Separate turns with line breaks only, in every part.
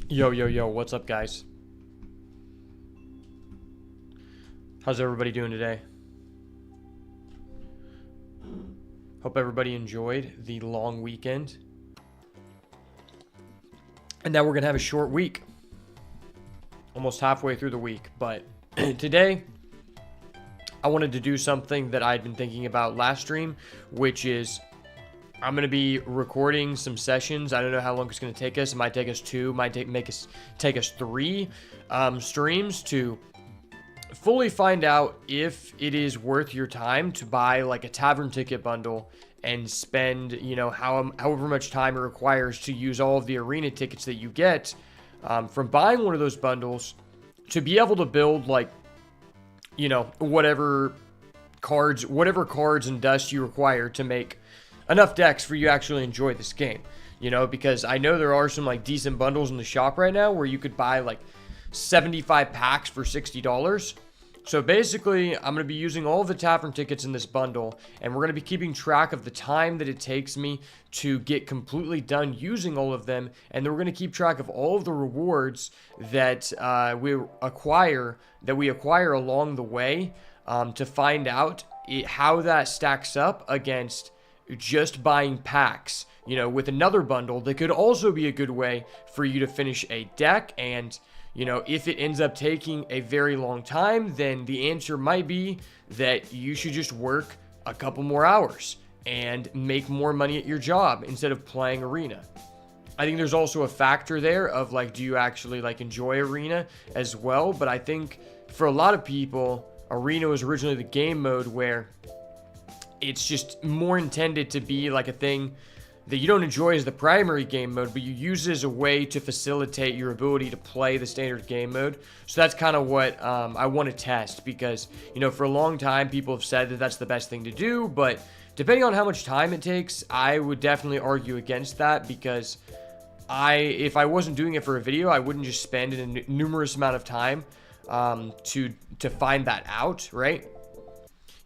Yo, what's up, guys? How's everybody doing today? Hope everybody enjoyed the long weekend. And now we're going to have a short week. Almost halfway through the week. But today, I wanted to do something that I'd been thinking about last stream, which is I'm going to be recording some sessions. I don't know how long it's going to take us. It might take us two, might take us three streams to fully find out if it is worth your time to buy like a tavern ticket bundle and spend, however much time it requires to use all of the arena tickets that you get from buying one of those bundles to be able to build whatever cards and dust you require to make enough decks for you to actually enjoy this game. Because I know there are some decent bundles in the shop right now where you could buy 75 packs for $60. So basically, I'm going to be using all of the tavern tickets in this bundle, and we're going to be keeping track of the time that it takes me to get completely done using all of them, and then we're going to keep track of all of the rewards that we acquire along the way to find out how that stacks up against just buying packs, with another bundle that could also be a good way for you to finish a deck. And if it ends up taking a very long time, then the answer might be that you should just work a couple more hours and make more money at your job instead of playing arena. I think there's also a factor there of do you actually enjoy arena as well? But I think for a lot of people, arena was originally the game mode where it's just more intended to be a thing that you don't enjoy as the primary game mode, but you use it as a way to facilitate your ability to play the standard game mode. So that's kind of what I want to test, because, for a long time, people have said that that's the best thing to do, but depending on how much time it takes, I would definitely argue against that, because if I wasn't doing it for a video, I wouldn't just spend a numerous amount of time to find that out, right?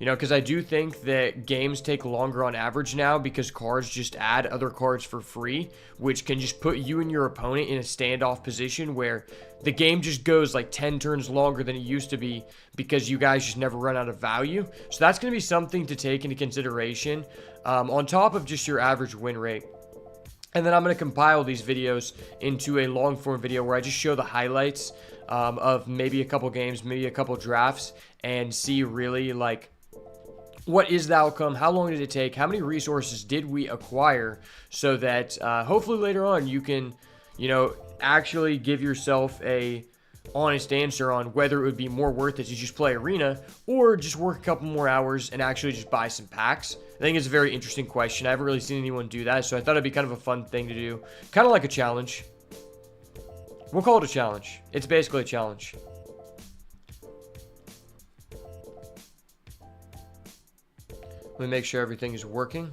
Because I do think that games take longer on average now because cards just add other cards for free, which can just put you and your opponent in a standoff position where the game just goes 10 turns longer than it used to be because you guys just never run out of value. So that's going to be something to take into consideration on top of just your average win rate. And then I'm going to compile these videos into a long form video where I just show the highlights of maybe a couple games, maybe a couple drafts, and see really what is the outcome? How long did it take? How many resources did we acquire? So that hopefully later on you can, actually give yourself a honest answer on whether it would be more worth it to just play arena or just work a couple more hours and actually just buy some packs. I think it's a very interesting question. I haven't really seen anyone do that, so I thought it'd be kind of a fun thing to do. Kind of like a challenge. We'll call it a challenge. It's basically a challenge. Let me make sure everything is working.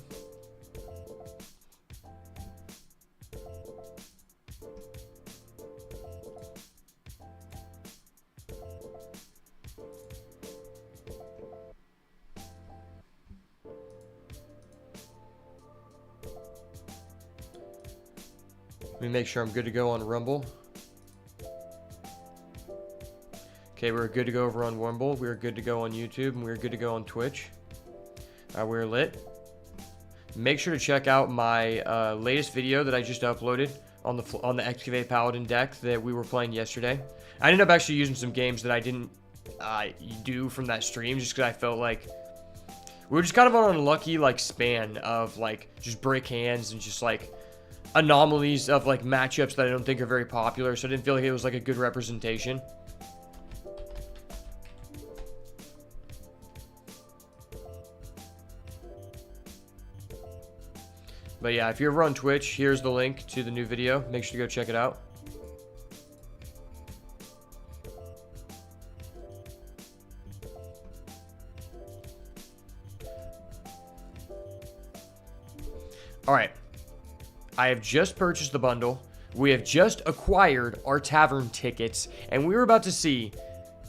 Let me make sure I'm good to go on Rumble. Okay, we're good to go over on Rumble. We're good to go on YouTube, and we're good to go on Twitch. We're lit. Make sure to check out my latest video that I just uploaded on the Excavate Paladin deck that we were playing yesterday. I ended up actually using some games that I didn't do from that stream just because I felt like we were just kind of on an unlucky span of just break hands and just anomalies of matchups that I don't think are very popular. So I didn't feel like it was a good representation. But yeah, if you're ever on Twitch, here's the link to the new video. Make sure to go check it out. Alright. I have just purchased the bundle. We have just acquired our tavern tickets. And we were about to see,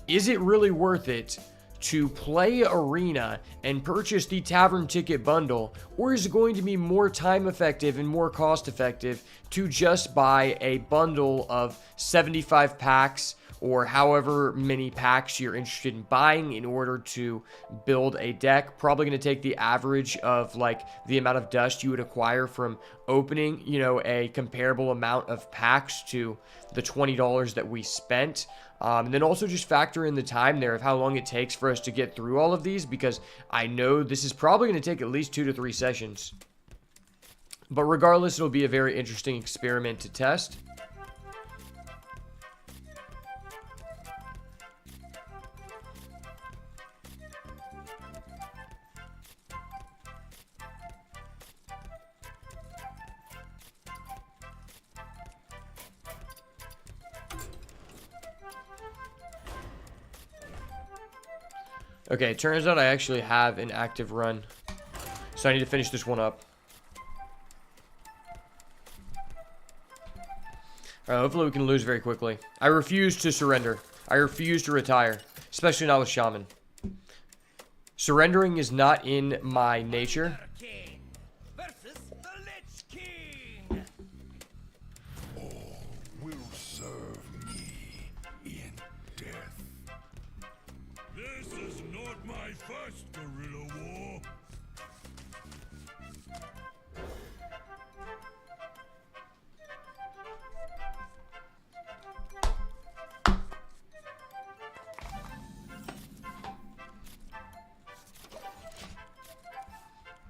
is it really worth it to play Arena and purchase the Tavern Ticket Bundle, or is it going to be more time effective and more cost effective to just buy a bundle of 75 packs or however many packs you're interested in buying in order to build a deck? Probably going to take the average of like the amount of dust you would acquire from opening, you know, a comparable amount of packs to the $20 that we spent. And then also just factor in the time there of how long it takes for us to get through all of these, because I know this is probably going to take at least 2 to 3 sessions. But regardless, it'll be a very interesting experiment to test. Okay, it turns out I actually have an active run. So I need to finish this one up. Alright, hopefully we can lose very quickly. I refuse to surrender. I refuse to retire. Especially not with Shaman. Surrendering is not in my nature.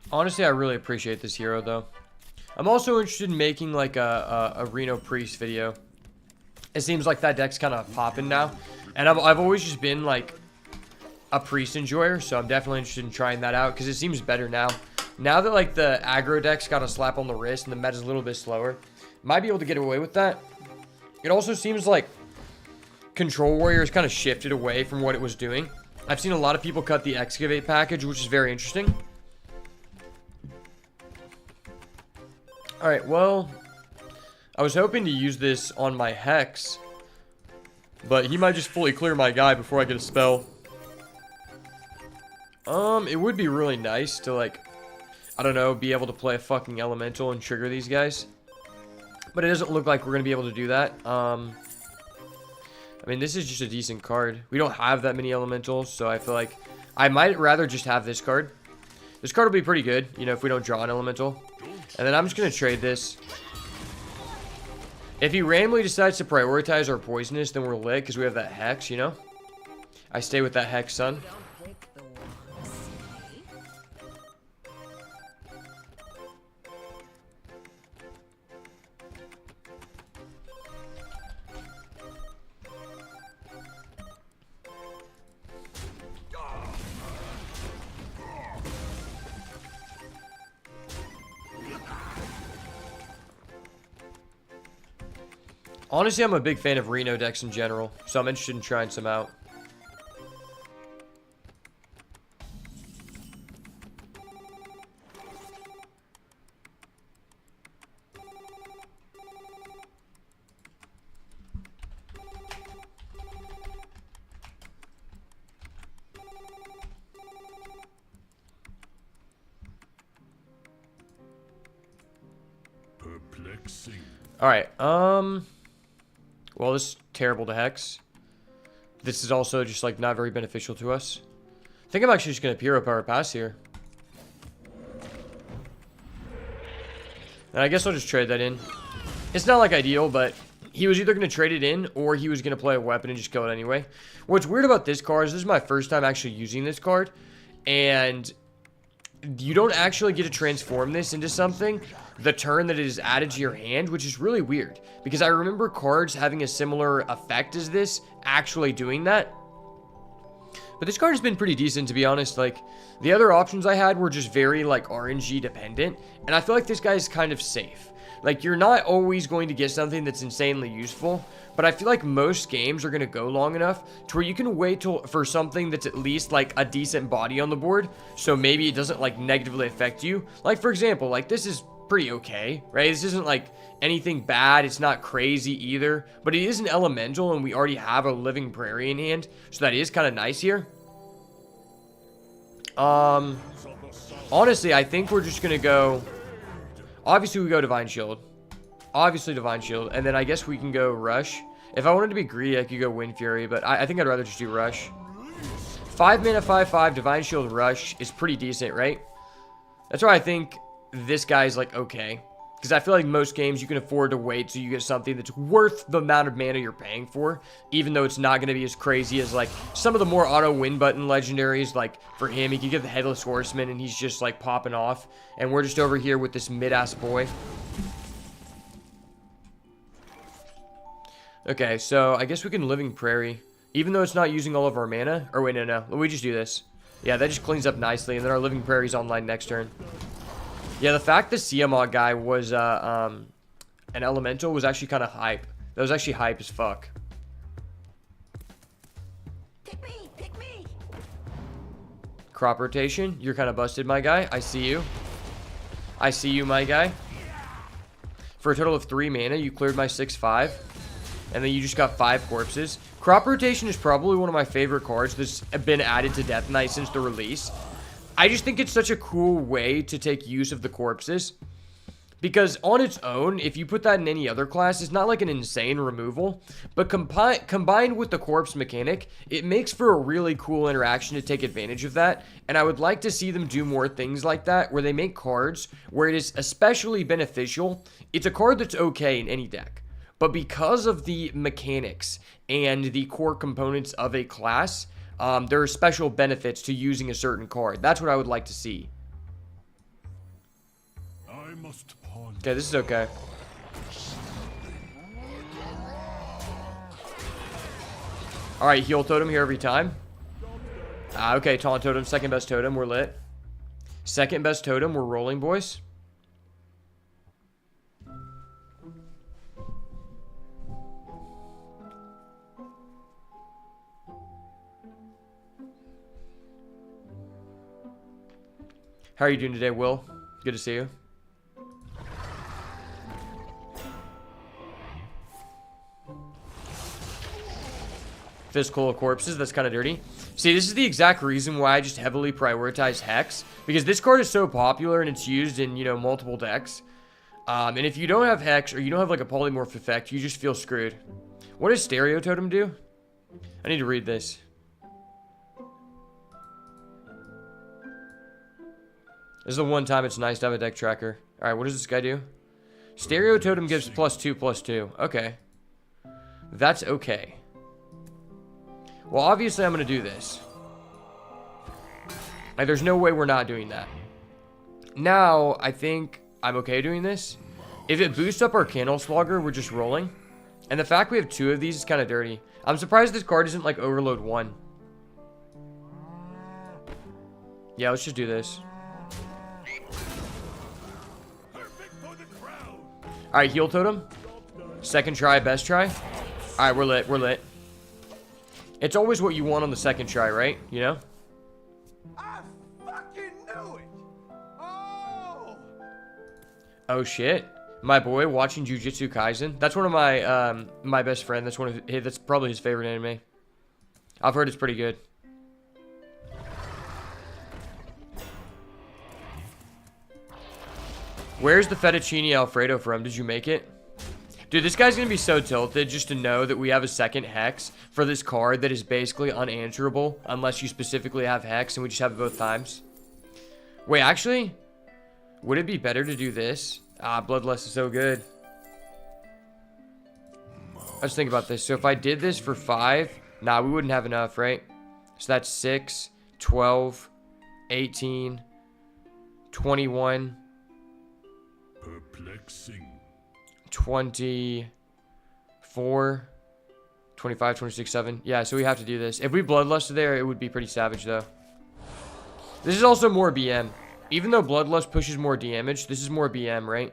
Honestly, I really appreciate this hero, though. I'm also interested in making, like, a Reno Priest video. It seems like that deck's kind of popping now. And I've always just been, like, a Priest enjoyer, so I'm definitely interested in trying that out, because it seems better now. Now that, like, the aggro deck's got a slap on the wrist and the meta's a little bit slower, might be able to get away with that. It also seems like Control Warriors kind of shifted away from what it was doing. I've seen a lot of people cut the Excavate package, which is very interesting. Alright, well, I was hoping to use this on my Hex, but he might just fully clear my guy before I get a spell. It would be really nice to, like, I don't know, be able to play a fucking Elemental and trigger these guys. But it doesn't look like we're going to be able to do that. I mean, this is just a decent card. We don't have that many Elementals, so I feel like I might rather just have this card. This card will be pretty good, you know, if we don't draw an Elemental. And then I'm just going to trade this. If he randomly decides to prioritize our Poisonous, then we're lit because we have that Hex, you know? I stay with that Hex, son. Honestly, I'm a big fan of Reno decks in general, so I'm interested in trying some out.
Perplexing.
Alright, well, this is terrible to Hex. This is also just, like, not very beneficial to us. I think I'm actually just going to Hero Power Pass here. And I guess I'll just trade that in. It's not, like, ideal, but he was either going to trade it in or he was going to play a weapon and just kill it anyway. What's weird about this card is this is my first time actually using this card. And you don't actually get to transform this into something the turn that it is added to your hand, which is really weird, because I remember cards having a similar effect as this actually doing that. But this card has been pretty decent, to be honest. Like, the other options I had were just very, like, RNG dependent, and I feel like this guy is kind of safe. Like, you're not always going to get something that's insanely useful, but I feel like most games are going to go long enough to where you can wait for something that's at least, like, a decent body on the board, so maybe it doesn't, like, negatively affect you. Like, for example, like, this is pretty okay, right? This isn't, like, anything bad. It's not crazy either, but it is an Elemental, and we already have a Living Prairie in hand, so that is kind of nice here. Honestly, I think we're just gonna go. Obviously, we go Divine Shield. Obviously, Divine Shield, and then I guess we can go Rush. If I wanted to be greedy, I could go Wind Fury, but I think I'd rather just do Rush. 5 mana, 5/5, Divine Shield, Rush is pretty decent, right? That's why I think this guy's like okay. Because I feel like most games you can afford to wait till you get something that's worth the amount of mana you're paying for. Even though it's not going to be as crazy as like some of the more auto win button legendaries. Like for him, he could get the Headless Horseman and he's just like popping off. And we're just over here with this mid-ass boy. Okay, so I guess we can Living Prairie. Even though it's not using all of our mana. Or wait, no. We just do this. Yeah, that just cleans up nicely. And then our Living Prairie's online next turn. Yeah, the fact the Siamog guy was an elemental was actually kind of hype. That was actually hype as fuck.
Pick me.
Crop rotation. You're kind of busted, my guy. I see you. I see you, my guy. For a total of 3 mana, you cleared my 6/5. And then you just got 5 corpses. Crop rotation is probably one of my favorite cards that's been added to Death Knight since the release. I just think it's such a cool way to take use of the corpses. Because on its own, if you put that in any other class, it's not like an insane removal. But combined with the corpse mechanic, it makes for a really cool interaction to take advantage of that. And I would like to see them do more things like that, where they make cards where it is especially beneficial. It's a card that's okay in any deck. But because of the mechanics and the core components of a class, there are special benefits to using a certain card. That's what I would like to see. Okay, this is okay. Alright, heal totem here every time. Okay, taunt totem, second best totem, we're lit. Second best totem, we're rolling, boys. How are you doing today, Will? Good to see you. Physical corpses, that's kind of dirty. See, this is the exact reason why I just heavily prioritize Hex. Because this card is so popular and it's used in, you know, multiple decks. And if you don't have Hex or you don't have like a polymorph effect, you just feel screwed. What does Stereo Totem do? I need to read this. This is the one time it's nice to have a deck tracker. Alright, what does this guy do? Stereo Totem gives +2/+2. Okay. That's okay. Well, obviously I'm going to do this. Like, there's no way we're not doing that. Now, I think I'm okay doing this. If it boosts up our Candle Slogger, we're just rolling. And the fact we have 2 of these is kind of dirty. I'm surprised this card isn't like Overload 1. Yeah, let's just do this. Alright, heal totem. Second try, best try. Alright, we're lit. It's always what you want on the second try, right? You know?
I fucking knew it.
Oh shit. My boy watching Jujutsu Kaisen. That's one of my my best friend. That's probably his favorite anime. I've heard it's pretty good. Where's the fettuccine Alfredo from? Did you make it? Dude, this guy's gonna be so tilted just to know that we have a second Hex for this card that is basically unanswerable unless you specifically have Hex and we just have it both times. Wait, actually, would it be better to do this? Bloodlust is so good. Let's think about this. So if I did this for 5, nah, we wouldn't have enough, right? So that's 6, 12, 18, 21.
Perplexing.
24, 25, 26, 7. Yeah, so we have to do this. If we Bloodlust there, it would be pretty savage, though. This is also more BM. Even though Bloodlust pushes more damage, this is more BM, right?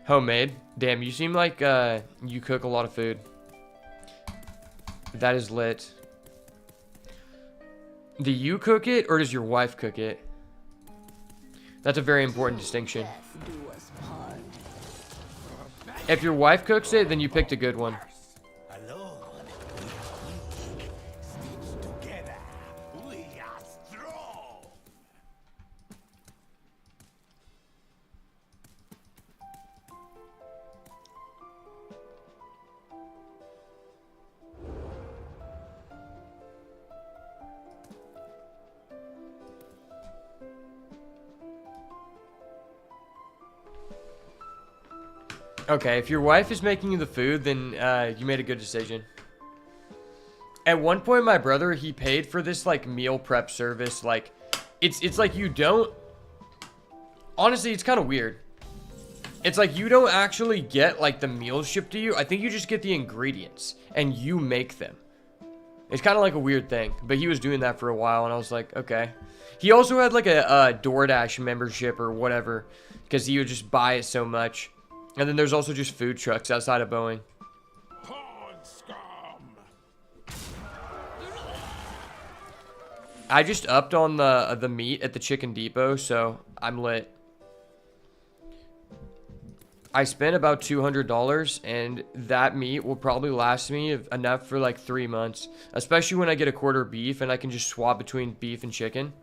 Homemade. Damn, you seem like you cook a lot of food. That is lit. Do you cook it or does your wife cook it? That's a very important distinction. If your wife cooks it, then you picked a good one.
Alone, we are weak. Stitched together, we are strong.
Okay, if your wife is making you the food, then you made a good decision. At one point, my brother, he paid for this, like, meal prep service. Like, it's like you don't... Honestly, it's kind of weird. It's like you don't actually get, like, the meals shipped to you. I think you just get the ingredients, and you make them. It's kind of like a weird thing. But he was doing that for a while, and I was like, okay. He also had, like, a DoorDash membership or whatever, because he would just buy it so much. And then there's also just food trucks outside of Boeing.
Pawn scum.
I just upped on the meat at the Chicken Depot, so I'm lit. I spent about $200, and that meat will probably last me enough for like 3 months. Especially when I get a quarter beef, and I can just swap between beef and chicken.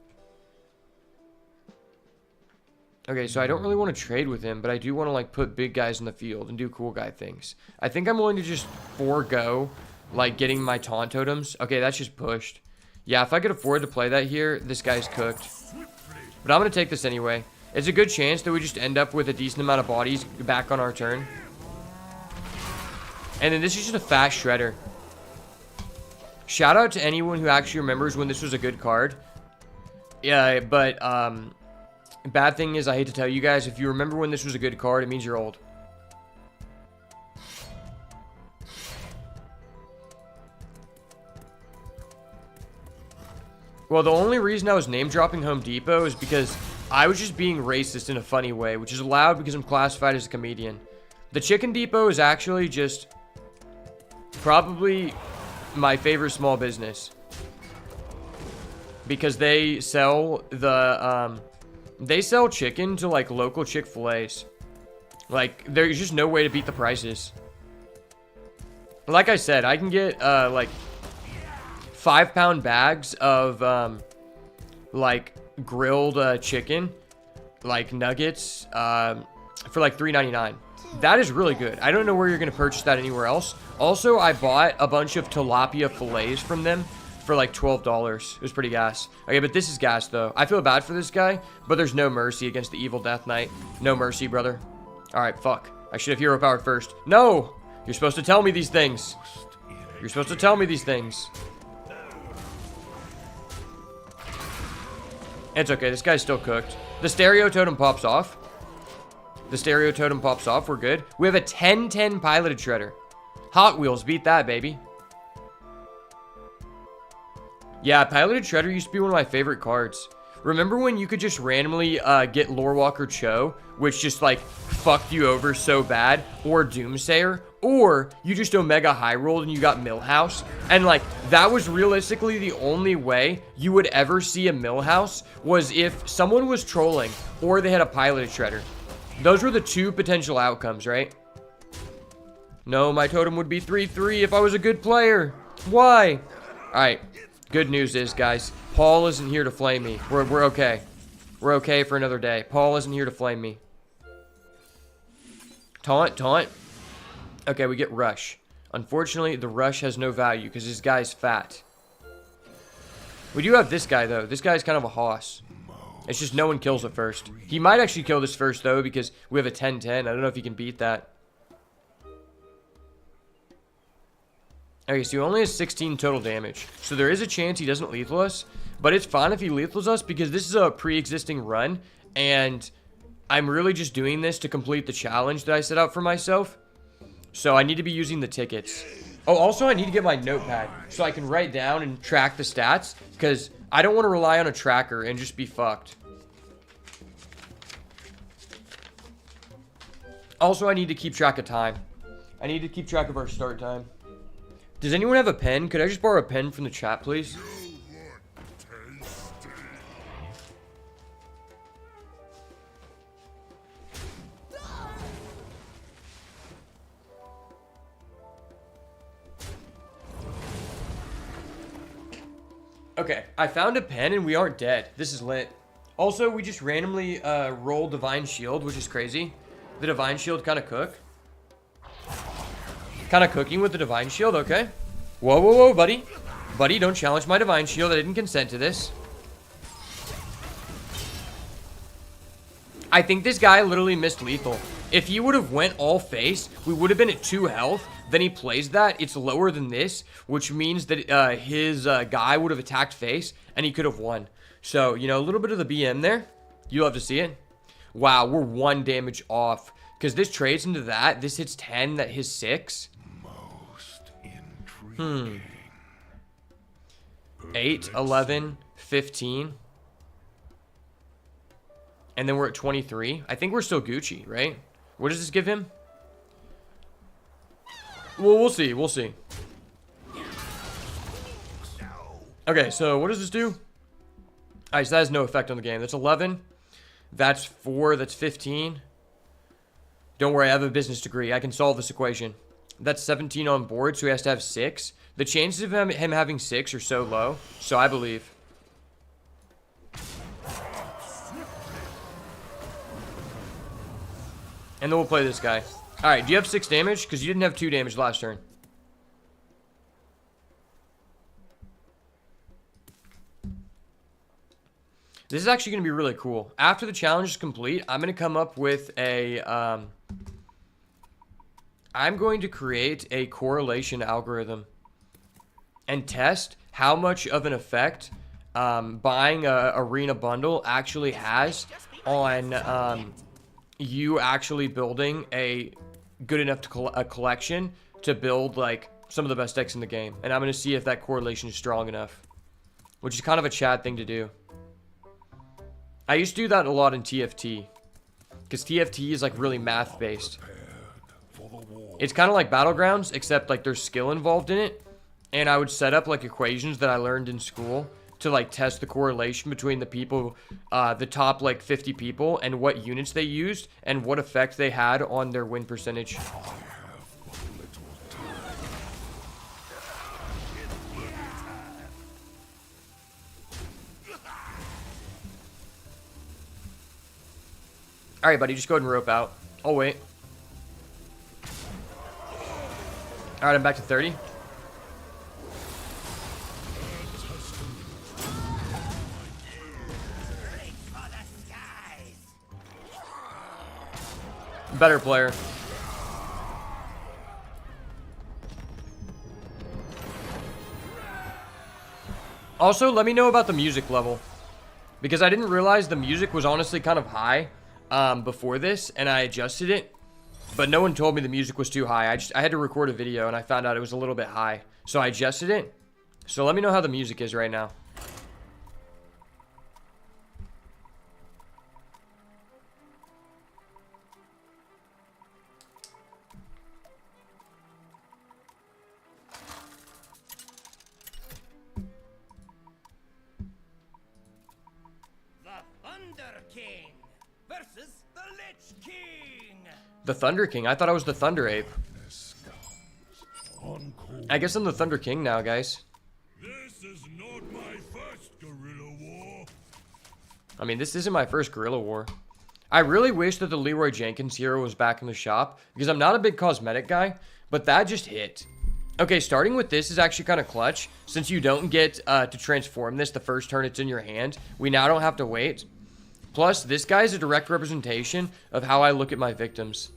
Okay, so I don't really want to trade with him, but I do want to, like, put big guys in the field and do cool guy things. I think I'm willing to just forego, like, getting my taunt totems. Okay, that's just pushed. Yeah, if I could afford to play that here, this guy's cooked. But I'm going to take this anyway. It's a good chance that we just end up with a decent amount of bodies back on our turn. And then this is just a fast shredder. Shout out to anyone who actually remembers when this was a good card. Yeah, but, bad thing is, I hate to tell you guys, if you remember when this was a good card, it means you're old. Well, the only reason I was name-dropping Home Depot is because I was just being racist in a funny way, which is allowed because I'm classified as a comedian. The Chicken Depot is actually just probably my favorite small business. Because they sell they sell chicken to, like, local Chick-fil-A's. Like, there's just no way to beat the prices. Like I said, I can get, like, 5-pound bags of, like, grilled chicken, like, nuggets, for, like, $3.99. That is really good. I don't know where you're going to purchase that anywhere else. Also, I bought a bunch of tilapia fillets from them for like $12. It was pretty gas. Okay, but this is gas though. I feel bad for this guy, but there's no mercy against the evil Death Knight. No mercy, brother. Alright, fuck. I should have hero powered first. No! You're supposed to tell me these things. You're supposed to tell me these things. It's okay, this guy's still cooked. The stereo totem pops off. The stereo totem pops off, we're good. We have a 10-10 piloted shredder. Hot Wheels, beat that, baby. Yeah, Piloted Shredder used to be one of my favorite cards. Remember when you could just randomly get Lorewalker Cho, which just, like, fucked you over so bad, or Doomsayer, or you just Omega High rolled and you got Millhouse, and, like, that was realistically the only way you would ever see a Millhouse, was if someone was trolling, or they had a Piloted Shredder. Those were the two potential outcomes, right? No, my totem would be 3-3 if I was a good player. Why? Alright. Good news is, guys, Paul isn't here to flame me. We're okay. We're okay for another day. Paul isn't here to flame me. Taunt, taunt. Okay, we get Rush. Unfortunately, the Rush has no value because this guy's fat. We do have this guy, though. This guy's kind of a hoss. It's just no one kills it first. He might actually kill this first, though, because we have a 10-10. I don't know if he can beat that. Okay, so he only has 16 total damage. So there is a chance he doesn't lethal us. But it's fine if he lethals us because this is a pre-existing run. And I'm really just doing this to complete the challenge that I set out for myself. So I need to be using the tickets. Oh, also I need to get my notepad so I can write down and track the stats. Because I don't want to rely on a tracker and just be fucked. Also, I need to keep track of time. I need to keep track of our start time. Does anyone have a pen? Could I just borrow a pen from the chat, please? Okay, I found a pen and we aren't dead. This is lit. Also, we just randomly roll Divine Shield, which is crazy. The Divine Shield kind of cook. Kind of cooking with the Divine Shield, okay. Whoa, whoa, whoa, buddy. Buddy, don't challenge my Divine Shield. I didn't consent to this. I think this guy literally missed lethal. If he would have went all face, we would have been at 2 health. Then he plays that. It's lower than this, which means that his guy would have attacked face, and he could have won. So, you know, a little bit of the BM there. You love to see it. Wow, we're 1 damage off. Because this trades into that. This hits 10, that hits 6.
Most intriguing.
8, 11, 15. And then we're at 23. I think we're still Gucci, right? What does this give him? Well, we'll see. We'll see. Okay, so what does this do? Alright, so that has no effect on the game. That's 11. That's 4. That's 15. Don't worry, I have a business degree. I can solve this equation. That's 17 on board, so he has to have 6. The chances of him having 6 are so low. So I believe. And then we'll play this guy. Alright, do you have 6 damage? Because you didn't have 2 damage last turn. This is actually going to be really cool. After the challenge is complete, I'm going to come up with a... I'm going to create a correlation algorithm. And test how much of an effect buying a arena bundle actually has on... you actually building a good enough collection to build like some of the best decks in the game. And I'm going to see if that correlation is strong enough, which is kind of a Chad thing to do. I used to do that a lot in TFT because TFT is like really math based. It's kind of like Battlegrounds, except like there's skill involved in it. And I would set up like equations that I learned in school to like test the correlation between the people, the top like 50 people, and what units they used and what effect they had on their win percentage. Alright, buddy, just go ahead and rope out. I'll wait. Alright, I'm back to 30. Better player. Also, let me know about the music level. Because I didn't realize the music was honestly kind of high before this, and I adjusted it. But no one told me the music was too high. I had to record a video, and I found out it was a little bit high. So I adjusted it. So let me know how the music is right now. The Thunder King? I thought I was the Thunder Ape. I guess I'm the Thunder King now, guys.
This is not my first guerrilla war.
I mean, this isn't my first guerrilla war. I really wish that the Leroy Jenkins hero was back in the shop, because I'm not a big cosmetic guy, but that just hit. Okay, starting with this is actually kind of clutch. Since you don't get to transform this the first turn it's in your hand, we now don't have to wait. Plus, this guy is a direct representation of how I look at my victims.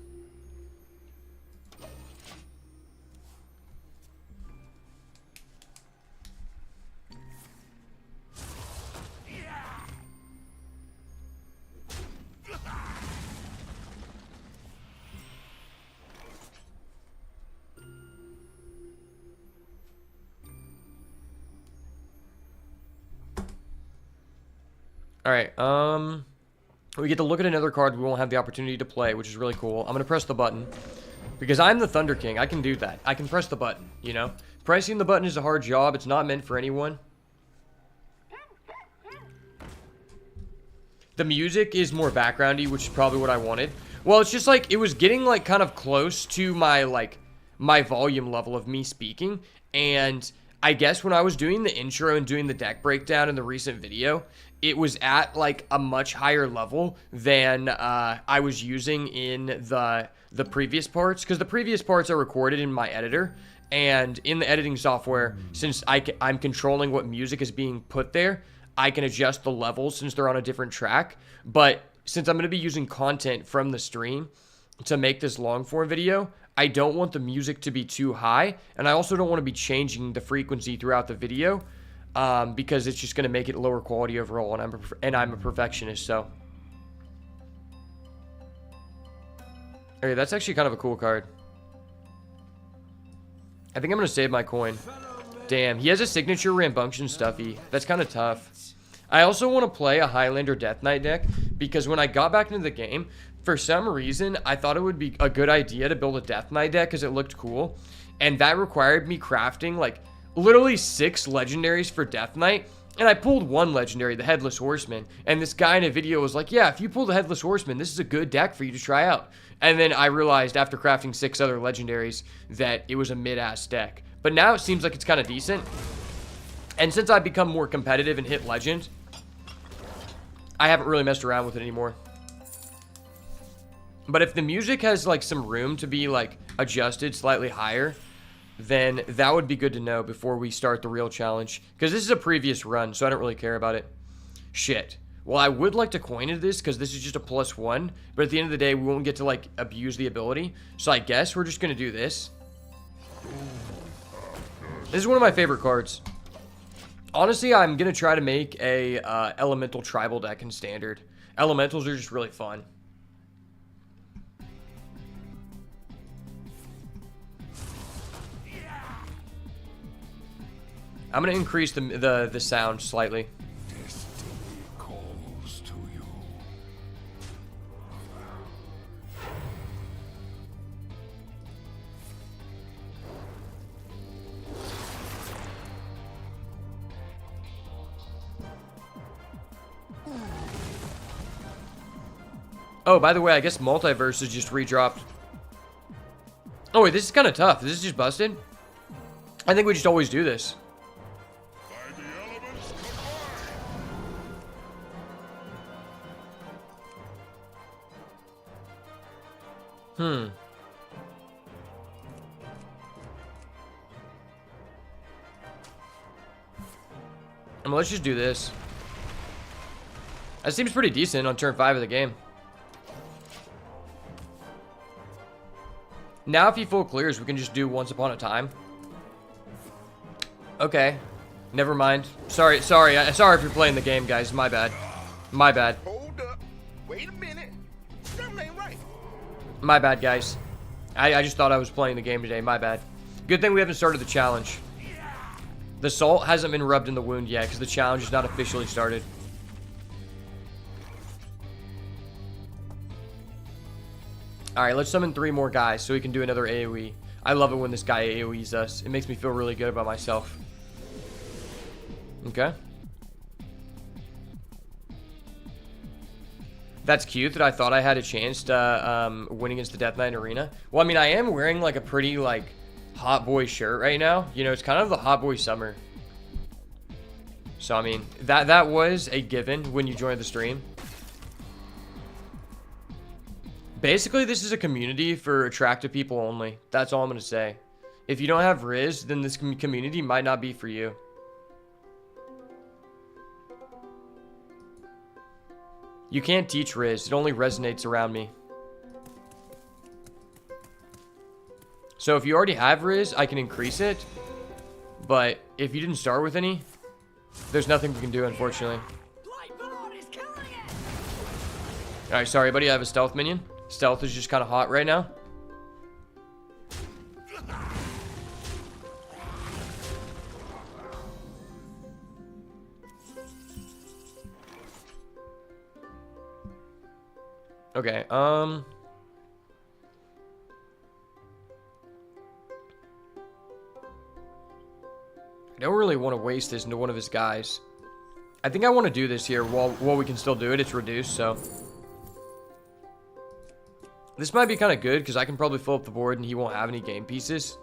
Alright, we get to look at another card we won't have the opportunity to play, which is really cool. I'm going to press the button. Because I'm the Thunder King. I can do that. I can press the button, you know? Pressing the button is a hard job. It's not meant for anyone. The music is more backgroundy, which is probably what I wanted. Well, it's just like, it was getting like kind of close to my, like, my volume level of me speaking. And I guess when I was doing the intro and doing the deck breakdown in the recent video, it was at like a much higher level than I was using in the previous parts, because the previous parts are recorded in my editor, and in the editing software, since I'm controlling what music is being put there, I can adjust the levels since they're on a different track. But since I'm going to be using content from the stream to make this long form video, I don't want the music to be too high, and I also don't want to be changing the frequency throughout the video, because it's just going to make it lower quality overall, and I'm a perfectionist, so. Okay, that's actually kind of a cool card. I think I'm going to save my coin. Damn, he has a signature Rambunction Stuffy. That's kind of tough. I also want to play a Highlander Death Knight deck, because when I got back into the game, for some reason, I thought it would be a good idea to build a Death Knight deck because it looked cool. And that required me crafting, like, literally 6 legendaries for Death Knight. And I pulled 1 legendary, the Headless Horseman. And this guy in a video was like, yeah, if you pull the Headless Horseman, this is a good deck for you to try out. And then I realized after crafting 6 other legendaries that it was a mid-ass deck. But now it seems like it's kind of decent. And since I've become more competitive and hit Legend, I haven't really messed around with it anymore. But if the music has, like, some room to be, like, adjusted slightly higher, then that would be good to know before we start the real challenge. Because this is a previous run, so I don't really care about it. Shit. Well, I would like to coin into this because this is just a +1. But at the end of the day, we won't get to, like, abuse the ability. So I guess we're just going to do this. This is one of my favorite cards. Honestly, I'm going to try to make a elemental tribal deck in standard. Elementals are just really fun. I'm going to increase the sound slightly.
Destiny calls to you.
Oh, by the way, I guess Multiverse is just redropped. Oh, wait, this is kind of tough. This is just busted? I think we just always do this.
By the elements combined.
Let's just do this. That seems pretty decent on turn 5 of the game. Now if he full clears, we can just do Once Upon a Time. Okay. Never mind. Sorry if you're playing the game, guys. My bad. My bad.
Hold up. Wait a minute. Something ain't right.
My bad, guys. I just thought I was playing the game today. My bad. Good thing we haven't started the challenge. The salt hasn't been rubbed in the wound yet because the challenge is not officially started. Alright, let's summon 3 more guys so we can do another AoE. I love it when this guy AoEs us. It makes me feel really good about myself. Okay. That's cute that I thought I had a chance to win against the Death Knight Arena. Well, I mean, I am wearing like a pretty like hot boy shirt right now. You know, it's kind of the hot boy summer. So, I mean, that was a given when you joined the stream. Basically, this is a community for attractive people only. That's all I'm going to say. If you don't have Riz, then this community might not be for you. You can't teach Riz. It only resonates around me. So if you already have Riz, I can increase it. But if you didn't start with any, there's nothing we can do, unfortunately. Alright, sorry, buddy. I have a stealth minion. Stealth is just kind of hot right now. Okay, I don't really want to waste this into one of his guys. I think I want to do this here while we can still do it. It's reduced, so. This might be kind of good because I can probably fill up the board and he won't have any game pieces.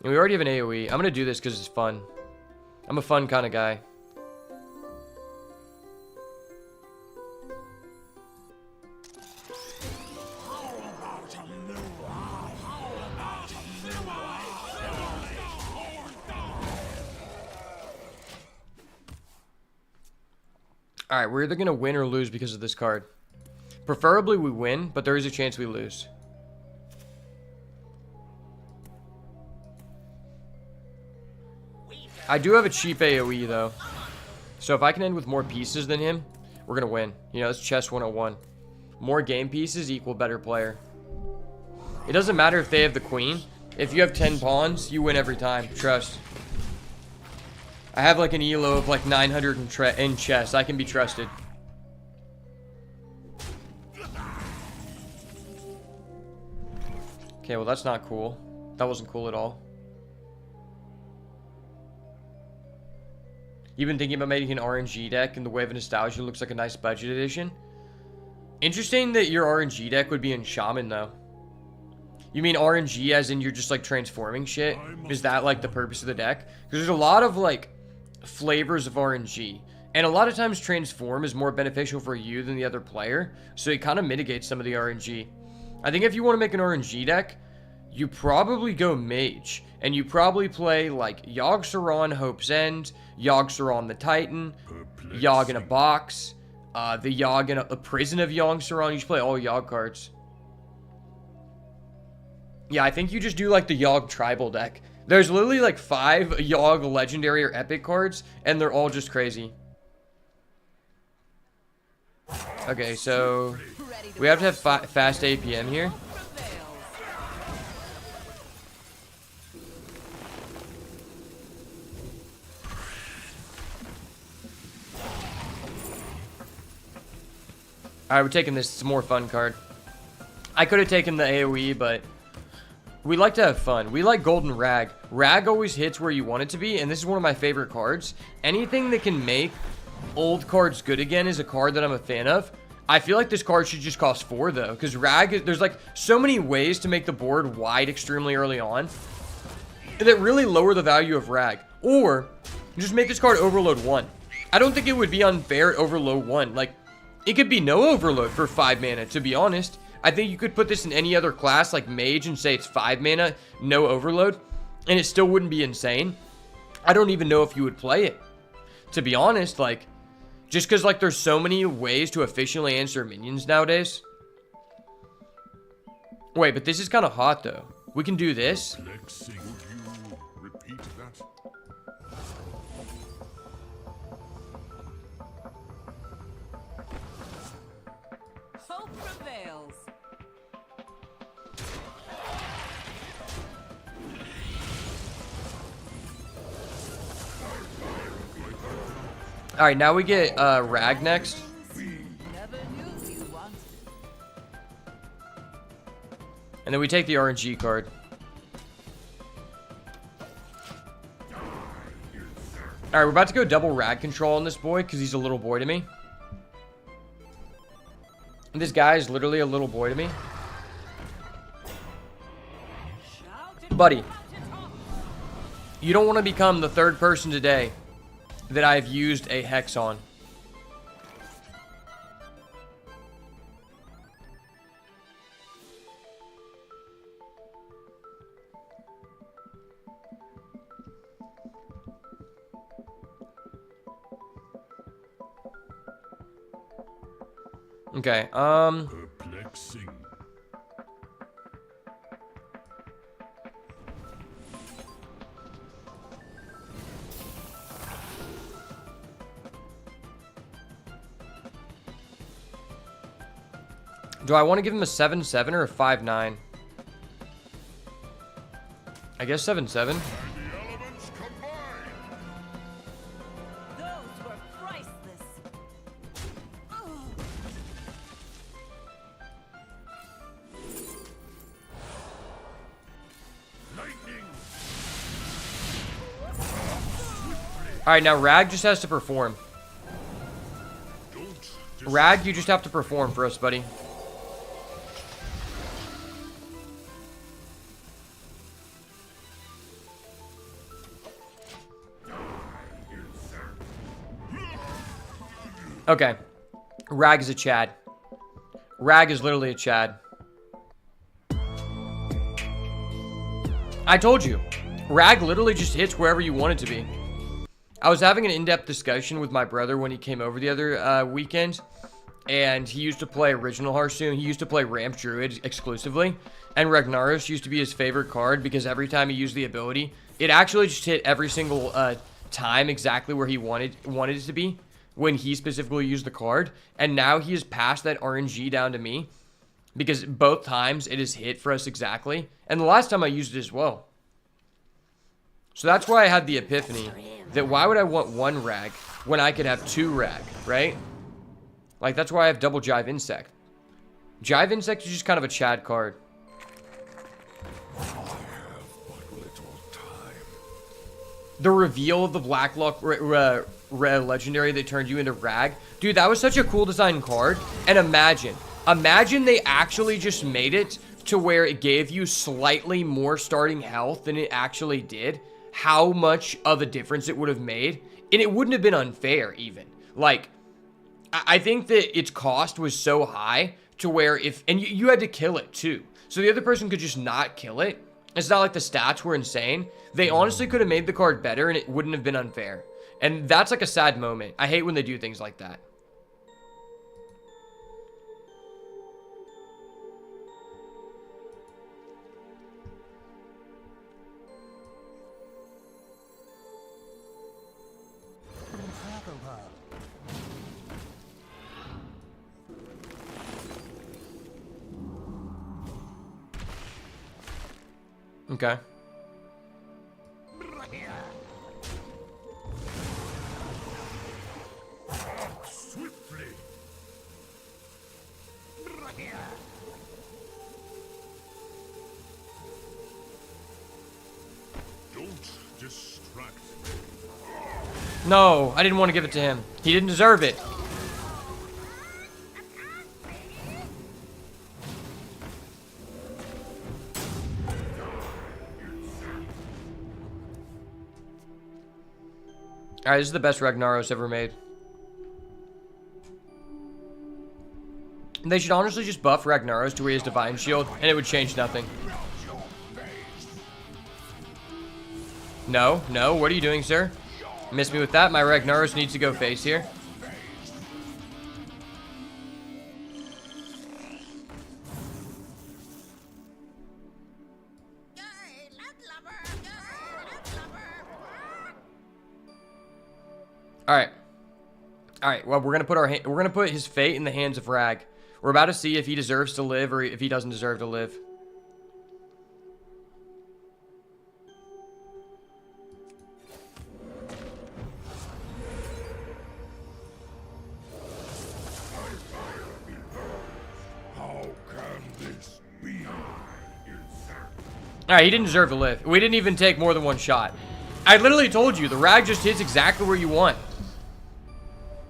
And we already have an AoE. I'm going to do this because it's fun. I'm a fun kind of guy. Alright, we're either going to win or lose because of this card. Preferably we win, but there is a chance we lose. I do have a cheap AoE though. So if I can end with more pieces than him, we're going to win. You know, it's chess 101. More game pieces equal better player. It doesn't matter if they have the queen. If you have 10 pawns, you win every time. Trust. I have like an elo of like 900 in chess. I can be trusted. Okay, well that's not cool. That wasn't cool at all. You've been thinking about making an RNG deck, and the Wave of Nostalgia looks like a nice budget edition. Interesting that your RNG deck would be in Shaman though. You mean RNG as in you're just like transforming shit? Is that like the purpose of the deck? Because there's a lot of like flavors of RNG, and a lot of times transform is more beneficial for you than the other player, so it kind of mitigates some of the RNG. I think if you want to make an RNG deck, you probably go mage, and you probably play like Yogg-Saron Hope's End, Yogg-Saron the Titan, Yogg in a box, the Yogg in a prison of Yogg-Saron. You should play all Yogg cards. Yeah, I think you just do like the Yogg tribal deck. There's literally like 5 Yogg legendary or epic cards, and they're all just crazy. Okay, so we have to have fast APM here. Alright, we're taking this. It's a more fun card. I could have taken the AoE, but we like to have fun. We like Golden Rag. Rag always hits where you want it to be, and this is one of my favorite cards. Anything that can make old cards good again is a card that I'm a fan of. I feel like this card should just cost 4 though, because Rag, there's like so many ways to make the board wide extremely early on that really lower the value of Rag. Or just make this card Overload 1. I don't think it would be unfair at Overload 1. Like, it could be no Overload for 5 mana, to be honest. I think you could put this in any other class like Mage and say it's 5 mana, no Overload, and it still wouldn't be insane. I don't even know if you would play it, to be honest. Like, just because like there's so many ways to efficiently answer minions nowadays. Wait, but this is kind of hot though. We can do this.
Flexing. Would you repeat that?
Hope prevails.
All right, now we get Rag next.
Never knew you wanted.
And then we take the RNG card. Alright, we're about to go double Rag control on this boy because he's a little boy to me. And this guy is literally a little boy to me. Buddy, you don't want to become the 3rd person today that I've used a Hex on. Okay,
Perplexing.
do I want to give him a 7-7 or a 5-9? I guess 7-7.
The elements combine.
Those were priceless.
Lightning.
Alright, now Rag just has to perform.
Don't
Rag, you just have to perform for us, buddy. Okay. Rag is a Chad. Rag is literally a Chad. I told you. Rag literally just hits wherever you want it to be. I was having an in-depth discussion with my brother when he came over the other weekend. And he used to play original Hearthstone. He used to play Ramp Druid exclusively. And Ragnaros used to be his favorite card because every time he used the ability, it actually just hit every single time exactly where he wanted it to be when he specifically used the card. And now he has passed that RNG down to me because both times it has hit for us exactly. And the last time I used it as well. So that's why I had the epiphany that why would I want one Rag when I could have two Rag, right? Like, that's why I have double Jive Insect. Jive Insect is just kind of a Chad card. The reveal of the Blacklock legendary that turned you into Rag. Dude, that was such a cool design card. And imagine they actually just made it to where it gave you slightly more starting health than it actually did. How much of a difference it would have made. And it wouldn't have been unfair even. Like, I think that its cost was so high to where and you had to kill it too. So the other person could just not kill it. It's not like the stats were insane. They honestly could have made the card better and it wouldn't have been unfair. And that's like a sad moment. I hate when they do things like that. Okay.
Swiftly. Don't distract me.
No, I didn't want to give it to him. He didn't deserve it. Alright, this is the best Ragnaros ever made. They should honestly just buff Ragnaros to where he has Divine Shield, and it would change nothing. No, no, what are you doing, sir? Miss me with that. My Ragnaros needs to go face here. All right. All right. Well, we're gonna put his fate in the hands of Rag. We're about to see if he deserves to live or if he doesn't deserve to live.
How can this be?
All right, he didn't deserve to live. We didn't even take more than one shot. I literally told you, the Rag just hits exactly where you want.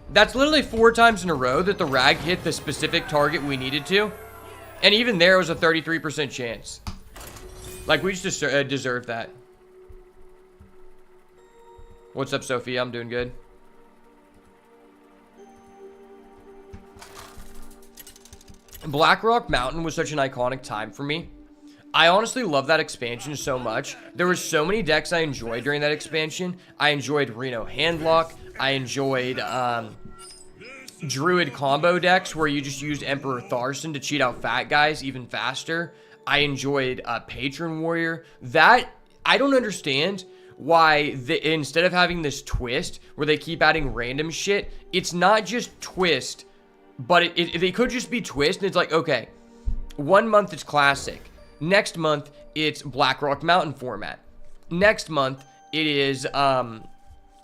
That's literally 4 times in a row that the Rag hit the specific target we needed to. And even there was a 33% chance. Like, we just deserved that. What's up, Sophia? I'm doing good. Blackrock Mountain was such an iconic time for me. I honestly love that expansion so much. There were so many decks I enjoyed during that expansion. I enjoyed Reno Handlock. I enjoyed Druid combo decks where you just used Emperor Tharson to cheat out fat guys even faster. I enjoyed Patron Warrior. That, I don't understand why instead of having this twist where they keep adding random shit, it's not just twist, but it could just be twist and it's like, okay, 1 month it's classic. Next month, it's Blackrock Mountain format. Next month, it is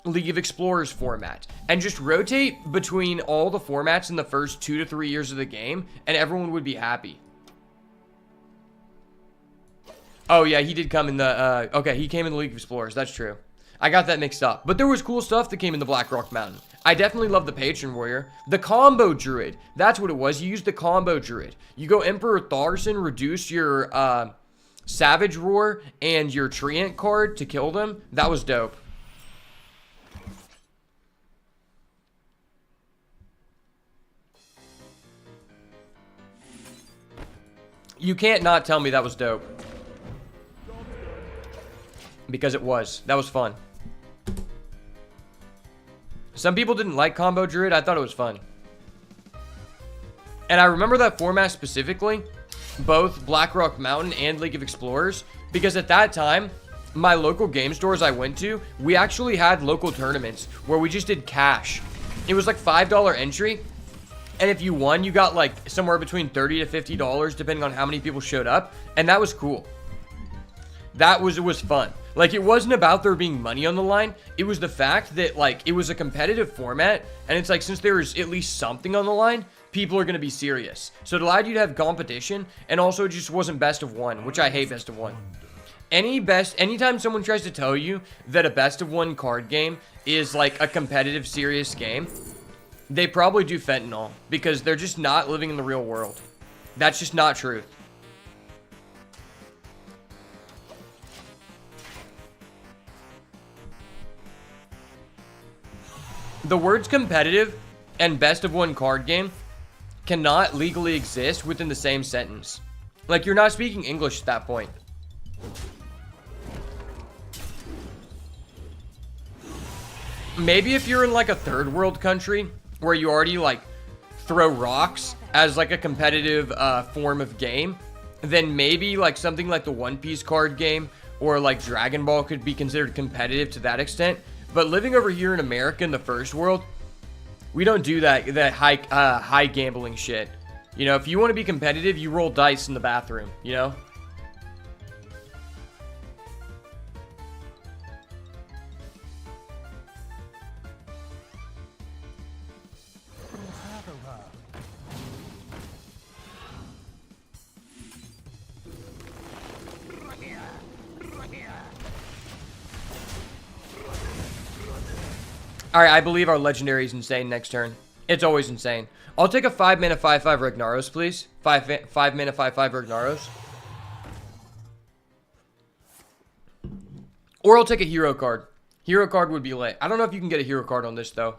League of Explorers format. And just rotate between all the formats in the first 2 to 3 years of the game, and everyone would be happy. Oh, yeah, he did come in the... okay, he came in the League of Explorers. That's true. I got that mixed up. But there was cool stuff that came in the Blackrock Mountain. I definitely love the Patron Warrior. The Combo Druid. That's what it was. You used the Combo Druid. You go Emperor Tharson, reduce your Savage Roar and your Treant card to kill them. That was dope. You can't not tell me that was dope. Because it was. That was fun. Some people didn't like Combo Druid. I thought it was fun. And I remember that format specifically, both Blackrock Mountain and League of Explorers, because at that time, my local game stores I went to, we actually had local tournaments where we just did cash. It was like $5 entry, and if you won, you got like somewhere between $30 to $50 depending on how many people showed up, and that was cool. It was fun. Like, it wasn't about there being money on the line. It was the fact that, like, it was a competitive format, and it's like, since there was at least something on the line, people are going to be serious. So it allowed you to have competition, and also it just wasn't best of one, which I hate best of one. Anytime someone tries to tell you that a best of one card game is like a competitive, serious game, they probably do fentanyl, because they're just not living in the real world. That's just not true. The words competitive and best of one card game cannot legally exist within the same sentence. Like, you're not speaking English at that point. Maybe if you're in like a third world country where you already like throw rocks as like a competitive form of game, then maybe like something like the One Piece card game or like Dragon Ball could be considered competitive to that extent. But living over here in America in the first world, we don't do that high gambling shit. You know, if you want to be competitive, you roll dice in the bathroom, you know? Alright, I believe our legendary is insane next turn. It's always insane. I'll take a 5-mana 5/5 Ragnaros, please. 5-mana 5/5 Ragnaros. Or I'll take a hero card. Hero card would be lit. I don't know if you can get a hero card on this, though.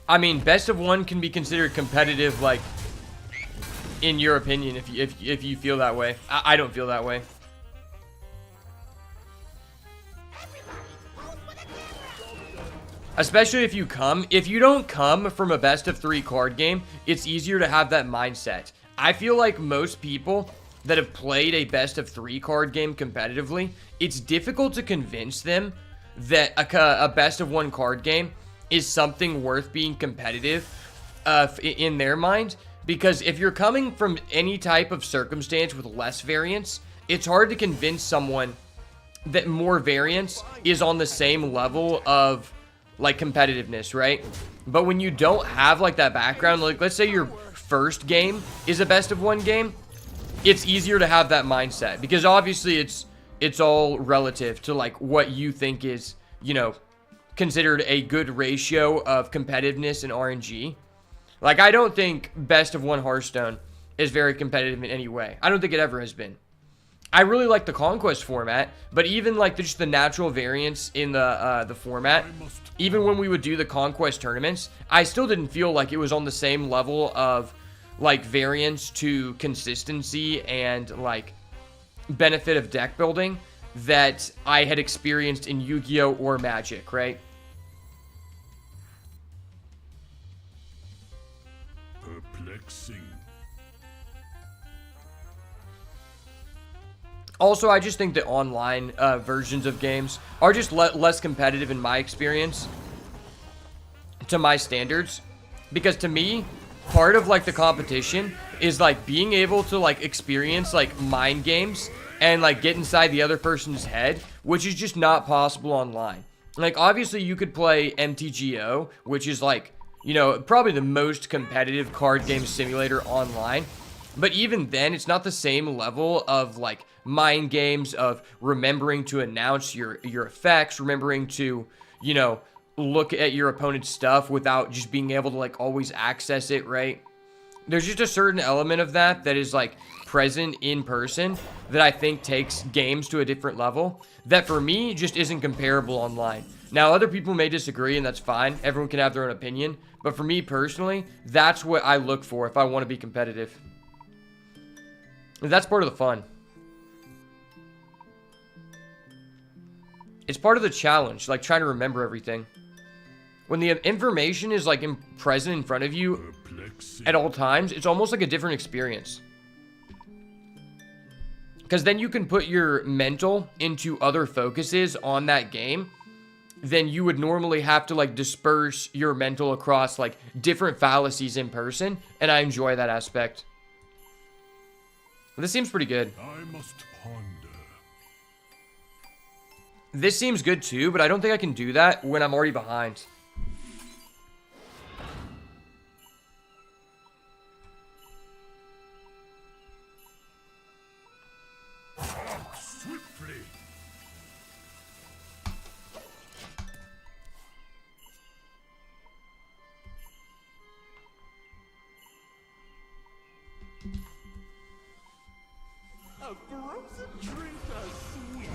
I mean, best of one can be considered competitive, like, in your opinion, if you feel that way. I don't feel that way. Especially if you don't come from a best of 3 card game, it's easier to have that mindset. I feel like most people that have played a best of 3 card game competitively, it's difficult to convince them that a best of 1 card game is something worth being competitive in their mind. Because if you're coming from any type of circumstance with less variance, it's hard to convince someone that more variance is on the same level of, like, competitiveness, right? But when you don't have, like, that background, like, let's say your first game is a best of 1 game, it's easier to have that mindset. Because obviously it's all relative to, like, what you think is, you know, considered a good ratio of competitiveness and RNG. Like, I don't think best of 1 Hearthstone is very competitive in any way. I don't think it ever has been. I really like the Conquest format, but even like just the natural variance in the format, even when we would do the Conquest tournaments, I still didn't feel like it was on the same level of like variance to consistency and like benefit of deck building that I had experienced in Yu-Gi-Oh! Or Magic, right?
Perplexing.
Also, I just think that online versions of games are just less competitive in my experience to my standards. Because to me, part of like the competition is like being able to like experience like mind games and like get inside the other person's head, which is just not possible online. Like, obviously you could play MTGO, which is like, you know, probably the most competitive card game simulator online. But even then, it's not the same level of like mind games of remembering to announce your effects, remembering to, you know, look at your opponent's stuff without just being able to like always access it, right? There's just a certain element of that is like present in person that I think takes games to a different level that for me just isn't comparable online. Now, other people may disagree, and that's fine. Everyone can have their own opinion. But for me personally, that's what I look for if I want to be competitive. And that's part of the fun. It's part of the challenge, like trying to remember everything. When the information is like present in front of you at all times, it's almost like a different experience. Because then you can put your mental into other focuses on that game. Then you would normally have to like disperse your mental across like different fallacies in person. And I enjoy that aspect. This seems pretty good.
I must ponder.
This seems good too, but I don't think I can do that when I'm already behind.
Swiftly.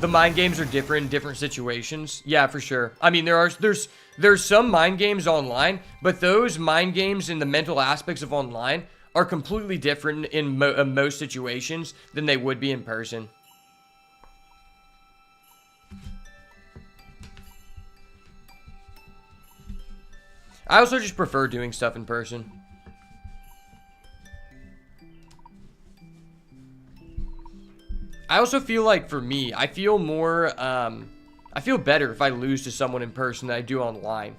The mind games are different in different situations. Yeah, for sure. I mean, there's some mind games online, but those mind games and the mental aspects of online are completely different in most situations than they would be in person. I also just prefer doing stuff in person. I also feel like, for me, I feel more, I feel better if I lose to someone in person than I do online.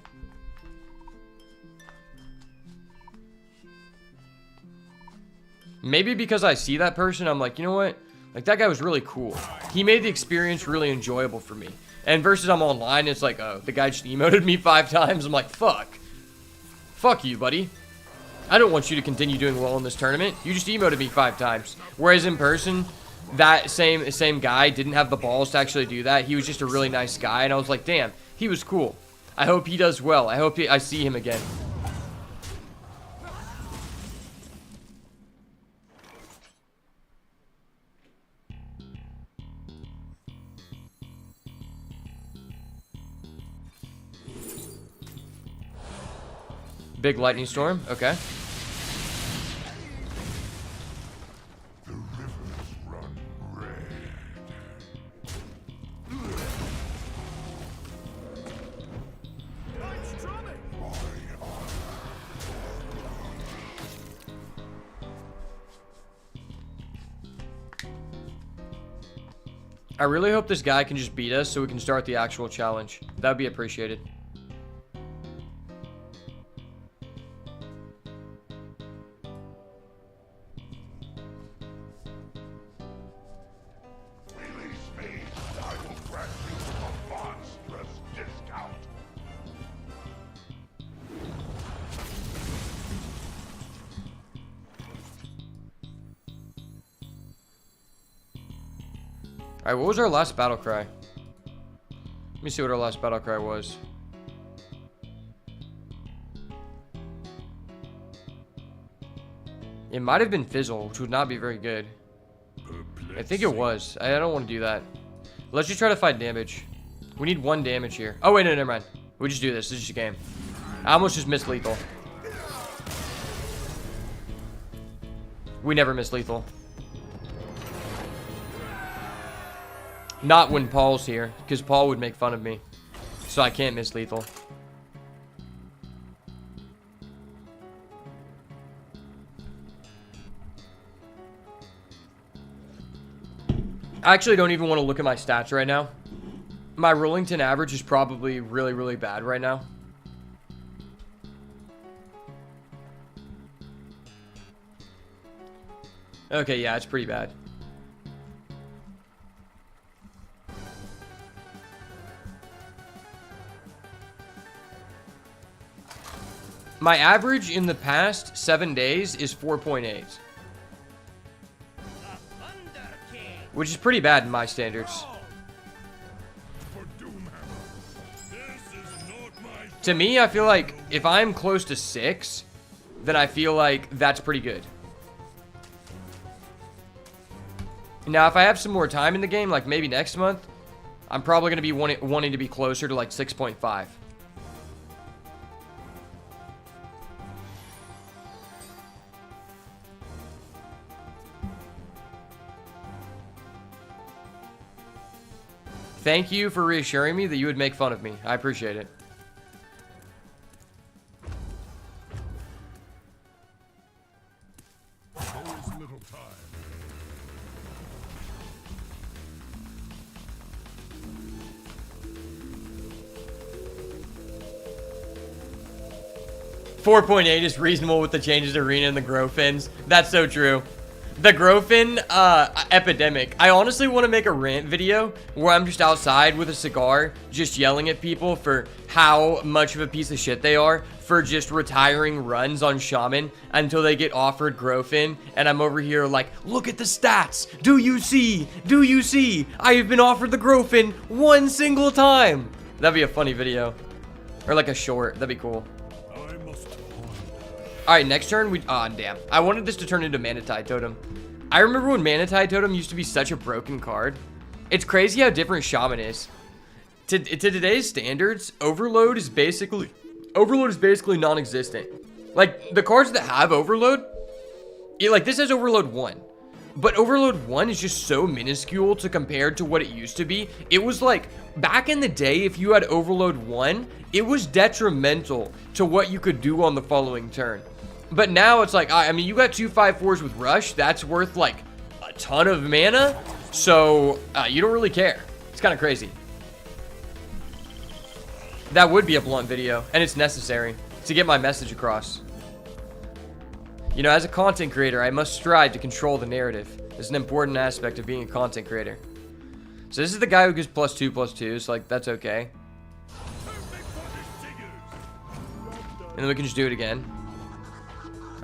Maybe because I see that person, I'm like, you know what? Like, that guy was really cool. He made the experience really enjoyable for me. And versus I'm online, it's like, oh, the guy just emoted me 5 times. I'm like, fuck. Fuck you, buddy. I don't want you to continue doing well in this tournament. You just emoted me 5 times. Whereas in person, that same guy didn't have the balls to actually do that. He was just a really nice guy, and I was like, damn, he was cool. I hope he does well. I hope I see him again. Big lightning storm, okay. I really hope this guy can just beat us so we can start the actual challenge. That would be appreciated.
Release me, and I will grant you a monstrous discount.
Alright, what was our last battle cry? Let me see what our last battle cry was. It might have been Fizzle, which would not be very good. I think it was. I don't want to do that. Let's just try to find damage. We need 1 damage here. Oh, wait, no, never mind. We just do this. This is just a game. I almost just missed lethal. We never miss lethal. Not when Paul's here, because Paul would make fun of me. So I can't miss lethal. I actually don't even want to look at my stats right now. My Rollington average is probably really, really bad right now. Okay, yeah, it's pretty bad. My average in the past 7 days is 4.8. Which is pretty bad in my standards. To me, I feel like if I'm close to 6, then I feel like that's pretty good. Now, if I have some more time in the game, like maybe next month, I'm probably going to be wanting to be closer to like 6.5. Thank you for reassuring me that you would make fun of me. I appreciate it.
There is little time.
.8 is reasonable with the changes to arena and the grow fins. That's so true. The grow fin epidemic. I honestly want to make a rant video where I'm just outside with a cigar, just yelling at people for how much of a piece of shit they are for just retiring runs on Shaman until they get offered grow fin. And I'm over here like, look at the stats. Do you see? Do you see? I have been offered the grow fin one single time. That'd be a funny video. Or like a short. That'd be cool.
I must ponder.
Alright, next turn, damn. I wanted this to turn into Manatide Totem. I remember when Manatide Totem used to be such a broken card. It's crazy how different Shaman is. To today's standards, Overload is basically non-existent. Like, the cards that have Overload, like, this has Overload 1. But Overload 1 is just so minuscule to compare to what it used to be. It was like, back in the day, if you had Overload 1, it was detrimental to what you could do on the following turn. But now it's like, I mean, you got 2/5/4s with Rush. That's worth like a ton of mana. So you don't really care. It's kind of crazy. That would be a blunt video, and it's necessary to get my message across. You know, as a content creator, I must strive to control the narrative. It's an important aspect of being a content creator. So this is the guy who gives +2/+2, so like, that's okay. And then we can just do it again.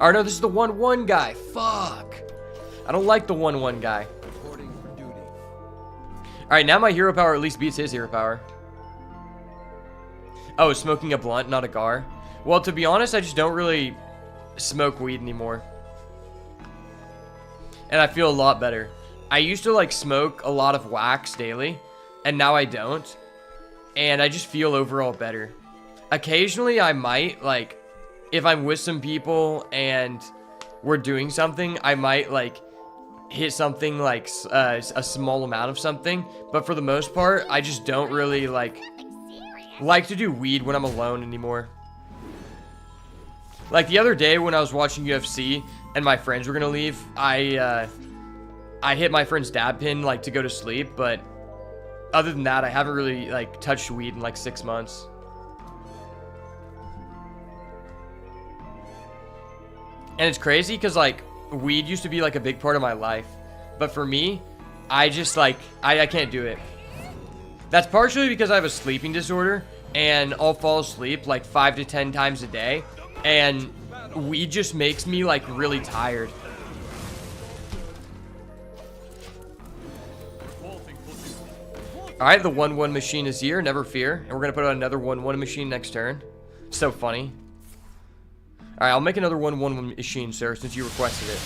Or no, this is the 1/1 guy. Fuck. I don't like the 1/1 guy. Alright, now my hero power at least beats his hero power. Oh, smoking a blunt, not a gar. Well, to be honest, I just don't really smoke weed anymore. And I feel a lot better. I used to like smoke a lot of wax daily, and now I don't. And I just feel overall better. Occasionally I might, like, if I'm with some people and we're doing something, I might like hit something like a small amount of something. But for the most part, I just don't really like to do weed when I'm alone anymore. Like the other day when I was watching UFC and my friends were gonna leave, I hit my friend's dab pin like to go to sleep. But other than that, I haven't really like touched weed in like 6 months. And it's crazy because, like, weed used to be, like, a big part of my life. But for me, I just, like, I can't do it. That's partially because I have a sleeping disorder. And I'll fall asleep, like, 5 to 10 times a day. And weed just makes me, like, really tired. Alright, the 1/1 machine is here. Never fear. And we're going to put out another 1/1 machine next turn. So funny. Alright, I'll make another 1/1 machine, sir, since you requested it.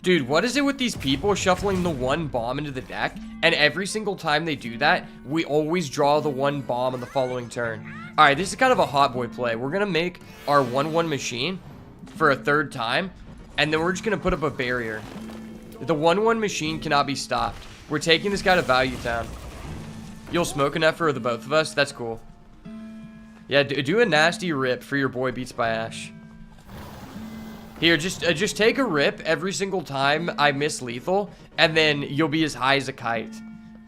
Dude, what is it with these people shuffling the 1 bomb into the deck? And every single time they do that, we always draw the 1 bomb on the following turn. Alright, this is kind of a hot boy play. We're going to make our 1/1 machine for a 3rd time. And then we're just going to put up a barrier. The 1/1 machine cannot be stopped. We're taking this guy to Value Town. You'll smoke enough for the both of us? That's cool. Yeah, do a nasty rip for your boy Beats by Ash. Here, just take a rip every single time I miss lethal, and then you'll be as high as a kite.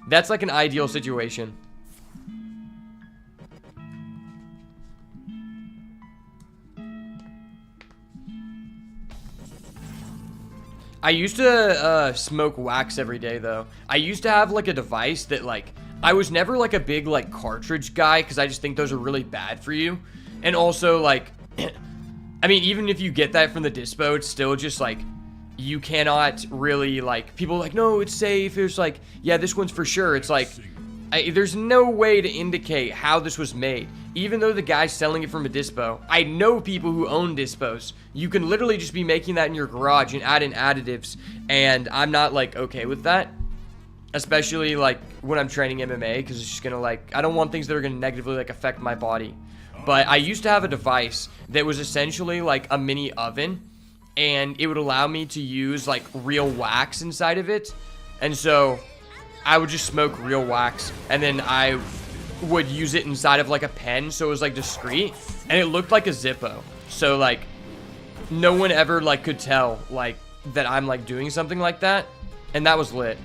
That's like an ideal situation. I used to smoke wax every day, though. I used to have like a device that like I was never like a big like cartridge guy because I just think those are really bad for you. And also like, I mean, even if you get that from the dispo, it's still just like, you cannot really like, people are like, no, it's safe. It's like, yeah, this one's for sure. It's like, There's no way to indicate how this was made. Even though the guy's selling it from a dispo, I know people who own dispos. You can literally just be making that in your garage and add in additives, and I'm not like okay with that. Especially like when I'm training MMA, because it's just gonna like, I don't want things that are gonna negatively like affect my body. But I used to have a device that was essentially like a mini oven, and it would allow me to use like real wax inside of it. And so I would just smoke real wax, and then I would use it inside of like a pen, so it was like discreet, and it looked like a Zippo. So like no one ever like could tell like that I'm like doing something like that, and that was lit.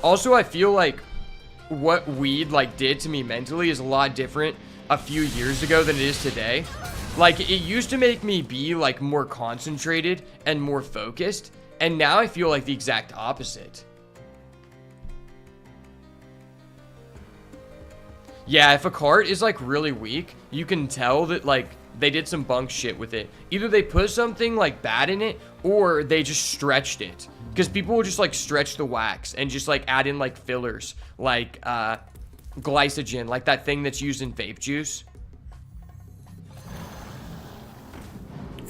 Also, I feel like what weed like did to me mentally is a lot different a few years ago than it is today. Like, it used to make me be like more concentrated and more focused, and now I feel like the exact opposite. Yeah, if a cart is like really weak, you can tell that like they did some bunk shit with it. Either they put something like bad in it, or they just stretched it. Because people will just like stretch the wax and just like add in like fillers, like glycogen, like that thing that's used in vape juice.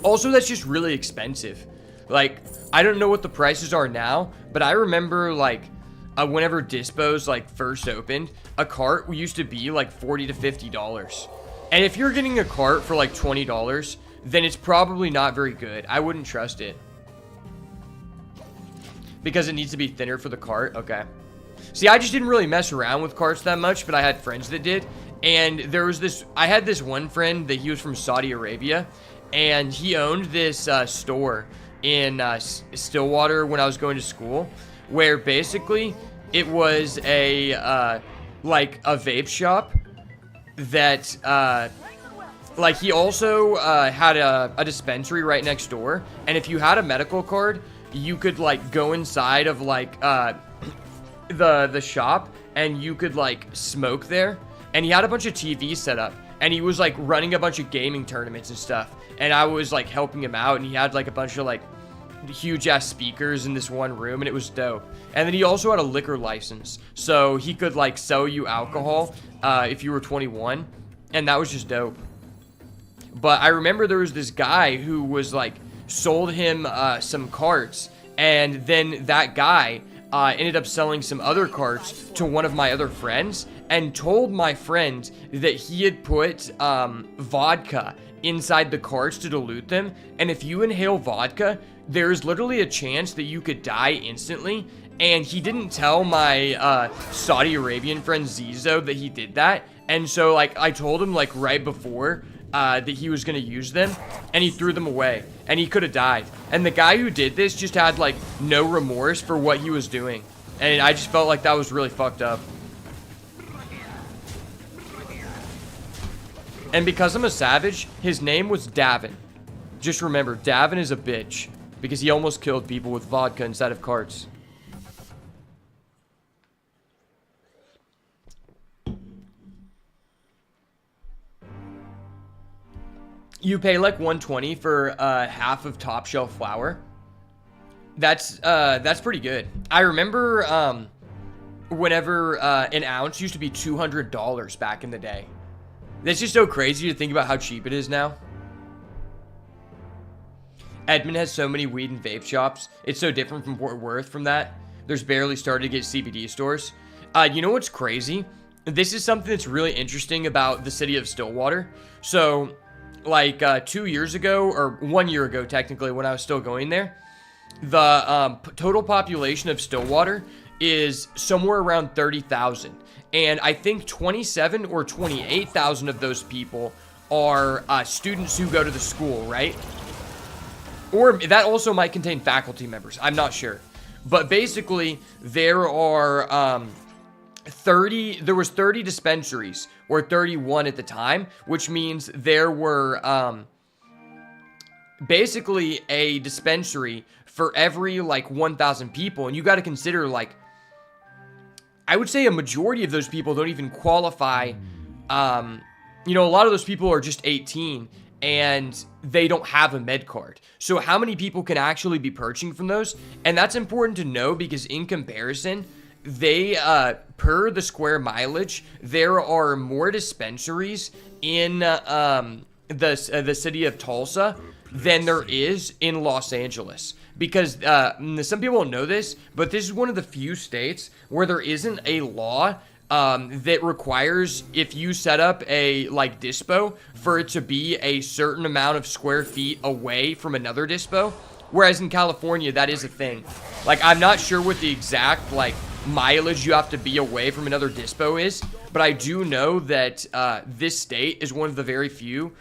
Also, that's just really expensive. Like, I don't know what the prices are now, but I remember like whenever dispos like first opened, a cart used to be like $40 to $50. And if you're getting a cart for like $20, then it's probably not very good. I wouldn't trust it. Because it needs to be thinner for the cart? Okay. See, I just didn't really mess around with carts that much, but I had friends that did. And there was this, I had this one friend that he was from Saudi Arabia, and he owned this store in Stillwater when I was going to school, where basically it was a, like a vape shop that, like he also had a dispensary right next door. And if you had a medical card, you could like go inside of like the shop, and you could like smoke there. And he had a bunch of TVs set up, and he was like running a bunch of gaming tournaments and stuff, and I was like helping him out, and he had like a bunch of like huge ass speakers in this one room, and it was dope. And then he also had a liquor license, so he could like sell you alcohol if you were 21, and that was just dope. But I remember there was this guy who was like sold him some carts, and then that guy ended up selling some other carts to one of my other friends, and told my friend that he had put vodka inside the carts to dilute them, and if you inhale vodka, there's literally a chance that you could die instantly. And he didn't tell my Saudi Arabian friend Zizo that he did that, and so like I told him like right before that he was gonna use them, and he threw them away, and he could have died. And the guy who did this just had like no remorse for what he was doing, and I just felt like that was really fucked up. And because I'm a savage, his name was Davin. Just remember, Davin is a bitch, because he almost killed people with vodka inside of carts. You pay like $120 for half of top shelf flour. That's pretty good. I remember whenever an ounce used to be $200 back in the day. It's just so crazy to think about how cheap it is now. Edmond has so many weed and vape shops. It's so different from Fort Worth from that. There's barely started to get CBD stores. You know what's crazy? This is something that's really interesting about the city of Stillwater. So, like 2 years ago, or 1 year ago technically, when I was still going there, the total population of Stillwater is somewhere around 30,000. And I think 27 or 28,000 of those people are students who go to the school, right? Or that also might contain faculty members. I'm not sure. But basically, there are 30 dispensaries, or 31 at the time, which means there were basically a dispensary for every like 1,000 people. And you got to consider, like, I would say a majority of those people don't even qualify. You know, a lot of those people are just 18, and they don't have a med card. So how many people can actually be purchasing from those? And that's important to know because in comparison, they per the square mileage, there are more dispensaries in the city of Tulsa than there is in Los Angeles. Because some people don't know this, but this is one of the few states where there isn't a law that requires if you set up a like dispo for it to be a certain amount of square feet away from another dispo. Whereas in California, that is a thing. Like, I'm not sure what the exact like mileage you have to be away from another dispo is, but I do know that this state is one of the very few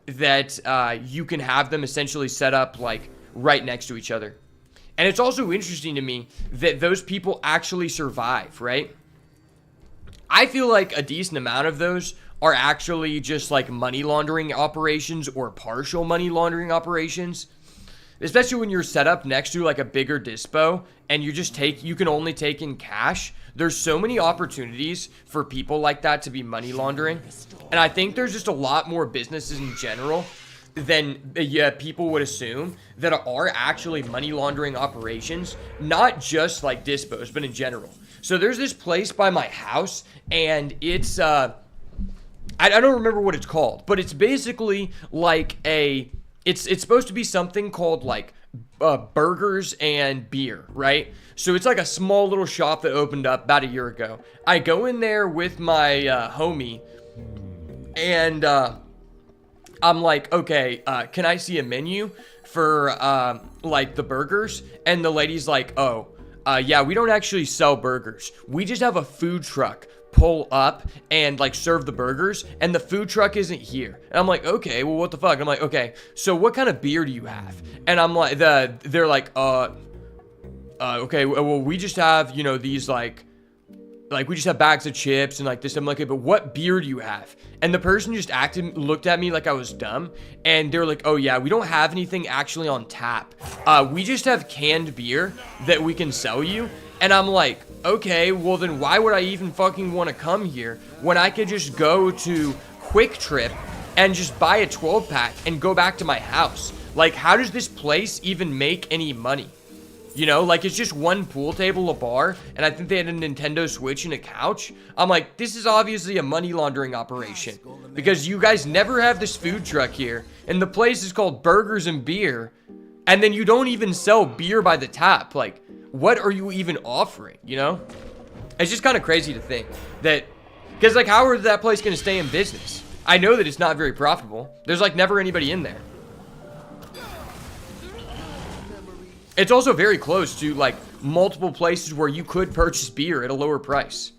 that you can have them essentially set up like right next to each other. And it's also interesting to me that those people actually survive, right? I feel like a decent amount of those are actually just like money laundering operations or partial money laundering operations. Especially when you're set up next to like a bigger dispo and you can only take in cash. There's so many opportunities for people like that to be money laundering. And I think there's just a lot more businesses in general than people would assume that are actually money laundering operations, not just like dispos, but in general. So there's this place by my house, and it's I don't remember what it's called, but it's basically like it's supposed to be something called like burgers and beer, right? So it's like a small little shop that opened up about a year ago. I go in there with my homie, and I'm like, okay, can I see a menu for like the burgers? And the lady's like, oh, yeah, we don't actually sell burgers. We just have a food truck pull up and like serve the burgers, and the food truck isn't here. And I'm like, okay, well, what the fuck? I'm like, okay, so what kind of beer do you have? And I'm like, they're like, okay, well, we just have, you know, these like we just have bags of chips and like this. I'm like, okay, but what beer do you have? And the person just looked at me like I was dumb, and they're like, oh yeah, we don't have anything actually on tap. We just have canned beer that we can sell you. And I'm like, okay, well then why would I even fucking want to come here when I could just go to Quick Trip and just buy a 12-pack and go back to my house? Like, how does this place even make any money? You know, like, it's just one pool table, a bar, and I think they had a Nintendo Switch and a couch. I'm like, this is obviously a money laundering operation because you guys never have this food truck here, and the place is called Burgers and Beer, and then you don't even sell beer by the tap. Like, what are you even offering, you know? It's just kind of crazy to think that, because, like, how is that place going to stay in business? I know that it's not very profitable. There's, like, never anybody in there. It's also very close to, like, multiple places where you could purchase beer at a lower price.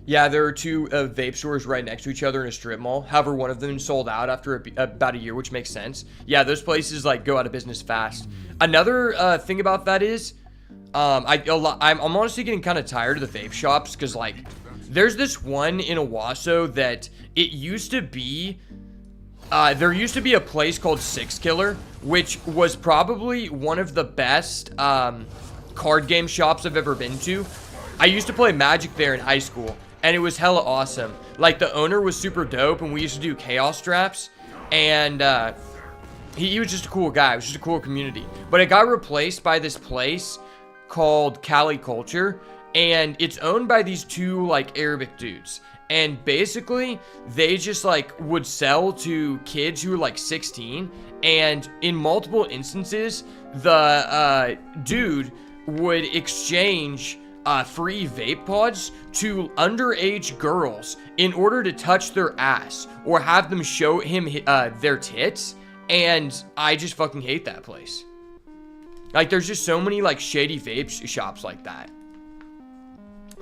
Yeah, there are two vape stores right next to each other in a strip mall. However, one of them sold out after about a year, which makes sense. Yeah, those places, like, go out of business fast. Another thing about that is, I'm honestly getting kind of tired of the vape shops because, like, there's this one in Owasso that it used to be, there used to be a place called Six Killer, which was probably one of the best card game shops I've ever been to. I used to play Magic there in high school, and it was hella awesome. Like, the owner was super dope, and we used to do chaos drafts, and he was just a cool guy. It was just a cool community. But it got replaced by this place called Cali Culture, and it's owned by these two, like, Arabic dudes. And basically, they just, like, would sell to kids who were, like, 16, and in multiple instances, the dude would exchange free vape pods to underage girls in order to touch their ass or have them show him their tits. And I just fucking hate that place. Like, there's just so many, like, shady vape shops like that.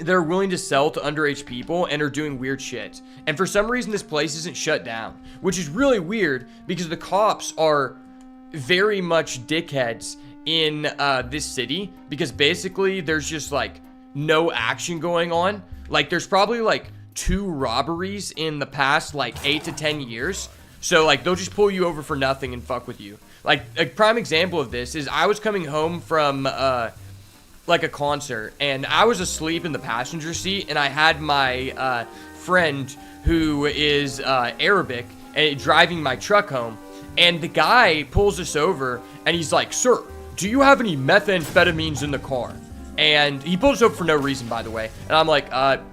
They're willing to sell to underage people and are doing weird shit. And for some reason, this place isn't shut down, which is really weird because the cops are very much dickheads in this city, because basically there's just, like, no action going on. Like, there's probably, like, 2 robberies in the past, like, 8 to 10 years. So, like, they'll just pull you over for nothing and fuck with you. Like, a prime example of this is I was coming home from like a concert, and I was asleep in the passenger seat, and I had my friend who is Arabic driving my truck home, and the guy pulls us over, and he's like, "Sir, do you have any methamphetamines in the car?" And he pulls us over for no reason, by the way, and I'm like,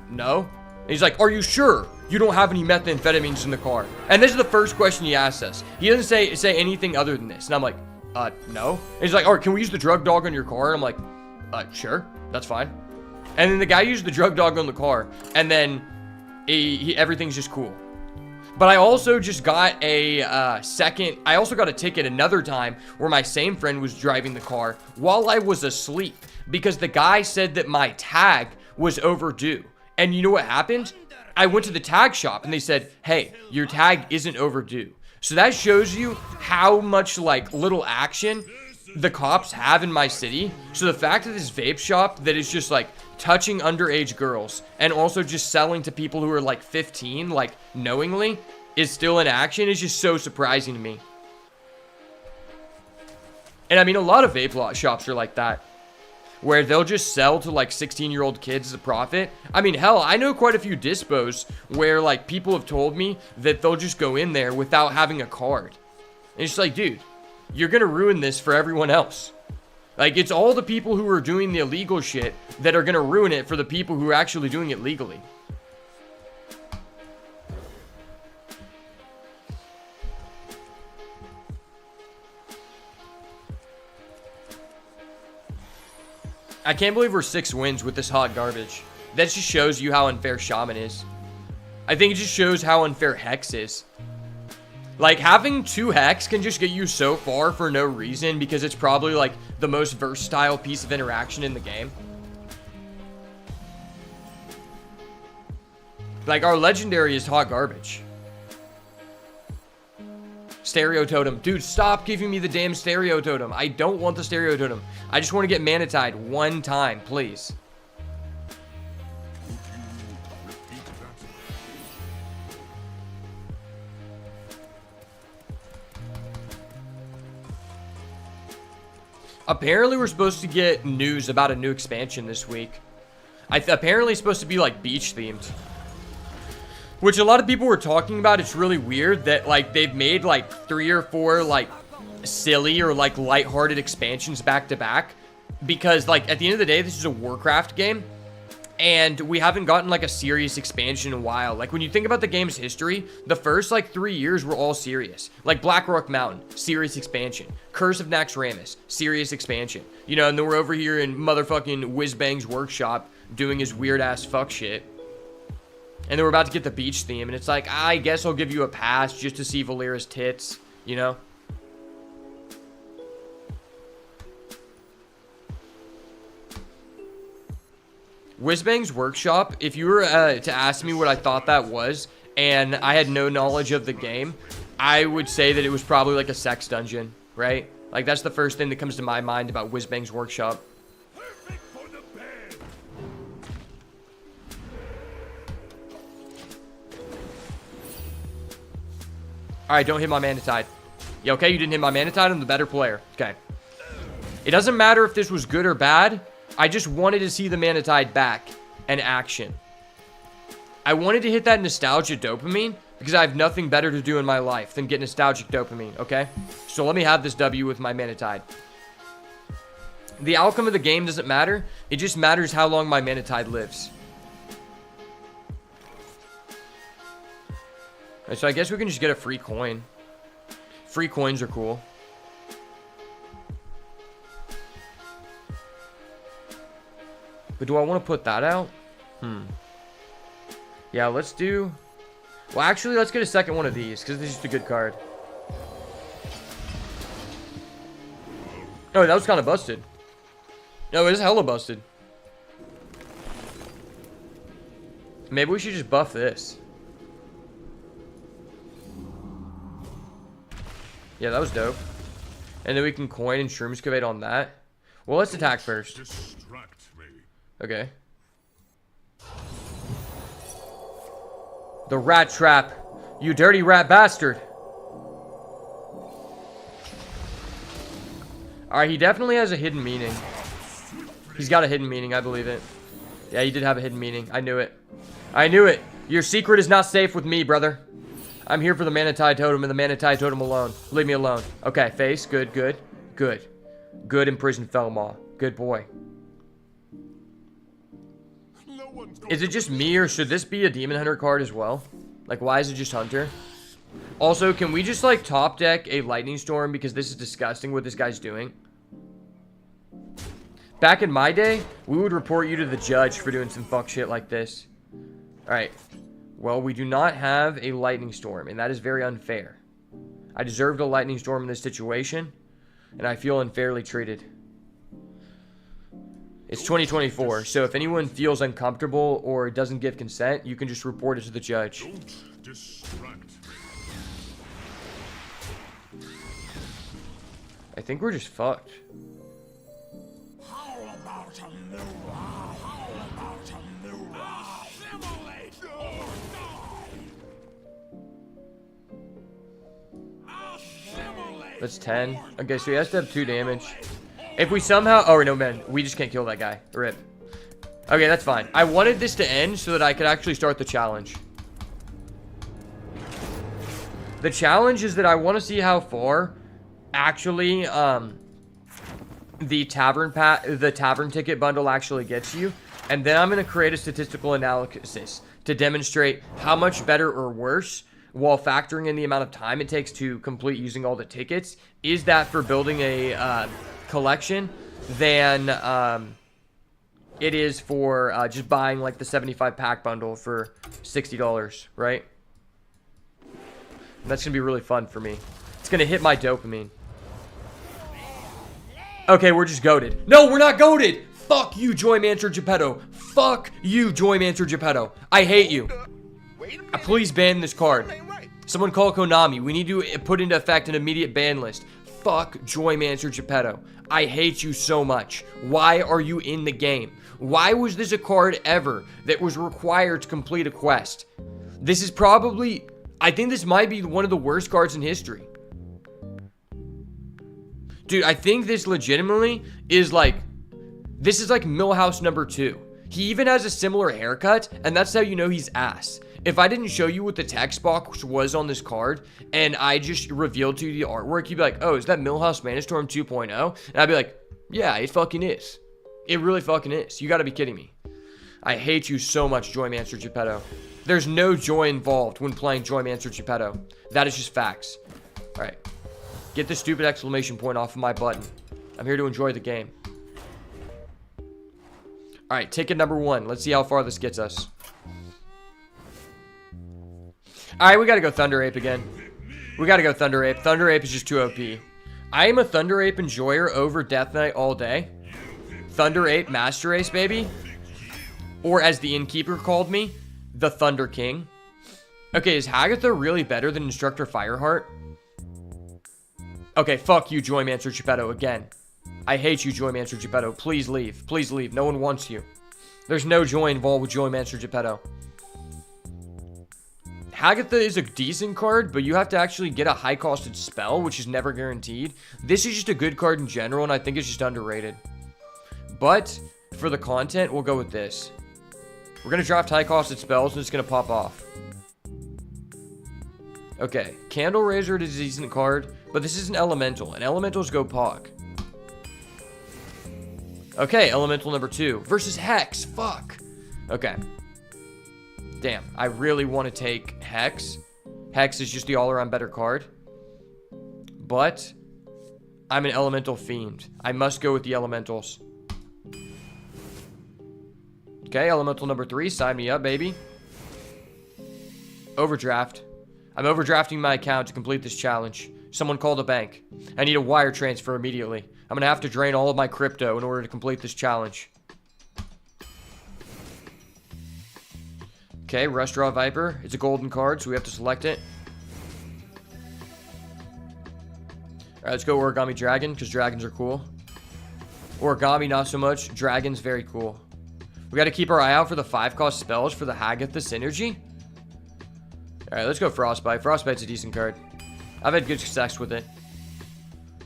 no. And he's like, "Are you sure you don't have any methamphetamines in the car?" And this is the first question he asks us. He doesn't say anything other than this, and I'm like, no. And he's like, "All right, can we use the drug dog on your car?" And I'm like, sure, that's fine. And then the guy used the drug dog on the car, and then everything's just cool. But I also just got I also got a ticket another time where my same friend was driving the car while I was asleep because the guy said that my tag was overdue. And you know what happened? I went to the tag shop and they said, "Hey, your tag isn't overdue." So that shows you how much like little action the cops have in my city. So the fact that this vape shop that is just like touching underage girls and also just selling to people who are like 15, like knowingly, is still in action is just so surprising to me. And I mean, a lot of vape shops are like that, where they'll just sell to like 16-year-old kids as a profit. I mean, hell, I know quite a few dispos where like people have told me that they'll just go in there without having a card. And it's just like, dude, you're gonna ruin this for everyone else. Like, it's all the people who are doing the illegal shit that are gonna ruin it for the people who are actually doing it legally. I can't believe we're 6 wins with this hot garbage. That just shows you how unfair Shaman is. I think it just shows how unfair Hex is. Like, having 2 Hex can just get you so far for no reason because it's probably, like, the most versatile piece of interaction in the game. Like, our legendary is hot garbage. Stereo Totem. Dude, stop giving me the damn Stereo Totem. I don't want the Stereo Totem. I just want to get Manatide one time, please. Apparently, we're supposed to get news about a new expansion this week. Apparently, it's supposed to be, like, beach-themed. Which a lot of people were talking about. It's really weird that, like, they've made, like, 3 or 4, like, silly or, like, lighthearted expansions back-to-back. Because, like, at the end of the day, this is a Warcraft game. And we haven't gotten, like, a serious expansion in a while. Like, when you think about the game's history, the first, like, 3 years were all serious. Like, Blackrock Mountain, serious expansion. Curse of Naxxramas, serious expansion. You know, and then we're over here in motherfucking Whizbang's workshop doing his weird-ass fuck shit. And then we're about to get the beach theme, and it's like, I guess I'll give you a pass just to see Valera's tits, you know? Whizbang's Workshop, if you were to ask me what I thought that was, and I had no knowledge of the game, I would say that it was probably like a sex dungeon, right? Like, that's the first thing that comes to my mind about Whizbang's Workshop.
Perfect for the bed.
Alright, don't hit my Manatide. Yeah, okay, you didn't hit my Manatide, I'm the better player. Okay. It doesn't matter if this was good or bad. I just wanted to see the Manatide back and action. I wanted to hit that nostalgia dopamine because I have nothing better to do in my life than get nostalgic dopamine, okay? So let me have this W with my Manatide. The outcome of the game doesn't matter. It just matters how long my Manatide lives. Alright, so I guess we can just get a free coin. Free coins are cool. But do I want to put that out? Yeah, let's do... Well, actually, let's get a second one of these, because this is just a good card. Oh, that was kind of busted. No, it is hella busted. Maybe we should just buff this. Yeah, that was dope. And then we can coin and shroom excavate on that. Well, let's attack first.
Distract me.
Okay. The rat trap. You dirty rat bastard. Alright, he definitely has a hidden meaning. He's got a hidden meaning. I believe it. Yeah, he did have a hidden meaning. I knew it. I knew it. Your secret is not safe with me, brother. I'm here for the Manatide Totem and the Manatide Totem alone. Leave me alone. Okay, face. Good, good, good. Good imprisoned Felmaw. Good boy. Is it just me, or should this be a Demon Hunter card as well? Like, why is it just Hunter? Also, can we just, like, top deck a Lightning Storm, because this is disgusting what this guy's doing? Back in my day, we would report you to the judge for doing some fuck shit like this. Alright. Well, we do not have a Lightning Storm, and that is very unfair. I deserved a Lightning Storm in this situation, and I feel unfairly treated. It's 2024, so if anyone feels uncomfortable or doesn't give consent, you can just report it to the judge.
Don't distract.
I think we're just fucked.
How about a new How about a new Assimilate or die! Assimilate!
That's 10. Okay, so he has to have 2 damage. If we somehow... Oh, no, man. We just can't kill that guy. Rip. Okay, that's fine. I wanted this to end so that I could actually start the challenge. The challenge is that I want to see how far actually the tavern ticket bundle actually gets you. And then I'm going to create a statistical analysis to demonstrate how much better or worse, while factoring in the amount of time it takes to complete using all the tickets, is that for building a... collection than it is for just buying like the 75 pack bundle for $60, right? And that's gonna be really fun for me. It's gonna hit my dopamine. Okay, we're just goated. No, we're not goated. Fuck you, Joymancer Geppetto. Fuck you, Joymancer Geppetto. I hate you. Please ban this card. Someone call Konami. We need to put into effect an immediate ban list. Fuck Joymancer Geppetto. I hate you so much. Why are you in the game? Why was this a card ever that was required to complete a quest? This is probably... I think this might be one of the worst cards in history. Dude, I think this legitimately is like... This is like Millhouse number 2. He even has a similar haircut, and that's how you know he's ass. If I didn't show you what the text box was on this card, and I just revealed to you the artwork, you'd be like, oh, is that Millhouse Manastorm 2.0? And I'd be like, yeah, it fucking is. It really fucking is. You gotta be kidding me. I hate you so much, Joymancer Geppetto. There's no joy involved when playing Joymancer Geppetto. That is just facts. Alright. Get the stupid exclamation point off of my button. I'm here to enjoy the game. Alright, ticket number 1. Let's see how far this gets us. Alright, we gotta go Thunder Ape again. We gotta go Thunder Ape. Thunder Ape is just too OP. I am a Thunder Ape enjoyer over Death Knight all day. Thunder Ape Master Race, baby. Or as the innkeeper called me, the Thunder King. Okay, is Hagatha really better than Instructor Fireheart? Okay, fuck you, Joymancer Geppetto, again. I hate you, Joymancer Geppetto. Please leave. Please leave. No one wants you. There's no joy involved with Joymancer Geppetto. Hagatha is a decent card, but you have to actually get a high-costed spell, which is never guaranteed. This is just a good card in general, and I think it's just underrated. But, for the content, we'll go with this. We're going to draft high-costed spells, and it's going to pop off. Okay, Candle Raiser is a decent card, but this is an Elemental, and Elementals go Pog. Okay, Elemental number 2 versus Hex. Fuck. Okay. Damn, I really want to take Hex. Hex is just the all-around better card. But I'm an Elemental Fiend. I must go with the Elementals. Okay, Elemental number 3. Sign me up, baby. Overdraft. I'm overdrafting my account to complete this challenge. Someone call the bank. I need a wire transfer immediately. I'm going to have to drain all of my crypto in order to complete this challenge. Okay, Restaurant Viper. It's a golden card, so we have to select it. Alright, let's go Origami Dragon, because dragons are cool. Origami, not so much. Dragon's very cool. We got to keep our eye out for the 5-cost spells for the Hagatha Synergy. Alright, let's go Frostbite. Frostbite's a decent card. I've had good success with it.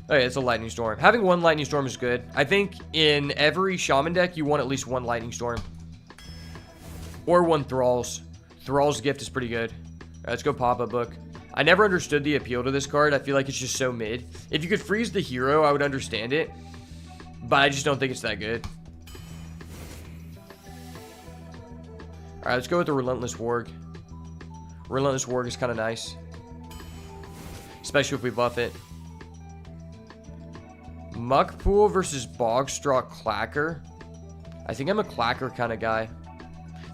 Okay, it's a Lightning Storm. Having one Lightning Storm is good. I think in every Shaman deck, you want at least one Lightning Storm. Or one Thrall's. Thrall's Gift is pretty good. Alright, let's go pop-up book. I never understood the appeal to this card. I feel like it's just so mid. If you could freeze the hero, I would understand it. But I just don't think it's that good. Alright, let's go with the Relentless Warg. Relentless Warg is kind of nice. Especially if we buff it. Muckpool versus Bogstraw Clacker. I think I'm a Clacker kind of guy.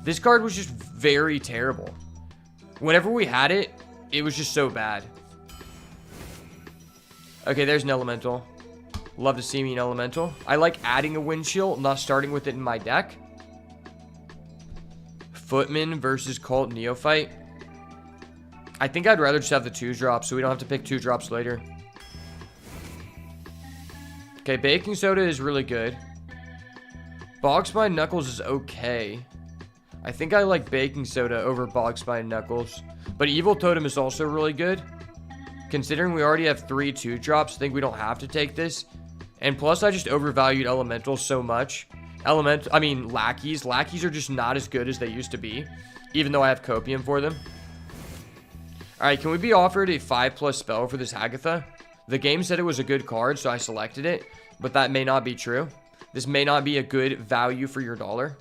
This card was just very terrible. Whenever we had it, it was just so bad. Okay, there's an Elemental. Love to see me an Elemental. I like adding a Wind Chill, not starting with it in my deck. Footman versus Cult Neophyte. I think I'd rather just have the 2-drop so we don't have to pick 2-drops later. Okay, Baking Soda is really good. Bogspine Knuckles is okay. I think I like Baking Soda over Bogspine Knuckles. But Evil Totem is also really good. Considering we already have 3 2-drops, I think we don't have to take this. And plus, I just overvalued Elementals so much. Lackeys. Lackeys are just not as good as they used to be. Even though I have Copium for them. Alright, can we be offered a 5+ spell for this Agatha? The game said it was a good card, so I selected it. But that may not be true. This may not be a good value for your dollar.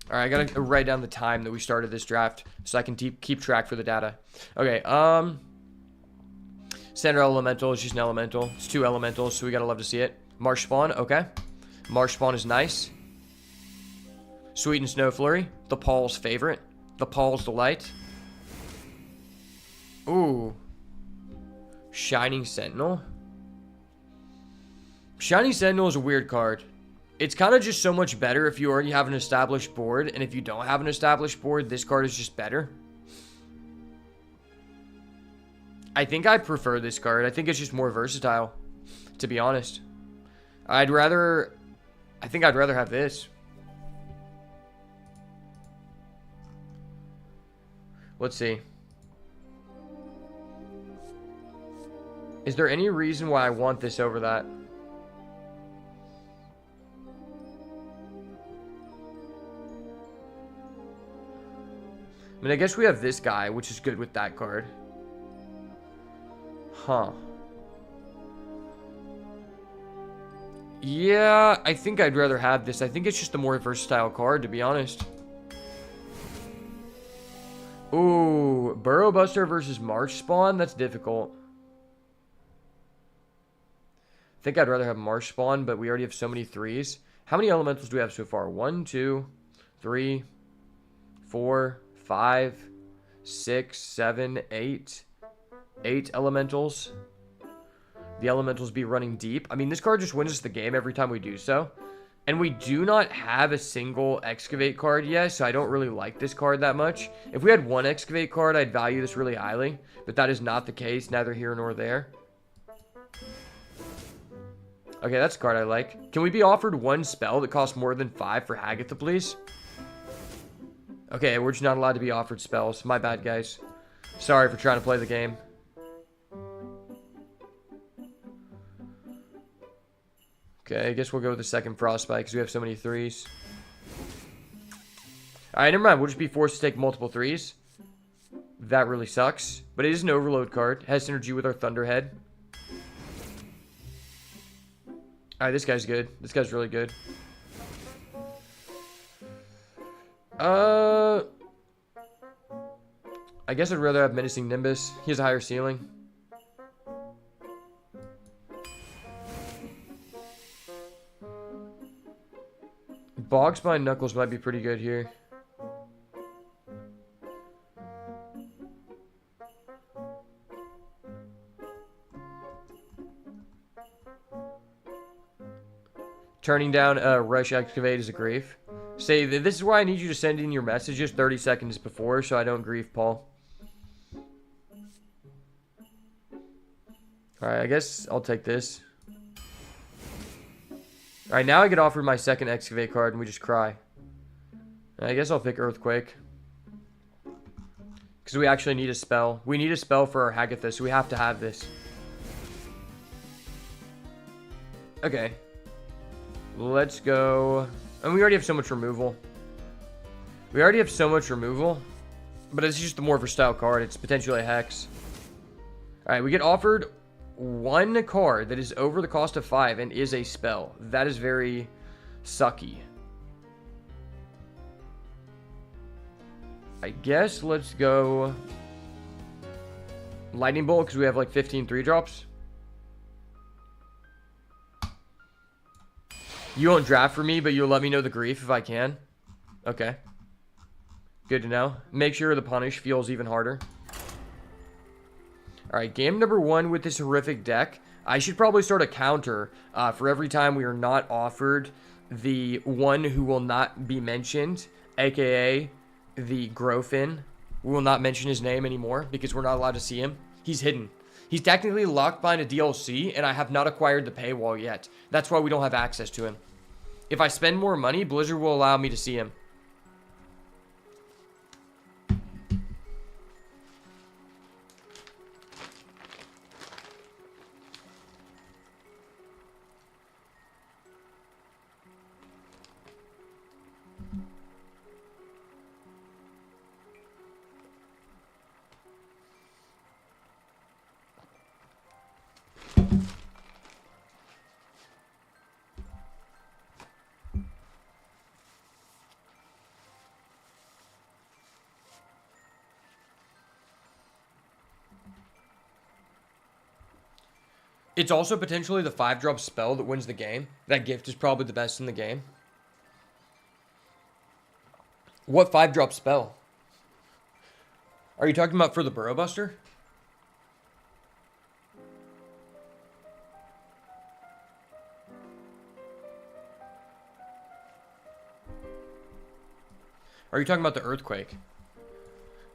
Alright, I gotta write down the time that we started this draft so I can keep track for the data. Okay, Standard Elemental is just an Elemental. It's 2 Elementals, so we gotta love to see it. Marsh Spawn, okay. Marsh Spawn is nice. Sweet and Snow Flurry, the Paul's favorite. The Paul's Delight. Ooh. Shining Sentinel. Shining Sentinel is a weird card. It's kind of just so much better if you already have an established board. And if you don't have an established board, this card is just better. I think I prefer this card. I think it's just more versatile, to be honest. I think I'd rather have this. Let's see. Is there any reason why I want this over that? I mean, I guess we have this guy, which is good with that card. Huh. Yeah, I think I'd rather have this. I think it's just a more versatile card, to be honest. Ooh, Burrow Buster versus Marsh Spawn? That's difficult. I think I'd rather have Marsh Spawn, but we already have so many 3s. How many Elementals do we have so far? 1, 2, 3, 4, 5, 6, 7, 8. 8 Elementals. The Elementals be running deep. I mean, this card just wins us the game every time we do so. And we do not have a single Excavate card yet, so I don't really like this card that much. If we had one Excavate card, I'd value this really highly. But that is not the case, neither here nor there. Okay, that's a card I like. Can we be offered one spell that costs more than 5 for Hagatha, please? Okay, we're just not allowed to be offered spells. My bad, guys. Sorry for trying to play the game. Okay, I guess we'll go with the second Frostbite because we have so many 3s. Alright, never mind. We'll just be forced to take multiple 3s. That really sucks. But it is an Overload card. It has synergy with our Thunderhead. Alright, this guy's good. This guy's really good. I guess I'd rather have Menacing Nimbus. He has a higher ceiling. Bogspine Knuckles might be pretty good here. Turning down Rush Excavate is a grief. Say, this is why I need you to send in your messages 30 seconds before so I don't grief Paul. Alright, I guess I'll take this. Alright, now I get offered my second Excavate card and we just cry. I guess I'll pick Earthquake. Because we actually need a spell. We need a spell for our Hagatha, so we have to have this. Okay. Let's go. And we already have so much removal. We already have so much removal. But it's just the more versatile card. It's potentially a Hex. Alright, we get offered one card that is over the cost of 5 and is a spell. That is very sucky. I guess let's go Lightning Bolt because we have like 15 3-drops. You won't draft for me, but you'll let me know the grief if I can. Okay. Good to know. Make sure the punish feels even harder. Alright, game number 1 with this horrific deck. I should probably start a counter for every time we are not offered the one who will not be mentioned, aka the Grofin. We will not mention his name anymore because we're not allowed to see him. He's hidden. He's technically locked behind a DLC, and I have not acquired the paywall yet. That's why we don't have access to him. If I spend more money, Blizzard will allow me to see him. It's also potentially the 5-drop spell that wins the game. That gift is probably the best in the game. What 5-drop spell? Are you talking about for the Burrow Buster? Are you talking about the Earthquake?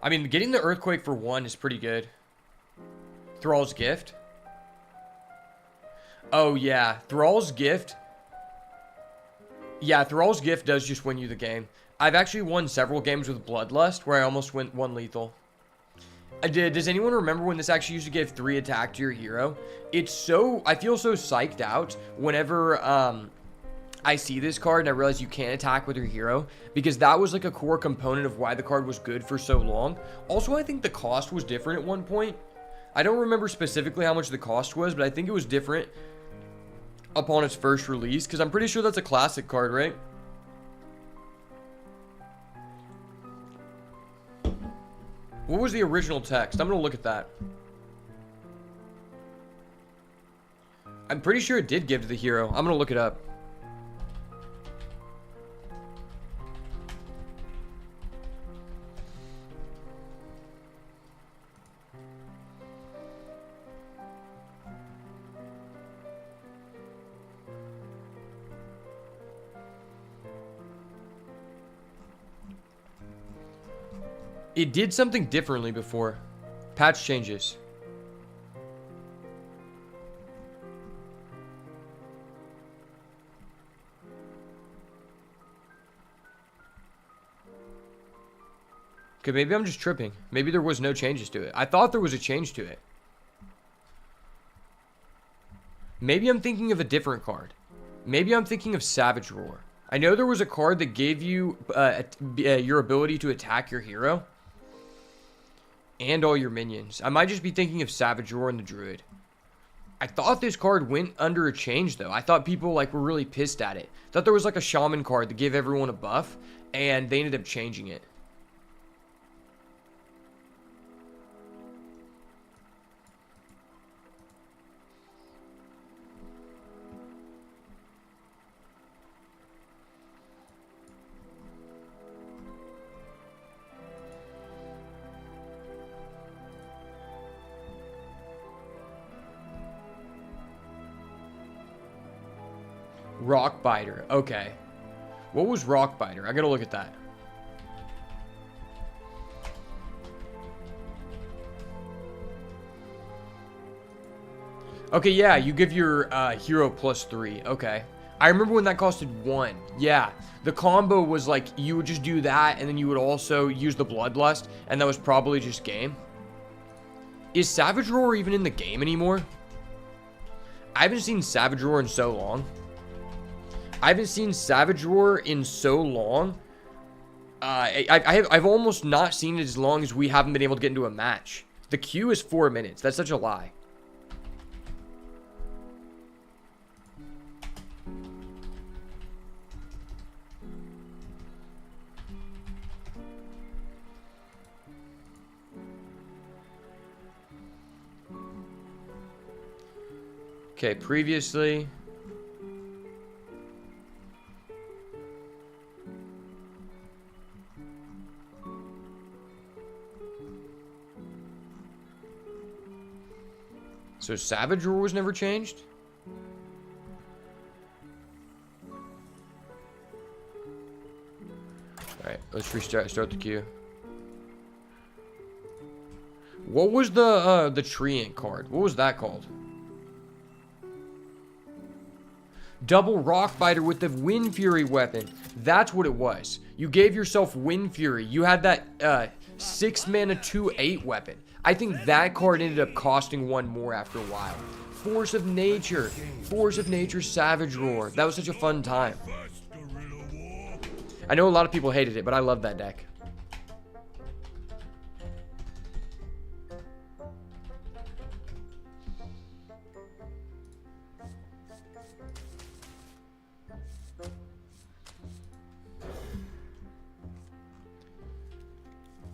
I mean, getting the Earthquake for 1 is pretty good. Thrall's Gift? Oh, yeah. Thrall's Gift. Yeah, Thrall's Gift does just win you the game. I've actually won several games with Bloodlust where I almost went 1 lethal. I did. Does anyone remember when this actually used to give 3 attack to your hero? It's so... I feel so psyched out whenever I see this card and I realize you can't attack with your hero. Because that was like a core component of why the card was good for so long. Also, I think the cost was different at one point. I don't remember specifically how much the cost was, but I think it was different upon its first release, because I'm pretty sure that's a classic card, right? What was the original text? I'm gonna look at that. I'm pretty sure it did give to the hero. I'm gonna look it up. It did something differently before. Patch changes. Okay, maybe I'm just tripping. Maybe there was no changes to it. I thought there was a change to it. Maybe I'm thinking of a different card. Maybe I'm thinking of Savage Roar. I know there was a card that gave you your ability to attack your hero and all your minions. I might just be thinking of Savage Roar and the Druid. I thought this card went under a change, though. I thought people like were really pissed at it. I thought there was like a Shaman card that gave everyone a buff, and they ended up changing it. Rock Biter. Okay. What was Rock Biter? I gotta look at that. Okay, yeah, you give your hero +3. Okay. I remember when that costed 1. Yeah. The combo was like, you would just do that, and then you would also use the Bloodlust, and that was probably just game. Is Savage Roar even in the game anymore? I haven't seen Savage Roar in so long. I've almost not seen it as long as we haven't been able to get into a match. The queue is 4 minutes. That's such a lie. Okay, previously. So Savage Roar was never changed? Alright, let's start the queue. What was the Treant card? What was that called? Double Rock Biter with the Wind Fury weapon. That's what it was. You gave yourself Wind Fury. You had that 6 mana 2/8 weapon. I think that card ended up costing 1 more after a while. Force of Nature. Force of Nature Savage Roar. That was such a fun time. I know a lot of people hated it, but I love that deck.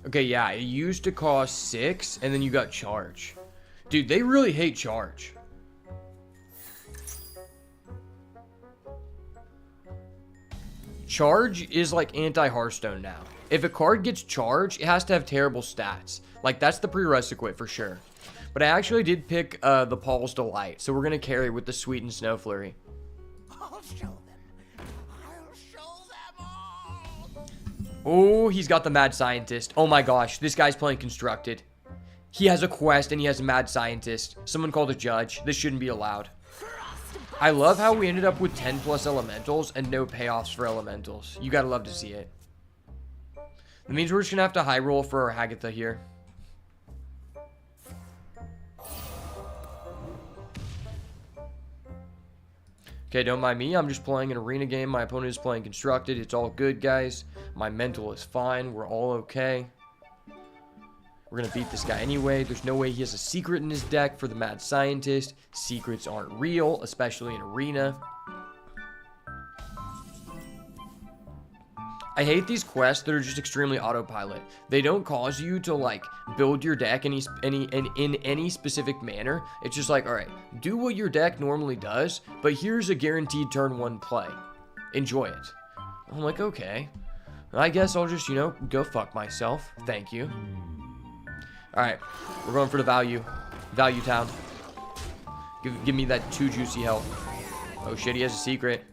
Okay, yeah, it used to cost 6, and then you got charge. Dude, they really hate charge. Charge is like anti-Hearthstone now. If a card gets charge, it has to have terrible stats. Like, that's the prerequisite for sure. But I actually did pick the Paul's Delight, so we're going to carry with the Sweet and Snow Flurry.
I'll show them. I'll show them all.
Oh, he's got the Mad Scientist. Oh my gosh, this guy's playing Constructed. He has a quest and he has a Mad Scientist. Someone called a judge. This shouldn't be allowed. I love how we ended up with 10 plus elementals and no payoffs for elementals. You gotta love to see it. That means we're just gonna have to high roll for our Hagatha here. Okay, don't mind me. I'm just playing an arena game. My opponent is playing Constructed. It's all good, guys. My mental is fine. We're all okay. We're going to beat this guy anyway. There's no way he has a secret in his deck for the Mad Scientist. Secrets aren't real, especially in arena. I hate these quests that are just extremely autopilot. They don't cause you to like build your deck in any specific manner. It's just like, all right, do what your deck normally does, but here's a guaranteed turn 1 play. Enjoy it. I'm like, okay. I guess I'll just, you know, go fuck myself. Thank you. All right, we're going for the value town. Give me that 2 juicy health. Oh shit, he has a secret.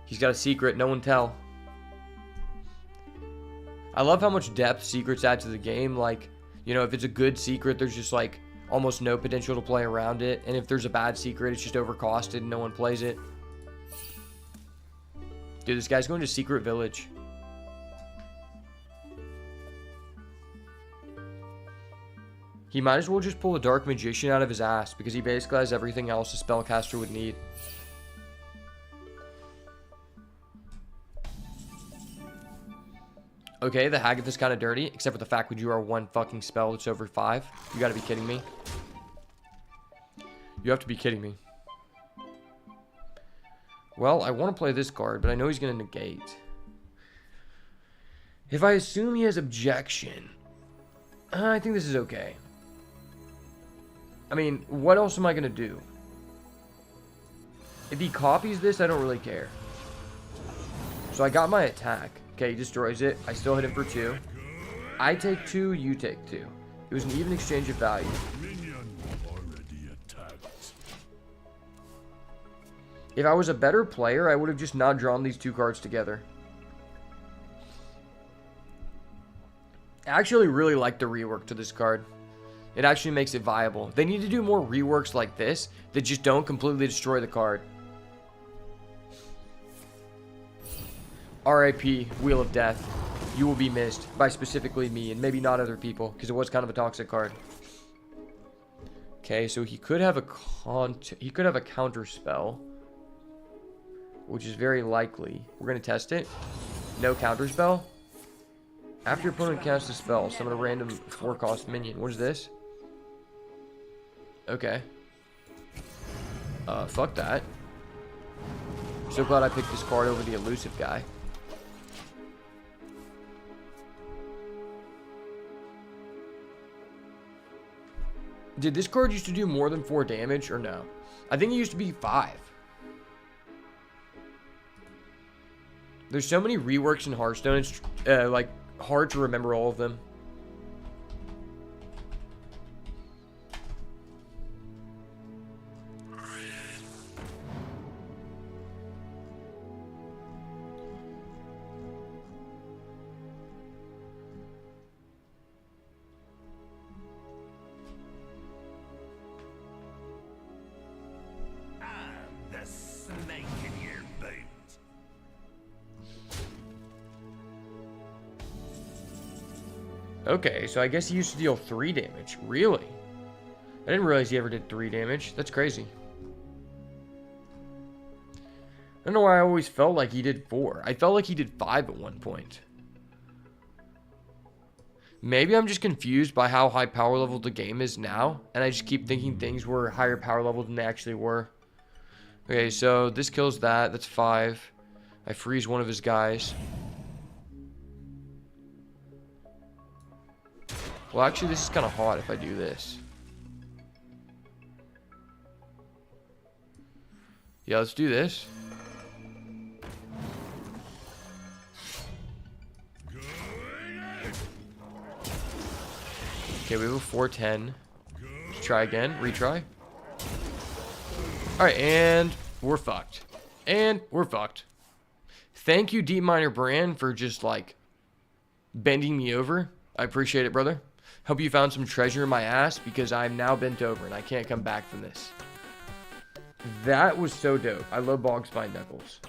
He's got a secret. No one tell. I love how much depth secrets add to the game. Like, you know, if it's a good secret, there's just like almost no potential to play around it. And if there's a bad secret, it's just overcosted and no one plays it. Dude, this guy's going to Secret Village. He might as well just pull a Dark Magician out of his ass because he basically has everything else a spellcaster would need. Okay, the Hagatha is kind of dirty, except for the fact that you are 1 fucking spell that's over 5. You gotta be kidding me. You have to be kidding me. Well, I want to play this card, but I know he's gonna negate. If I assume he has objection, I think this is okay. I mean, what else am I gonna do? If he copies this, I don't really care. So I got my attack. Okay, he destroys it. I still hit him for 2. I take 2, you take 2. It was an even exchange of value. If I was a better player, I would have just not drawn these 2 cards together. I actually really like the rework to this card. It actually makes it viable. They need to do more reworks like this that just don't completely destroy the card. R.I.P. Wheel of Death. You will be missed by specifically me and maybe not other people because it was kind of a toxic card. Okay, so he could have a counter spell, which is very likely. We're gonna test it. No counter spell. After your opponent casts a spell, summon a random 4-cost minion. What is this? Okay. Fuck that. So glad I picked this card over the elusive guy. Did this card used to do more than 4 damage or no? I think it used to be 5. There's so many reworks in Hearthstone, it's like hard to remember all of them.
The snake in your boot.
Okay, so I guess he used to deal 3 damage. Really? I didn't realize he ever did 3 damage. That's crazy. I don't know why I always felt like he did 4. I felt like he did 5 at one point. Maybe I'm just confused by how high power level the game is now, and I just keep thinking things were higher power level than they actually were. Okay, so this kills that. That's 5. I freeze one of his guys. Well, actually, this is kind of hot if I do this. Yeah, let's do this. Okay, we have a 410. Let's try again. Retry. Alright, and we're fucked. And we're fucked. Thank you, Deep Miner Brand, for just, like, bending me over. I appreciate it, brother. Hope you found some treasure in my ass, because I'm now bent over, and I can't come back from this. That was so dope. I love Bog Spine Knuckles.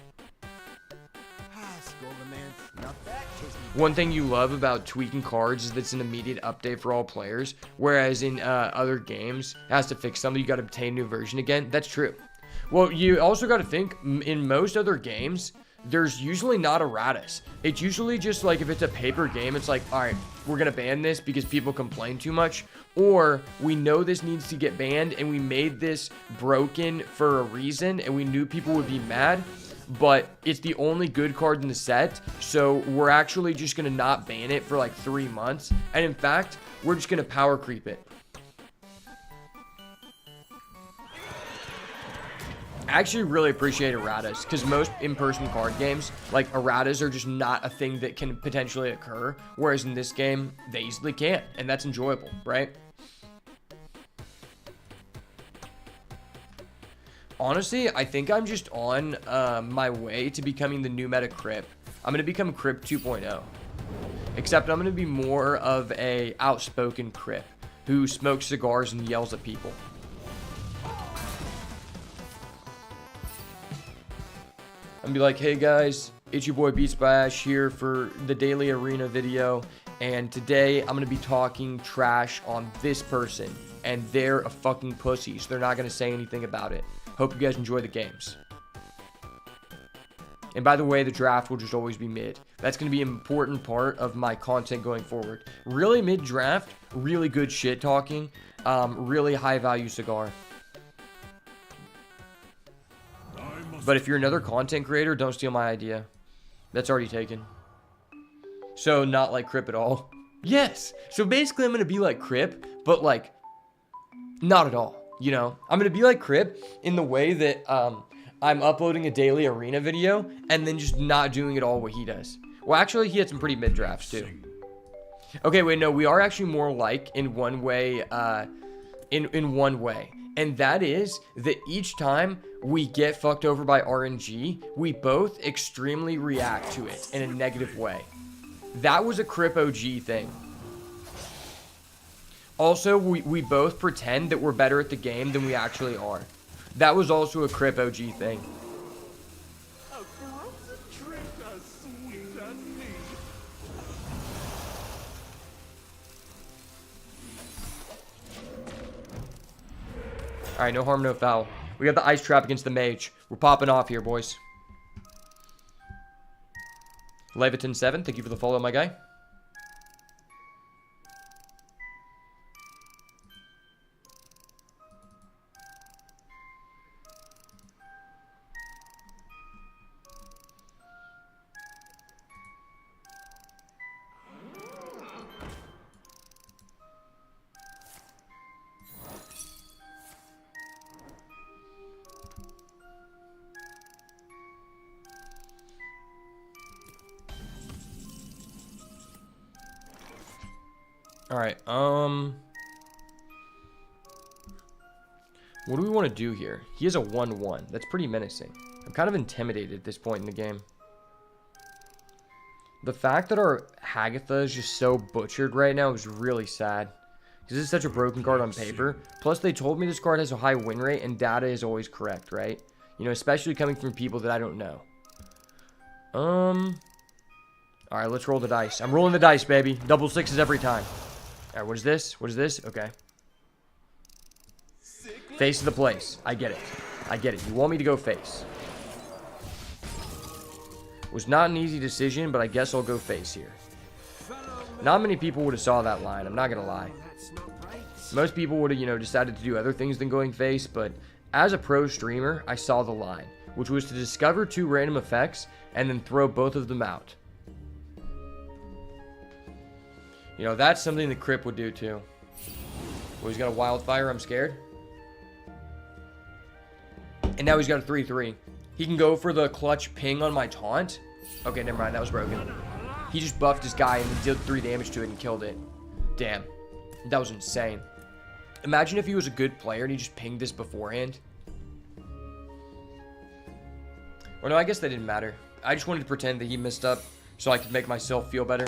One thing you love about tweaking cards is that it's an immediate update for all players, whereas in other games, it has to fix something, you got to obtain a new version again. That's true. Well, you also got to think, in most other games, there's usually not a Raddus. It's usually just like if it's a paper game, it's like, all right, we're going to ban this because people complain too much, or we know this needs to get banned and we made this broken for a reason and we knew people would be mad. But it's the only good card in the set, so we're actually just going to not ban it for like 3 months. And in fact, we're just going to power creep it. I actually really appreciate erratas, because most in-person card games, like erratas are just not a thing that can potentially occur. Whereas in this game, they easily can, and that's enjoyable, right? Honestly, I think I'm just on my way to becoming the new meta Crip. I'm going to become Crip 2.0. Except I'm going to be more of a outspoken Crip who smokes cigars and yells at people. I'm going to be like, hey guys, it's your boy Beats by Ash here for the daily arena video. And today I'm going to be talking trash on this person. And they're a fucking pussy, so they're not going to say anything about it. Hope you guys enjoy the games. And by the way, the draft will just always be mid. That's going to be an important part of my content going forward. Really mid-draft, really good shit talking, really high-value cigar. But if you're another content creator, don't steal my idea. That's already taken. So, not like Crip at all. Yes! So basically, I'm going to be like Crip, but like, not at all. You know, I'm going to be like Crip in the way that I'm uploading a daily arena video and then just not doing it all what he does. Well, actually, he had some pretty mid drafts too. Okay, wait, no, we are actually more like in one way, in one way. And that is that each time we get fucked over by RNG, we both extremely react to it in a negative way. That was a Crip OG thing. Also, we both pretend that we're better at the game than we actually are. That was also a Crip OG thing. Alright, no harm, no foul. We got the ice trap against the mage. We're popping off here, boys. Leviton 7, thank you for the follow, my guy. Alright, what do we want to do here? He has a 1-1. That's pretty menacing. I'm kind of intimidated at this point in the game. The fact that our Hagatha is just so butchered right now is really sad. Because this is such a broken card on paper. Plus, they told me this card has a high win rate, and data is always correct, right? You know, especially coming from people that I don't know. Alright, let's roll the dice. I'm rolling the dice, baby. Double sixes every time. Alright, what is this? What is this? Okay. Face of the place. I get it. I get it. You want me to go face. Was not an easy decision, but I guess I'll go face here. Not many people would have saw that line. I'm not going to lie. Most people would have, you know, decided to do other things than going face, but as a pro streamer, I saw the line, which was to discover 2 random effects and then throw both of them out. You know, that's something that Crip would do too. Well, he's got a wildfire. I'm scared. And now he's got a 3-3. He can go for the clutch ping on my taunt. Okay, never mind. That was broken. He just buffed his guy and then did 3 damage to it and killed it. Damn. That was insane. Imagine if he was a good player and he just pinged this beforehand. Or no, I guess that didn't matter. I just wanted to pretend that he messed up so I could make myself feel better.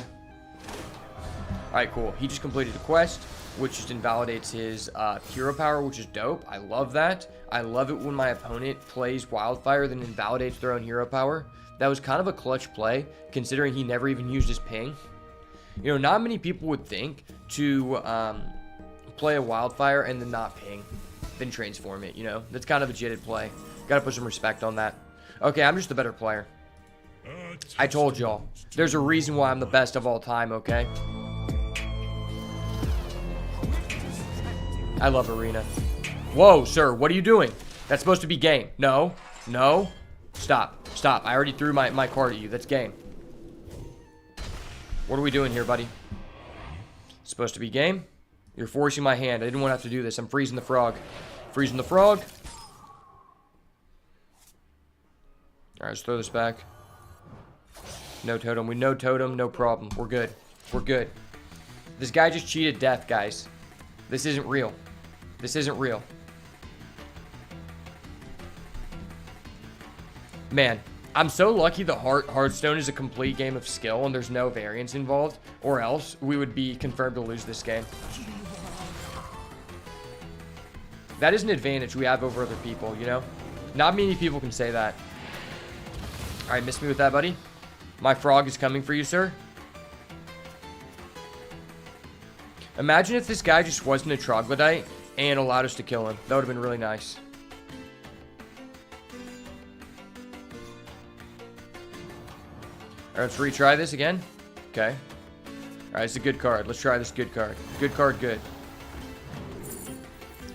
Alright, cool. He just completed a quest, which just invalidates his hero power, which is dope. I love that. I love it when my opponent plays Wildfire, then invalidates their own hero power. That was kind of a clutch play, considering he never even used his ping. You know, not many people would think to play a Wildfire and then not ping, then transform it, you know? That's kind of a jitted play. Gotta put some respect on that. Okay, I'm just the better player. I told y'all. There's a reason why I'm the best of all time, okay? I love Arena. Whoa, sir, what are you doing? That's supposed to be game. No, no. Stop, stop. I already threw my card at you. That's game. What are we doing here, buddy? It's supposed to be game. You're forcing my hand. I didn't want to have to do this. I'm freezing the frog. Freezing the frog. Alright, let's throw this back. No totem. We know totem. No problem. We're good. We're good. This guy just cheated death, guys. This isn't real. This isn't real. Man, I'm so lucky that Hearthstone is a complete game of skill and there's no variance involved, or else we would be confirmed to lose this game. That is an advantage we have over other people, you know? Not many people can say that. Alright, miss me with that, buddy. My frog is coming for you, sir. Imagine if this guy just wasn't a troglodyte and allowed us to kill him. That would have been really nice. Alright, let's retry this again. Okay. Alright, it's a good card. Let's try this good card. Good card, good.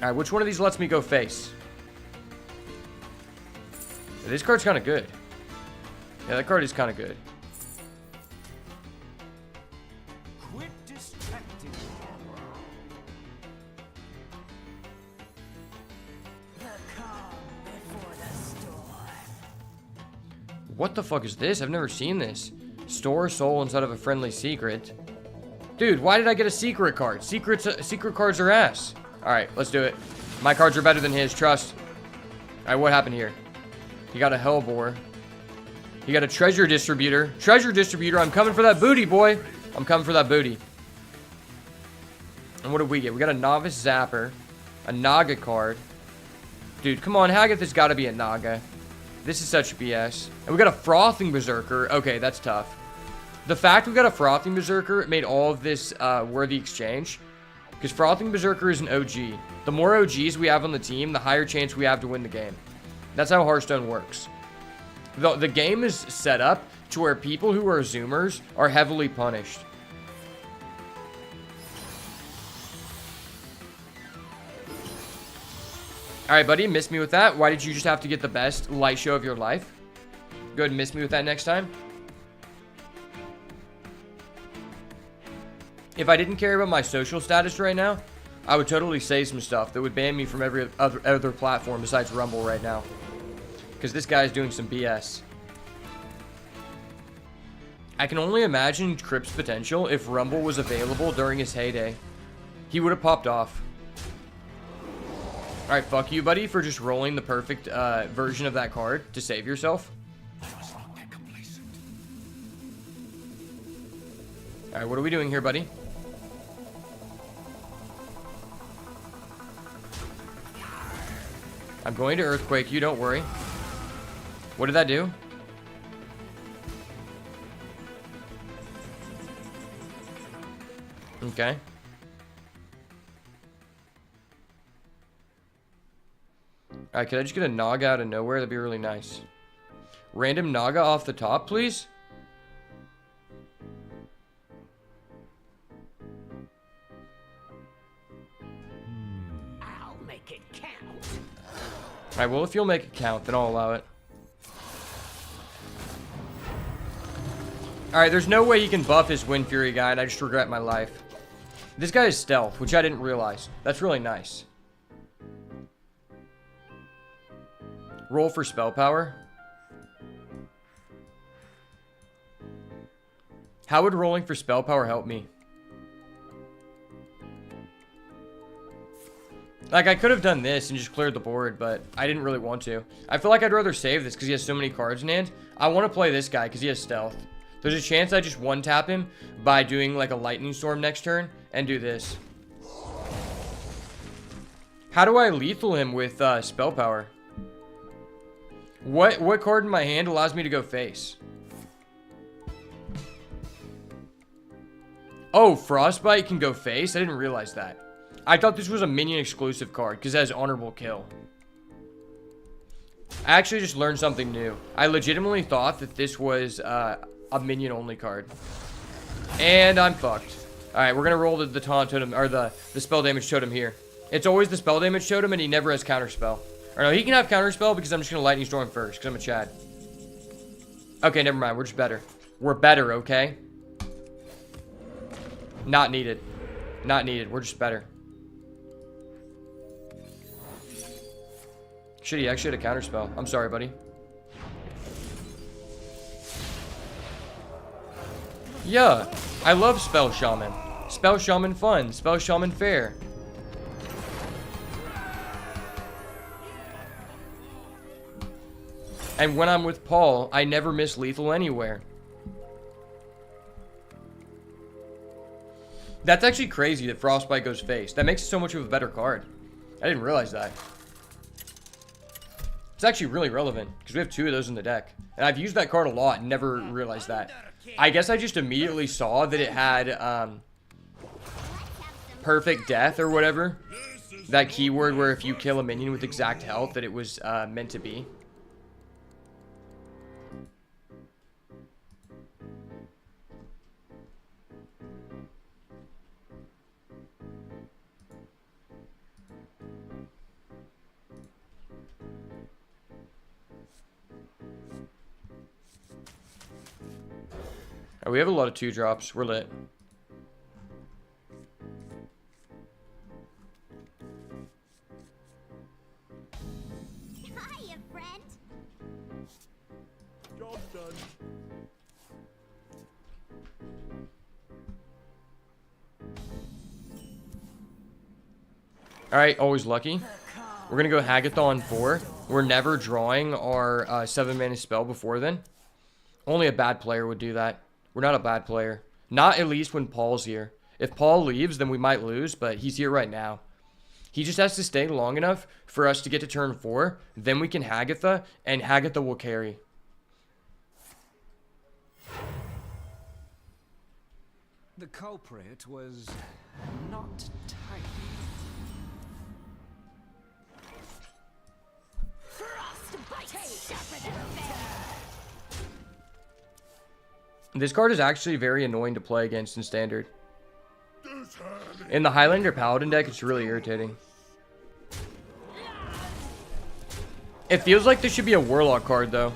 Alright, which one of these lets me go face? This card's kind of good. Yeah, that card is kind of good.
Quit distracting.
The calm before the storm.
What the fuck is this? I've never seen this. Store soul inside of a friendly secret. Dude, why did I get a secret card? Secret cards are ass. Alright, let's do it. My cards are better than his, trust. Alright, what happened here? He got a Hellbore. He got a treasure distributor. Treasure distributor, I'm coming for that booty, boy. I'm coming for that booty. And what did we get? We got a novice zapper. A Naga card. Dude, come on, Hagatha's got to be a Naga. This is such BS. And we got a frothing berserker. Okay, that's tough. The fact we got a frothing berserker made all of this worthy exchange. Because Frothing Berserker is an OG. The more OGs we have on the team, the higher chance we have to win the game. That's how Hearthstone works. The game is set up to where people who are Zoomers are heavily punished. Alright, buddy, miss me with that. Why did you just have to get the best light show of your life? Go ahead and miss me with that next time. If I didn't care about my social status right now, I would totally say some stuff that would ban me from every other platform besides Rumble right now. Because this guy's doing some BS. I can only imagine Crip's potential if Rumble was available during his heyday. He would have popped off. Alright, fuck you, buddy, for just rolling the perfect version of that card to save yourself. Alright, what are we doing here, buddy? I'm going to Earthquake you, don't worry. What did that do? Okay. Alright, could I just get a Naga out of nowhere? That'd be really nice. Random Naga off the top, please?
I'll make it count.
Alright, well, if you'll make it count, then I'll allow it. Alright, there's no way he can buff his Wind Fury guy, and I just regret my life. This guy is stealth, which I didn't realize. That's really nice. Roll for spell power. How would rolling for spell power help me? Like, I could have done this and just cleared the board, but I didn't really want to. I feel like I'd rather save this because he has so many cards in hand. I want to play this guy because he has stealth. There's a chance I just one-tap him by doing, like, a Lightning Storm next turn and do this. How do I lethal him with spell power? What card in my hand allows me to go face? Oh, Frostbite can go face? I didn't realize that. I thought this was a minion exclusive card because it has honorable kill. I actually just learned something new. I legitimately thought that this was a minion only card. And I'm fucked. Alright, we're gonna roll the taunt totem, or the spell damage totem here. It's always the spell damage totem and he never has counterspell. Or no, he can have counterspell because I'm just gonna Lightning Storm first because I'm a Chad. Okay, never mind, we're just better. We're better, okay? Not needed. Not needed, we're just better. Shit, he actually had a counterspell. I'm sorry, buddy. Yeah, I love Spell Shaman. Spell Shaman fun. Spell Shaman fair. And when I'm with Paul, I never miss lethal anywhere. That's actually crazy that Frostbite goes face. That makes it so much of a better card. I didn't realize that. It's actually really relevant because we have 2 of those in the deck. And I've used that card a lot and never realized that. I guess I just immediately saw that it had perfect death or whatever. That keyword where if you kill a minion with exact health that it was meant to be. We have a lot of 2-drops. We're lit.
Hiya, friend.
Job done.
Alright, always lucky. We're going to go Hagathon 4. We're never drawing our 7-mana spell before then. Only a bad player would do that. We're not a bad player. Not at least when Paul's here. If Paul leaves, then we might lose, but he's here right now. He just has to stay long enough for us to get to turn 4. Then we can Hagatha, and Hagatha will carry.
The culprit was not tidy.
Frostbite sharper than a feather.
This card is actually very annoying to play against in standard. In the Highlander Paladin deck, it's really irritating. It feels like this should be a Warlock card, though.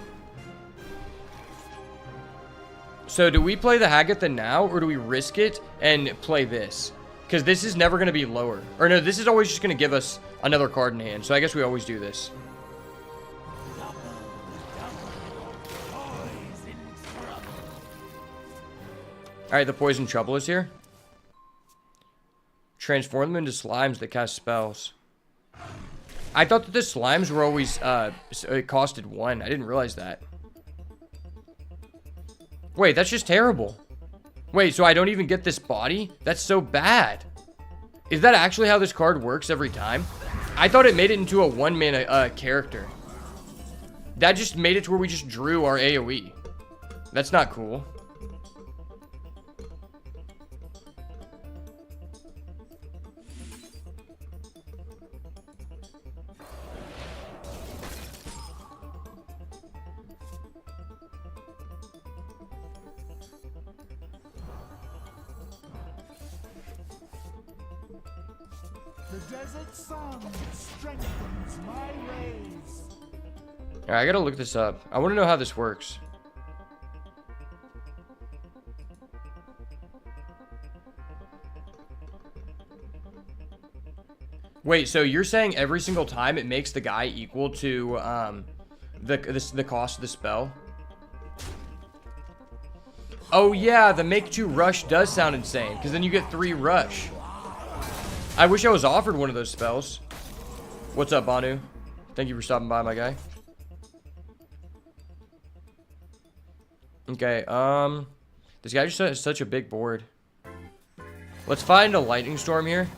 So, do we play the Hagatha now, or do we risk it and play this? Because this is never going to be lower. Or no, this is always just going to give us another card in hand. So, I guess we always do this. Alright, the Poison Trouble is here. Transform them into slimes that cast spells. I thought that the slimes were always, it costed 1. I didn't realize that. Wait, that's just terrible. Wait, so I don't even get this body? That's so bad. Is that actually how this card works every time? I thought it made it into a 1-mana character. That just made it to where we just drew our AoE. That's not cool.
The desert sun strengthens my rays.
Alright, I gotta look this up. I want to know how this works. Wait, so you're saying every single time it makes the guy equal to the cost of the spell? Oh yeah, the make 2 rush does sound insane, because then you get 3 rush. I wish I was offered one of those spells. What's up, Banu? Thank you for stopping by, my guy. Okay, this guy just has such a big board. Let's find a lightning storm here.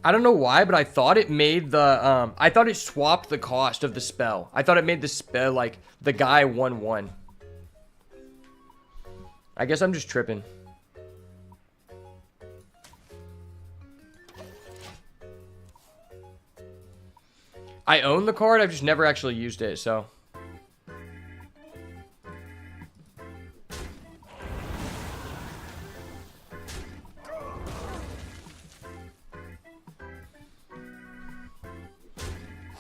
I don't know why, but I thought it made the, I thought it swapped the cost of the spell. I thought it made the spell, like, the guy 1/1. I guess I'm just tripping. I own the card, I've just never actually used it, so.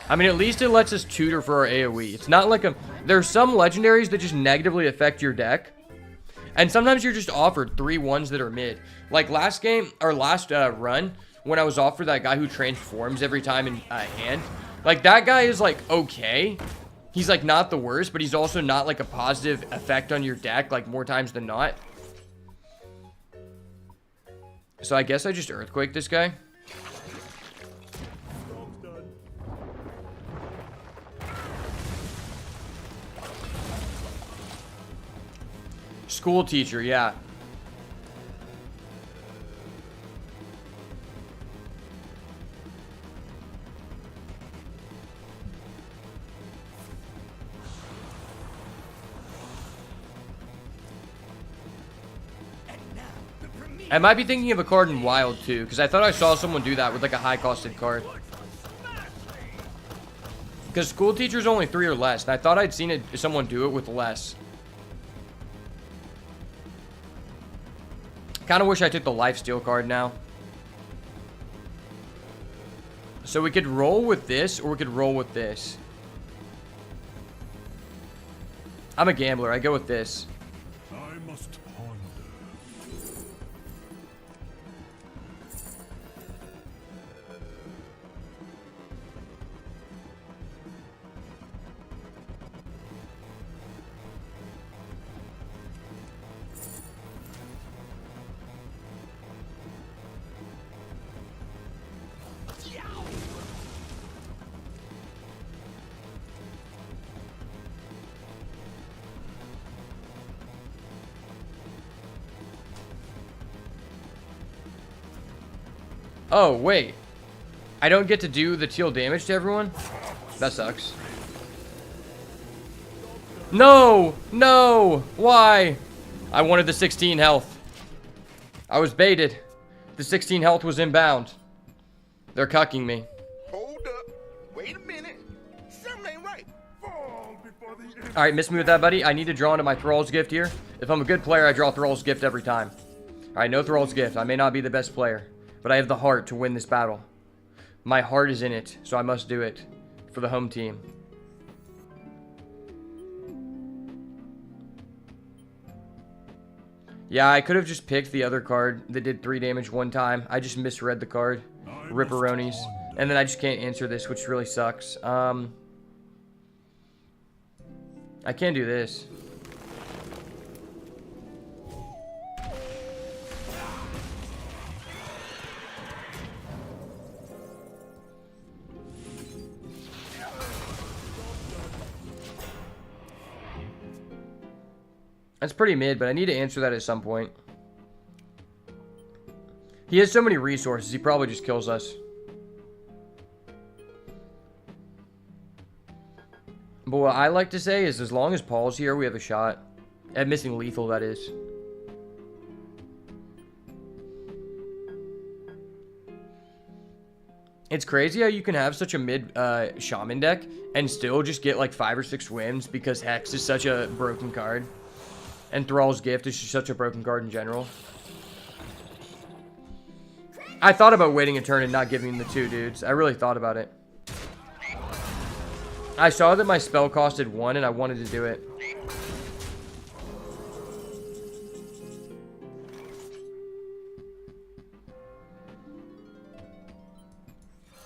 I mean, at least it lets us tutor for our AoE. It's not like there's some legendaries that just negatively affect your deck. And sometimes you're just offered 3 ones that are mid. Like last game, or last run, when I was offered that guy who transforms every time in hand. Like, that guy is, like, okay. He's, like, not the worst, but he's also not, like, a positive effect on your deck, like, more times than not. So I guess I just Earthquake this guy. School teacher, yeah. I might be thinking of a card in Wild too, because I thought I saw someone do that with like a high costed card. Because school teacher's only 3 or less, and I thought I'd seen someone do it with less. Kind of wish I took the lifesteal card now. So we could roll with this, or we could roll with this. I'm a gambler. I go with this.
I must ponder.
Oh, wait. I don't get to do the teal damage to everyone? That sucks. No! No! Why? I wanted the 16 health. I was baited. The 16 health was inbound. They're cucking me.
Hold up. Wait a minute. Something ain't right. Fall before the end.
Alright, miss me with that, buddy. I need to draw into my Thrall's Gift here. If I'm a good player, I draw Thrall's Gift every time. Alright, no Thrall's Gift. I may not be the best player, but I have the heart to win this battle. My heart is in it, so I must do it for the home team. Yeah, I could have just picked the other card that did 3 damage one time. I just misread the card. Ripperonis. And then I just can't answer this, which really sucks. I can't do this. That's pretty mid, but I need to answer that at some point. He has so many resources, he probably just kills us. But what I like to say is as long as Paul's here, we have a shot. At missing lethal, that is. It's crazy how you can have such a mid shaman deck and still just get like 5 or 6 wins because Hex is such a broken card. And Thrall's Gift is just such a broken card in general. I thought about waiting a turn and not giving him the 2 dudes. I really thought about it. I saw that my spell costed 1 and I wanted to do it.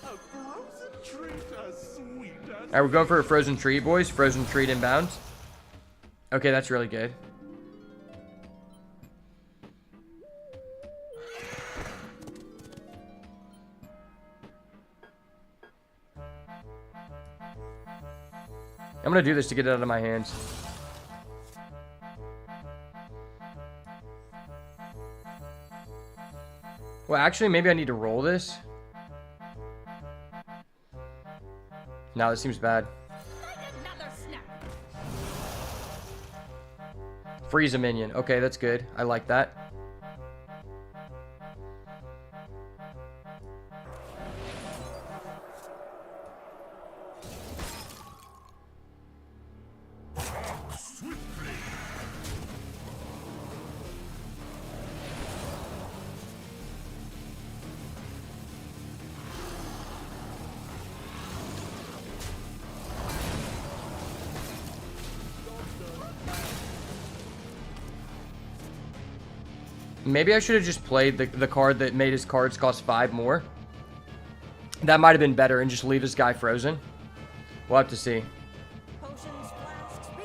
A frozen treat as sweet as...
Alright, we're going for a frozen treat, boys. Frozen treat inbound. Okay, that's really good. I'm gonna do this to get it out of my hands. Well, actually, maybe I need to roll this. No, this seems bad. Freeze a minion. Okay, that's good. I like that. Maybe I should have just played the card that made his cards cost 5 more. That might have been better and just leave this guy frozen. We'll have to see.
Potions, flasks, BOE,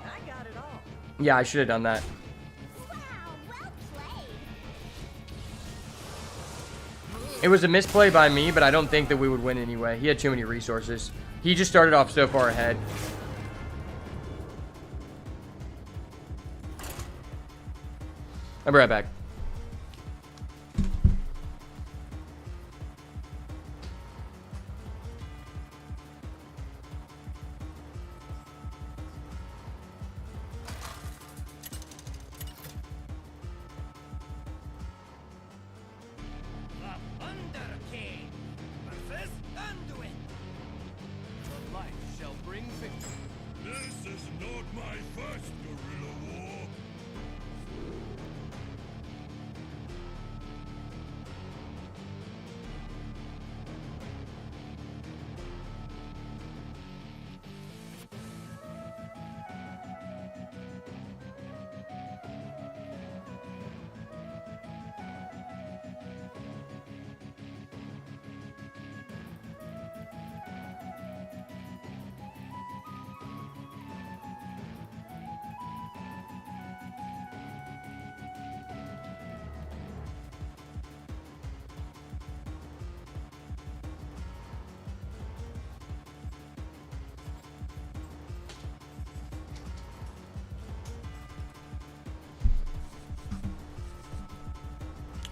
I got it all.
Yeah, I should have done that.
Wow, well played.
It was a misplay by me, but I don't think that we would win anyway. He had too many resources. He just started off so far ahead. I'll be right back.
The Thunder King versus Anduin. The light shall bring victory.
This is not my first guerrilla war.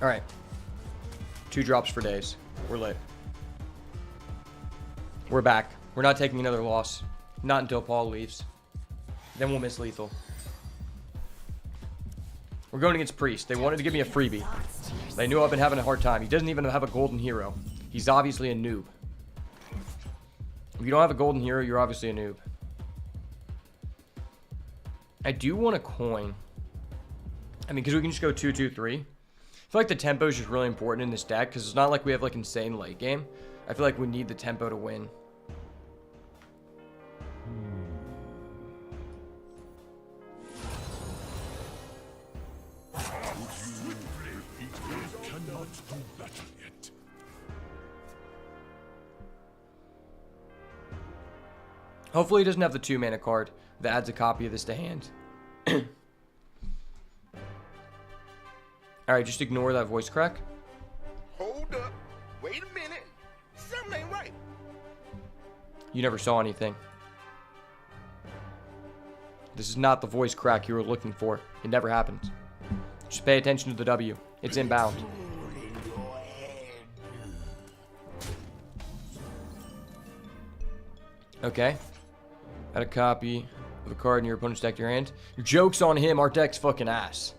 All right. 2 drops for days. We're lit. We're back. We're not taking another loss. Not until Paul leaves. Then we'll miss lethal. We're going against Priest. They wanted to give me a freebie. They knew I've been having a hard time. He doesn't even have a golden hero. He's obviously a noob. If you don't have a golden hero, you're obviously a noob. I do want a coin. I mean, because we can just go 2-2-3. I feel like the tempo is just really important in this deck, because it's not like we have, like, insane late game. I feel like we need the tempo to win.
Cannot do better yet.
Hopefully he doesn't have the 2-mana card that adds a copy of this to hand. Alright, just ignore that voice crack.
Hold up. Wait a minute. Something ain't right.
You never saw anything. This is not the voice crack you were looking for. It never happened. Just pay attention to the W. It's inbound. Okay. Add a copy of a card in your opponent's deck to your hand. Your joke's on him. Our deck's fucking ass.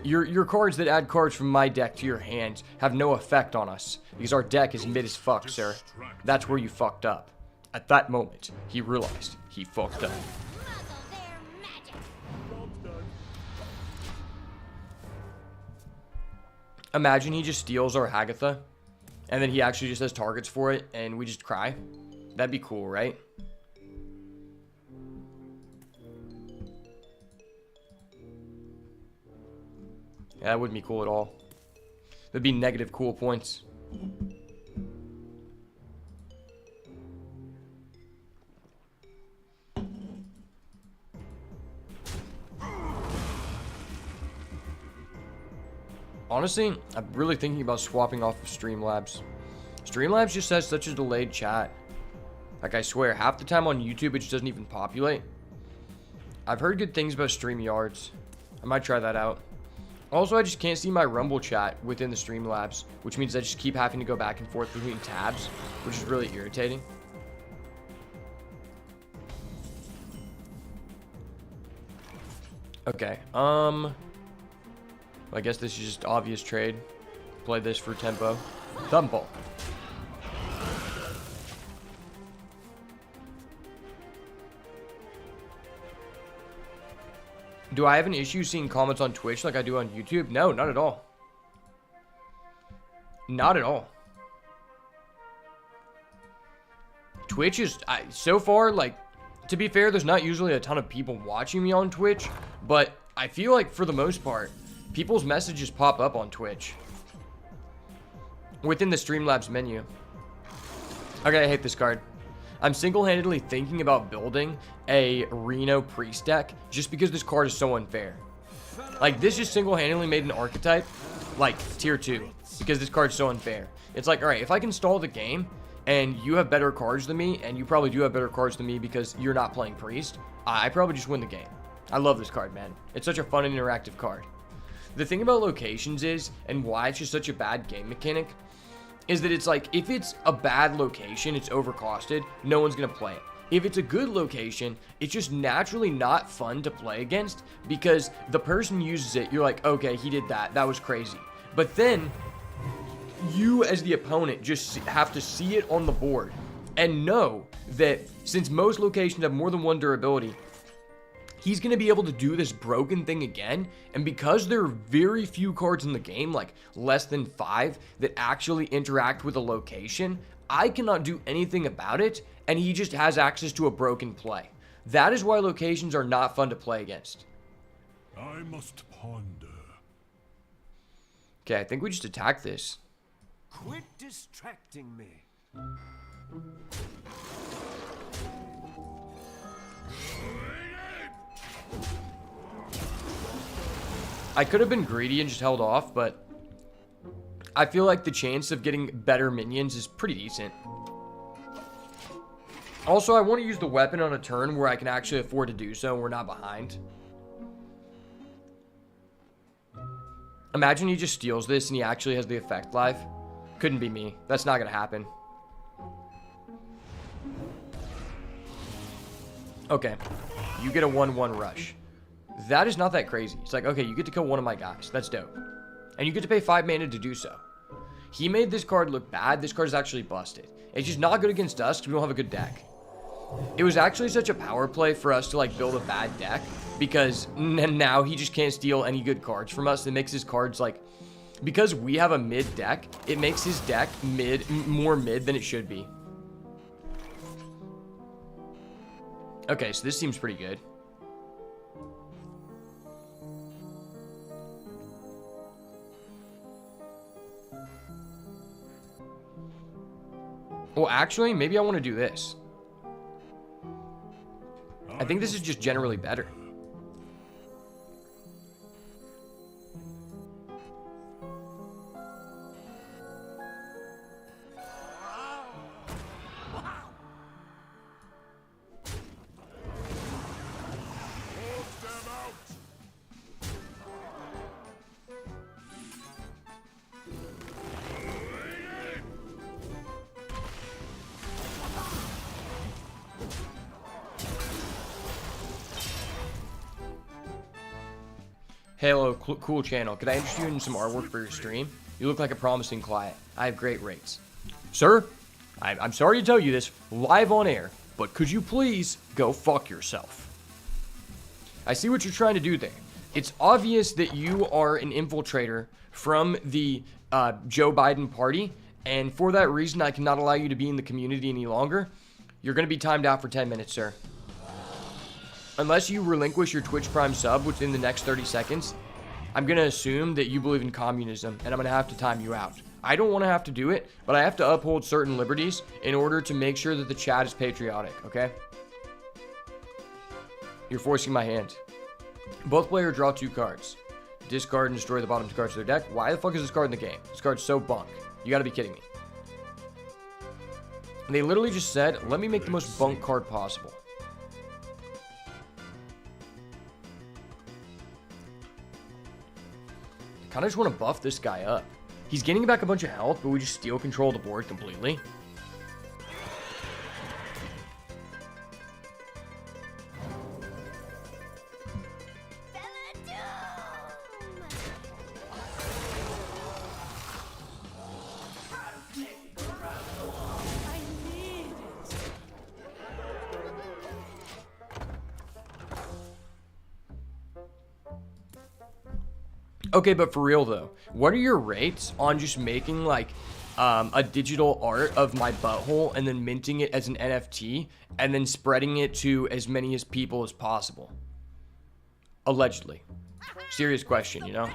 Your cards that add cards from my deck to your hand have no effect on us. Because our deck is mid as fuck, sir. That's where you fucked up. At that moment, he realized he fucked up. Imagine he just steals our Hagatha, and then he actually just has targets for it, and we just cry. That'd be cool, right? Yeah, that wouldn't be cool at all. That'd be negative cool points. Honestly, I'm really thinking about swapping off of Streamlabs. Streamlabs just has such a delayed chat. Like, I swear, half the time on YouTube, it just doesn't even populate. I've heard good things about StreamYards. I might try that out. Also, I just can't see my Rumble chat within the Streamlabs, which means I just keep having to go back and forth between tabs, which is really irritating. Okay, I guess this is just obvious trade. Play this for tempo. Thumble. Do I have an issue seeing comments on Twitch like I do on YouTube? No, not at all. Not at all. Twitch is, so far, like, to be fair, there's not usually a ton of people watching me on Twitch, but I feel like for the most part, people's messages pop up on Twitch. Within the Streamlabs menu. Okay, I hate this card. I'm single-handedly thinking about building a Reno Priest deck just because this card is so unfair. Like, this just single-handedly made an archetype, like, tier 2, because this card's so unfair. It's like, alright, if I can stall the game, and you have better cards than me, and you probably do have better cards than me because you're not playing Priest, I probably just win the game. I love this card, man. It's such a fun and interactive card. The thing about locations is, and why it's just such a bad game mechanic, is that it's like, if it's a bad location, it's overcosted, no one's going to play it. If it's a good location, it's just naturally not fun to play against, because the person uses it, you're like, okay, he did that, that was crazy. But then, you as the opponent just have to see it on the board, and know that since most locations have more than one durability, he's going to be able to do this broken thing again, and because there are very few cards in the game, like less than 5, that actually interact with a location, I cannot do anything about it, and he just has access to a broken play. That is why locations are not fun to play against.
I must ponder.
Okay, I think we just attack this.
Quit distracting me.
I could have been greedy and just held off, but I feel like the chance of getting better minions is pretty decent. Also, I want to use the weapon on a turn where I can actually afford to do so and we're not behind. Imagine he just steals this and he actually has the effect live. Couldn't be me. That's not gonna happen. Okay. You get a 1-1 rush. That is not that crazy. It's like, okay, you get to kill one of my guys. That's dope. And you get to pay 5 mana to do so. He made this card look bad. This card is actually busted. It's just not good against us because we don't have a good deck. It was actually such a power play for us to like build a bad deck because now he just can't steal any good cards from us. It makes his cards like, because we have a mid deck, it makes his deck more mid than it should be. Okay, so this seems pretty good. Well, actually, maybe I want to do this. I think this is just generally better. Hello, cool channel. Could I interest you in some artwork for your stream? You look like a promising client. I have great rates. Sir, I'm sorry to tell you this live on air, but could you please go fuck yourself? I see what you're trying to do there. It's obvious that you are an infiltrator from the Joe Biden party, and for that reason, I cannot allow you to be in the community any longer. You're going to be timed out for 10 minutes, sir. Unless you relinquish your Twitch Prime sub within the next 30 seconds, I'm going to assume that you believe in communism, and I'm going to have to time you out. I don't want to have to do it, but I have to uphold certain liberties in order to make sure that the chat is patriotic, okay? You're forcing my hand. Both players draw 2 cards. Discard and destroy the bottom 2 cards of their deck. Why the fuck is this card in the game? This card's so bunk. You gotta be kidding me. And they literally just said, let me make the most bunk card possible. I kind of just want to buff this guy up. He's getting back a bunch of health, but we just steal control of the board completely. Okay, but for real though, what are your rates on just making like a digital art of my butthole and then minting it as an NFT and then spreading it to as many as people as possible? Allegedly. Serious question, you know?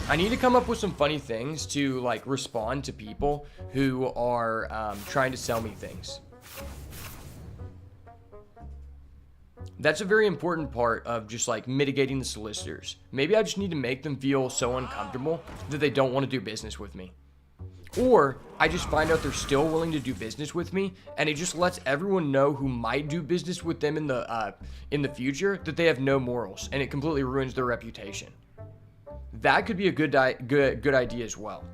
I need to come up with some funny things to like respond to people who are trying to sell me things. That's a very important part of just like mitigating the solicitors. Maybe I just need to make them feel so uncomfortable that they don't want to do business with me. Or I just find out they're still willing to do business with me, and it just lets everyone know who might do business with them in the future that they have no morals, and it completely ruins their reputation. That could be a good idea as well.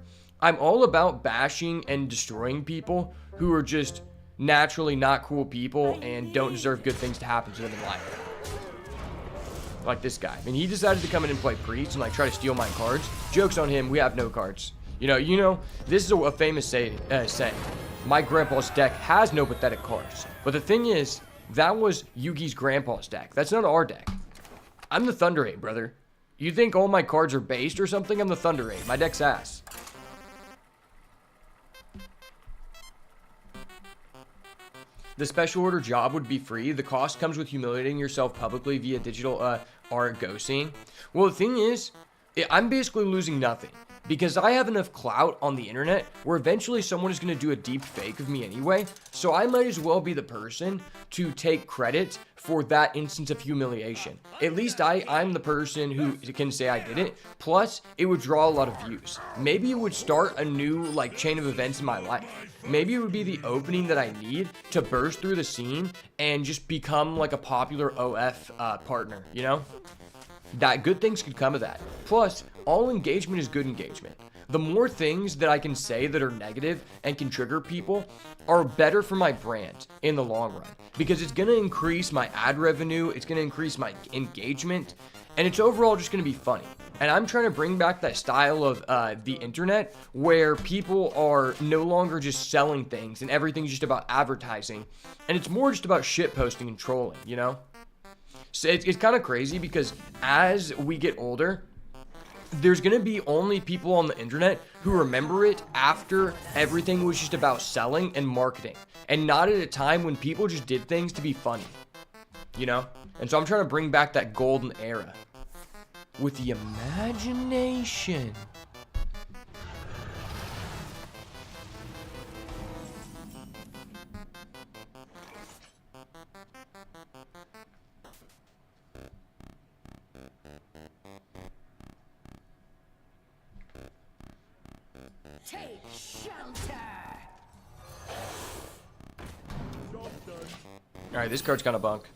I'm all about bashing and destroying people who are just naturally not cool people and don't deserve good things to happen to them in life. Like this guy. I mean, he decided to come in and play priest and like try to steal my cards. Joke's on him, we have no cards. You know, this is a famous saying. My grandpa's deck has no pathetic cards. But the thing is, that was Yugi's grandpa's deck. That's not our deck. I'm the Thunder 8, brother. You think all my cards are based or something? I'm the Thunder 8. My deck's ass. The special order job would be free. The cost comes with humiliating yourself publicly via digital art ghosting. Well, the thing is, I'm basically losing nothing because I have enough clout on the internet where eventually someone is going to do a deep fake of me anyway. So I might as well be the person to take credit for that instance of humiliation. At least I'm the person who can say I did it. Plus, it would draw a lot of views. Maybe it would start a new like chain of events in my life. Maybe it would be the opening that I need to burst through the scene and just become like a popular OF partner, you know? That good things could come of that. Plus, all engagement is good engagement. the more things that I can say that are negative and can trigger people are better for my brand in the long run, because it's going to increase my ad revenue, it's going to increase my engagement, and it's overall just going to be funny. And I'm trying to bring back that style of the internet where people are no longer just selling things and everything's just about advertising, and it's more just about shit posting and trolling, you know? So it's kind of crazy, because as we get older, there's going to be only people on the internet who remember it after everything was just about selling and marketing, and not at a time when people just did things to be funny, you know? And so I'm trying to bring back that golden era with the imagination.
Take shelter.
Alright, this card's kind of bunk.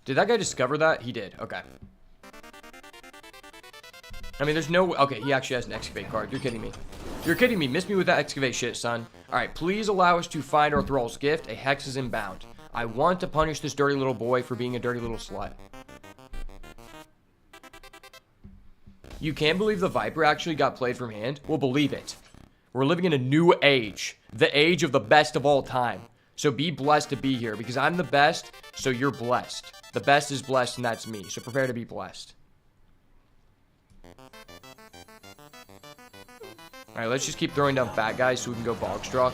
Did that guy discover that? He did. Okay. I mean, there's no... Okay, he actually has an excavate card. You're kidding me. You're kidding me. Miss me with that excavate shit, son. Alright, please allow us to find our thrall's gift. A hex is inbound. I want to punish this dirty little boy for being a dirty little slut. You can't believe the Viper actually got played from hand? Well, believe it. We're living in a new age. The age of the best of all time. So be blessed to be here, because I'm the best, so you're blessed. The best is blessed, and that's me. So prepare to be blessed. Alright, let's just keep throwing down fat guys so we can go Bogstruck.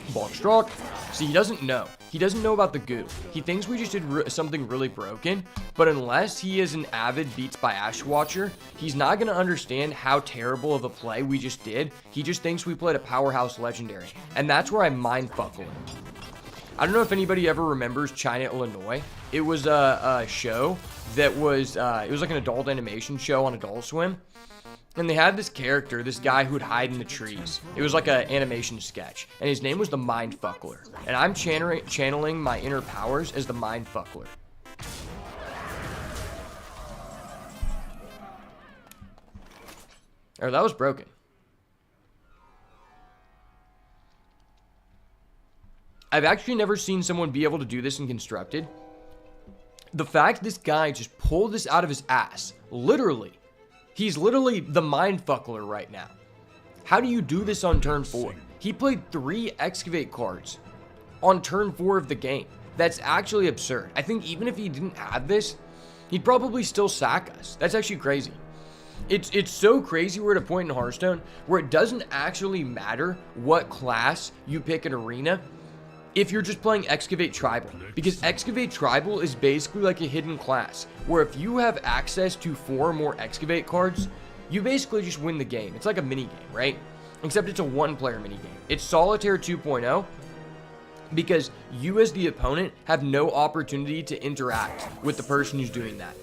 Bogstruck. See, he doesn't know. He doesn't know about the goo. He thinks we just did something really broken, but unless he is an avid Beats by Ash watcher, he's not going to understand how terrible of a play we just did. He just thinks we played a powerhouse legendary, and that's where I mindfuck him. I don't know if anybody ever remembers China, Illinois. It was a show that was, it was like an adult animation show on Adult Swim. And they had this character, this guy who'd hide in the trees. It was like an animation sketch. And his name was the Mindfuckler. And I'm channeling my inner powers as the Mindfuckler. Oh, that was broken. I've actually never seen someone be able to do this in Constructed. The fact this guy just pulled this out of his ass, literally. He's literally the Mindfuckler right now. How do you do this on turn 4? He played 3 excavate cards on turn 4 of the game. That's actually absurd. I think even if he didn't have this, he'd probably still sack us. That's actually crazy. It's so crazy we're at a point in Hearthstone where it doesn't actually matter what class you pick in Arena if you're just playing Excavate Tribal, because Excavate Tribal is basically like a hidden class, where if you have access to 4 more Excavate cards, you basically just win the game. It's like a mini game, right? Except it's a 1-player mini game. It's Solitaire 2.0, because you as the opponent have no opportunity to interact with the person who's doing that.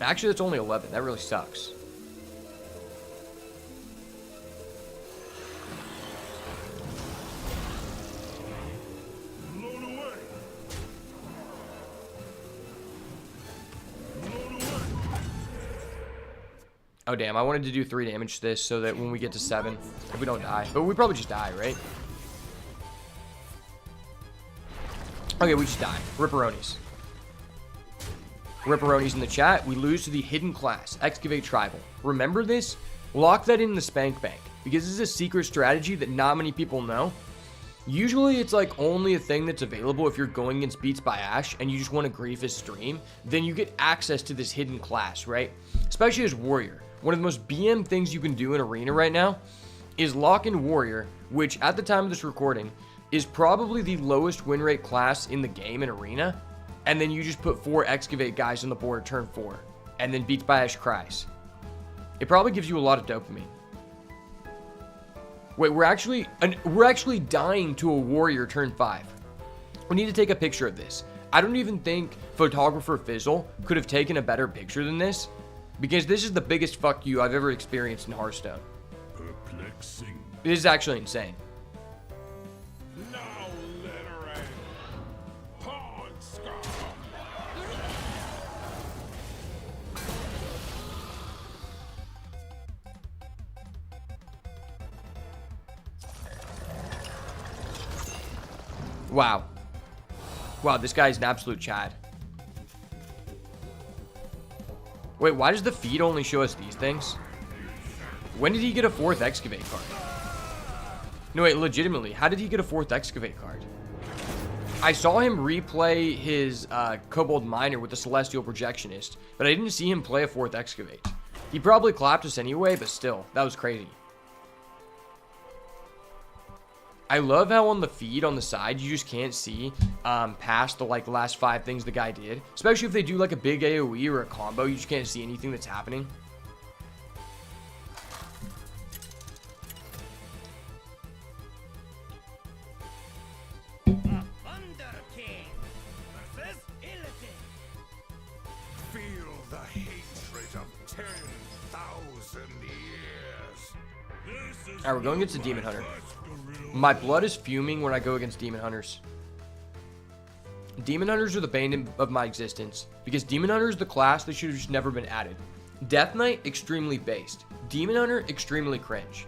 Actually, that's only 11. That really sucks. Oh, damn. I wanted to do 3 damage to this so that when we get to 7, if we don't die. But we probably just die, right? Okay, we just die. Ripperonis. Ripperonis in the chat. We lose to the hidden class, Excavate Tribal. Remember this? Lock that in the Spank Bank, because this is a secret strategy that not many people know. Usually it's like only a thing that's available if you're going against Beats by Ash and you just want to grief his stream. Then you get access to this hidden class, right? Especially as Warrior. One of the most BM things you can do in Arena right now is lock in Warrior, which at the time of this recording is probably the lowest win rate class in the game in Arena. And then you just put 4 Excavate guys on the board turn 4. And then Beats by Ash cries. It probably gives you a lot of dopamine. Wait, we're actually dying to a Warrior turn 5. We need to take a picture of this. I don't even think photographer Fizzle could have taken a better picture than this, because this is the biggest fuck you I've ever experienced in Hearthstone.
Perplexing.
This is actually insane.
No littering. Hard scar.
Wow. Wow, this guy's an absolute Chad. Wait, why does the feed only show us these things? When did he get a 4th excavate card? No, wait, legitimately, how did he get a 4th excavate card? I saw him replay his Kobold Miner with the Celestial Projectionist, but I didn't see him play a 4th excavate. He probably clapped us anyway, but still, that was crazy. I love how on the feed on the side, you just can't see past the like last 5 things the guy did. Especially if they do like a big AoE or a combo, you just can't see anything that's happening.
Thunder King versus Illidan.
Feel the hatred of 10,000 years.
This is
Alright, we're going against the Demon Hunter. My blood is fuming when I go against Demon Hunters. Demon Hunters are the bane of my existence, because Demon Hunter is the class that should have just never been added. Death Knight, extremely based. Demon Hunter, extremely cringe.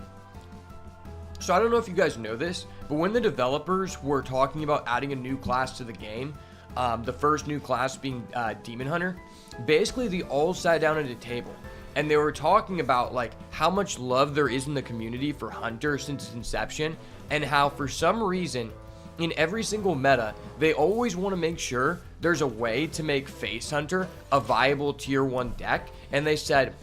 So I don't know if you guys know this, but when the developers were talking about adding a new class to the game, the first new class being Demon Hunter, basically they all sat down at a table and they were talking about like how much love there is in the community for Hunter since its inception, and how for some reason in every single meta they always want to make sure there's a way to make Face Hunter a viable tier 1 deck. And they said,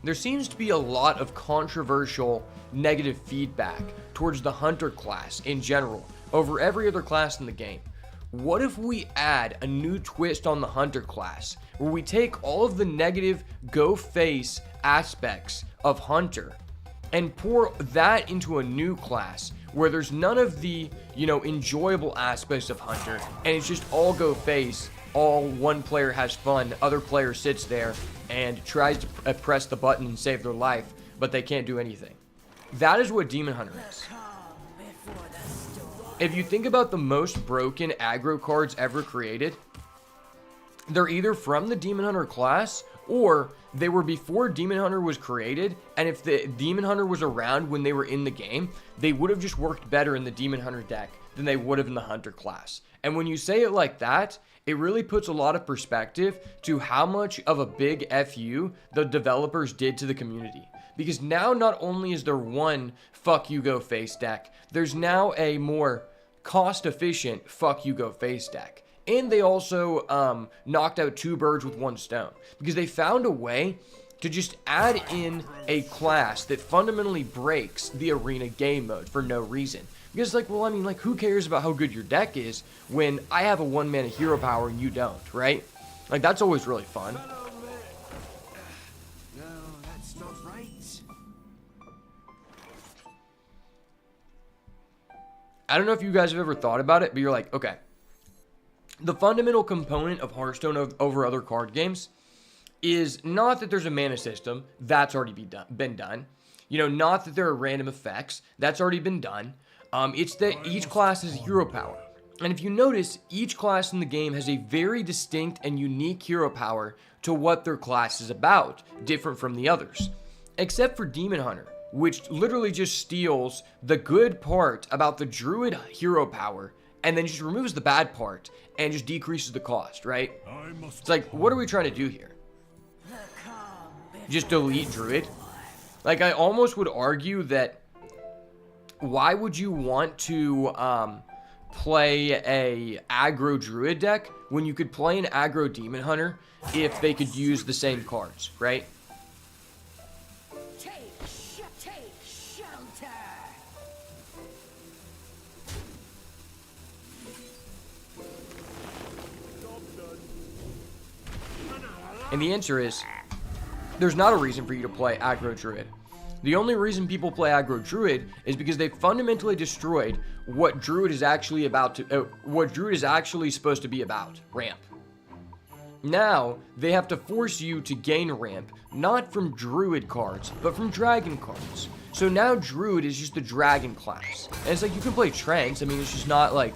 there seems to be a lot of controversial negative feedback towards the Hunter class in general over every other class in the game. What if we add a new twist on the Hunter class where we take all of the negative go face aspects of Hunter and pour that into a new class where there's none of the, enjoyable aspects of Hunter, and it's just all go face, all one player has fun, other player sits there and tries to press the button and save their life, but they can't do anything. That is what Demon Hunter is. If you think about the most broken aggro cards ever created, they're either from the Demon Hunter class or they were before Demon Hunter was created, and if the Demon Hunter was around when they were in the game, they would have just worked better in the Demon Hunter deck than they would have in the Hunter class. And when you say it like that, it really puts a lot of perspective to how much of a big FU the developers did to the community. Because now not only is there one fuck you go face deck, there's now a more cost efficient fuck you go face deck. And they also knocked out 2 birds with 1 stone, because they found a way to just add in a class that fundamentally breaks the arena game mode for no reason. Because who cares about how good your deck is when I have a 1-mana hero power and you don't, right? Like, that's always really fun.
No, that's not right.
I don't know if you guys have ever thought about it, but you're like, okay, the fundamental component of Hearthstone over other card games is not that there's a mana system, that's already been done. Not that there are random effects, that's already been done. It's that each class has hero power. And if you notice, each class in the game has a very distinct and unique hero power to what their class is about, different from the others. Except for Demon Hunter, which literally just steals the good part about the Druid hero power and then just removes the bad part and just decreases the cost, right? It's like, what are we trying to do here? Just delete Druid? Like, I almost would argue that why would you want to play a aggro Druid deck when you could play an aggro Demon Hunter if they could use the same cards, right?
Take shelter.
And the answer is, there's not a reason for you to play aggro Druid. The only reason people play aggro Druid is because they fundamentally destroyed what Druid is actually supposed to be about, ramp. Now, they have to force you to gain ramp, not from Druid cards, but from Dragon cards. So now Druid is just the Dragon class. And it's like, you can play Tranks, it's just not like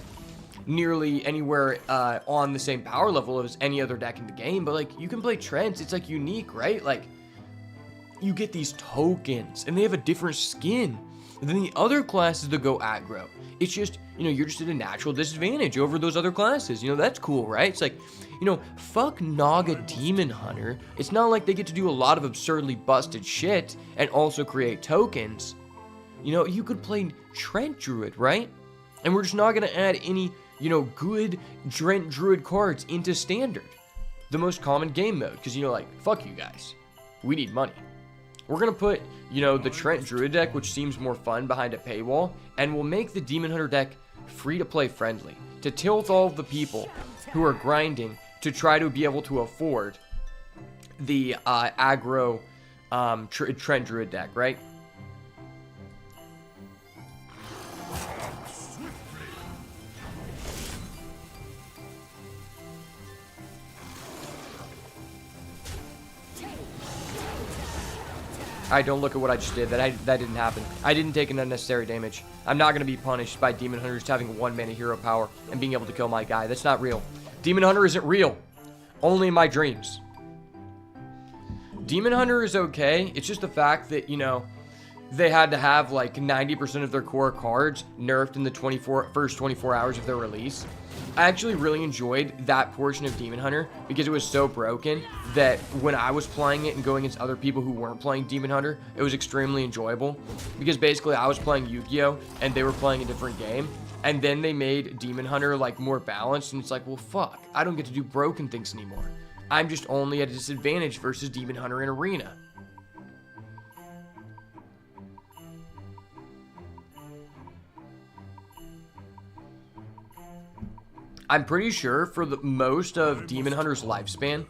nearly anywhere on the same power level as any other deck in the game, but like, you can play Trents, it's like unique, right? Like, you get these tokens and they have a different skin. than the other classes that go aggro. It's just, you know, you're just at a natural disadvantage over those other classes. You know, that's cool, right? It's like, you know, fuck Naga Demon Hunter. It's not like they get to do a lot of absurdly busted shit and also create tokens. You know, you could play Trent Druid, right? And we're just not going to add any, you know, good Trent Druid cards into Standard, the most common game mode, because, you know, like, fuck you guys. We need money. We're going to put, you know, the Trent Druid deck, which seems more fun, behind a paywall, and we'll make the Demon Hunter deck free-to-play friendly, to tilt all of the people who are grinding to try to be able to afford the aggro Trent Druid deck, right? Alright, don't look at what I just did. That didn't happen. I didn't take an unnecessary damage. I'm not going to be punished by Demon Hunter just having 1 mana hero power and being able to kill my guy. That's not real. Demon Hunter isn't real. Only in my dreams. Demon Hunter is okay. It's just the fact that, you know, they had to have like 90% of their core cards nerfed in the first 24 hours of their release. I actually really enjoyed that portion of Demon Hunter because it was so broken that when I was playing it and going against other people who weren't playing Demon Hunter, it was extremely enjoyable because basically I was playing Yu-Gi-Oh! And they were playing a different game, and then they made Demon Hunter like more balanced, and it's like, well, fuck, I don't get to do broken things anymore. I'm just only at a disadvantage versus Demon Hunter in Arena. I'm pretty sure for the most of Demon Hunter's lifespan,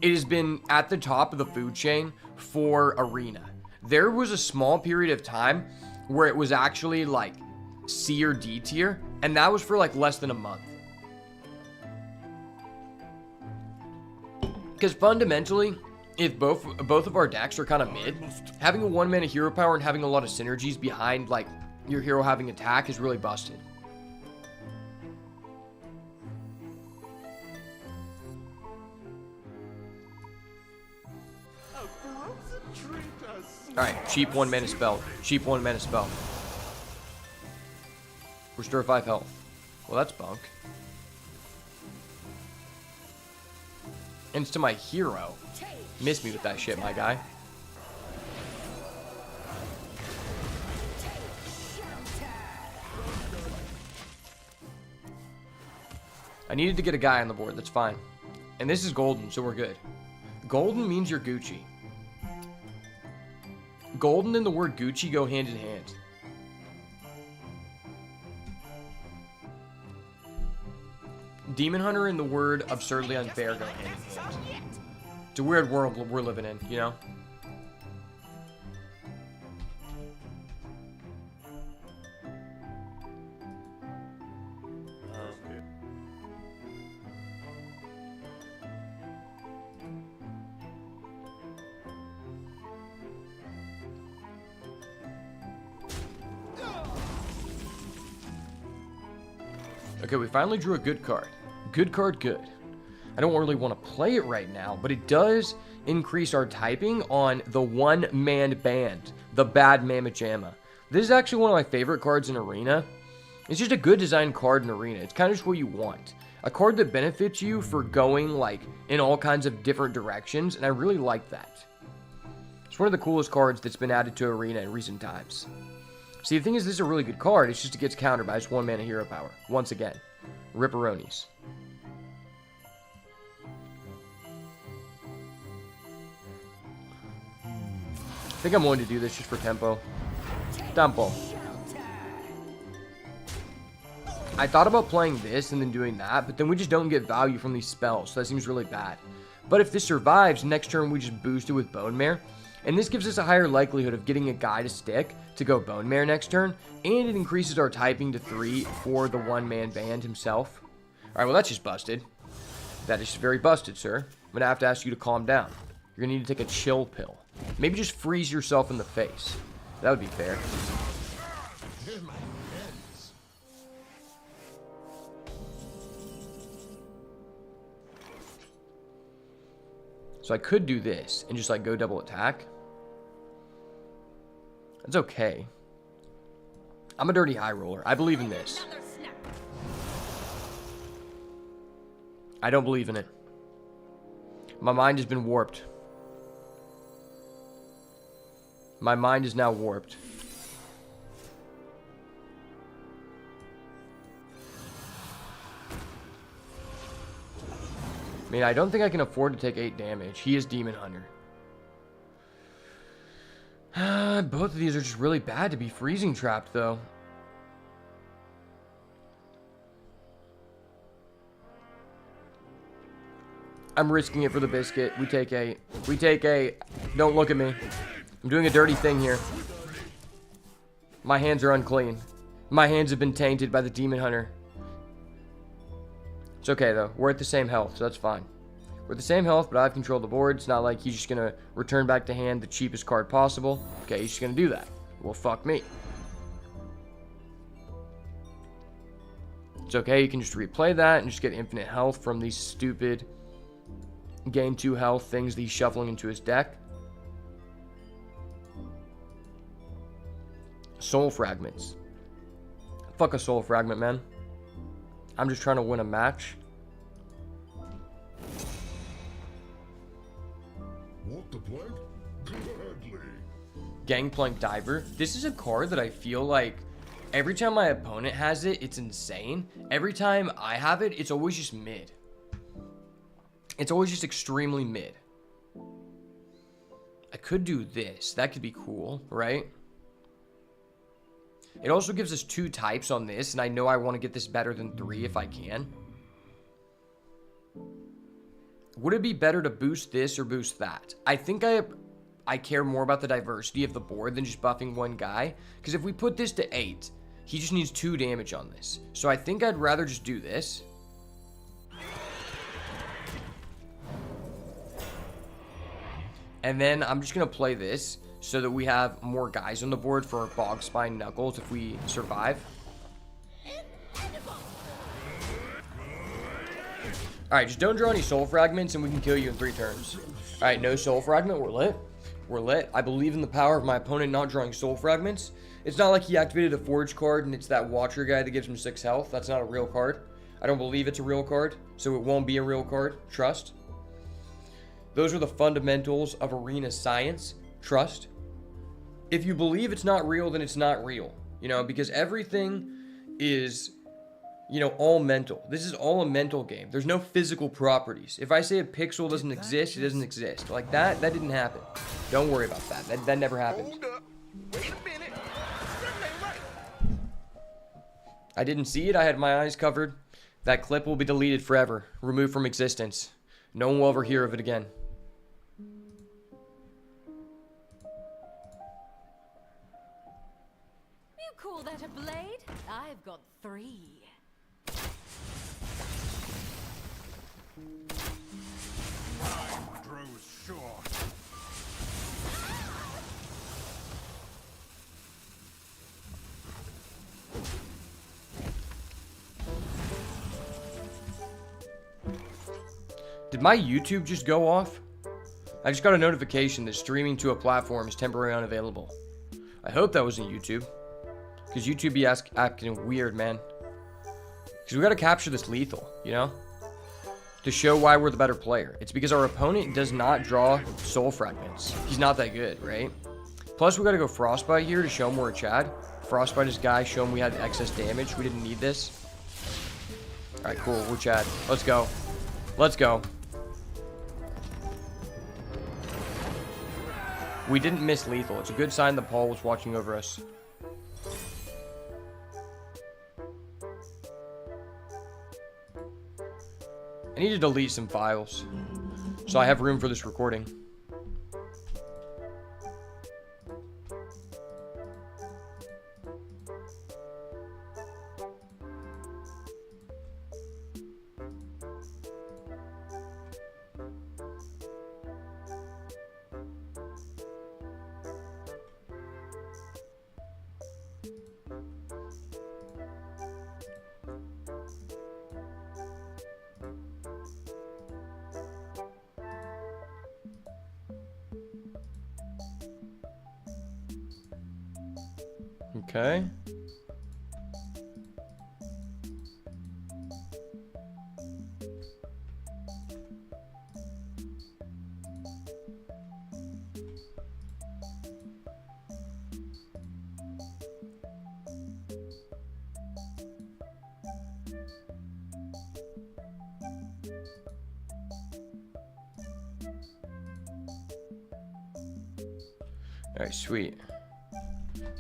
it has been at the top of the food chain for Arena. There was a small period of time where it was actually like C or D tier, and that was for like less than a month. Because fundamentally, if both of our decks are kind of mid, having a 1 mana hero power and having a lot of synergies behind like your hero having attack is really busted. Alright, cheap 1 mana spell. Cheap 1 mana spell. Restore 5 health. Well, that's bunk. And it's to my hero. Miss me with that shit, my guy. I needed to get a guy on the board, that's fine. And this is golden, so we're good. Golden means you're Gucci. Golden and the word Gucci go hand in hand. Demon Hunter and the word absurdly unfair go hand in hand. It's a weird world we're living in, you know? Okay, we finally drew a good card. Good card, good. I don't really want to play it right now, but it does increase our typing on the one-man band, the Bad Mamma Jamma. This is actually one of my favorite cards in Arena. It's just a good design card in Arena. It's kind of just what you want. A card that benefits you for going, like, in all kinds of different directions, and I really like that. It's one of the coolest cards that's been added to Arena in recent times. See, the thing is, this is a really good card. It's just it gets countered by just 1 mana hero power. Once again. Ripperonis. I think I'm going to do this just for tempo. Tempo. I thought about playing this and then doing that, but then we just don't get value from these spells, so that seems really bad. But if this survives, next turn we just boost it with Bone Mare. And this gives us a higher likelihood of getting a guy to stick to go Bone Mare next turn, and it increases our typing to 3 for the one-man band himself. Alright, well that's just busted. That is just very busted, sir. I'm going to have to ask you to calm down. You're going to need to take a chill pill. Maybe just freeze yourself in the face. That would be fair. So I could do this and just like go double attack. That's okay. I'm a dirty high roller. I believe in this. I don't believe in it. My mind has been warped. My mind is now warped. I mean, I don't think I can afford to take 8 damage. He is Demon Hunter. Both of these are just really bad to be freezing trapped, though. I'm risking it for the biscuit. We take 8. We take 8. Don't look at me. I'm doing a dirty thing here. My hands are unclean. My hands have been tainted by the Demon Hunter. It's okay, though. We're at the same health, so that's fine. We're at the same health, but I have control of the board. It's not like he's just going to return back to hand the cheapest card possible. Okay, he's just going to do that. Well, fuck me. It's okay. You can just replay that and just get infinite health from these stupid gain 2 health things that he's shuffling into his deck. Soul Fragments. Fuck a Soul Fragment, man. I'm just trying to win a match.
Want the plug? Gladly.
Gangplank Diver. This is a card that I feel like every time my opponent has it, it's insane. Every time I have it, it's always just mid. It's always just extremely mid. I could do this. That could be cool, right? It also gives us 2 types on this, and I know I want to get this better than 3 if I can. Would it be better to boost this or boost that? I think I care more about the diversity of the board than just buffing one guy. Because if we put this to 8, he just needs 2 damage on this. So I think I'd rather just do this. And then I'm just going to play this so that we have more guys on the board for our Bog Spine Knuckles if we survive. Alright, just don't draw any Soul Fragments and we can kill you in 3 turns. Alright, no Soul Fragment. We're lit. We're lit. I believe in the power of my opponent not drawing Soul Fragments. It's not like he activated a Forge card and it's that Watcher guy that gives him 6 health. That's not a real card. I don't believe it's a real card, so it won't be a real card. Trust. Those are the fundamentals of arena science. Trust. If you believe it's not real, then it's not real. You know, because everything is, you know, all mental. This is all a mental game. There's no physical properties. If I say a pixel doesn't exist, it doesn't exist. Like that didn't happen. Don't worry about that. That never happened.
Hold up. Wait a minute.
I didn't see it. I had my eyes covered. That clip will be deleted forever. Removed from existence. No one will ever hear of it again.
You call that a blade? I've got 3.
Time grows short.
Did my YouTube just go off? I just got a notification that streaming to a platform is temporarily unavailable. I hope that wasn't YouTube. Because YouTube be acting weird, man. Because we got to capture this lethal, you know? To show why we're the better player. It's because our opponent does not draw Soul Fragments. He's not that good, right? Plus, we got to go Frostbite here to show him we're a Chad. Frostbite this guy, show him we had excess damage. We didn't need this. Alright, cool. We're Chad. Let's go. Let's go. We didn't miss lethal. It's a good sign that Paul was watching over us. I need to delete some files so I have room for this recording. Okay. Alright, sweet.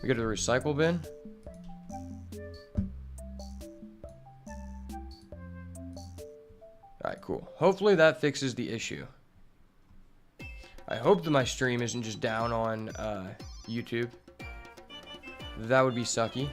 We go to the recycle bin. Alright, cool. Hopefully that fixes the issue. I hope that my stream isn't just down on YouTube. That would be sucky.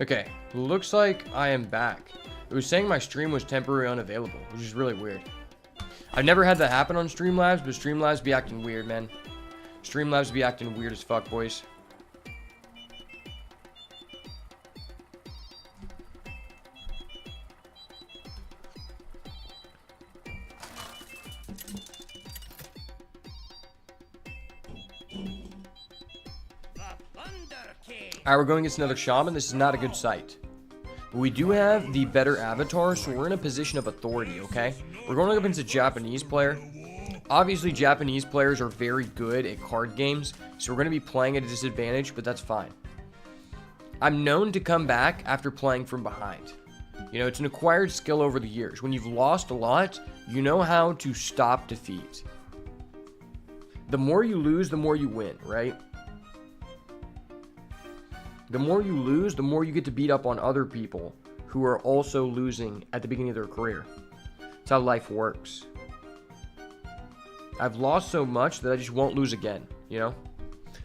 Okay, looks like I am back. It was saying my stream was temporarily unavailable, which is really weird. I've never had that happen on Streamlabs, but Streamlabs be acting weird, man. Streamlabs be acting weird as fuck, boys. Alright, we're going against another shaman. This is not a good sight. But we do have the better avatar, so we're in a position of authority, okay? We're going up against a Japanese player. Obviously, Japanese players are very good at card games, so we're going to be playing at a disadvantage, but that's fine. I'm known to come back after playing from behind. You know, it's an acquired skill over the years. When you've lost a lot, you know how to stop defeat. The more you lose, the more you win, right? The more you lose, the more you get to beat up on other people who are also losing at the beginning of their career. That's how life works. I've lost so much that I just won't lose again, you know?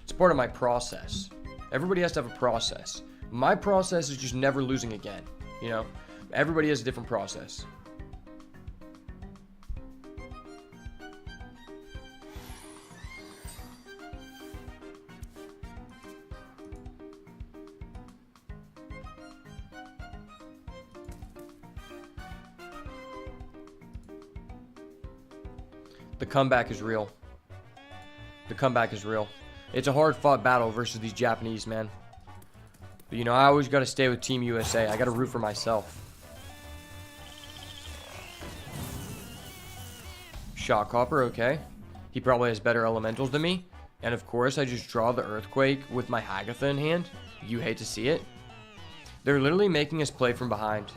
It's part of my process. Everybody has to have a process. My process is just never losing again, you know? Everybody has a different process. The comeback is real. The comeback is real. It's a hard-fought battle versus these Japanese, man. But, you know, I always got to stay with Team USA. I got to root for myself. Shockhopper, okay. He probably has better elementals than me. And, of course, I just draw the Earthquake with my Hagatha in hand. You hate to see it. They're literally making us play from behind.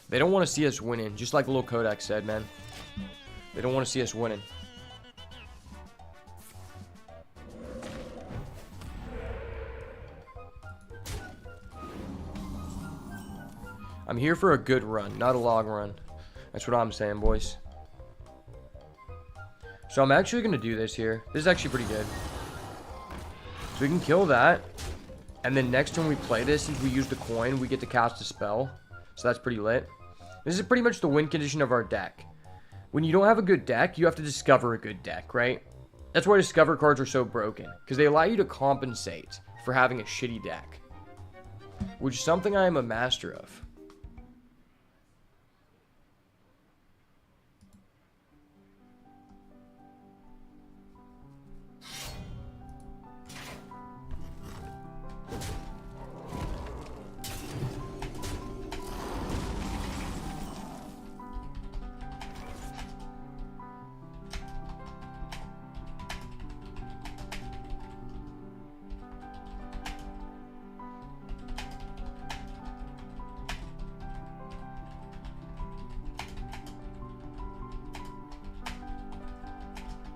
They don't want to see us winning, just like little Kodak said, man. They don't want to see us winning. I'm here for a good run, not a long run. That's what I'm saying, boys. So I'm actually going to do this here. This is actually pretty good. So we can kill that. And then next time we play this, since we use the coin, we get to cast a spell. So that's pretty lit. This is pretty much the win condition of our deck. When you don't have a good deck, you have to discover a good deck, right? That's why discover cards are so broken, because they allow you to compensate for having a shitty deck, which is something I am a master of.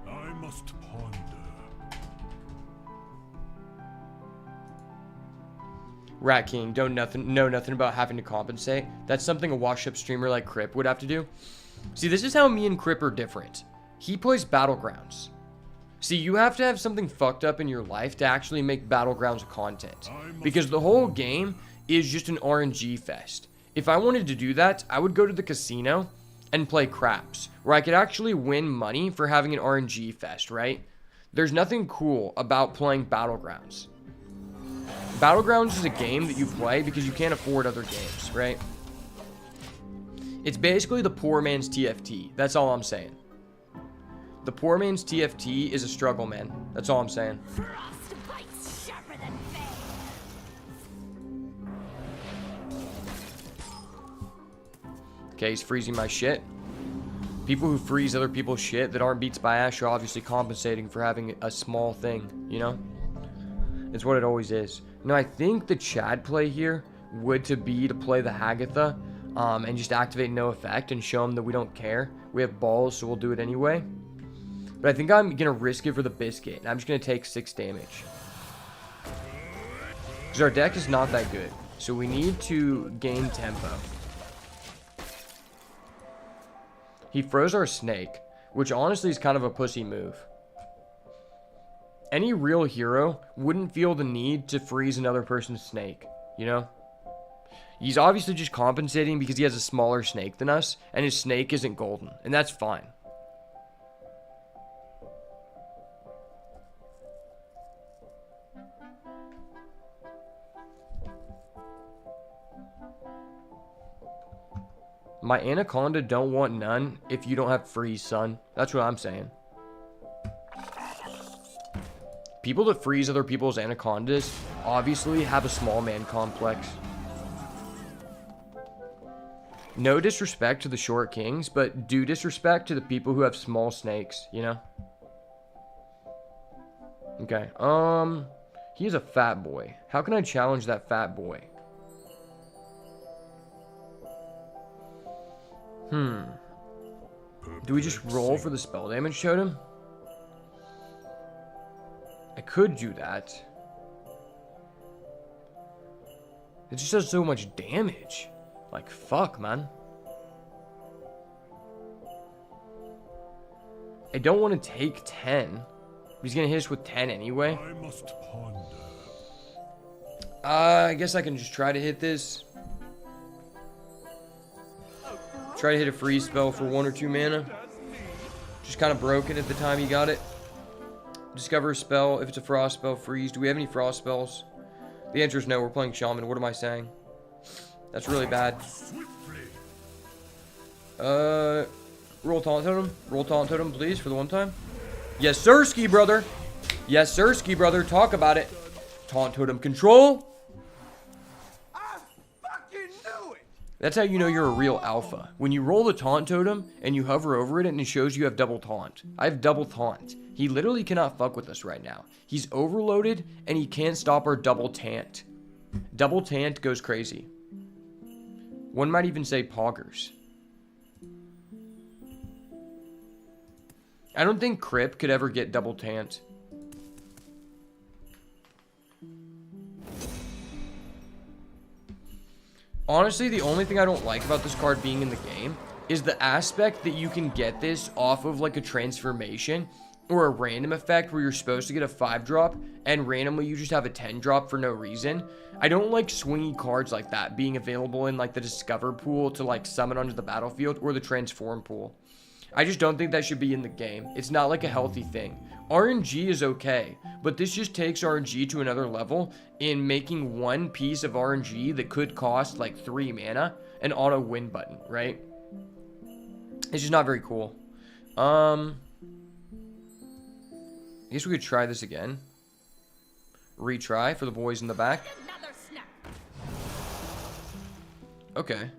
I must ponder.
Rat King, know nothing about having to compensate. That's something a washed-up streamer like Crip would have to do. See, this is how me and Crip are different. He plays Battlegrounds. See, you have to have something fucked up in your life to actually make Battlegrounds content. Because the whole game is just an RNG fest. If I wanted to do that, I would go to the casino and play craps, where I could actually win money for having an RNG fest, right? There's nothing cool about playing Battlegrounds. Battlegrounds is a game that you play because you can't afford other games, right? It's basically the poor man's TFT. That's all I'm saying. The poor man's TFT is a struggle, man. That's all I'm saying.
Frostbite's sharper than veins.
Okay, he's freezing my shit. People who freeze other people's shit that aren't beats by Ash are obviously compensating for having a small thing, you know? It's what it always is. Now, I think the Chad play here would to play the Hagatha and just activate no effect and show them that we don't care. We have balls, so we'll do it anyway. But I think I'm going to risk it for the Biscuit, and I'm just going to take 6 damage. Because our deck is not that good, so we need to gain tempo. He froze our snake, which honestly is kind of a pussy move. Any real hero wouldn't feel the need to freeze another person's snake, you know? He's obviously just compensating because he has a smaller snake than us, and his snake isn't golden, and that's fine. My Anaconda don't want none if you don't have freeze, son. That's what I'm saying. People that freeze other people's Anacondas obviously have a small man complex. No disrespect to the short kings, but do disrespect to the people who have small snakes, you know? Okay, he's a fat boy. How can I challenge that fat boy? Do we just roll for the spell damage totem? I could do that. It just does so much damage. Like, fuck, man. I don't want to take 10. He's gonna hit us with 10 anyway.
I must ponder.
I guess I can just try to hit this. Try to hit a freeze spell for 1 or 2 mana. Just kind of broke it at the time he got it. Discover a spell. If it's a frost spell, freeze. Do we have any frost spells? The answer is no. We're playing shaman. What am I saying? That's really bad. Roll taunt totem. Roll taunt totem, please, for the one time. Yes, sirski, brother. Yes, sirski, brother. Talk about it. Taunt totem control.
I fucking knew it!
That's how you know you're a real alpha. When you roll the taunt totem and you hover over it and it shows you have double taunt. I have double taunt. He literally cannot fuck with us right now. He's overloaded and he can't stop our double taunt. Double taunt goes crazy. One might even say poggers. I don't think Crip could ever get double taunt. Honestly, the only thing I don't like about this card being in the game is the aspect that you can get this off of like a transformation or a random effect where you're supposed to get a 5-drop and randomly you just have a 10-drop for no reason. I don't like swingy cards like that being available in like the Discover pool to like summon onto the battlefield or the Transform pool. I just don't think that should be in the game. It's not like a healthy thing. RNG is okay, but this just takes RNG to another level in making one piece of RNG that could cost like 3 mana an auto win button, right? It's just not very cool. I guess we could try this again. Retry for the boys in the back. Okay.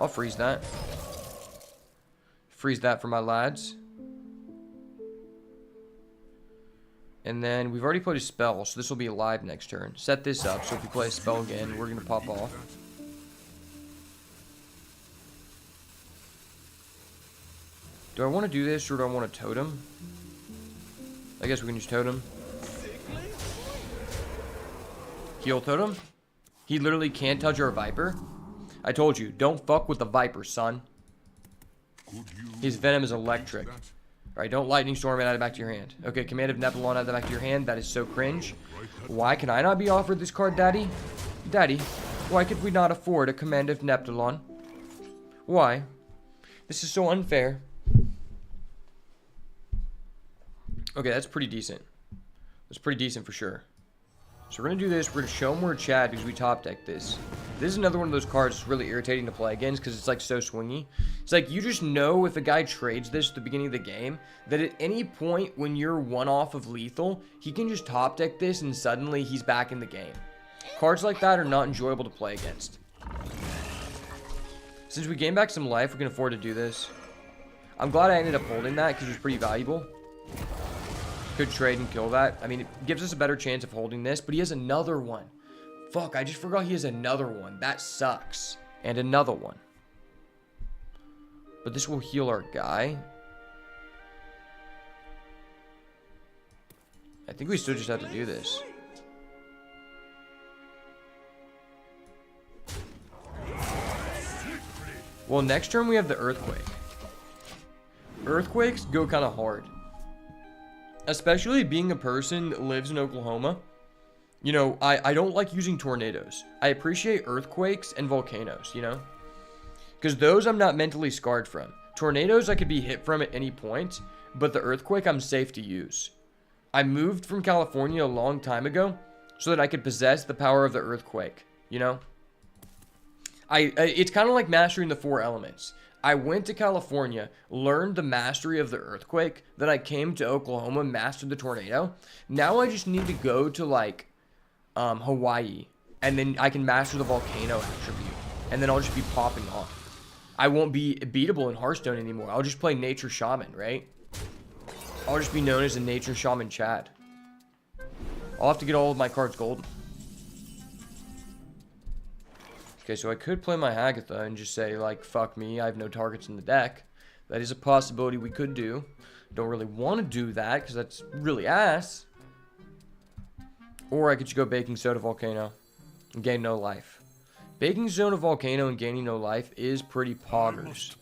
I'll freeze that. Freeze that for my lads. And then we've already played a spell, so this will be alive next turn. Set this up, so if we play a spell again, we're going to pop off. Do I want to do this, or do I want to totem? I guess we can just totem. Heal totem? He literally can't touch our Viper. I told you, don't fuck with the Viper, son. His venom is electric. Alright, don't Lightning Storm it, add it back to your hand. Okay, Command of Neptulon, add that back to your hand. That is so cringe. Why can I not be offered this card, Daddy? Daddy, why could we not afford a Command of Neptulon? Why? This is so unfair. Okay, that's pretty decent. That's pretty decent for sure. So we're going to do this. We're going to show him where Chad because we top deck this. This is another one of those cards that's really irritating to play against because it's like so swingy. It's like you just know if a guy trades this at the beginning of the game that at any point when you're one off of lethal, he can just top deck this and suddenly he's back in the game. Cards like that are not enjoyable to play against. Since we gain back some life, we can afford to do this. I'm glad I ended up holding that because it was pretty valuable. Could trade and kill that. I mean, it gives us a better chance of holding this, but he has another one. Fuck, I just forgot he has another one. That sucks. And another one. But this will heal our guy. I think we still just have to do this. Well, next turn we have the Earthquake. Earthquakes go kind of hard. Especially being a person that lives in Oklahoma. You know, I don't like using tornadoes. I appreciate earthquakes and volcanoes, you know? Because those I'm not mentally scarred from. Tornadoes I could be hit from at any point, but the earthquake I'm safe to use. I moved from California a long time ago so that I could possess the power of the earthquake, you know? It's kind of like mastering the 4 elements. I went to California, learned the mastery of the earthquake, then I came to Oklahoma, mastered the tornado. Now I just need to go to like Hawaii, and then I can master the volcano attribute, and then I'll just be popping off. I won't be beatable in Hearthstone anymore. I'll just play Nature Shaman, right? I'll just be known as a Nature Shaman Chad. I'll have to get all of my cards golden. Okay, so I could play my Hagatha and just say, like, fuck me, I have no targets in the deck. That is a possibility we could do. Don't really want to do that, because that's really ass. Or I could just go Baking Soda Volcano and gain no life. Baking Soda Volcano and gaining no life is pretty poggers,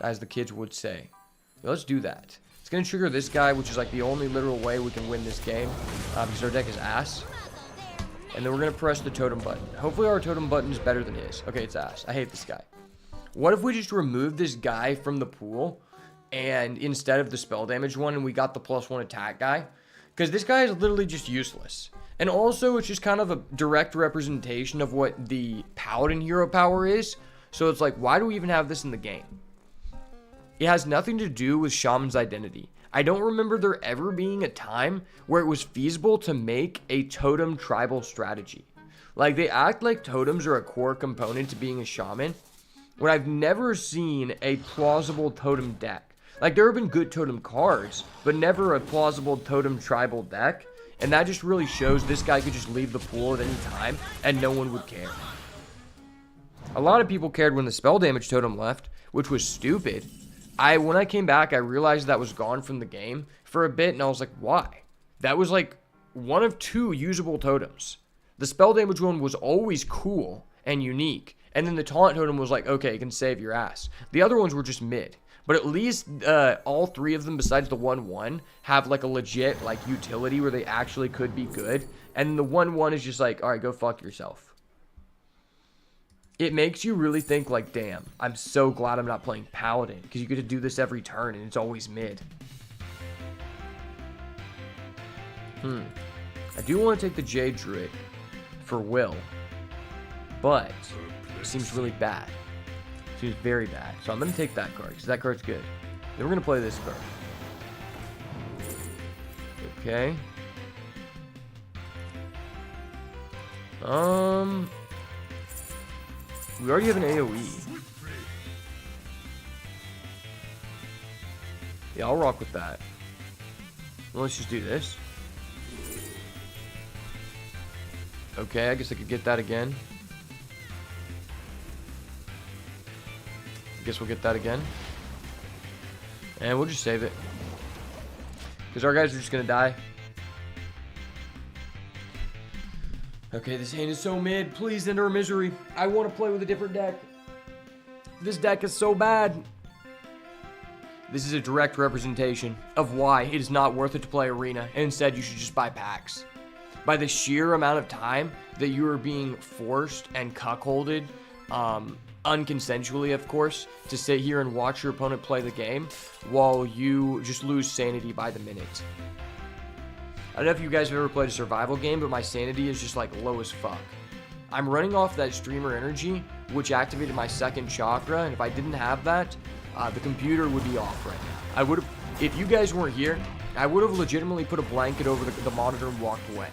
as the kids would say. Yeah, let's do that. It's going to trigger this guy, which is like the only literal way we can win this game, because our deck is ass. And then we're going to press the totem button. Hopefully our totem button is better than his. Okay, it's ass. I hate this guy. What if we just remove this guy from the pool, and instead of the spell damage one, and we got the +1 attack guy? Because this guy is literally just useless. And also, it's just kind of a direct representation of what the Paladin hero power is. So it's like, why do we even have this in the game? It has nothing to do with Shaman's identity. I don't remember there ever being a time where it was feasible to make a totem tribal strategy. Like, they act like totems are a core component to being a shaman, when I've never seen a plausible totem deck. Like, there have been good totem cards, but never a plausible totem tribal deck. And that just really shows this guy could just leave the pool at any time, and no one would care. A lot of people cared when the spell damage totem left, which was stupid. When I came back, I realized that was gone from the game for a bit, and I was like, why? That was like one of 2 usable totems. The spell damage one was always cool and unique, and then the taunt totem was like, okay, it can save your ass. The other ones were just mid. But at least all 3 of them, besides the 1/1, have like a legit like utility where they actually could be good. And the 1/1 is just like, all right, go fuck yourself. It makes you really think like, damn, I'm so glad I'm not playing Paladin, because you get to do this every turn and it's always mid. I do want to take the Jade Druid for Will, but it seems really bad. Seems very bad. So I'm going to take that card, because that card's good. Then we're going to play this card. Okay. We already have an AoE. Yeah, I'll rock with that. Well, let's just do this. Okay, I guess I could get that again. Guess we'll get that again. And we'll just save it, because our guys are just going to die. Okay, this hand is so mid. Please end our misery. I want to play with a different deck. This deck is so bad. This is a direct representation of why it is not worth it to play Arena, and instead you should just buy packs. By the sheer amount of time that you are being forced and cuckolded, unconsensually, of course, to sit here and watch your opponent play the game while you just lose sanity by the minute. I don't know if you guys have ever played a survival game, but my sanity is just like low as fuck. I'm running off that streamer energy, which activated my 2nd chakra, and if I didn't have that, the computer would be off right now. I would have, if you guys weren't here, I would have legitimately put a blanket over the monitor and walked away.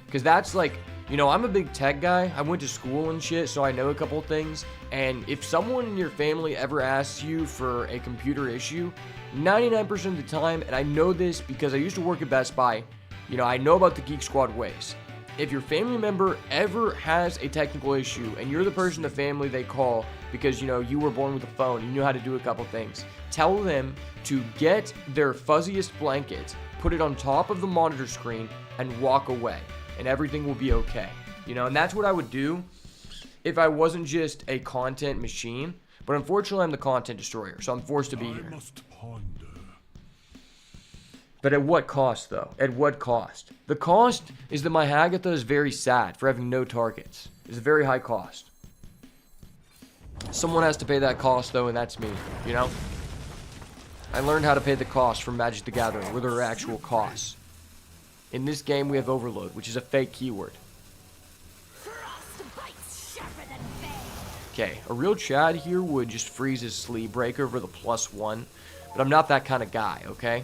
Because that's like, You know, I'm a big tech guy. I went to school and shit, so I know a couple things. And if someone in your family ever asks you for a computer issue, 99% of the time, and I know this because I used to work at Best Buy, you know, I know about the Geek Squad ways. If your family member ever has a technical issue and you're the person in the family they call because, you know, you were born with a phone, you know how to do a couple things, tell them to get their fuzziest blanket, put it on top of the monitor screen, and walk away. And everything will be okay. You know, and that's what I would do if I wasn't just a content machine. But unfortunately, I'm the content destroyer, so I'm forced to be here.
I must ponder.
But at what cost, though? At what cost? The cost is that my Hagatha is very sad for having no targets. It's a very high cost. Someone has to pay that cost, though, and that's me, you know? I learned how to pay the cost from Magic the Gathering, where there are actual costs. In this game, we have Overload, which is a fake keyword. Okay, a real Chad here would just freeze his sleeve breaker for the +1, but I'm not that kind of guy, okay?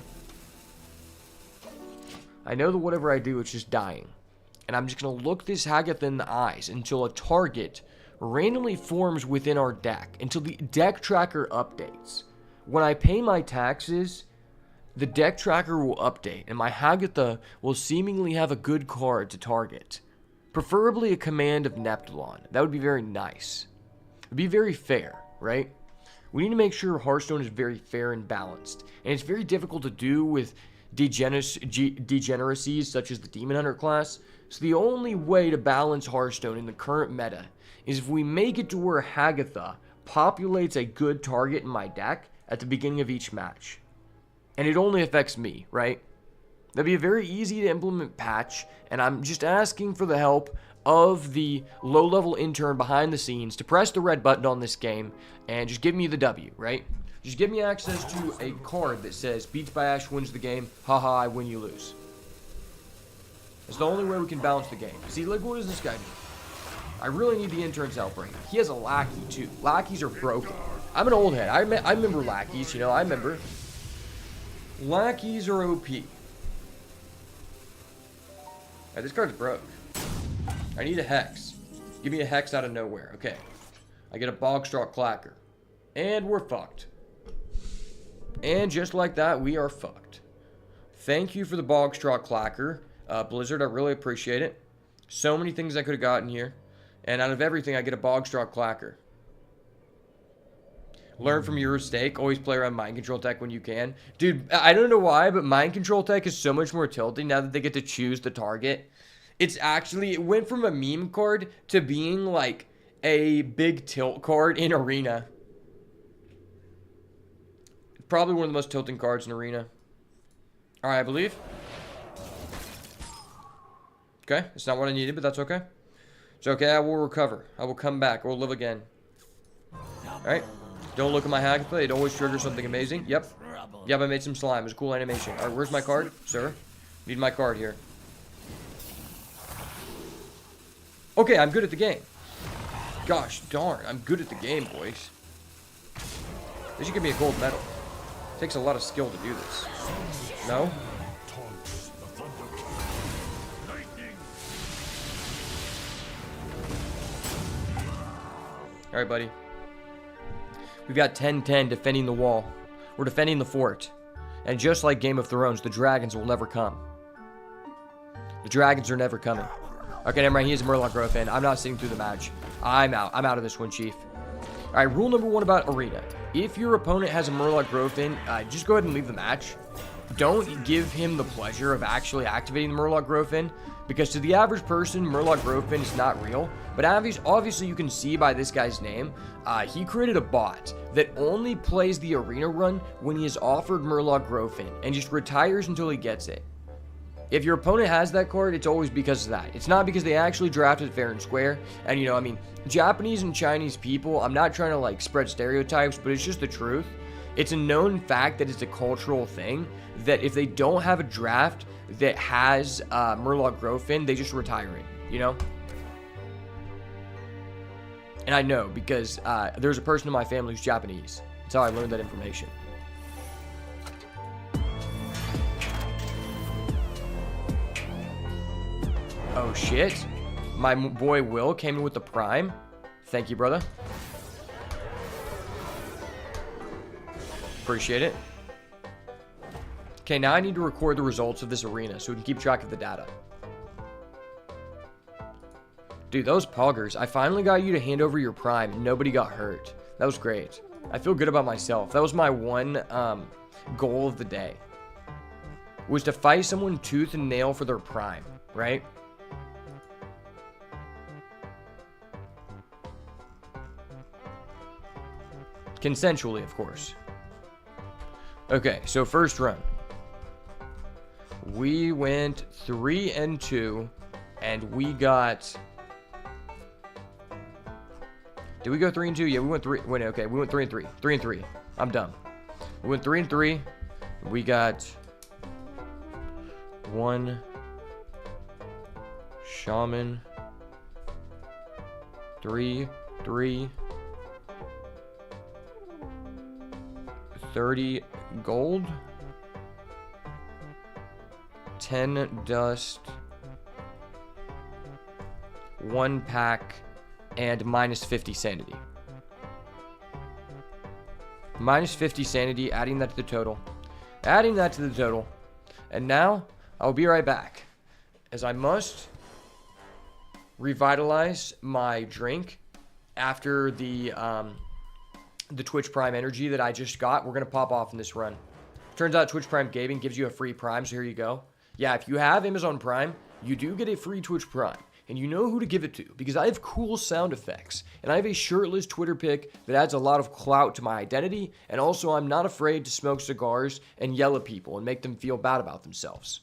I know that whatever I do, it's just dying. And I'm just going to look this Hagatha in the eyes until a target randomly forms within our deck, until the deck tracker updates. When I pay my taxes, the deck tracker will update, and my Hagatha will seemingly have a good card to target. Preferably a command of Neptulon. That would be very nice. It would be very fair, right? We need to make sure Hearthstone is very fair and balanced. And it's very difficult to do with degeneracies such as the Demon Hunter class. So the only way to balance Hearthstone in the current meta is if we make it to where Hagatha populates a good target in my deck at the beginning of each match. And it only affects me, right? That'd be a very easy to implement patch, and I'm just asking for the help of the low-level intern behind the scenes to press the red button on this game and just give me the W, right? Just give me access to a card that says Beats by Ash wins the game, haha, I win, you lose. It's the only way we can balance the game. See, look, what does this guy do? I really need the intern's help right now. He has a lackey, too. Lackeys are broken. I'm an old head. I remember lackeys, you know, I remember. Lackeys are OP. Alright, this card's broke. I need a Hex. Give me a Hex out of nowhere. Okay. I get a Bogstraw Clacker. And we're fucked. And just like that, we are fucked. Thank you for the Bogstraw Clacker. Blizzard, I really appreciate it. So many things I could have gotten here. And out of everything, I get a Bogstraw Clacker. Learn from your mistake. Always play around Mind Control Tech when you can. Dude, I don't know why, but Mind Control Tech is so much more tilting now that they get to choose the target. It's actually, it went from a meme card to being like a big tilt card in Arena. Probably one of the most tilting cards in Arena. Alright, I believe. Okay, it's not what I needed, but that's okay. It's okay, I will recover. I will come back. I will live again. Alright. Don't look at my Hagatha. It always triggers something amazing. Yep. Yep, I made some slime. It's a cool animation. Alright, where's my card, sir? Need my card here. Okay, I'm good at the game. Gosh darn, I'm good at the game, boys. They should give me a gold medal. It takes a lot of skill to do this. No? Alright, buddy. We've got 10-10 defending the wall. We're defending the fort. And just like Game of Thrones, the dragons will never come. The dragons are never coming. Okay, never mind. He has a Murloc Growth in. I'm not sitting through the match. I'm out. I'm out of this one, Chief. Alright, rule number 1 about Arena. If your opponent has a Murloc Growth in, just go ahead and leave the match. Don't give him the pleasure of actually activating the Murloc Growth in, because to the average person, Murloc Growth in is not real. But obviously you can see by this guy's name, he created a bot that only plays the Arena run when he is offered Murloc Growth in, and just retires until he gets it. If your opponent has that card, it's always because of that. It's not because they actually drafted fair and square. And, you know, I mean, Japanese and Chinese people, I'm not trying to, like, spread stereotypes, but it's just the truth. It's a known fact that it's a cultural thing, that if they don't have a draft that has Murloc Growth in, they just retire it, you know? And I know, because there's a person in my family who's Japanese. That's how I learned that information. Oh, shit. My boy Will came in with the Prime. Thank you, brother. Appreciate it. Okay, now I need to record the results of this arena so we can keep track of the data. Dude, those poggers. I finally got you to hand over your Prime and nobody got hurt. That was great. I feel good about myself. That was my one goal of the day. Was to fight someone tooth and nail for their Prime, right? Consensually, of course. Okay, so first run. We went 3-2, and we got... Did we go 3-2? Yeah, we went 3. Wait, okay, we went 3-3. 3-3. I'm done. We went 3-3. We got 1 shaman. 3, 30 gold. 10 dust. 1 pack. And minus 50 sanity. Minus 50 sanity, adding that to the total. Adding that to the total. And now, I'll be right back. As I must revitalize my drink after the Twitch Prime energy that I just got. We're going to pop off in this run. Turns out Twitch Prime Gaming gives you a free Prime, so here you go. Yeah, if you have Amazon Prime, you do get a free Twitch Prime. And you know who to give it to, because I have cool sound effects, and I have a shirtless Twitter pic that adds a lot of clout to my identity, and also I'm not afraid to smoke cigars and yell at people and make them feel bad about themselves.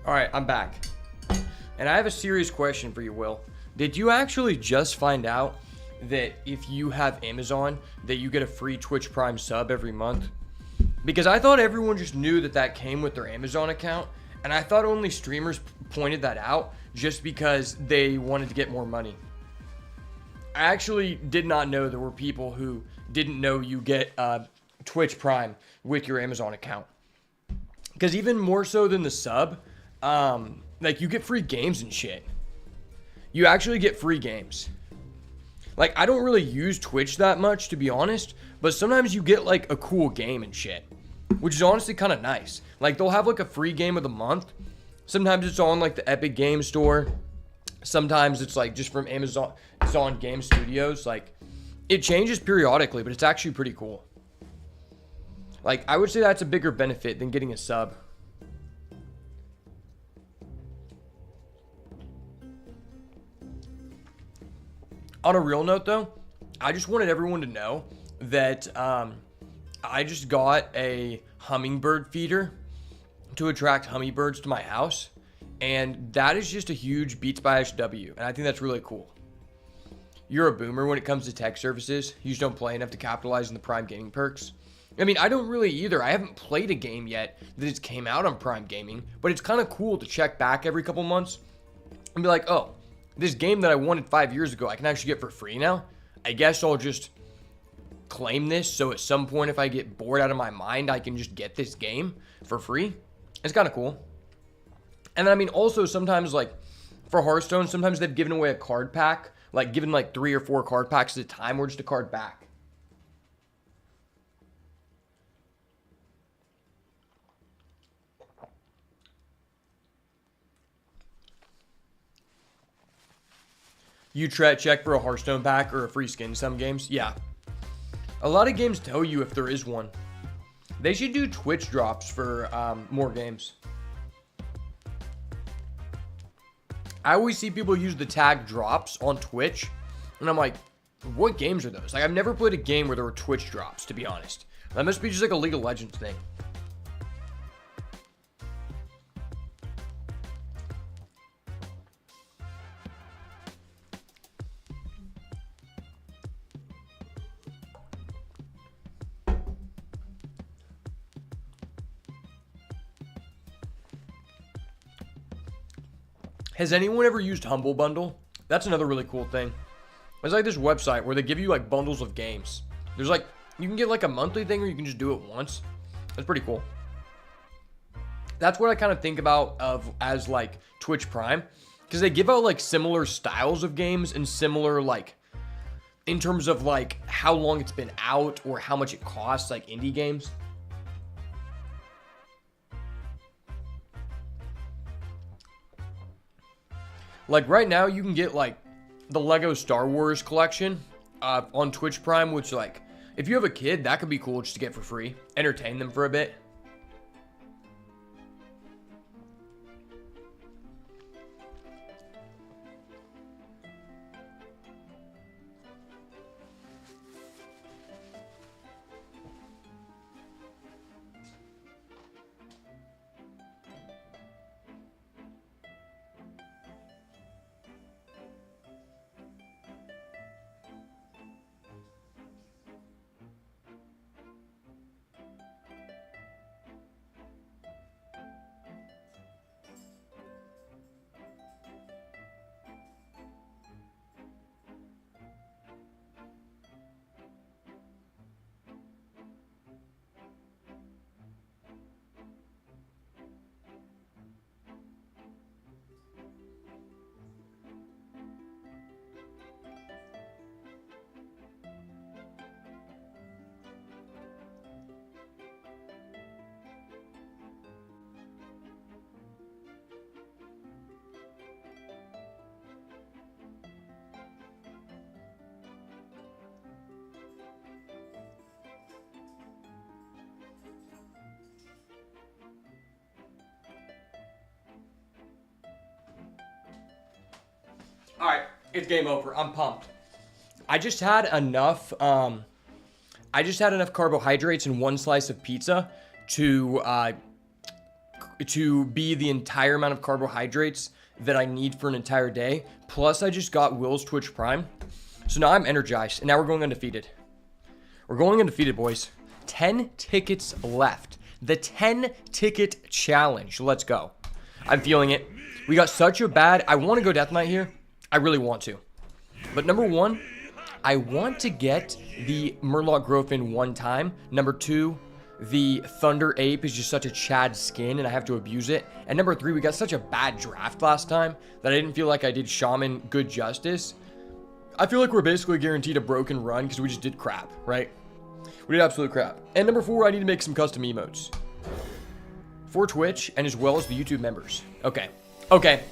All right, I'm back. And I have a serious question for you, Will. Did you actually just find out that if you have Amazon, that you get a free Twitch Prime sub every month? Because I thought everyone just knew that that came with their Amazon account, and I thought only streamers pointed that out just because they wanted to get more money. I actually did not know there were people who didn't know you get Twitch Prime with your Amazon account. Because even more so than the sub, like you get free games and shit. You actually get free games. Like I don't really use Twitch that much, to be honest, but sometimes you get like a cool game and shit, which is honestly kind of nice. Like they'll have like a free game of the month. Sometimes it's on like the Epic Game Store. Sometimes it's like just from Amazon. It's on Game Studios. Like it changes periodically, but it's actually pretty cool. Like I would say that's a bigger benefit than getting a sub. On a real note though, I just wanted everyone to know that I just got a hummingbird feeder to attract hummingbirds to my house. And that is just a huge Beats by HW. And I think that's really cool. You're a boomer when it comes to tech services. You just don't play enough to capitalize on the Prime Gaming perks. I mean, I don't really either. I haven't played a game yet that just came out on Prime Gaming. But it's kind of cool to check back every couple months and be like, oh, this game that I wanted 5 years ago, I can actually get for free now. I guess I'll just claim this. So at some point, if I get bored out of my mind, I can just get this game for free. It's kind of cool. And then, I mean, also sometimes, like, for Hearthstone, sometimes they've given away a card pack. Like, given, like, 3 or 4 card packs at a time or just a card back. You check for a Hearthstone pack or a free skin in some games? Yeah. A lot of games tell you if there is one. They should do Twitch drops for more games. I always see people use the tag drops on Twitch, and I'm like, what games are those? Like, I've never played a game where there were Twitch drops, to be honest. That must be just like a League of Legends thing. Has anyone ever used Humble Bundle? That's another really cool thing. It's like this website where they give you like bundles of games. There's like, you can get like a monthly thing or you can just do it once. That's pretty cool. That's what I kind of think about as like Twitch Prime. Because they give out like similar styles of games and similar like, in terms of like how long it's been out or how much it costs, like indie games. Like right now, you can get like the Lego Star Wars collection on Twitch Prime, which like, if you have a kid, that could be cool just to get for free. Entertain them for a bit. All right, it's game over. I'm pumped. I just had enough carbohydrates in one slice of pizza to to be the entire amount of carbohydrates that I need for an entire day. Plus, I just got Will's Twitch Prime. So now I'm energized, and now we're going undefeated. We're going undefeated, boys. 10 tickets left. The 10 ticket challenge. Let's go. I'm feeling it. We got such a bad... I want to go Death Knight here. I really want to. But number one, I want to get the Murloc Growfin one time. Number two, the Thunder Ape is just such a Chad skin and I have to abuse it. And number three, we got such a bad draft last time that I didn't feel like I did Shaman good justice. I feel like we're basically guaranteed a broken run because we just did crap, right? We did absolute crap. And number four, I need to make some custom emotes for Twitch and as well as the YouTube members. Okay. Okay.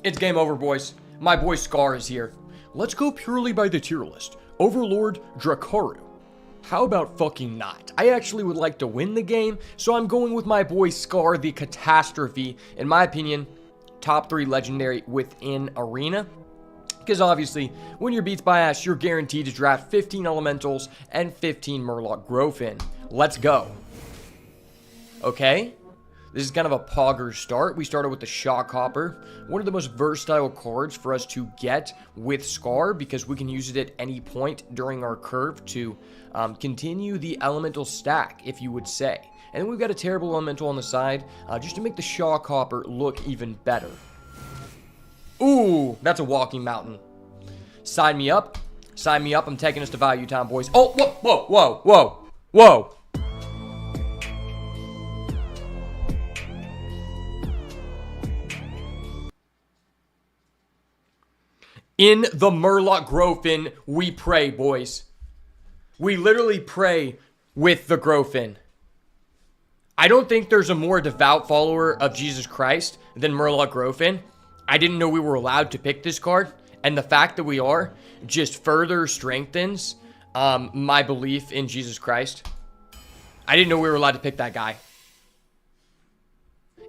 It's game over, boys. My boy Scar is here. Let's go purely by the tier list. Overlord Drakaru. How about fucking not? I actually would like to win the game, so I'm going with my boy Scar, the Catastrophe. In my opinion, top 3 legendary within Arena. Because obviously, when you're Beats by Ash, you're guaranteed to draft 15 Elementals and 15 Murloc Growfin. Let's go. Okay. This is kind of a pogger start. We started with the Shock Hopper, one of the most versatile cards for us to get with Scar because we can use it at any point during our curve to continue the elemental stack, if you would say. And then we've got a terrible elemental on the side just to make the Shock Hopper look even better. Ooh, that's a walking mountain. Sign me up. Sign me up. I'm taking us to Value Town, boys. Oh, whoa, whoa, whoa, whoa, whoa. In the Murloc Growfin, we pray, boys. We literally pray with the Growfin. I don't think there's a more devout follower of Jesus Christ than Murloc Growfin. I didn't know we were allowed to pick this card, and the fact that we are just further strengthens my belief in Jesus Christ. I didn't know we were allowed to pick that guy.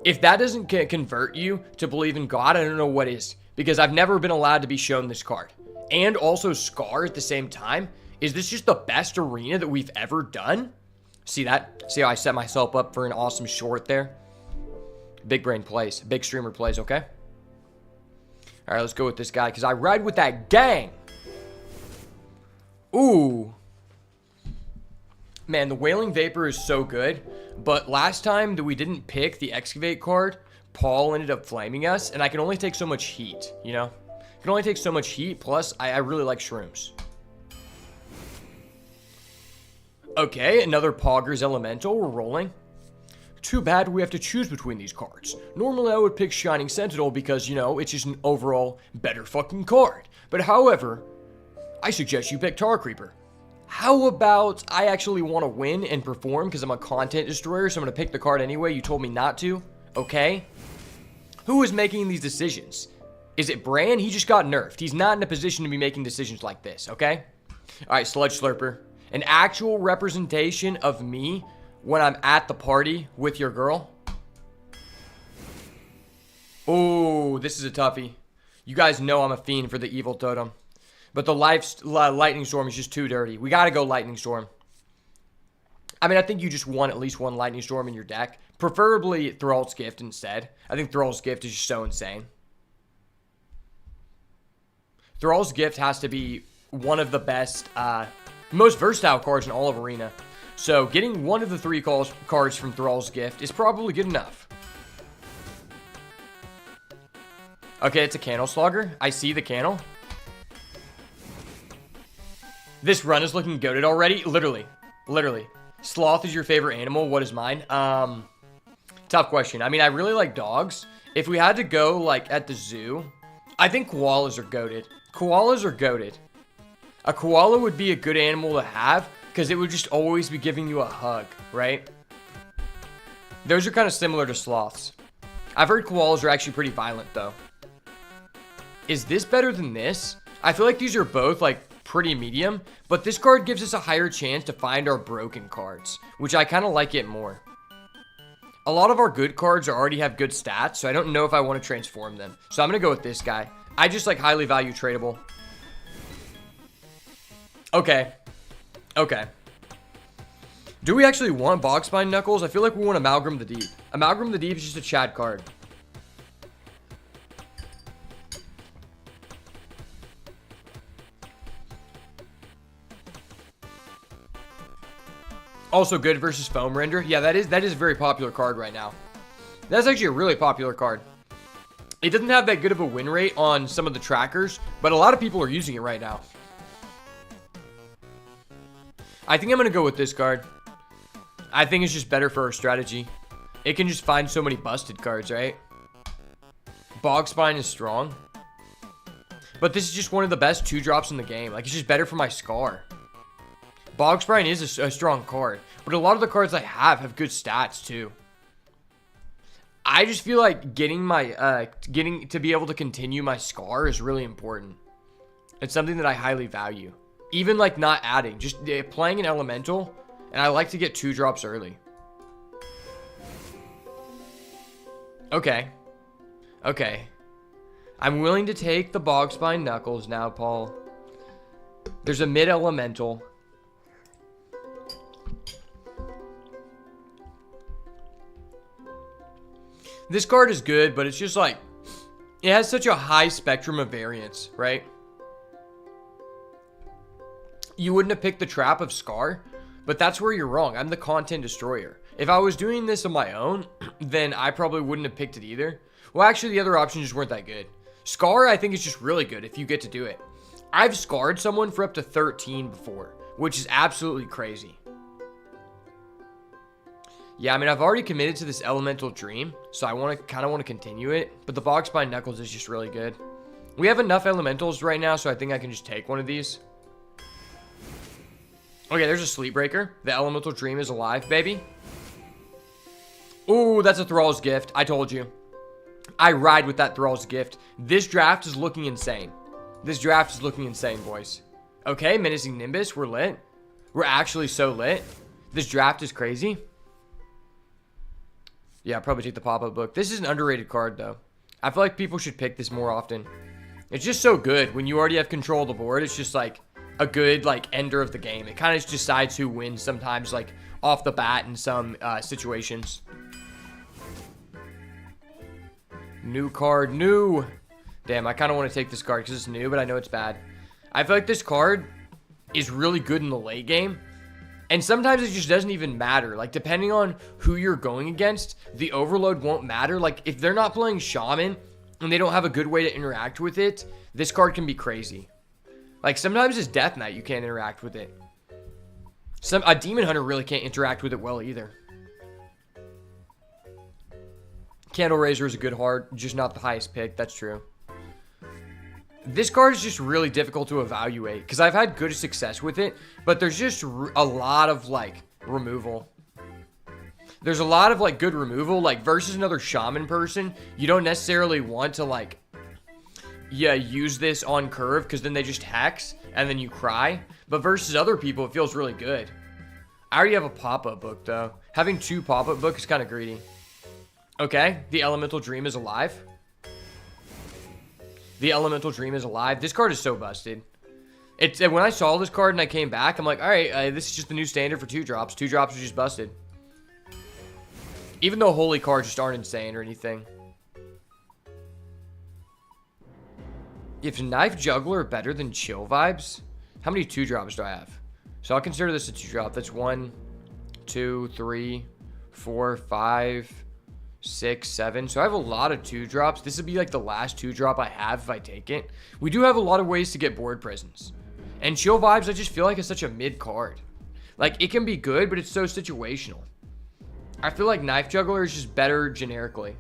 If that doesn't convert you to believe in God, I don't know what is. Because I've never been allowed to be shown this card. And also Scar at the same time. Is this just the best arena that we've ever done? See that? See how I set myself up for an awesome short there? Big brain plays. Big streamer plays, okay? Alright, let's go with this guy. Because I ride with that gang. Ooh. Man, the Wailing Vapor is so good. But last time that we didn't pick the Excavate card, Paul ended up flaming us, and I can only take so much heat, you know? I can only take so much heat, plus I really like shrooms. Okay, another Poggers Elemental, we're rolling. Too bad we have to choose between these cards. Normally I would pick Shining Sentinel because, you know, it's just an overall better fucking card. But however, I suggest you pick Tar Creeper. How about I actually want to win and perform because I'm a content destroyer, so I'm going to pick the card anyway. You told me not to. Okay. Who is making these decisions? Is it Bran? He just got nerfed. He's not in a position to be making decisions like this, okay? Alright, Sludge Slurper. An actual representation of me when I'm at the party with your girl. Oh, this is a toughie. You guys know I'm a fiend for the Evil Totem. But the Lightning Storm is just too dirty. We gotta go Lightning Storm. I mean, I think you just want at least one Lightning Storm in your deck. Preferably Thrall's Gift instead. I think Thrall's Gift is just so insane. Thrall's Gift has to be one of the best, most versatile cards in all of Arena. So getting one of the 3 cards from Thrall's Gift is probably good enough. Okay, it's a Candle Slugger. I see the candle. This run is looking goated already. Literally. Literally. Sloth is your favorite animal. What is mine? Tough question. I mean, I really like dogs. If we had to go, like, at the zoo, I think koalas are goated. Koalas are goated. A koala would be a good animal to have because it would just always be giving you a hug, right? Those are kind of similar to sloths. I've heard koalas are actually pretty violent, though. Is this better than this? I feel like these are both, like, pretty medium, but this card gives us a higher chance to find our broken cards, which I kind of like it more. A lot of our good cards already have good stats, so I don't know if I want to transform them. So I'm going to go with this guy. I just like highly value tradable. Okay. Okay. Do we actually want Bogspine Knuckles? I feel like we want Amalgam the Deep. Amalgam the Deep is just a Chad card. Also good versus Foam Render. Yeah, that is a very popular card right now. That's actually a really popular card. It doesn't have that good of a win rate on some of the trackers, but a lot of people are using it right now. I think I'm going to go with this card. I think it's just better for our strategy. It can just find so many busted cards, right? Bog Spine is strong. But this is just one of the best 2-drops in the game. Like, it's just better for my Scar. Bog Spine is a strong card. But a lot of the cards I have good stats, too. I just feel like getting to be able to continue my Scar is really important. It's something that I highly value. Even, like, not adding. Just playing an Elemental. And I like to get 2-drops early. Okay. Okay. I'm willing to take the Bog Spine Knuckles now, Paul. There's a mid-elemental. This card is good, but it's just like... It has such a high spectrum of variants, right? You wouldn't have picked the Trap of Scar, but that's where you're wrong. I'm the content destroyer. If I was doing this on my own, then I probably wouldn't have picked it either. Well, actually, the other options just weren't that good. Scar, I think, is just really good if you get to do it. I've scarred someone for up to 13 before, which is absolutely crazy. Yeah, I mean, I've already committed to this Elemental Dream, so I kind of want to continue it. But the Bog Spine Knuckles is just really good. We have enough Elementals right now, so I think I can just take one of these. Okay, there's a Sleep Breaker. The Elemental Dream is alive, baby. Ooh, that's a Thrall's Gift. I told you. I ride with that Thrall's Gift. This draft is looking insane. This draft is looking insane, boys. Okay, Menacing Nimbus. We're lit. We're actually so lit. This draft is crazy. Yeah, I'll probably take the pop-up book. This is an underrated card, though. I feel like people should pick this more often. It's just so good. When you already have control of the board, it's just like a good like ender of the game. It kind of decides who wins sometimes, like off the bat in some situations. New card, new. Damn, I kind of want to take this card because it's new, but I know it's bad. I feel like this card is really good in the late game. And sometimes it just doesn't even matter. Like, depending on who you're going against, the overload won't matter. Like, if they're not playing Shaman and they don't have a good way to interact with it, this card can be crazy. Like, sometimes it's Death Knight, you can't interact with it. A Demon Hunter really can't interact with it well either. Candle Razor is a good heart, just not the highest pick. That's true. This card is just really difficult to evaluate because I've had good success with it, but there's just a lot of, like, removal. There's a lot of, like, good removal. Like, versus another Shaman person, you don't necessarily want to, like, yeah, use this on curve because then they just hex and then you cry. But versus other people, it feels really good. I already have a pop-up book, though. Having 2 pop-up books is kind of greedy. Okay, the Elemental Dream is alive. The Elemental Dream is alive. This card is so busted. It's when I saw this card and I came back, I'm like, all right, this is just the new standard for 2-drops. 2-drops are just busted. Even though holy cards just aren't insane or anything. If Knife Juggler better than Chill Vibes, how many 2-drops do I have? So I'll consider this a 2-drop. That's 1, 2, 3, 4, 5, 6, 7. So I have a lot of 2-drops. This would be like the last 2-drop I have if I take it. We do have a lot of ways to get board presence. And Chill Vibes, I just feel like it's such a mid card. Like, it can be good, but it's so situational. I feel like Knife Juggler is just better generically.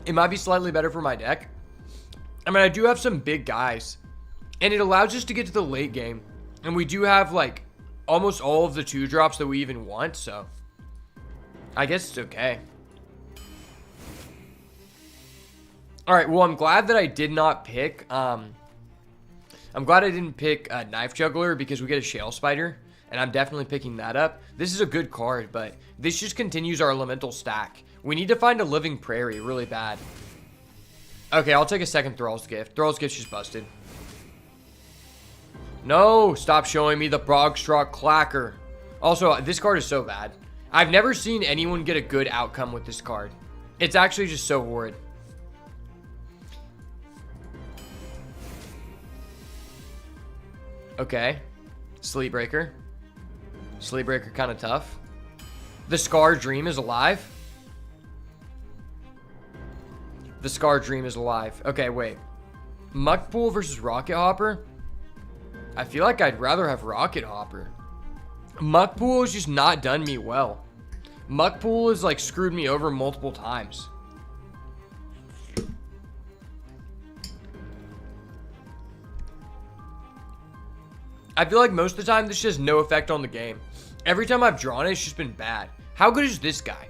It might be slightly better for my deck. I mean, I do have some big guys. And it allows us to get to the late game. And we do have, like, almost all of the 2-drops that we even want, so I guess it's okay. Alright, well, I'm glad that I did not pick, I'm glad I didn't pick Knife Juggler because we get a Shale Spider. And I'm definitely picking that up. This is a good card, but this just continues our elemental stack. We need to find a Living Prairie really bad. Okay, I'll take a second Thrall's Gift. Thrall's Gift's just busted. No, stop showing me the Brogstruck Clacker. Also, this card is so bad. I've never seen anyone get a good outcome with this card. It's actually just so horrid. Okay. Sleepbreaker. Sleepbreaker kind of tough. The Scar Dream is alive. The Scar Dream is alive. Okay, wait. Muckpool versus Rocket Hopper? I feel like I'd rather have Rocket Hopper. Muckpool has just not done me well. Muckpool has like screwed me over multiple times. I feel like most of the time this has no effect on the game. Every time I've drawn it, it's just been bad. How good is this guy?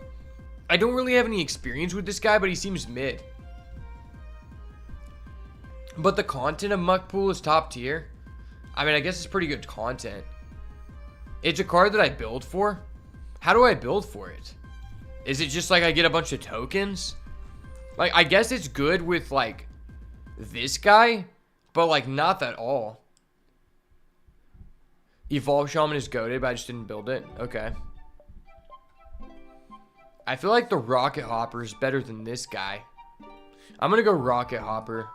I don't really have any experience with this guy, but he seems mid. But the content of Muckpool is top tier. I mean, I guess it's pretty good content. It's a card that I build for. How do I build for it? Is it just like I get a bunch of tokens? Like, I guess it's good with like this guy, but like not at all. Evolve Shaman is goated, but I just didn't build it. Okay. I feel like the Rocket Hopper is better than this guy. I'm gonna go Rocket Hopper.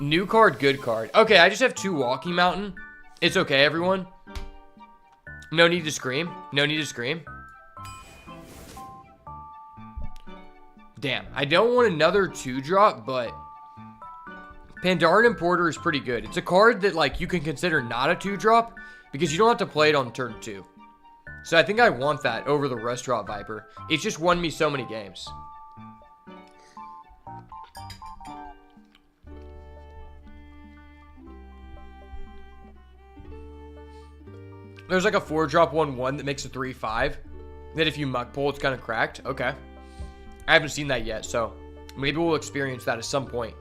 New card, good card. Okay, I just have 2 Walking Mountain. It's okay, everyone. No need to scream. No need to scream. Damn, I don't want another 2-drop, but Pandaren Importer is pretty good. It's a card that like you can consider not a 2-drop because you don't have to play it on turn 2. So I think I want that over the Restaurant Viper. It's just won me so many games. There's like a 4-drop 1/1 that makes a 3/5. That if you muck pull, it's kind of cracked. Okay. I haven't seen that yet, so maybe we'll experience that at some point.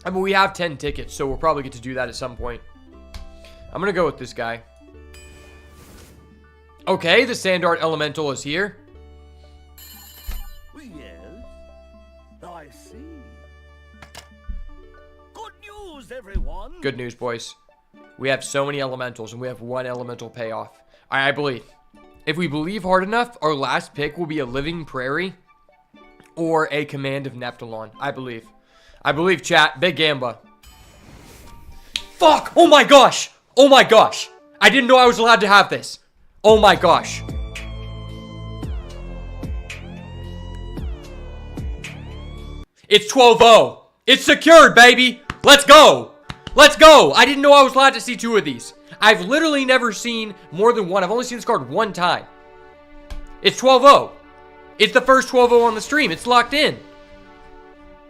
I mean, we have 10 tickets, so we'll probably get to do that at some point. I'm going to go with this guy. Okay, the Sandart Elemental is here.
Yes, I see. Good news, everyone.
Good news, boys. We have so many elementals, and we have 1 elemental payoff. I believe. If we believe hard enough, our last pick will be a Living Prairie or a Command of Neptulon. I believe. I believe, chat. Big Gamba. Fuck! Oh my gosh! Oh my gosh! I didn't know I was allowed to have this. Oh my gosh. It's 12-0. It's secured, baby. Let's go. Let's go. I didn't know I was allowed to see 2 of these. I've literally never seen more than 1. I've only seen this card 1 time. It's 12-0. It's the first 12-0 on the stream. It's locked in.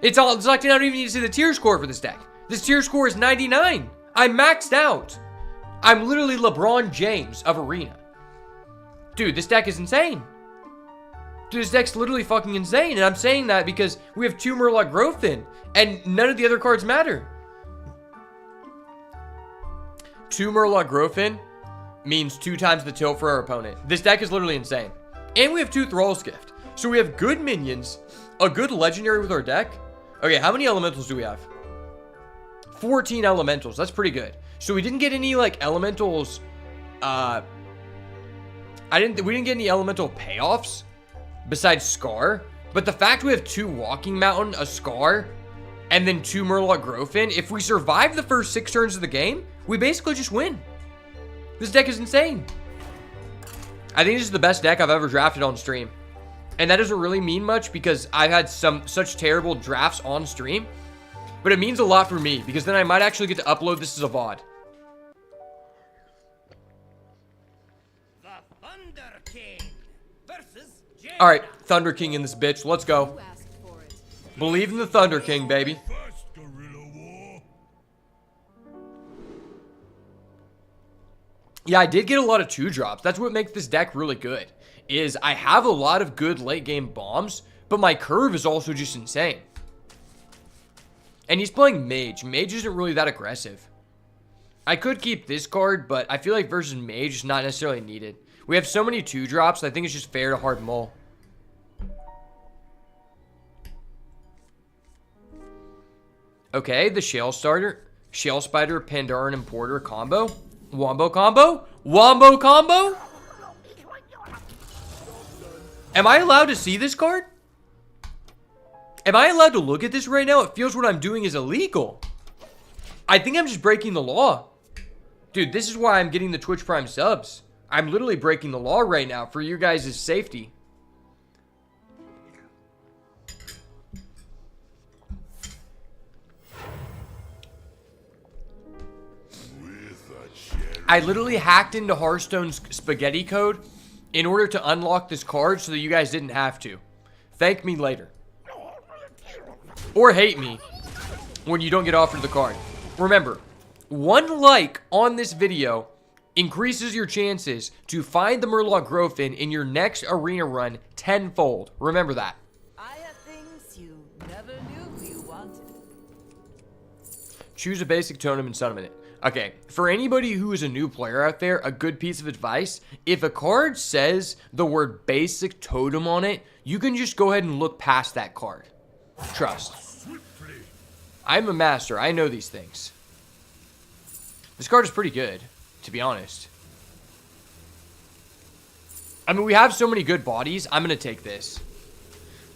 It's locked in. I don't even need to see the tier score for this deck. This tier score is 99. I'm maxed out. I'm literally LeBron James of Arena. Dude, this deck is insane. Dude, this deck's literally fucking insane. And I'm saying that because we have 2 Murloc Growthin, and none of the other cards matter. 2 Murloc Growthin means 2 times the tilt for our opponent. This deck is literally insane. And we have 2 Thrall's Gift. So we have good minions, a good legendary with our deck. Okay, how many elementals do we have? 14 elementals. That's pretty good. So we didn't get any like elementals. We didn't get any elemental payoffs besides Scar. But the fact we have 2 Walking Mountain, a Scar, and then 2 Murloc Growthin, if we survive the first 6 turns of the game, we basically just win. This deck is insane. I think this is the best deck I've ever drafted on stream. And that doesn't really mean much because I've had such terrible drafts on stream. But it means a lot for me because then I might actually get to upload this as a VOD.
The Thunder King versus Jay.
Alright, Thunder King in this bitch. Let's go.
You asked for it.
Believe in the Thunder King, baby.
First guerrilla war.
Yeah, I did get a lot of 2-drops. That's what makes this deck really good. Is I have a lot of good late game bombs, but my curve is also just insane. And he's playing Mage. Mage isn't really that aggressive. I could keep this card, but I feel like versus Mage is not necessarily needed. We have so many 2-drops, I think it's just fair to hard mull. Okay, the Shale Starter. Shell Spider, Pandaren, and Porter combo? Wombo combo? Wombo combo? Am I allowed to see this card? Am I allowed to look at this right now? It feels what I'm doing is illegal. I think I'm just breaking the law. Dude, this is why I'm getting the Twitch Prime subs. I'm literally breaking the law right now for you guys' safety. I literally hacked into Hearthstone's spaghetti code in order to unlock this card so that you guys didn't have to. Thank me later. Or hate me when you don't get offered the card. Remember, 1 like on this video increases your chances to find the Murloc Growfin in your next arena run tenfold. Remember that.
I have things you never knew you wanted.
Choose a basic totem and summon it. Okay, for anybody who is a new player out there, a good piece of advice, if a card says the word basic totem on it, you can just go ahead and look past that card. Trust. I'm a master. I know these things. This card is pretty good, to be honest. I mean, we have so many good bodies. I'm going to take this.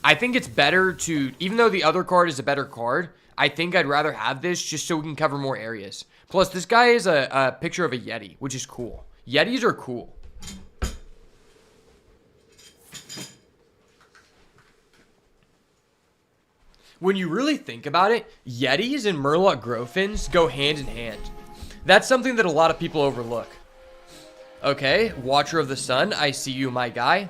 I think it's better to, even though the other card is a better card, I think I'd rather have this just so we can cover more areas. Plus, this guy is a picture of a Yeti, which is cool. Yetis are cool. When you really think about it, Yetis and Murloc Growfins go hand in hand. That's something that a lot of people overlook. Okay, Watcher of the Sun, I see you, my guy.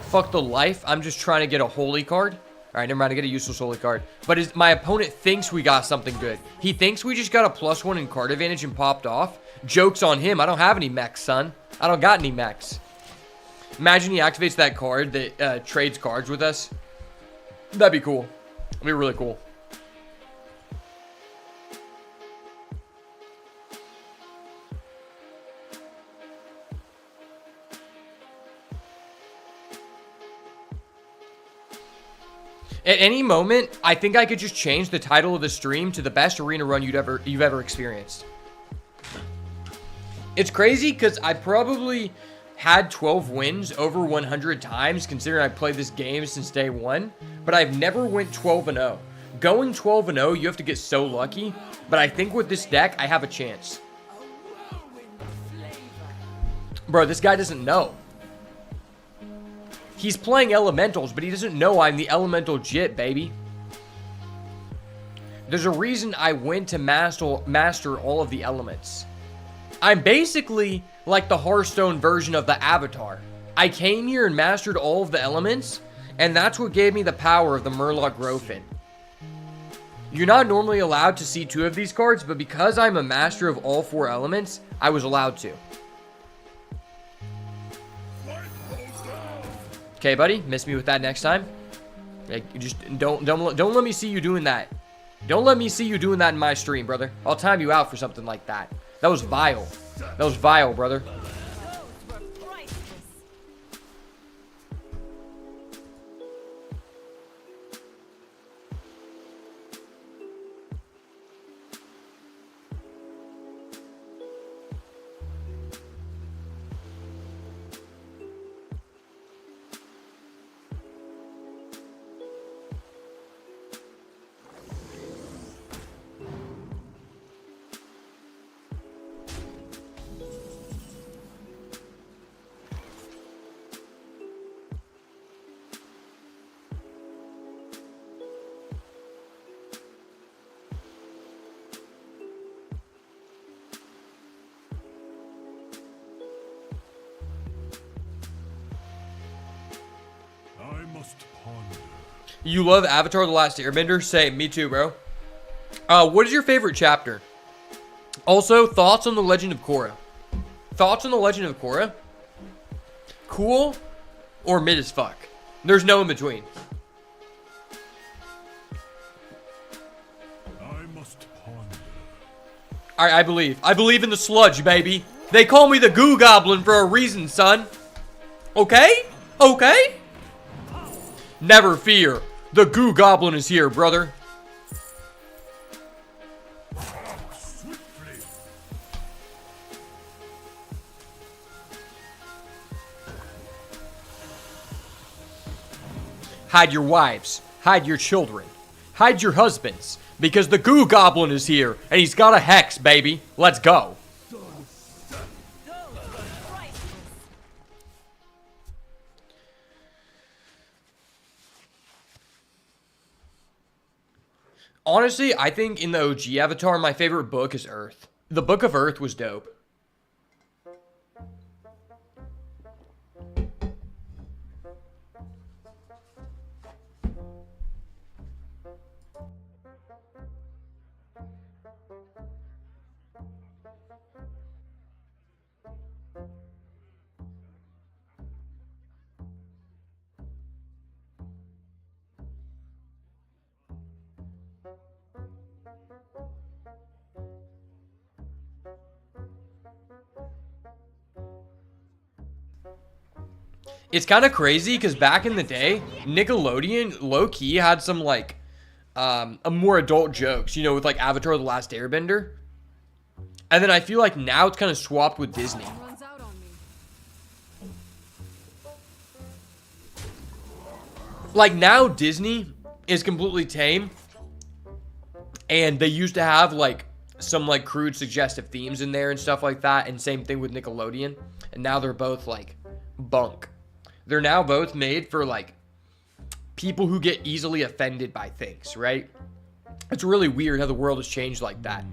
Fuck the life, I'm just trying to get a holy card. Alright, never mind, I get a useless holy card. But my opponent thinks we got something good. He thinks we just got a +1 in card advantage and popped off. Joke's on him, I don't have any mechs, son. I don't got any mechs. Imagine he activates that card that trades cards with us. That'd be cool. That'd be really cool. At any moment, I think I could just change the title of the stream to the best arena run you've ever experienced. It's crazy because I probably had 12 wins over 100 times, considering I played this game since day one, but I've never went 12-0. Going 12-0, you have to get so lucky, but I think with this deck, I have a chance. Bro, this guy doesn't know. He's playing elementals, but he doesn't know I'm the elemental jit, baby. There's a reason I went to master all of the elements. I'm basically like the Hearthstone version of the Avatar. I came here and mastered all of the elements, and that's what gave me the power of the Murloc Growfin. You're not normally allowed to see 2 of these cards, but because I'm a master of all 4 elements, I was allowed to. Okay, buddy, miss me with that next time. Like, just don't let me see you doing that. Don't let me see you doing that in my stream, brother. I'll time you out for something like that. That was vile. That was vile, brother. You love Avatar: The Last Airbender? Same, me too, bro. What is your favorite chapter? Also, thoughts on the Legend of Korra. Thoughts on the Legend of Korra? Cool or mid as fuck? There's no in between.
I must ponder.
Alright, I believe. I believe in the sludge, baby. They call me the Goo Goblin for a reason, son. Okay? Okay? Never fear. The Goo Goblin is here, brother. hide your wives, hide your children, hide your husbands, because the goo goblin is here, and he's got a hex, baby. Let's go. Honestly, I think in the OG Avatar, my favorite book is Earth. The Book of Earth was dope. It's kind of crazy because back in the day, Nickelodeon low-key had some like a more adult jokes, you know, with like Avatar: The Last Airbender. And then I feel like now it's kind of swapped with Disney.
Runs out on me.
Like now Disney is completely tame. And they used to have like some like crude suggestive themes in there and stuff like that. And same thing with Nickelodeon. And now they're both like bunk. They're now both made for like people who get easily offended by things, right? It's really weird how the world has changed like that.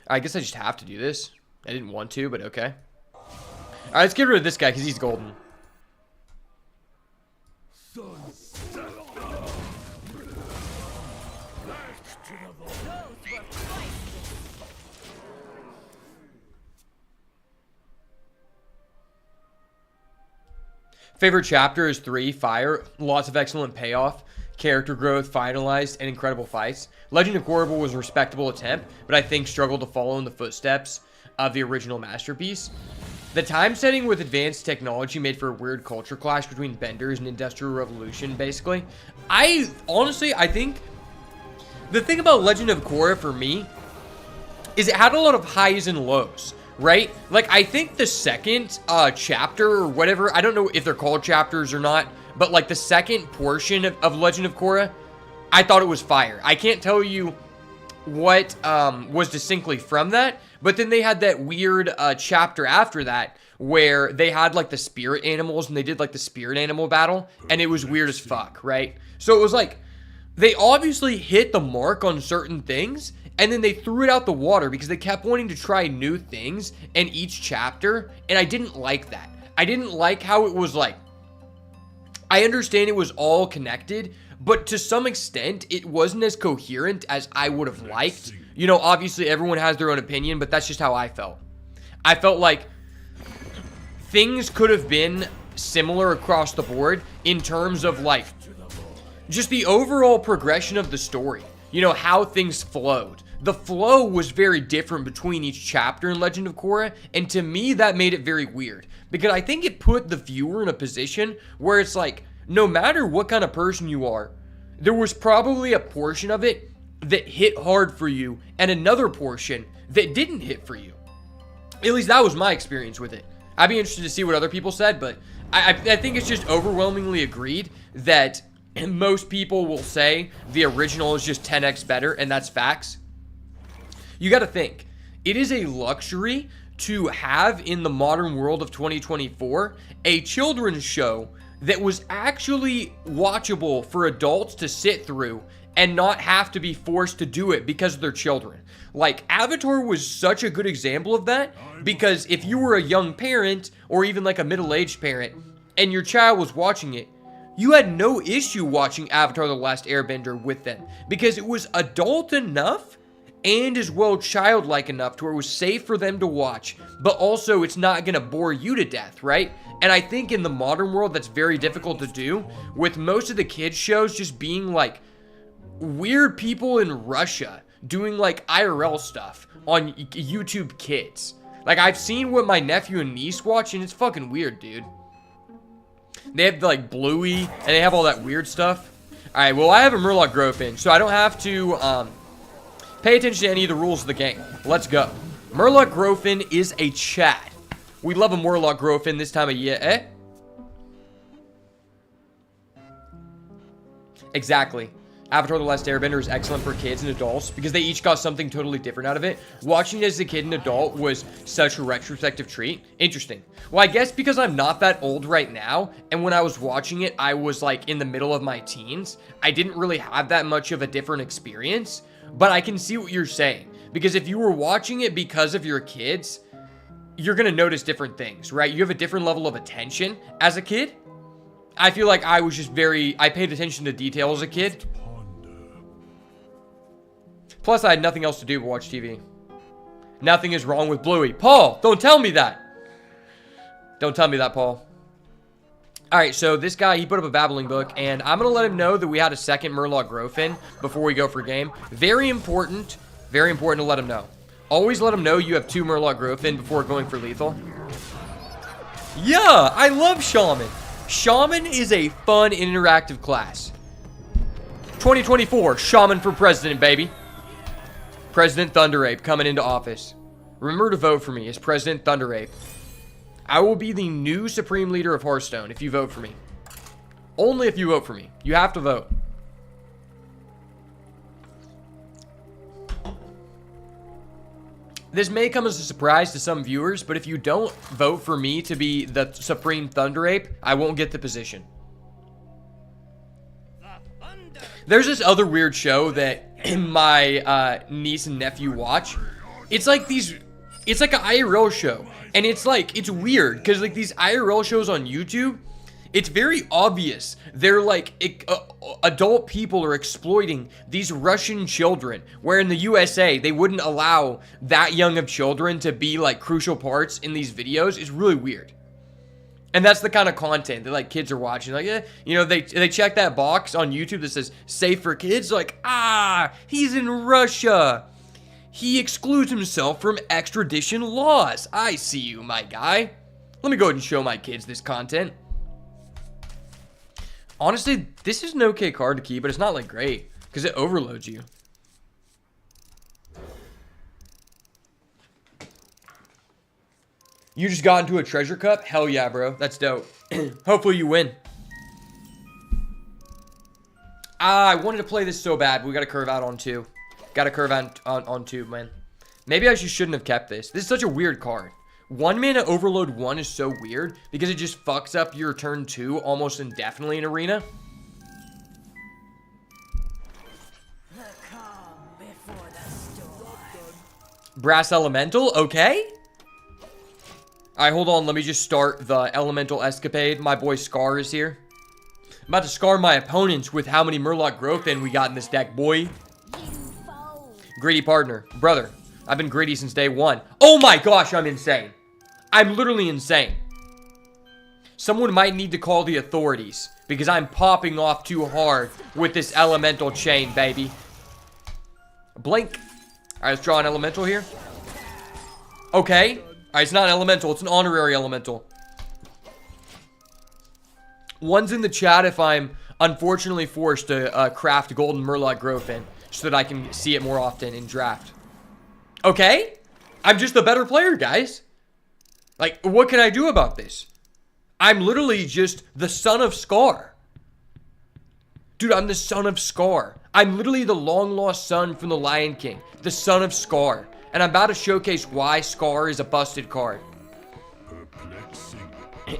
I guess I just have to do this. I didn't want to, but okay. All right, let's get rid of this guy because he's golden. Favorite chapter is 3, Fire. Lots of excellent payoff, character growth, finalized, and incredible fights. Legend of Korra was a respectable attempt, but I think struggled to follow in the footsteps of the original masterpiece. The time setting with advanced technology made for a weird culture clash between benders and industrial revolution, basically. I think the thing about Legend of Korra for me is it had a lot of highs and lows. Right? Like, I think the second chapter or whatever, I don't know if they're called chapters or not, but like the second portion of Legend of Korra, I thought it was fire. I can't tell you what was distinctly from that, but then they had that weird chapter after that where they had like the spirit animals and they did like the spirit animal battle, and it was weird as fuck, right? So it was like, they obviously hit the mark on certain things, and then they threw it out the water because they kept wanting to try new things in each chapter, and I didn't like that. I didn't like how it was like, I understand it was all connected, but to some extent, it wasn't as coherent as I would have liked. You know, obviously everyone has their own opinion, but that's just how I felt. I felt like things could have been similar across the board in terms of like, just the overall progression of the story. You know, how things flowed. The flow was very different between each chapter in Legend of Korra, and to me, that made it very weird. Because I think it put the viewer in a position where it's like, no matter what kind of person you are, there was probably a portion of it that hit hard for you, and another portion that didn't hit for you. At least that was my experience with it. I'd be interested to see what other people said, but I think it's just overwhelmingly agreed that most people will say the original is just 10x better, and that's facts. You got to think, it is a luxury to have in the modern world of 2024 a children's show that was actually watchable for adults to sit through and not have to be forced to do it because of their children. Like, Avatar was such a good example of that, because if you were a young parent or even like a middle-aged parent and your child was watching it, you had no issue watching Avatar: The Last Airbender with them because it was adult enough and as well childlike enough to where it was safe for them to watch, but also it's not going to bore you to death, right? And I think in the modern world that's very difficult to do, with most of the kids shows just being like weird people in Russia doing like IRL stuff on YouTube Kids. Like, I've seen what my nephew and niece watch, and it's fucking weird, dude. They have like Bluey, and they have all that weird stuff. Alright, well, I have a Murloc Growth in, so I don't have to pay attention to any of the rules of the game. Let's go. Murloc Growthin is a Chad. We love a Murloc Growthin this time of year, eh? Exactly. Avatar: The Last Airbender is excellent for kids and adults because they each got something totally different out of it. Watching it as a kid and adult was such a retrospective treat. Interesting. Well, I guess because I'm not that old right now, and when I was watching it, I was like in the middle of my teens, I didn't really have that much of a different experience, but I can see what you're saying. Because if you were watching it because of your kids, you're going to notice different things, right? You have a different level of attention as a kid. I feel like I was just I paid attention to detail as a kid. Plus, I had nothing else to do but watch TV. Nothing is wrong with Bluey. Paul, don't tell me that. Don't tell me that, Paul. Alright, so this guy, he put up a babbling book, and I'm going to let him know that we had a second Murloc Growthin before we go for game. Very important to let him know. Always let him know you have 2 Murloc Growthin before going for lethal. Yeah, I love Shaman. Shaman is a fun and interactive class. 2024, Shaman for President, baby. President Thunderape coming into office. Remember to vote for me as President Thunderape. I will be the new Supreme Leader of Hearthstone if you vote for me. Only if you vote for me. You have to vote. This may come as a surprise to some viewers, but if you don't vote for me to be the Supreme Thunderape, I won't get the position. There's this other weird show that my niece and nephew watch. It's like it's like an IRL show, and it's weird because like these IRL shows on YouTube, it's very obvious they're like adult people are exploiting these Russian children, where in the USA they wouldn't allow that young of children to be like crucial parts in these videos. It's really weird. And that's the kind of content that like kids are watching. Like, yeah, you know, they check that box on YouTube that says safe for kids. Like, he's in Russia. He excludes himself from extradition laws. I see you, my guy. Let me go ahead and show my kids this content. Honestly, this is an okay card to keep, but it's not like great because it overloads you. You just got into a treasure cup? Hell yeah, bro. That's dope. Hopefully you win. I wanted to play this so bad. We got to curve out on 2. Got to curve out on 2, man. Maybe I shouldn't have kept this. This is such a weird card. 1 mana overload 1 is so weird because it just fucks up your turn 2 almost indefinitely in Arena.
The calm before the storm.
Brass Elemental? Okay. Alright, hold on. Let me just start the Elemental Escapade. My boy Scar is here. I'm about to scar my opponents with how many Murloc Growthin we got in this deck, boy. Greedy partner. Brother, I've been greedy since day 1. Oh my gosh, I'm insane. I'm literally insane. Someone might need to call the authorities because I'm popping off too hard with this Elemental chain, baby. Blink. Alright, let's draw an Elemental here. Okay. Alright, it's not an Elemental. It's an honorary Elemental. One's in the chat if I'm unfortunately forced to craft Golden Murloc Growthin so that I can see it more often in draft. Okay? I'm just a better player, guys. Like, what can I do about this? I'm literally just the son of Scar. Dude, I'm the son of Scar. I'm literally the long-lost son from the Lion King. The son of Scar. And I'm about to showcase why Scar is a busted card.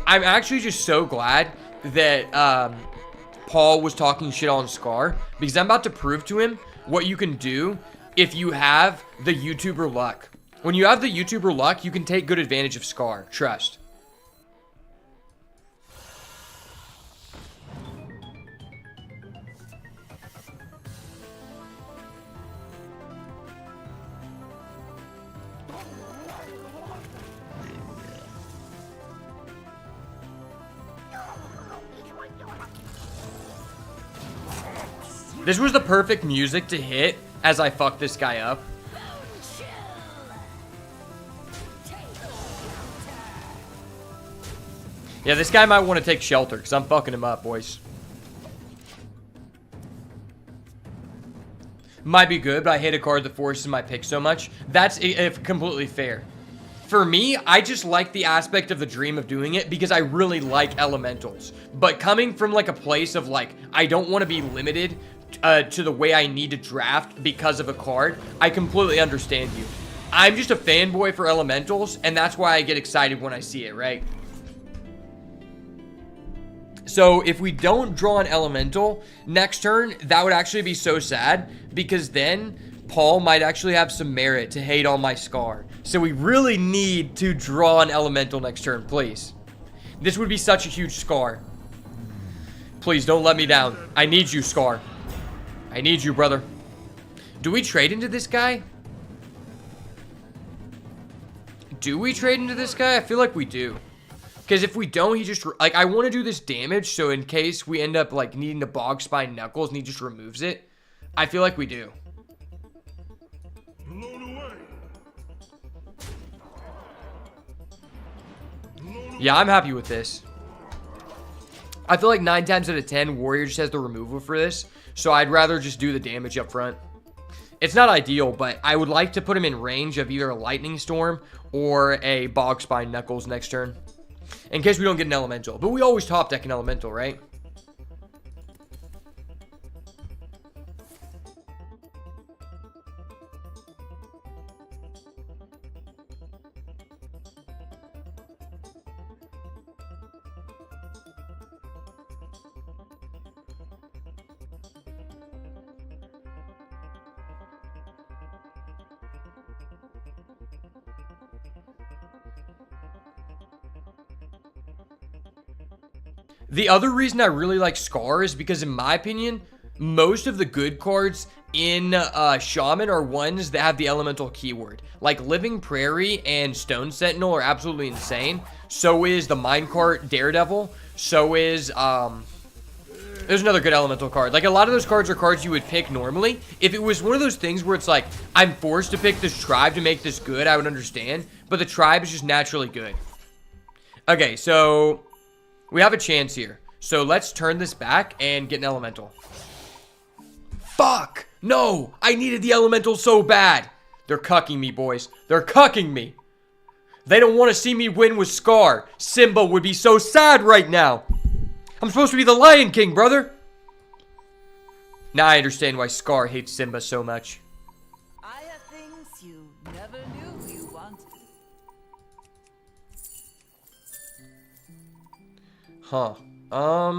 I'm actually just so glad that Paul was talking shit on Scar, because I'm about to prove to him what you can do if you have the YouTuber luck. When you have the YouTuber luck, you can take good advantage of Scar. Trust. This was the perfect music to hit as I fucked this guy up. Yeah, this guy might want to take shelter because I'm fucking him up, boys. might be good, but I hate a card that forces my pick so much. That's if completely fair. For me, I just like the aspect of the dream of doing it because I really like elementals. But coming from like a place of like, I don't want to be limited to the way I need to draft because of a card, I completely understand you. I'm just a fanboy for elementals, and that's why I get excited when I see it, right? So if we don't draw an elemental next turn, that would actually be so sad because then Paul might actually have some merit to hate on my Scar. So we really need to draw an elemental next turn, please. This would be such a huge Scar. Please don't let me down. I need you, Scar. I need you, brother. Do we trade into this guy? Do we trade into this guy? I feel like we do. Because if we don't, he just, like, I want to do this damage, so in case we end up, like, needing to Bog Spine Knuckles and he just removes it, I feel like we do. Yeah, I'm happy with this. I feel like 9 times out of 10, Warrior just has the removal for this, so I'd rather just do the damage up front. It's not ideal, but I would like to put him in range of either a Lightning Storm or a Bog Spine Knuckles next turn. In case we don't get an elemental. But we always top deck an elemental, right? The other reason I really like Scar is because, in my opinion, most of the good cards in Shaman are ones that have the elemental keyword. Like Living Prairie and Stone Sentinel are absolutely insane. So is the Minecart Daredevil. So is, there's another good elemental card. Like, a lot of those cards are cards you would pick normally. If it was one of those things where it's like, I'm forced to pick this tribe to make this good, I would understand. But the tribe is just naturally good. Okay, so we have a chance here. So let's turn this back and get an elemental. Fuck! No! I needed the elemental so bad! They're cucking me, boys. They're cucking me! They don't want to see me win with Scar. Simba would be so sad right now. I'm supposed to be the Lion King, brother. Now I understand why Scar hates Simba so much.
I have things you never knew you wanted.
Huh. I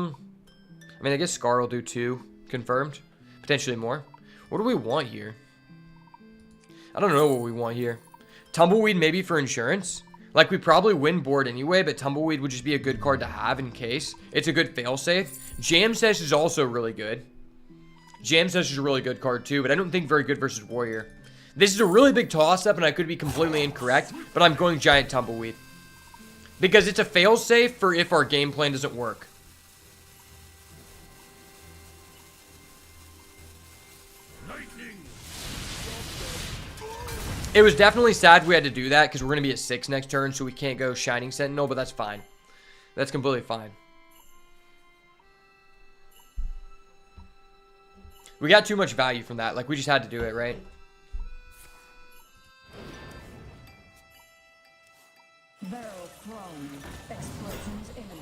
mean, I guess Scar will do 2. Confirmed. Potentially more. What do we want here? I don't know what we want here. Tumbleweed maybe for insurance. Like, we probably win board anyway, but Tumbleweed would just be a good card to have in case. It's a good failsafe. Jam Sesh is also really good. Jam Sesh is a really good card too, but I don't think very good versus Warrior. This is a really big toss-up, and I could be completely incorrect, but I'm going Giant Tumbleweed. Because it's a failsafe for if our game plan doesn't work. It was definitely sad we had to do that because we're going to be at 6 next turn, so we can't go Shining Sentinel, but that's fine. That's completely fine. We got too much value from that. Like, we just had to do it, right?
Barrel thrown. Explosions imminent.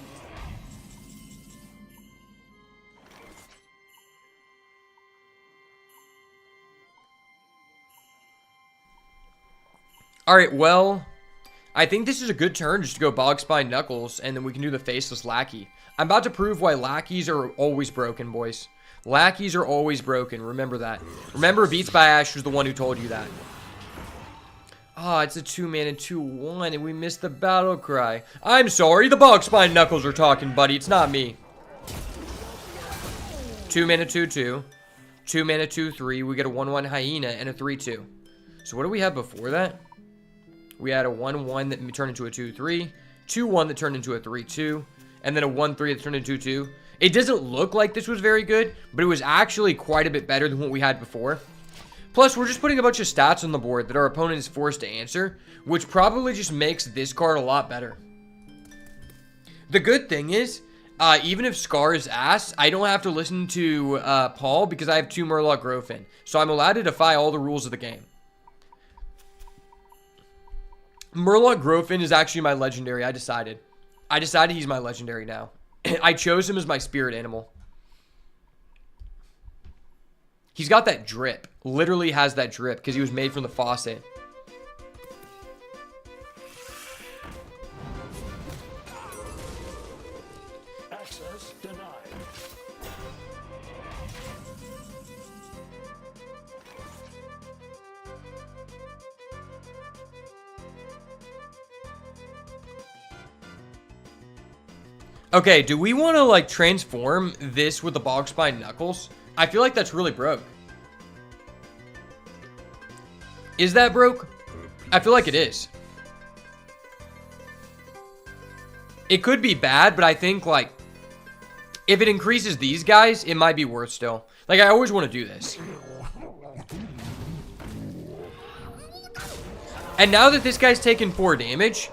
Alright, well, I think this is a good turn just to go Bog Spine Knuckles, and then we can do the Faceless Lackey. I'm about to prove why lackeys are always broken, boys. Lackeys are always broken. Remember that. Remember, Beats by Ash was the one who told you that. Ah, oh, it's a 2-mana 2/1, and we missed the battle cry. I'm sorry, the Bog Spine Knuckles are talking, buddy. It's not me. 2-mana 2/2. 2-mana 2/3. We get a 1/1 Hyena and a 3/2. So what do we have before that? We had a 1/1 that turned into a 2/3, 2/1 that turned into a 3/2, and then a 1/3 that turned into a 2. It doesn't look like this was very good, but it was actually quite a bit better than what we had before. Plus, we're just putting a bunch of stats on the board that our opponent is forced to answer, which probably just makes this card a lot better. The good thing is, even if Scar is ass, I don't have to listen to Paul because I have 2 Murloc Growfin. So I'm allowed to defy all the rules of the game. Murloc Growfin is actually my legendary. I decided he's my legendary now. I chose him as my spirit animal. He's got that drip. Literally has that drip because he was made from the faucet.
Access denied.
Okay, do we want to like transform this with the Bog Spine Knuckles? I feel like that's really broke. Is that broke? I feel like it is. It could be bad, but I think like if it increases these guys, it might be worth still. Like I always want to do this. And now that this guy's taken 4 damage,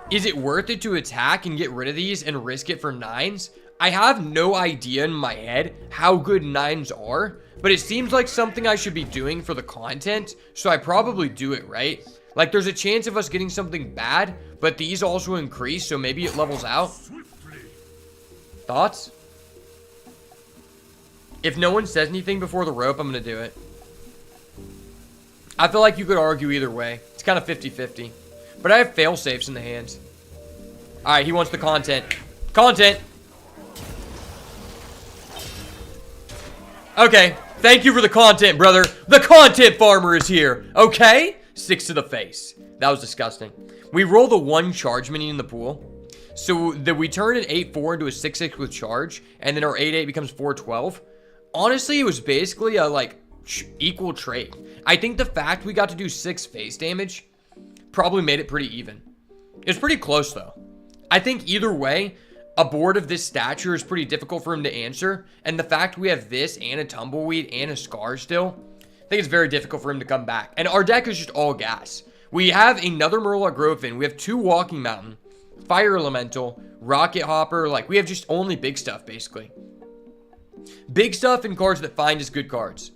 is it worth it to attack and get rid of these and risk it for 9s? I have no idea in my head how good 9s are, but it seems like something I should be doing for the content, so I probably do it, right? Like, there's a chance of us getting something bad, but these also increase, so maybe it levels out. Thoughts? If no one says anything before the rope, I'm going to do it. I feel like you could argue either way. It's kind of 50-50. But I have fail-safes in the hands. Alright, he wants the content. Content! Okay, thank you for the content, brother. The content farmer is here. Okay? 6 to the face. That was disgusting. We roll the 1 charge minion in the pool. So that we turn an 8-4 into a 6-6 with charge. And then our 8-8 becomes 4-12. Honestly, it was basically a, like, equal trade. I think the fact we got to do 6 face damage probably made it pretty even. It was pretty close, though. I think either way, a board of this stature is pretty difficult for him to answer, and the fact we have this and a Tumbleweed and a Scar still, I think it's very difficult for him to come back. And our deck is just all gas. We have another Murloc Growfin, we have 2 Walking Mountain, Fire Elemental, Rocket Hopper, like we have just only big stuff basically. Big stuff and cards that find us good cards.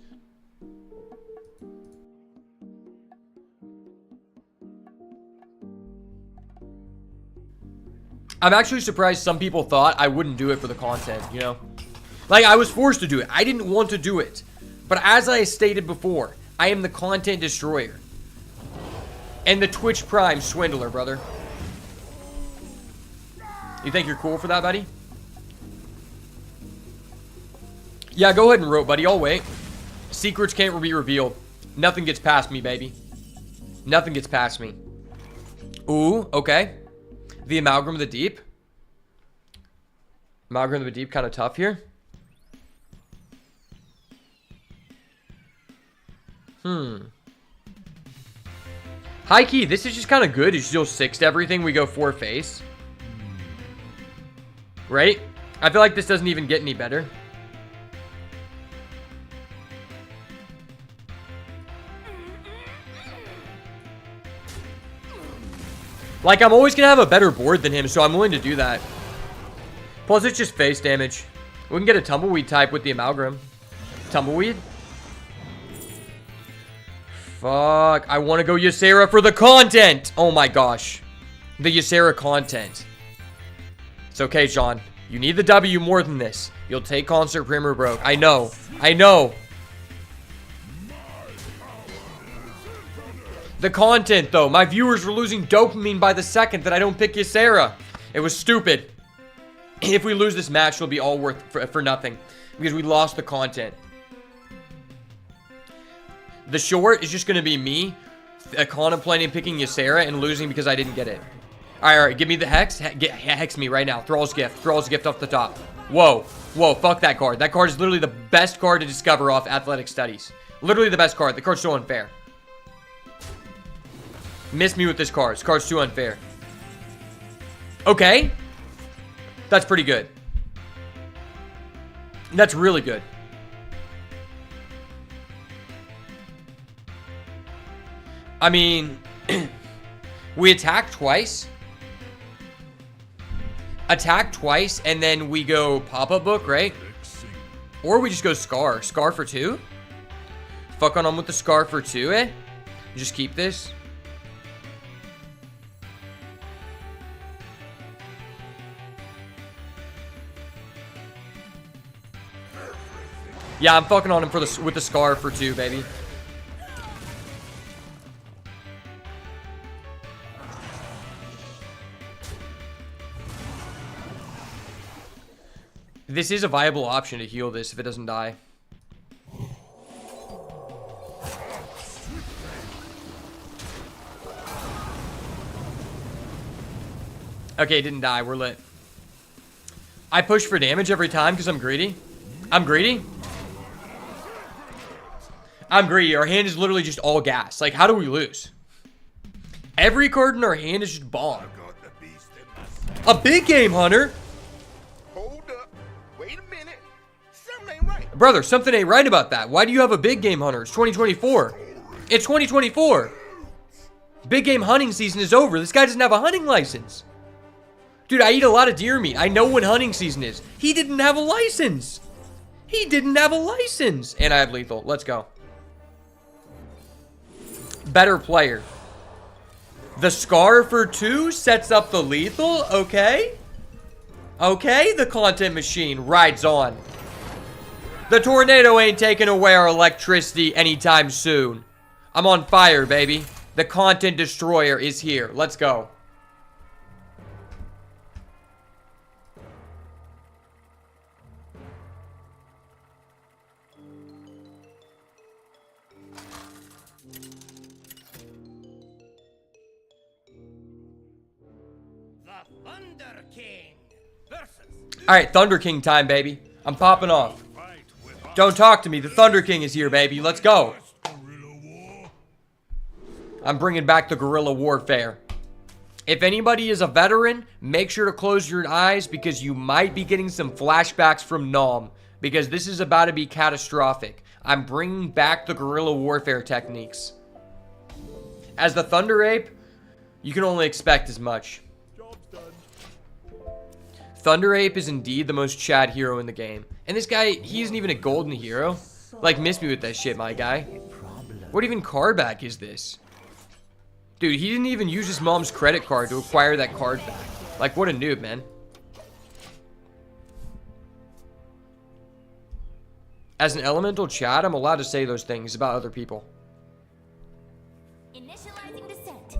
I'm actually surprised some people thought I wouldn't do it for the content, you know? Like, I was forced to do it. I didn't want to do it. But as I stated before, I am the content destroyer. And the Twitch Prime swindler, brother. You think you're cool for that, buddy? Yeah, go ahead and rope, buddy. I'll wait. Secrets can't be revealed. Nothing gets past me, baby. Nothing gets past me. Ooh, okay. The Amalgam of the Deep. Amalgam of the Deep kind of tough here. High key, this is just kind of good. It's still 6 to everything. We go 4 face. Right? I feel like this doesn't even get any better. Like, I'm always going to have a better board than him, so I'm willing to do that. Plus, it's just face damage. We can get a Tumbleweed type with the Amalgam. Tumbleweed? Fuck. I want to go Ysera for the content. Oh my gosh. The Ysera content. It's okay, Sean. You need the W more than this. You'll take Concert Primer broke. I know. I know. The content, though. My viewers were losing dopamine by the second that I don't pick Ysera. It was stupid. If we lose this match, it'll be all worth for nothing. Because we lost the content. The short is just going to be me contemplating picking Ysera and losing because I didn't get it. Alright, give me the Hex. Hex me right now. Thrall's Gift. Thrall's Gift off the top. Whoa. Whoa, fuck that card. That card is literally the best card to discover off Athletic Studies. Literally the best card. The card's so unfair. Miss me with this card. This card's too unfair. Okay. That's pretty good. That's really good. I mean, we attacked twice. Attack twice, and then we go pop-up book, right? Or we just go Scar. Scar for 2? Fuck on with the Scar for 2, eh? Just keep this. Yeah, I'm fucking on him for with the Scar for 2, baby. This is a viable option to heal this if it doesn't die. Okay, it didn't die. We're lit. I push for damage every time because I'm greedy. I'm greedy. I'm greedy. Our hand is literally just all gas. Like, how do we lose? Every card in our hand is just bomb. A big game hunter?
Hold up. Wait a minute. Something ain't right.
Brother, something ain't right about that. Why do you have a big game hunter? It's 2024. It's 2024. Big game hunting season is over. This guy doesn't have a hunting license. Dude, I eat a lot of deer meat. I know when hunting season is. He didn't have a license. He didn't have a license. And I have lethal. Let's go. Better player. The Scar for 2 sets up the lethal. Okay. Okay, the content machine rides on. The tornado ain't taking away our electricity anytime soon. I'm on fire, baby. The content destroyer is here. Let's go.
The Thunder King versus.
All right, Thunder King time, baby. I'm popping off. Don't talk to me. The Thunder King is here, baby. Let's go. I'm bringing back the guerrilla warfare. If anybody is a veteran, make sure to close your eyes because you might be getting some flashbacks from Nom because this is about to be catastrophic. I'm bringing back the guerrilla warfare techniques. As the Thunder Ape, you can only expect as much. Thunder Ape is indeed the most Chad hero in the game. And this guy, he isn't even a golden hero. Like, miss me with that shit, my guy. What even card back is this? Dude, he didn't even use his mom's credit card to acquire that card back. Like, what a noob, man. As an elemental Chad, I'm allowed to say those things about other people.
Initializing descent.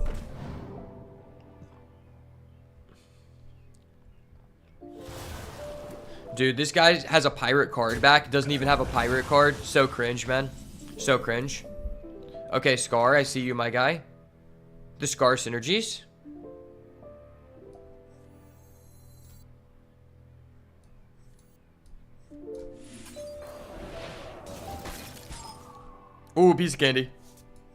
Dude, this guy has a pirate card back. Doesn't even have a pirate card. So cringe, man. So cringe. Okay, Scar, I see you, my guy. The Scar synergies. Ooh, piece of candy.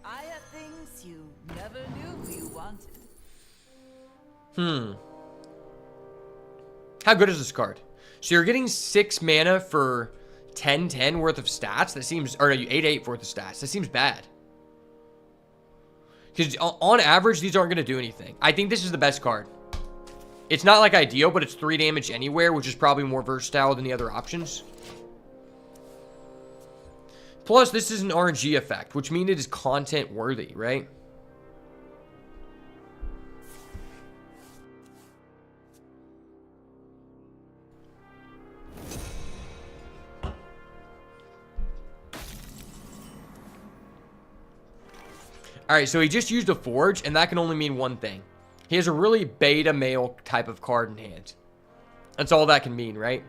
I have things you never knew you wanted.
How good is this card? So you're getting 6 mana for 10-10 worth of stats? That seems... Or no, 8-8 worth of stats. That seems bad. Because on average, these aren't going to do anything. I think this is the best card. It's not like ideal, but it's 3 damage anywhere, which is probably more versatile than the other options. Plus, this is an RNG effect, which means it is content worthy, right? Alright, so he just used a Forge, and that can only mean one thing. He has a really beta male type of card in hand. That's all that can mean, right?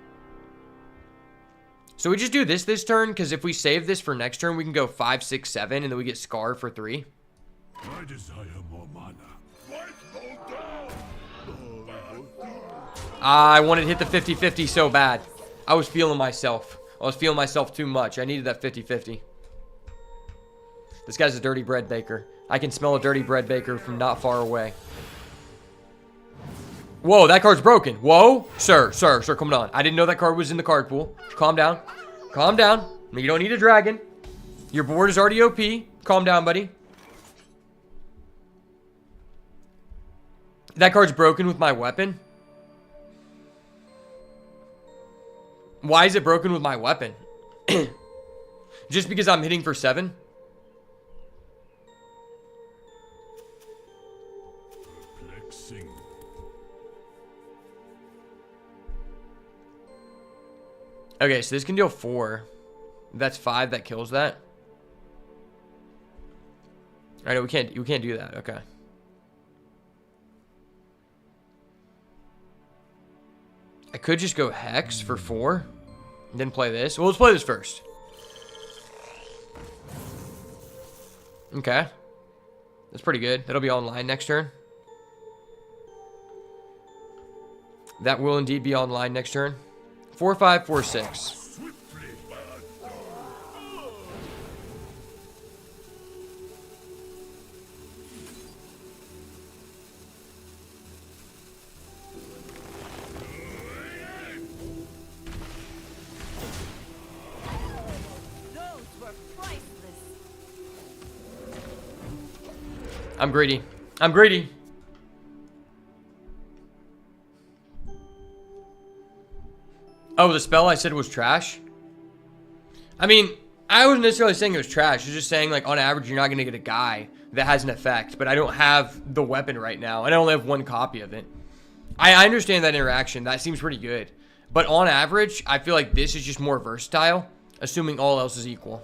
So we just do this turn, because if we save this for next turn, we can go 5, 6, 7, and then we get Scar for 3.
I desire more mana.
I wanted to hit the 50-50 so bad. I was feeling myself. I was feeling myself too much. I needed that 50-50. This guy's a dirty bread baker. I can smell a dirty bread baker from not far away. Whoa, that card's broken. Whoa. Sir, come on. I didn't know that card was in the card pool. Calm down. Calm down. You don't need a dragon. Your board is already OP. Calm down, buddy. That card's broken with my weapon. Why is it broken with my weapon? Just because I'm hitting for 7?
Flexing.
Okay, so this can deal 4. That's 5 that kills that. I know we can't do that. Okay. I could just go Hex for 4 and then play this. Well, let's play this first. Okay. That's pretty good. That'll be online next turn. That will indeed be online next turn. 4, 5, 4, 6. I'm greedy. I'm greedy. Oh, the spell I said was trash? I mean, I wasn't necessarily saying it was trash. I was just saying, like, on average, you're not going to get a guy that has an effect. But I don't have the weapon right now. And I only have 1 copy of it. I understand that interaction. That seems pretty good. But on average, I feel like this is just more versatile, assuming all else is equal.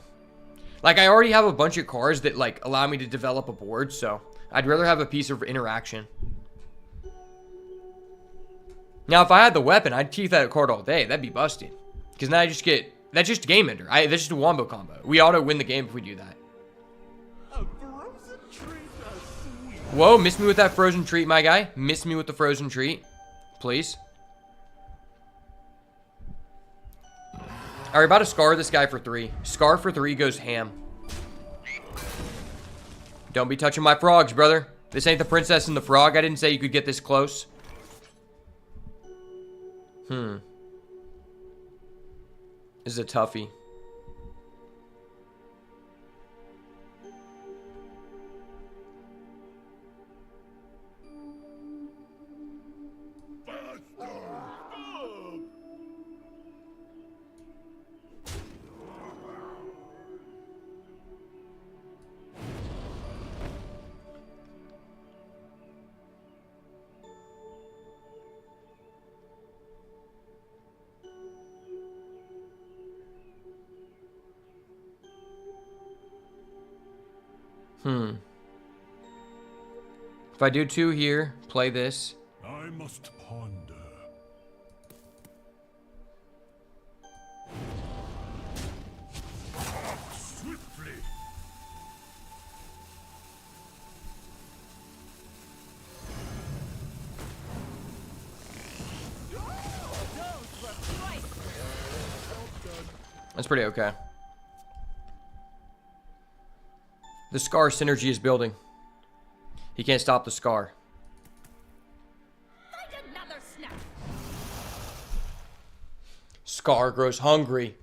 Like, I already have a bunch of cards that, like, allow me to develop a board, so I'd rather have a piece of interaction. Now, if I had the weapon, I'd keep that card all day. That'd be busted. Because now I just get... That's just game ender. That's just a wombo combo. We auto win the game if we do that.
A frozen treat, a sweet.
Whoa, miss me with that frozen treat, my guy. Miss me with the frozen treat. Please. Alright, about to scar this guy for 3. Scar for 3 goes ham. Don't be touching my frogs, brother. This ain't the Princess and the Frog. I didn't say you could get this close. This is a toughie. If I do 2 here, play this.
I must ponder. Swiftly.
That's pretty okay. The Scar synergy is building. He can't stop the Scar. Scar grows hungry.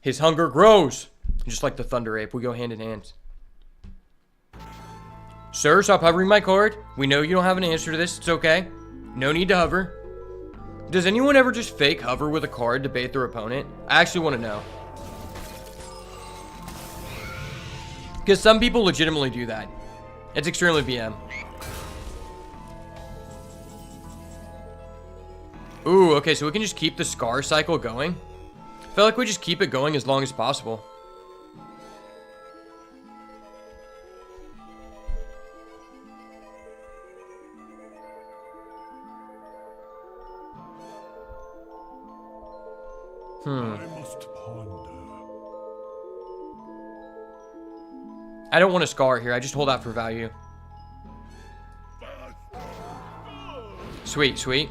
His hunger grows. Just like the Thunder Ape, we go hand in hand. Sir, stop hovering my card. We know you don't have an answer to this. It's okay. No need to hover. Does anyone ever just fake hover with a card to bait their opponent? I actually want to know. Because some people legitimately do that. It's extremely BM. Ooh, okay, so we can just keep the Scar cycle going. I feel like we just keep it going as long as possible.
I must ponder.
I don't want a Scar here. I just hold out for value. Sweet, sweet.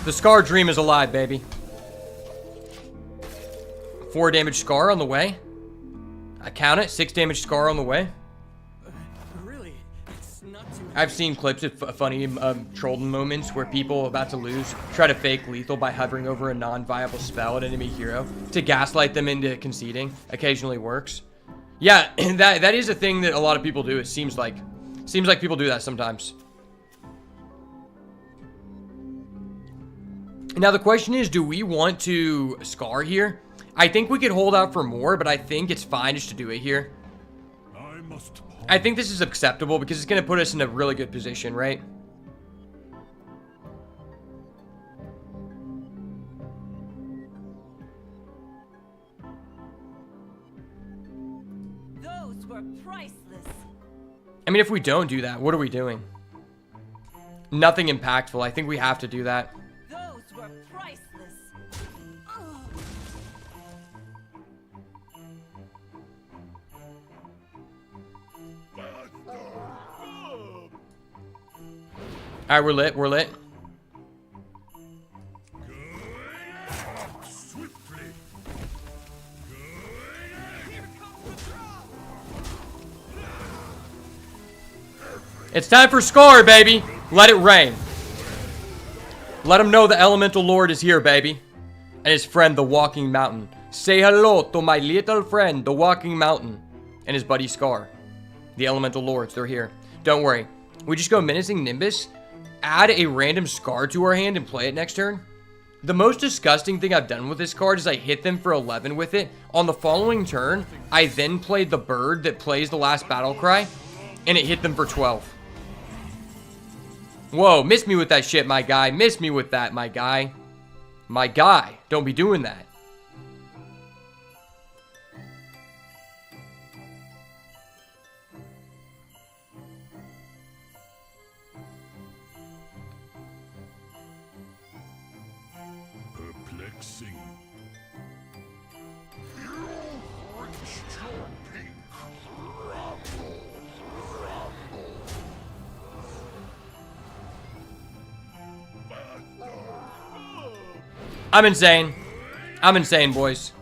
The Scar dream is alive, baby. 4 damage Scar on the way. I count it. 6 damage Scar on the way.
Really? It's not too.
I've seen clips of funny trolling moments where people about to lose try to fake lethal by hovering over a non-viable spell at enemy hero to gaslight them into conceding. Occasionally works. Yeah, that is a thing that a lot of people do. It seems like people do that sometimes. Now the question is, do we want to Scar here? I think we could hold out for more, but I think it's fine just to do it here.
I must.
I think this is acceptable because it's going to put us in a really good position, right?
Those were priceless.
I mean, if we don't do that, what are we doing? Nothing impactful. I think we have to do that.
Those were priceless.
Alright, we're lit. We're lit.
Swiftly.
It's time for Scar, baby. Let it rain. Let him know the Elemental Lord is here, baby. And his friend, the Walking Mountain. Say hello to my little friend, the Walking Mountain. And his buddy Scar. The Elemental Lords, they're here. Don't worry. We just go Menacing Nimbus, add a random Scar to our hand, and play it next turn. The most disgusting thing I've done with this card is I hit them for 11 with it. On the following turn, I then played the bird that plays the last battle cry, and it hit them for 12. Whoa, miss me with that shit, my guy. Miss me with that, my guy. My guy, don't be doing that.
Perplexing.
I'm insane. I'm insane, boys.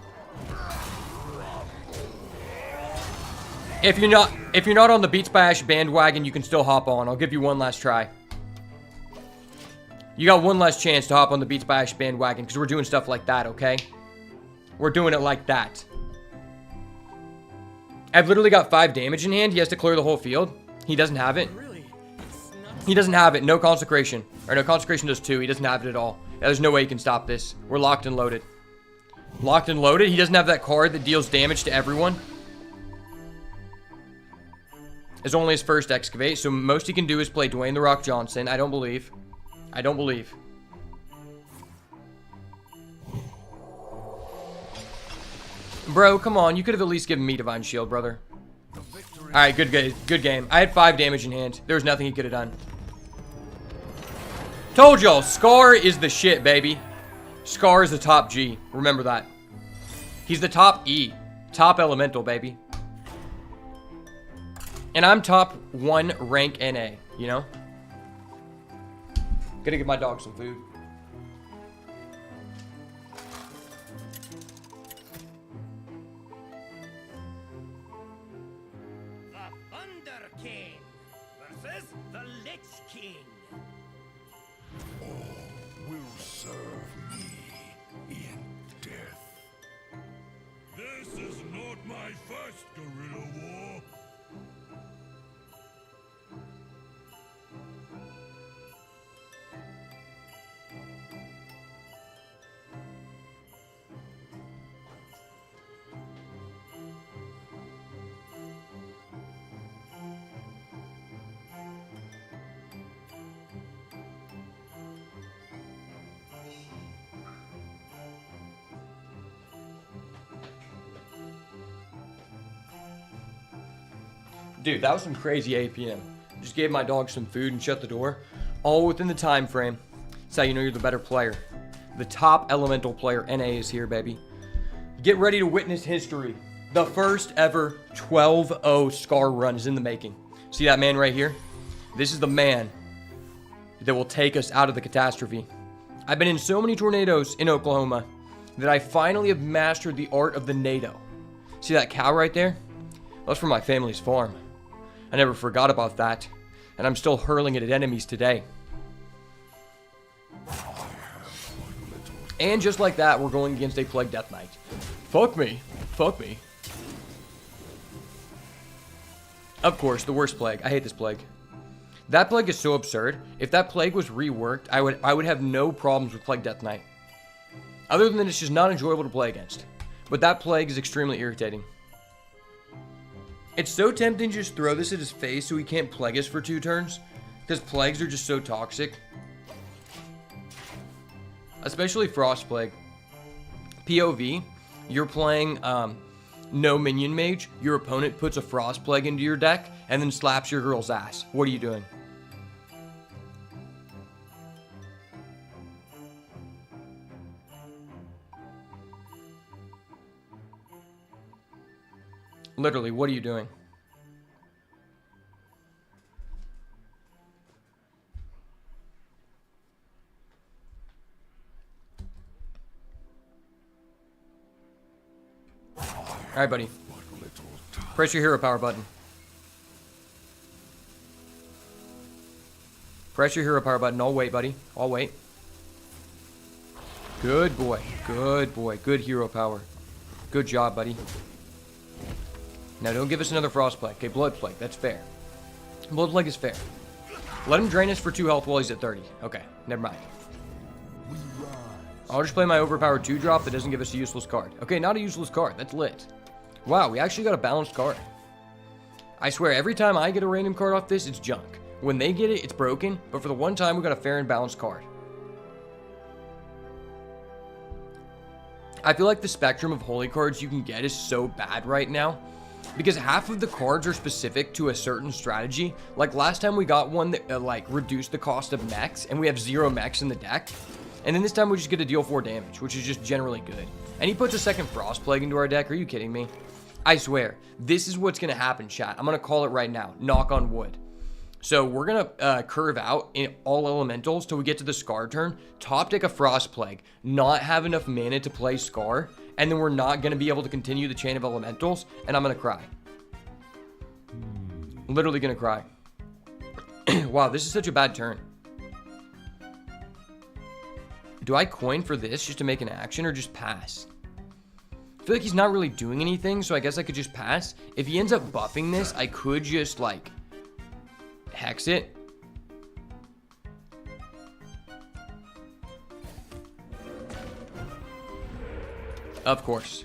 If you're not on the Beats by Ash bandwagon, you can still hop on. I'll give you one last try. You got one last chance to hop on the Beats by Ash bandwagon because we're doing stuff like that, okay? We're doing it like that. I've literally got 5 damage in hand. He has to clear the whole field. He doesn't have it.
Really? It's not.
He doesn't have it. No consecration. Or no, consecration does 2. He doesn't have it at all. There's no way he can stop this. We're locked and loaded. Locked and loaded. He doesn't have that card that deals damage to everyone. It's only his first excavate, so most he can do is play Dwayne The Rock Johnson. I don't believe. I don't believe. Bro, come on. You could have at least given me Divine Shield, brother. Alright, good game. I had 5 damage in hand. There was nothing he could have done. Told y'all, Scar is the shit, baby. Scar is the top G. Remember that. He's the top E. Top elemental, baby. And I'm top 1 rank NA, you know? Gotta give my dog some food.
The Thunder King versus the Lich King.
Will serve me in death.
This is not my first guerrilla war.
Dude, that was some crazy APM. Just gave my dog some food and shut the door. All within the time frame. That's how you know you're the better player. The top elemental player, NA, is here, baby. Get ready to witness history. The first ever 12-0 Scar run is in the making. See that man right here? This is the man that will take us out of the catastrophe. I've been in so many tornadoes in Oklahoma that I finally have mastered the art of the NATO. See that cow right there? That's from my family's farm. I never forgot about that, and I'm still hurling it at enemies today. And just like that, we're going against a Plague Death Knight. Fuck me. Fuck me. Of course, the worst plague. I hate this plague. That plague is so absurd. If that plague was reworked, I would have no problems with Plague Death Knight. Other than it's just not enjoyable to play against. But that plague is extremely irritating. It's so tempting to just throw this at his face so he can't plague us for 2 turns. Because plagues are just so toxic. Especially Frost Plague. POV, you're playing no minion mage, your opponent puts a Frost Plague into your deck, and then slaps your girl's ass. What are you doing? Literally, what are you doing? Alright, buddy. Press your hero power button. Press your hero power button. I'll wait, buddy. I'll wait. Good boy. Good boy. Good hero power. Good job, buddy. Now, don't give us another Frost Plague. Okay, Blood Plague. That's fair. Blood Plague is fair. Let him drain us for 2 health while he's at 30. Okay, never mind. I'll just play my overpowered 2-drop that doesn't give us a useless card. Okay, not a useless card. That's lit. Wow, we actually got a balanced card. I swear, every time I get a random card off this, it's junk. When they get it, it's broken. But for the one time, we got a fair and balanced card. I feel like the spectrum of holy cards you can get is so bad right now. Because half of the cards are specific to a certain strategy. Like last time we got one that like reduced the cost of mechs, and we have 0 mechs in the deck. And then this time we just get to deal 4 damage, which is just generally good. And he puts a second Frost Plague into our deck. Are you kidding me? I swear, this is what's going to happen, chat. I'm going to call it right now. Knock on wood. So we're going to curve out in all elementals till we get to the Scar turn. Top deck a Frost Plague. Not have enough mana to play Scar. And then we're not going to be able to continue the chain of elementals. And I'm going to cry. Literally going to cry. Wow, this is such a bad turn. Do I coin for this just to make an action or just pass? I feel like he's not really doing anything, so I guess I could just pass. If he ends up buffing this, I could just, like, hex it. Of course.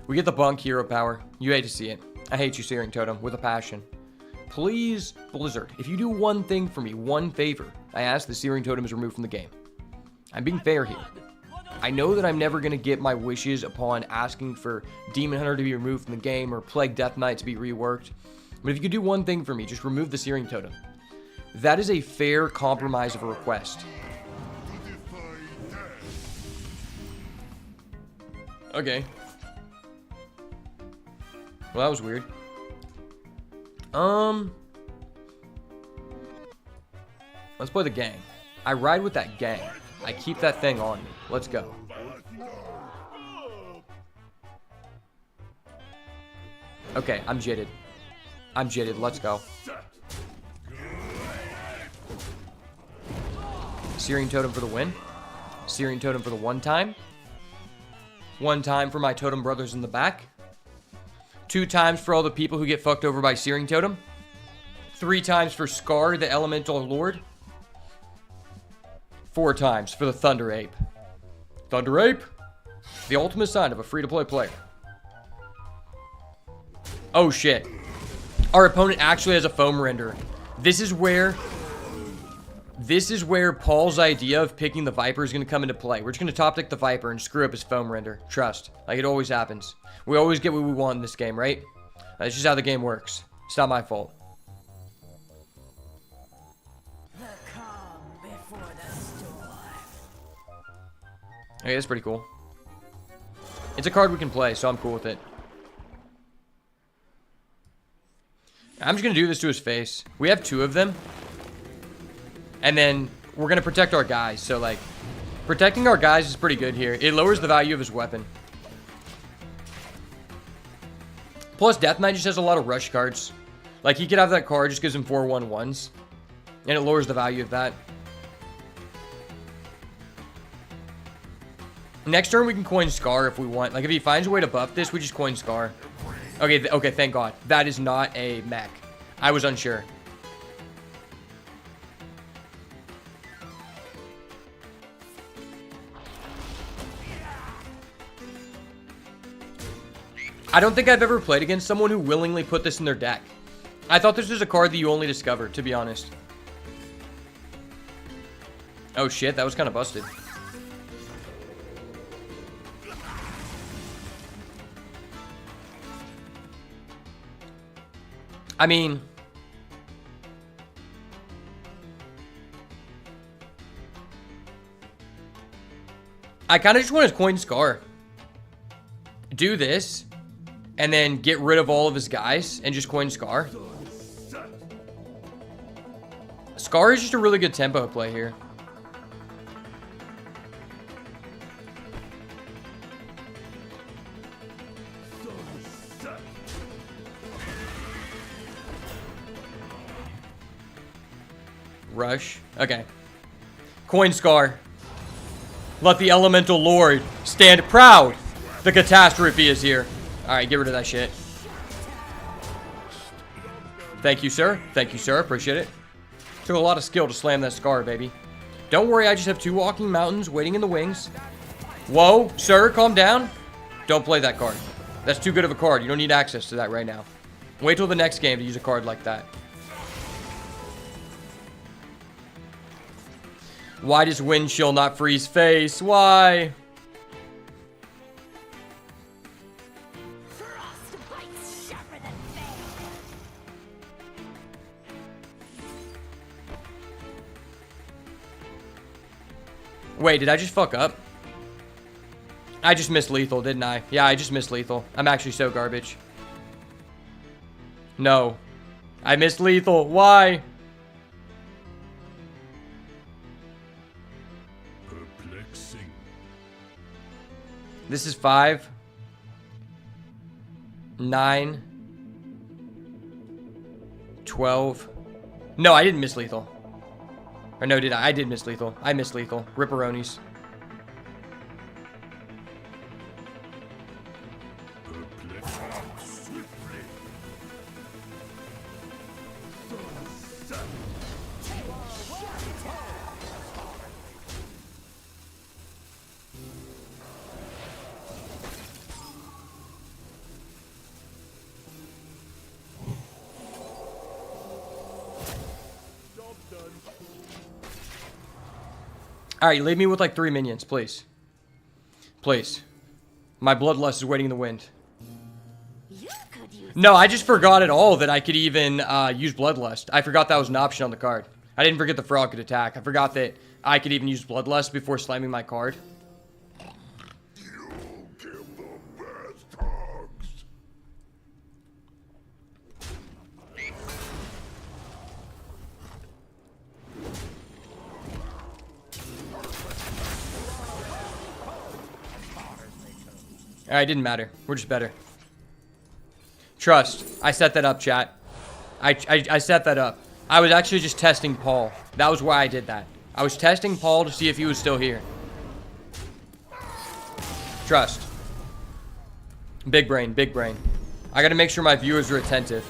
We get the bunk hero power. You hate to see it. I hate you, Searing Totem, with a passion. Please, Blizzard, if you do one thing for me, one favor, I ask the Searing Totem is removed from the game. I'm being fair here. I know that I'm never going to get my wishes upon asking for Demon Hunter to be removed from the game or Plague Death Knight to be reworked. But if you could do one thing for me, just remove the Searing Totem. That is a fair compromise of a request. Okay. Well, that was weird. Let's play the gang. I ride with that gang. I keep that thing on me. Let's go. Okay, I'm jitted. I'm jitted. Let's go. Searing Totem for the win. Searing Totem for the 1 time. 1 time for my Totem brothers in the back. 2 times for all the people who get fucked over by Searing Totem. 3 times for Scar, the Elemental Lord. 4 times for the Thunder Ape. Thunder Ape, the ultimate sign of a free-to-play player. Oh shit. Our opponent actually has a foam render. This is where Paul's idea of picking the Viper is going to come into play. We're just going to top deck the Viper and screw up his foam render. Trust. Like it always happens. We always get what we want in this game, right? That's just how the game works. It's not my fault.
The calm before the storm.
Okay, that's pretty cool. It's a card we can play, so I'm cool with it. I'm just going to do this to his face. We have 2 of them. And then we're going to protect our guys. So, like, Protecting our guys is pretty good here. It lowers the value of his weapon. Plus, Death Knight just has a lot of rush cards. Like, he could have that card, just gives him 4/1/1s. And it lowers the value of that. Next turn, we can coin Scar if we want. Like, if he finds a way to buff this, we just coin Scar. Okay, okay, thank God. That is not a mech. I was unsure. I don't think I've ever played against someone who willingly put this in their deck. I thought this was a card that you only discovered, to be honest. Oh shit, that was kind of busted. I mean... I kind of just want to coin Scar. Do this. And then get rid of all of his guys and just coin Scar. Scar is just a really good tempo play here. Rush. Okay. Coin Scar. Let the Elemental Lord stand proud. The catastrophe is here. Alright, get rid of that shit. Thank you, sir. Thank you, sir. Appreciate it. Took a lot of skill to slam that Scar, baby. Don't worry, I just have 2 walking mountains waiting in the wings. Whoa, sir, calm down. Don't play that card. That's too good of a card. You don't need access to that right now. Wait till the next game to use a card like that. Why does Wind Chill not freeze face? Why?
Frostbite's sharper than veil.
Wait, did I just fuck up? I just missed lethal, didn't I? Yeah, I just missed lethal. I'm actually so garbage. No. I missed lethal. Why?
Perplexing.
This is 5. 9. 12. No, I didn't miss lethal. Or no, did I? I did miss lethal. I missed lethal. Ripperonis. Alright, leave me with like 3 minions, please. Please. My bloodlust is waiting in the wind.
You could use
No, I just forgot at all that I could even use bloodlust. I forgot that was an option on the card. I didn't forget the frog could attack. I forgot that I could even use bloodlust before slamming my card.
You give the best hugs.
Alright, didn't matter. We're just better. Trust. I set that up, chat. I set that up. I was actually just testing Paul. That was why I did that. I was testing Paul to see if he was still here. Trust. Big brain, big brain. I gotta make sure my viewers are attentive.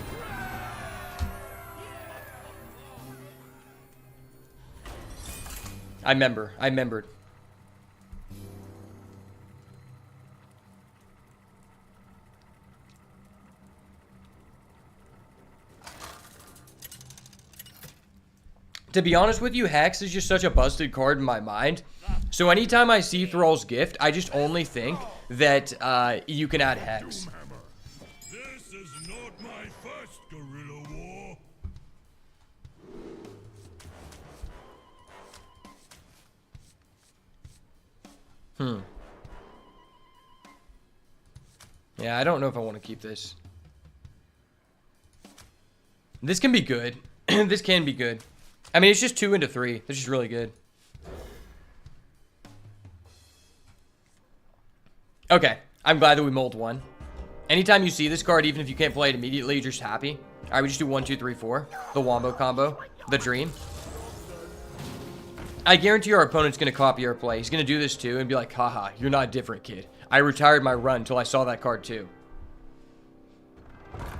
I remembered. To be honest with you, Hex is just such a busted card in my mind. So anytime I see Thrall's Gift, I just only think that you can add Hex.
This is not my first guerrilla war.
Yeah, I don't know if I want to keep this. This can be good. This can be good. I mean, it's just 2 into 3. This is really good. Okay, I'm glad that we mulled one. Anytime you see this card, even if you can't play it immediately, you're just happy. All right, we just do 1, 2, 3, 4. The Wombo combo. The dream. I guarantee our opponent's going to copy our play. He's going to do this too and be like, haha, you're not different, kid. I retired my run until I saw that card too.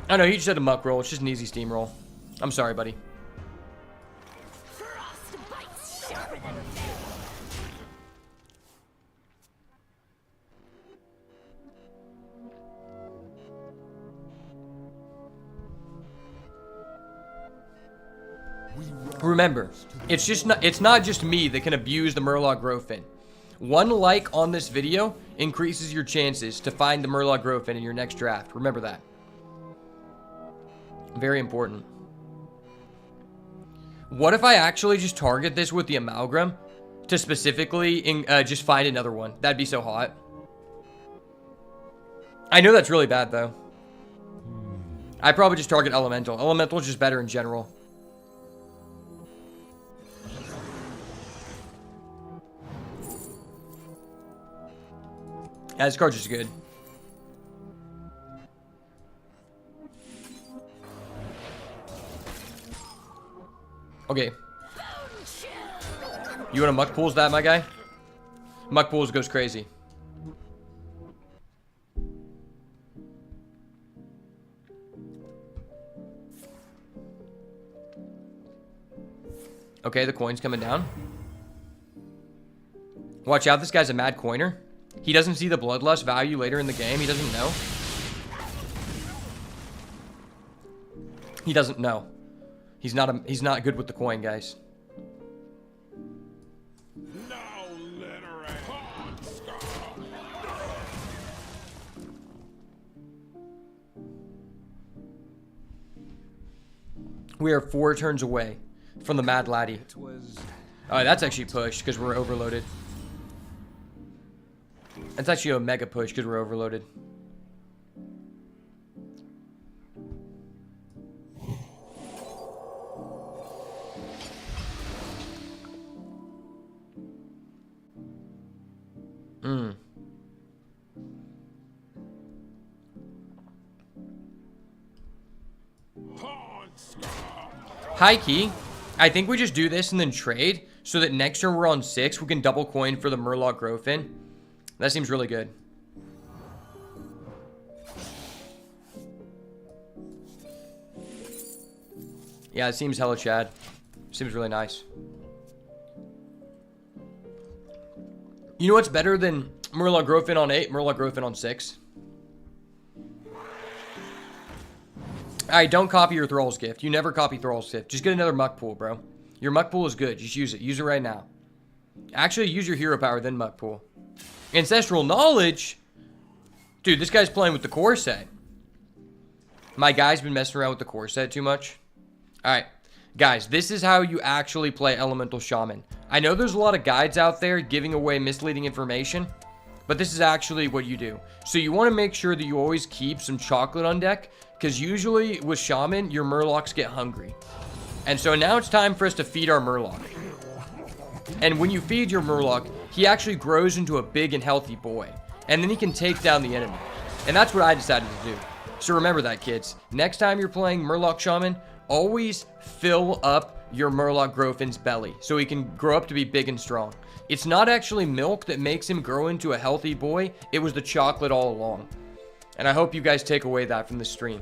I know, he just had a muck roll. It's just an easy steam roll. I'm sorry, buddy.
Frostbite's sharper than venom.
Remember, it's not just me that can abuse the Murloc Growfin. One like on this video increases your chances to find the Murloc Growfin in your next draft. Remember that. Very important. What if I actually just target this with the Amalgam to specifically just find another one? That'd be so hot. I know that's really bad though. I'd probably just target Elemental. Elemental is just better in general. Yeah, this card's just good. Okay. You want to Muck Pools that, my guy? Muck Pools goes crazy. Okay, the coin's coming down. Watch out, this guy's a mad coiner. He doesn't see the Bloodlust value later in the game. He doesn't know. He doesn't know. He's not good with the coin, guys.
Now let her out.
We are 4 turns away from the Mad Laddie. Oh, that's actually pushed because we're overloaded. That's actually a mega push because we're overloaded. High key, I think we just do this and then trade so that next turn we're on 6. We can double coin for the Murloc Growfin. That seems really good. Yeah, it seems hella Chad. Seems really nice. You know what's better than Murloc Growfin on 8? Murloc Growfin on 6. Alright, don't copy your Thrall's Gift. You never copy Thrall's Gift. Just get another Muck Pool, bro. Your Muck Pool is good. Just use it. Use it right now. Actually, use your Hero Power, then Muck Pool. Ancestral Knowledge? Dude, this guy's playing with the core set. My guy's been messing around with the core set too much. Alright, guys, this is how you actually play Elemental Shaman. I know there's a lot of guides out there giving away misleading information, but this is actually what you do. So you want to make sure that you always keep some chocolate on deck, because usually with Shaman, your Murlocs get hungry. And so now it's time for us to feed our Murloc. And when you feed your Murloc, he actually grows into a big and healthy boy. And then he can take down the enemy. And that's what I decided to do. So remember that, kids. Next time you're playing Murloc Shaman, always fill up your Murloc Growfin's belly so he can grow up to be big and strong. It's not actually milk that makes him grow into a healthy boy. It was the chocolate all along. And I hope you guys take away that from the stream.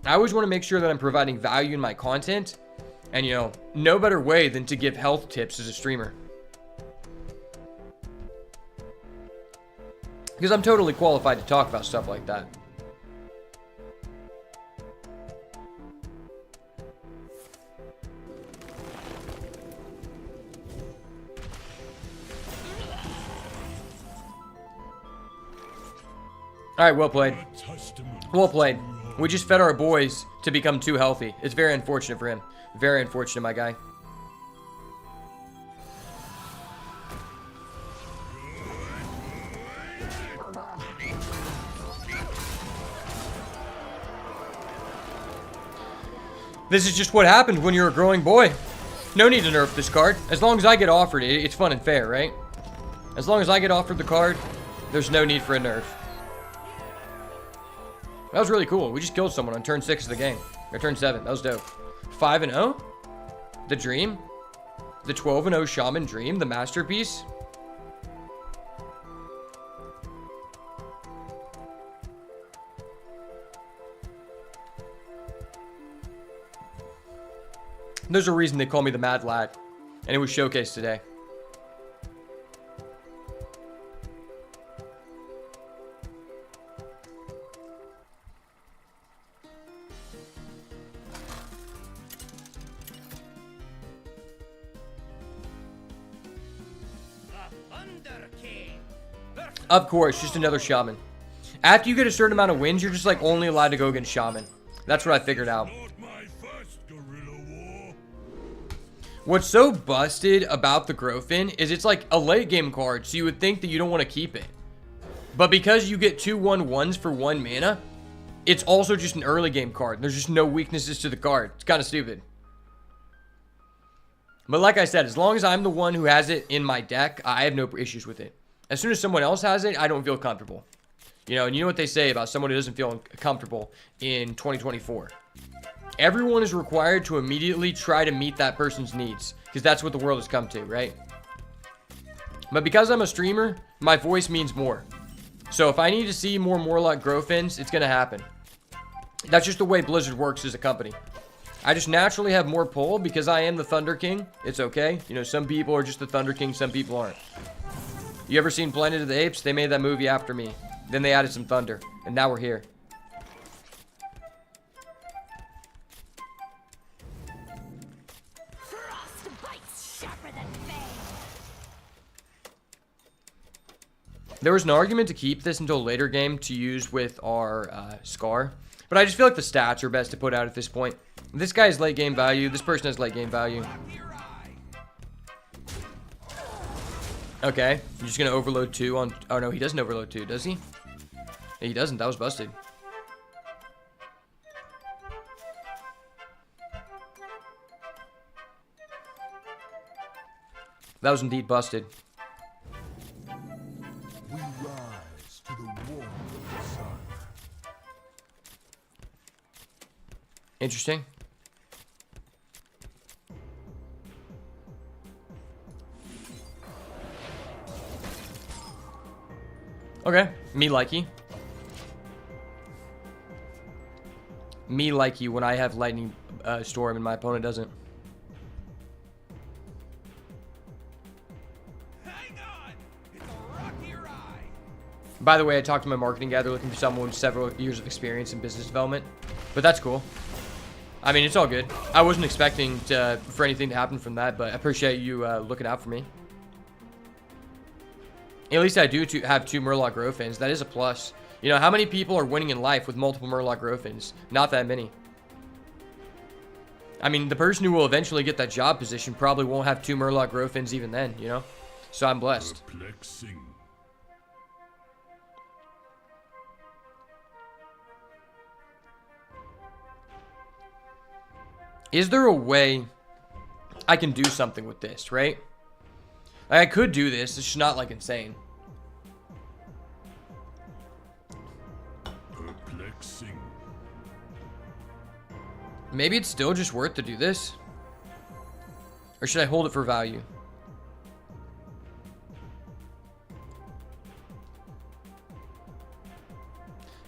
I always want to make sure that I'm providing value in my content. And, you know, no better way than to give health tips as a streamer. Because I'm totally qualified to talk about stuff like that. Alright, well played. Well played. We just fed our boys to become too healthy. It's very unfortunate for him. Very unfortunate, my guy. This is just what happened when you're a growing boy. No need to nerf this card. As long as I get offered it, it's fun and fair, right? As long as I get offered the card, There's no need for a nerf. That was really cool. We just killed someone on turn 6 of the game. Or turn 7. That was dope. 5-0? The Dream? The 12-0 Shaman Dream? The masterpiece? There's a reason they call me the Mad Lad. And it was showcased today. Of course, just another Shaman. After you get a certain amount of wins, you're just like only allowed to go against Shaman. That's what I figured out.
Not my first guerrilla war.
What's so busted about the Grofin is it's like a late game card, so you would think that you don't want to keep it. But because you get 2/1/1s for 1 mana, it's also just an early game card. There's just no weaknesses to the card. It's kind of stupid. But like I said, as long as I'm the one who has it in my deck, I have no issues with it. As soon as someone else has it, I don't feel comfortable. You know, and you know what they say about someone who doesn't feel comfortable in 2024. Everyone is required to immediately try to meet that person's needs, because that's what the world has come to, right? But because I'm a streamer, my voice means more. So if I need to see more Morlock Grofins, it's going to happen. That's just the way Blizzard works as a company. I just naturally have more pull because I am the Thunder King. It's okay. You know, some people are just the Thunder King, some people aren't. You ever seen Planet of the Apes? They made that movie after me. Then they added some thunder. And now we're here. There was an argument to keep this until a later game to use with our Scar. But I just feel like the stats are best to put out at this point. This guy has late game value. This person has late game value. Okay, you're just gonna overload 2 on... Oh no, he doesn't overload 2, does he? He doesn't, that was busted. That was indeed busted.
We rise to the warmth of the sun.
Interesting. Okay, me likey. Me likey when I have lightning storm and my opponent doesn't.
Hang on! It's a rocky ride!
By the way, I talked to my marketing guy. They're looking for someone with several years of experience in business development. But that's cool. I mean, it's all good. I wasn't expecting for anything to happen from that, but I appreciate you looking out for me. At least I do have 2 Murloc Grofins. That is a plus. You know, how many people are winning in life with multiple Murloc Grofins? Not that many. I mean, the person who will eventually get that job position probably won't have 2 Murloc Grofins even then, you know? So I'm blessed.
Perplexing.
Is there a way I can do something with this, right? Like, I could do this. It's just not, like, insane.
Perplexing.
Maybe it's still just worth to do this. Or should I hold it for value?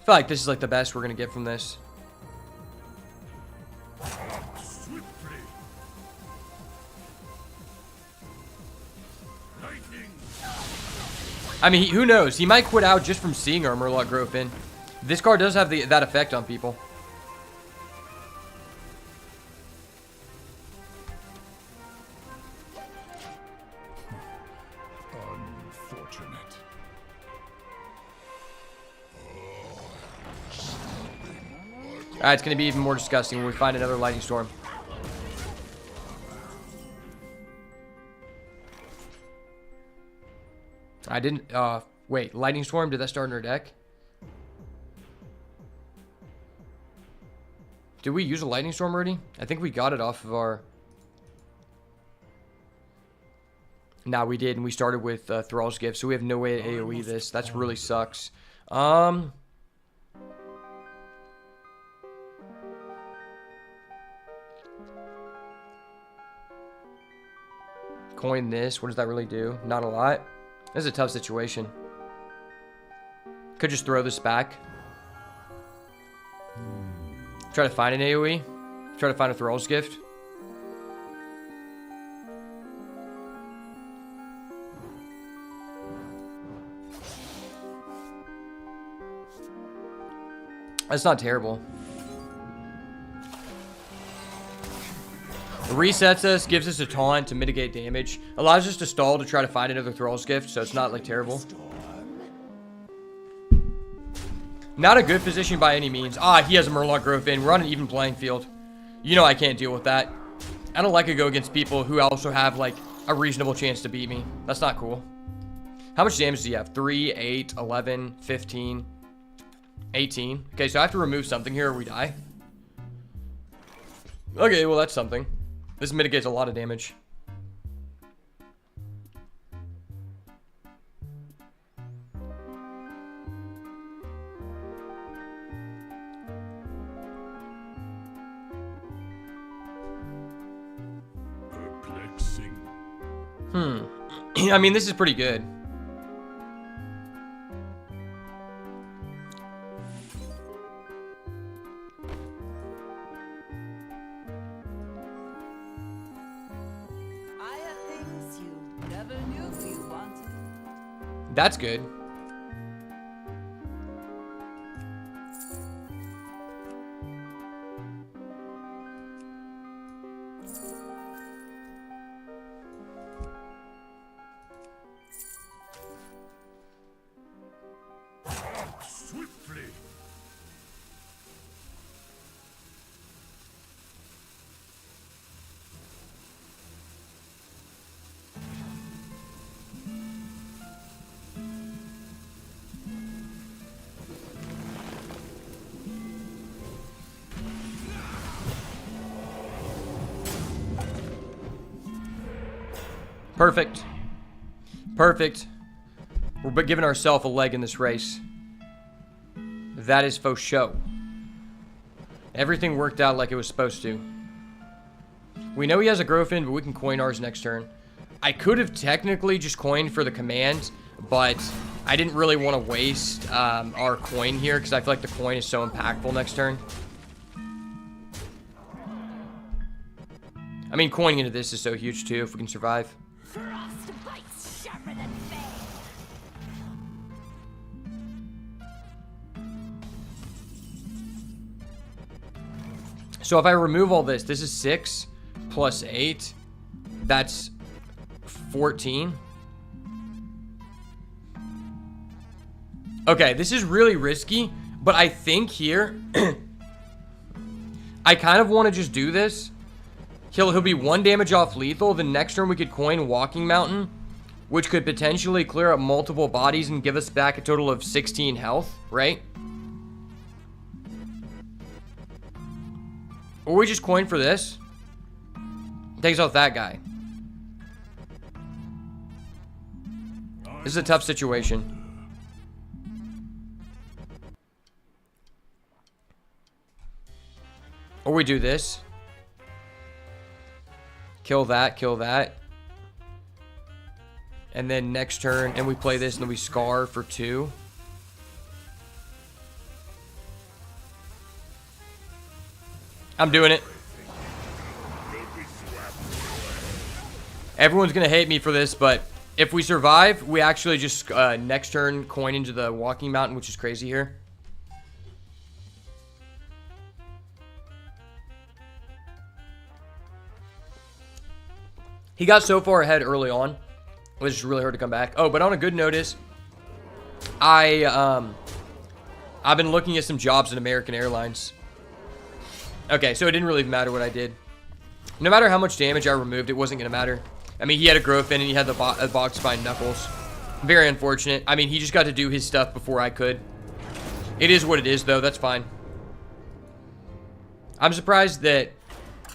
I feel like this is, like, the best we're going to get from this.
Swiftly. Lightning.
I mean, who knows? He might quit out just from seeing our Murloc Grofin. This card does have that effect on people.
Unfortunate.
Alright, it's going to be even more disgusting when we find another Lightning Storm. I didn't, wait, Lightning Storm, did that start in our deck? Did we use a Lightning Storm already? I think we got it off of our... Nah, we did, and we started with Thrall's Gift, so we have no way to AoE this. That's really sucks. Coin this. What does that really do? Not a lot. This is a tough situation. Could just throw this back. Try to find an AoE. Try to find a Thrall's Gift. That's not terrible. Resets us, gives us a taunt to mitigate damage. Allows us to stall to try to find another Thrall's Gift, so it's not like terrible. Not a good position by any means. Ah, he has a Murloc Growth in. We're on an even playing field. You know I can't deal with that. I don't like to go against people who also have like a reasonable chance to beat me. That's not cool. How much damage do you have? 3, 8, 11, 15, 18. Okay, so I have to remove something here or we die. Okay, well that's something. This mitigates a lot of damage.
Perplexing.
I mean, this is pretty good.
I have things you never knew you wanted.
That's good.
Swiftly.
Perfect. Perfect. We're giving ourselves a leg in this race. That is faux show. Everything worked out like it was supposed to. We know he has a Growfin, but we can coin ours next turn. I could have technically just coined for the command, but I didn't really want to waste our coin here because I feel like the coin is so impactful next turn. I mean, coining into this is so huge too if we can survive.
Frostbite's sharper than fang.
So if I remove all this, this is 6 plus 8. That's 14. Okay, this is really risky, but I think here, I kind of want to just do this. He'll be 1 damage off lethal. The next turn we could coin Walking Mountain, which could potentially clear up multiple bodies and give us back a total of 16 health, right? Or we just coin for this. Takes off that guy. This is a tough situation. Or we do this. Kill that, kill that. And then next turn, and we play this, and then we Scar for 2. I'm doing it. Everyone's going to hate me for this, but if we survive, we actually just next turn coin into the Walking Mountain, which is crazy here. He got so far ahead early on, which is really hard to come back. Oh, but on a good note is, I've been looking at some jobs in American Airlines. Okay, so it didn't really matter what I did. No matter how much damage I removed, it wasn't going to matter. I mean, he had a Growfin and he had the box spine Knuckles. Very unfortunate. I mean, he just got to do his stuff before I could. It is what it is, though. That's fine. I'm surprised that...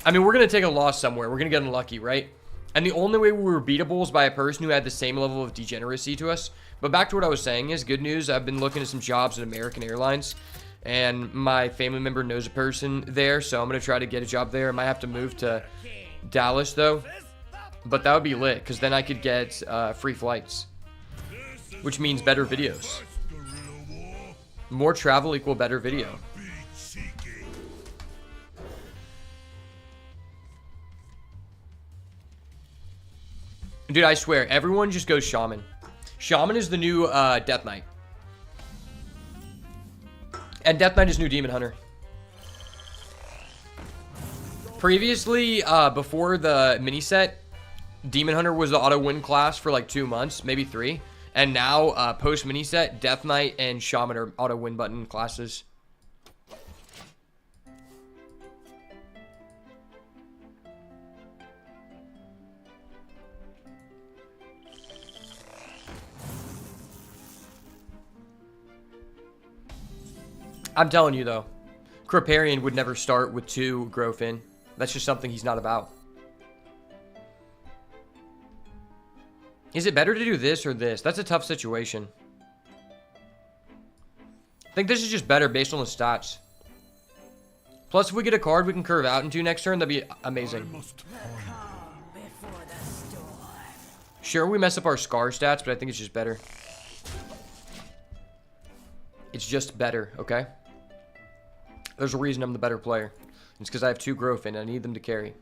I mean, we're going to take a loss somewhere. We're going to get unlucky, right? And the only way we were beatable is by a person who had the same level of degeneracy to us. But back to what I was saying is, good news, I've been looking at some jobs at American Airlines. And my family member knows a person there, so I'm going to try to get a job there. I might have to move to Dallas, though. But that would be lit, because then I could get free flights. Which means better videos. More travel equal better video. Dude, I swear, everyone just goes Shaman. Shaman is the new Death Knight. And Death Knight is new Demon Hunter. Previously, before the mini set, Demon Hunter was the auto win class for like 2 months, maybe 3. And now, post mini set, Death Knight and Shaman are auto win button classes. I'm telling you though, Kriparian would never start with 2 Growfin. That's just something he's not about. Is it better to do this or this? That's a tough situation. I think this is just better based on the stats. Plus, if we get a card we can curve out into next turn, that'd be amazing. Sure, we mess up our Scar stats, but I think it's just better. It's just better, okay? There's a reason I'm the better player. It's because I have 2 Growfin and I need them to carry.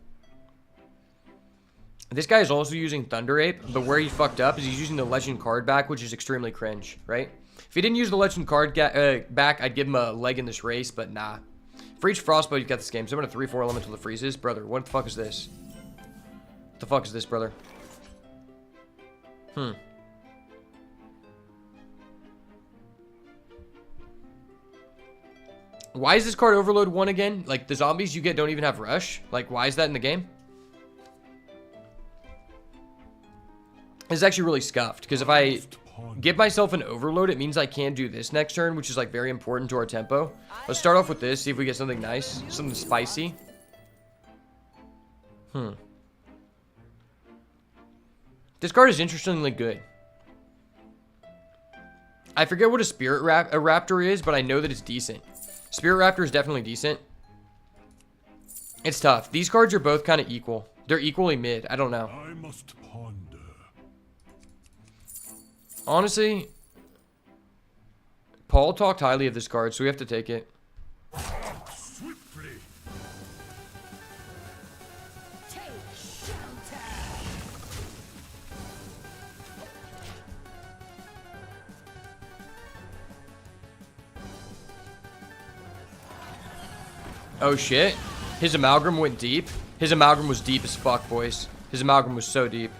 This guy is also using Thunder Ape, but where he fucked up is he's using the Legend card back, which is extremely cringe, right? If he didn't use the Legend card back, I'd give him a leg in this race, but nah. For each Frostbow, you got this game. So I'm going to 3-4 Elemental that freezes. Brother, what the fuck is this? What the fuck is this, brother? Why is this card Overload 1 again? Like, the zombies you get don't even have Rush? Like, why is that in the game? It's actually really scuffed, because if I give myself an Overload, it means I can do this next turn, which is, like, very important to our tempo. Let's start off with this, see if we get something nice. Something spicy. This card is interestingly good. I forget what a Spirit Raptor is, but I know that it's decent. Spirit Raptor is definitely decent. It's tough. These cards are both kind of equal. They're equally mid. I don't know.
I must ponder.
Honestly, Paul talked highly of this card, so we have to take it.
Swiftly.
Take shelter.
Oh shit. His Amalgam went deep. His Amalgam was deep as fuck, boys. His Amalgam was so deep.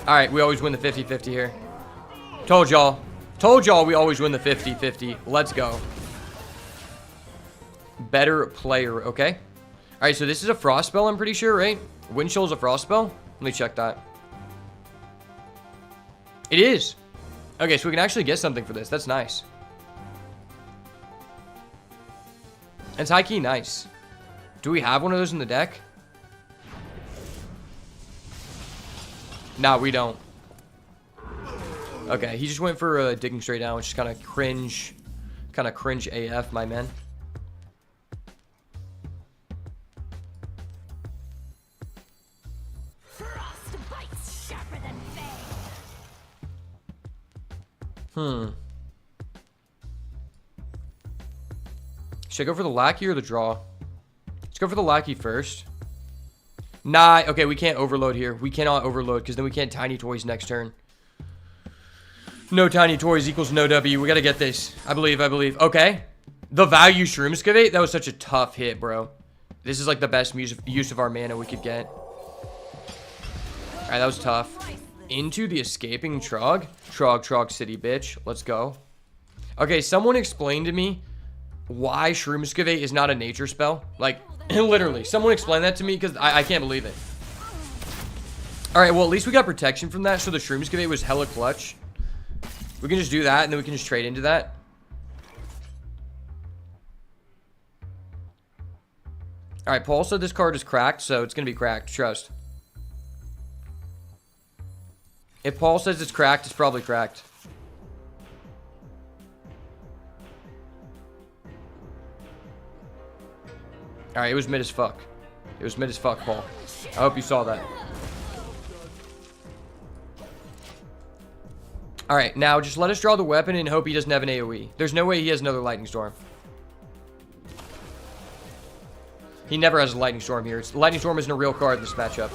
Alright, we always win the 50-50 here. Told y'all. Told y'all we always win the 50-50. Let's go. Better player, okay? Alright, so this is a Frost spell, I'm pretty sure, right? Wind Chill is a Frost spell? Let me check that. It is. Okay, so we can actually get something for this. That's nice. It's high-key nice. Do we have one of those in the deck? Nah, we don't. Okay, he just went for digging straight down, which is kind of cringe. Kind of cringe AF, my man.
Frost bites sharper than fang.
Should I go for the Lackey or the draw? Let's go for the Lackey first. Nah, okay, we can't overload here. We cannot overload because then we can't Tiny Toys next turn. No Tiny Toys equals no W. We got to get this. I believe. Okay. The value Shroom Excavate. That was such a tough hit, bro. This is like the best use of our mana we could get. Alright, that was tough. Into the Escaping Trog. Trog City, bitch. Let's go. Okay, someone explain to me why Shroom Excavate is not a nature spell. Like, literally. Someone explain that to me because I can't believe it. Alright, well, at least we got protection from that, so the Shroom Excavate was hella clutch. We can just do that, and then we can just trade into that. Alright, Paul said this card is cracked, so it's going to be cracked. Trust. If Paul says it's cracked, it's probably cracked. Alright, it was mid as fuck. It was mid as fuck, Paul. I hope you saw that. Alright, now just let us draw the weapon and hope he doesn't have an AoE. There's no way he has another Lightning Storm. He never has a Lightning Storm here. Lightning Storm isn't a real card in this matchup.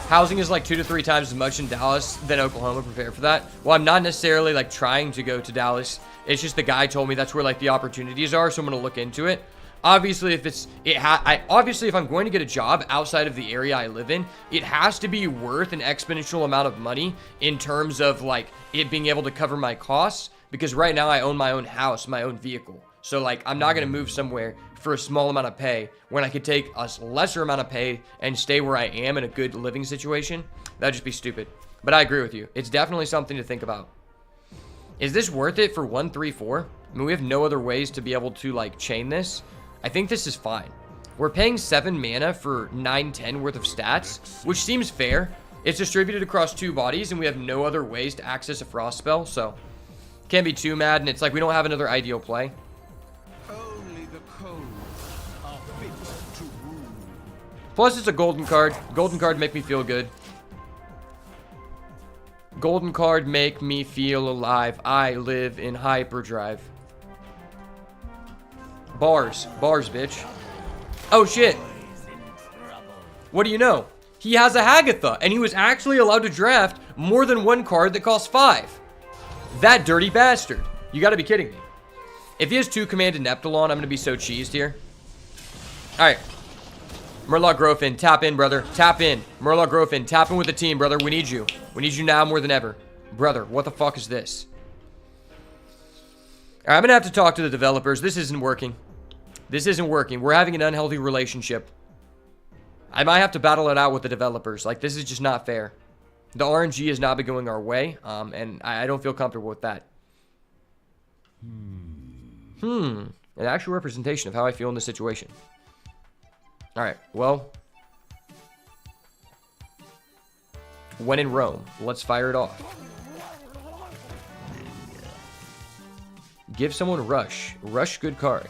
Housing is like 2 to 3 times as much in Dallas than Oklahoma. Prepare for that. Well, I'm not necessarily like trying to go to Dallas. It's just the guy told me that's where like the opportunities are, so I'm gonna look into it. Obviously, obviously if I'm going to get a job outside of the area I live in, it has to be worth an exponential amount of money in terms of like it being able to cover my costs. Because right now I own my own house, my own vehicle. So like I'm not gonna move somewhere for a small amount of pay when I could take a lesser amount of pay and stay where I am in a good living situation. That'd just be stupid. But I agree with you. It's definitely something to think about. Is this worth it for 1, 3, 4? I mean, we have no other ways to be able to like chain this. I think this is fine. We're paying 7 mana for 9, 10 worth of stats, which seems fair. It's distributed across 2 bodies, and we have no other ways to access a frost spell, so can't be too mad. And it's like we don't have another ideal play.
Only the cold are fit to rule.
Plus, it's a golden card. Golden card make me feel good. Golden card make me feel alive. I live in hyperdrive. Bars, bitch. Oh shit. What do you know? He has a Hagatha, and he was actually allowed to draft more than 1 card that costs 5. That dirty bastard. You gotta be kidding me. If he has 2 commanded Neptulon, I'm gonna be so cheesed here. Alright. Murloc Grofin, tap in, brother. Tap in. Murloc Grofin, tap in with the team, brother. We need you. We need you now more than ever. Brother, what the fuck is this? Alright, I'm gonna have to talk to the developers. This isn't working. This isn't working. We're having an unhealthy relationship. I might have to battle it out with the developers. Like, this is just not fair. The RNG has not been going our way, and I don't feel comfortable with that. An actual representation of how I feel in this situation. Alright, well. When in Rome, let's fire it off. Give someone Rush. Rush, good card.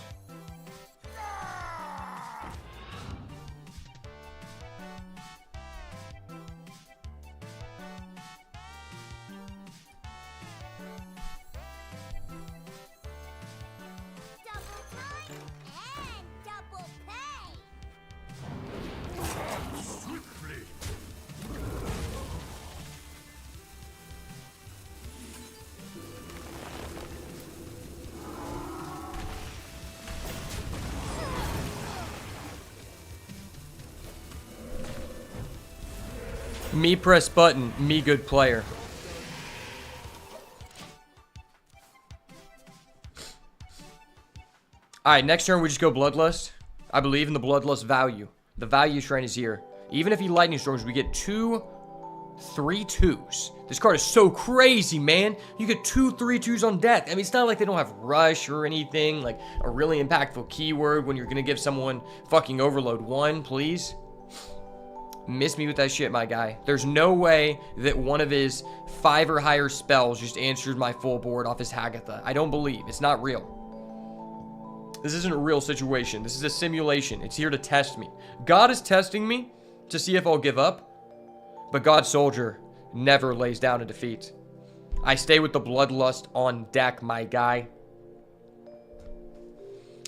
Me press button, me good player. Alright, next turn we just go Bloodlust. I believe in the Bloodlust value. The value shrine is here. Even if he Lightning Storms, we get 2 3/2s. This card is so crazy, man. You get 2 3/2s on deck. I mean, it's not like they don't have Rush or anything, like a really impactful keyword when you're gonna give someone fucking Overload 1, please. Miss me with that shit, my guy. There's no way that one of his 5 or higher spells just answered my full board off his Hagatha. I don't believe. It's not real. This isn't a real situation. This is a simulation. It's here to test me. God is testing me to see if I'll give up. But God's soldier never lays down in defeat. I stay with the Bloodlust on deck, my guy.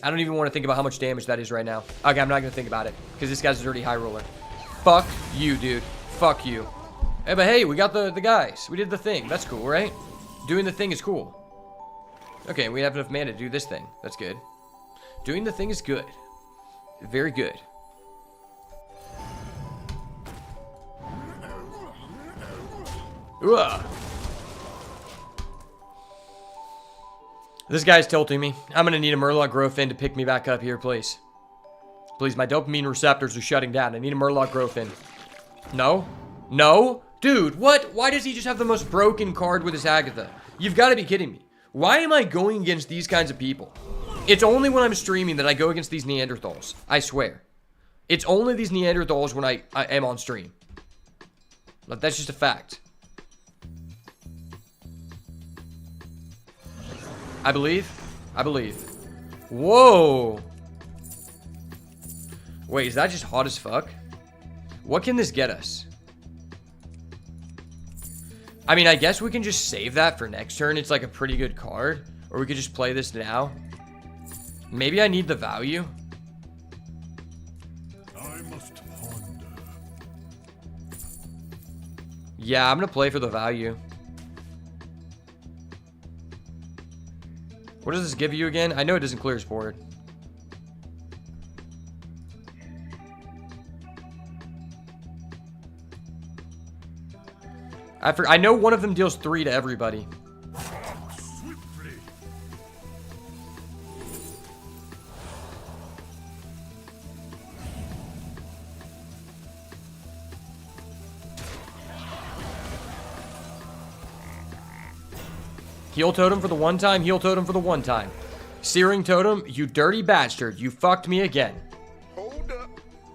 I don't even want to think about how much damage that is right now. Okay, I'm not going to think about it. Because this guy's a dirty high roller. Fuck you, dude. Fuck you. Hey, but hey, we got the guys. We did the thing. That's cool, right? Doing the thing is cool. Okay, we have enough mana to do this thing. That's good. Doing the thing is good. Very good. Ugh. This guy's tilting me. I'm gonna need a Murloc Grofin to pick me back up here, please. Please, my dopamine receptors are shutting down. I need a Murloc Grofin. No? No? Dude, what? Why does he just have the most broken card with his Hagatha? You've got to be kidding me. Why am I going against these kinds of people? It's only when I'm streaming that I go against these Neanderthals. I swear. It's only these Neanderthals when I am on stream. Like, that's just a fact. I believe. I believe. Whoa. Wait, is that just hot as fuck? What can this get us? I mean, I guess we can just save that for next turn. It's like a pretty good card. Or we could just play this now. Maybe I need the value.
I must ponder.
Yeah, I'm gonna play for the value. What does this give you again? I know it doesn't clear his board. I know one of them deals 3 to everybody.
Swiftly.
Heal totem for the one time, heal totem for the one time. Searing totem, you dirty bastard. You fucked me again.
Hold up.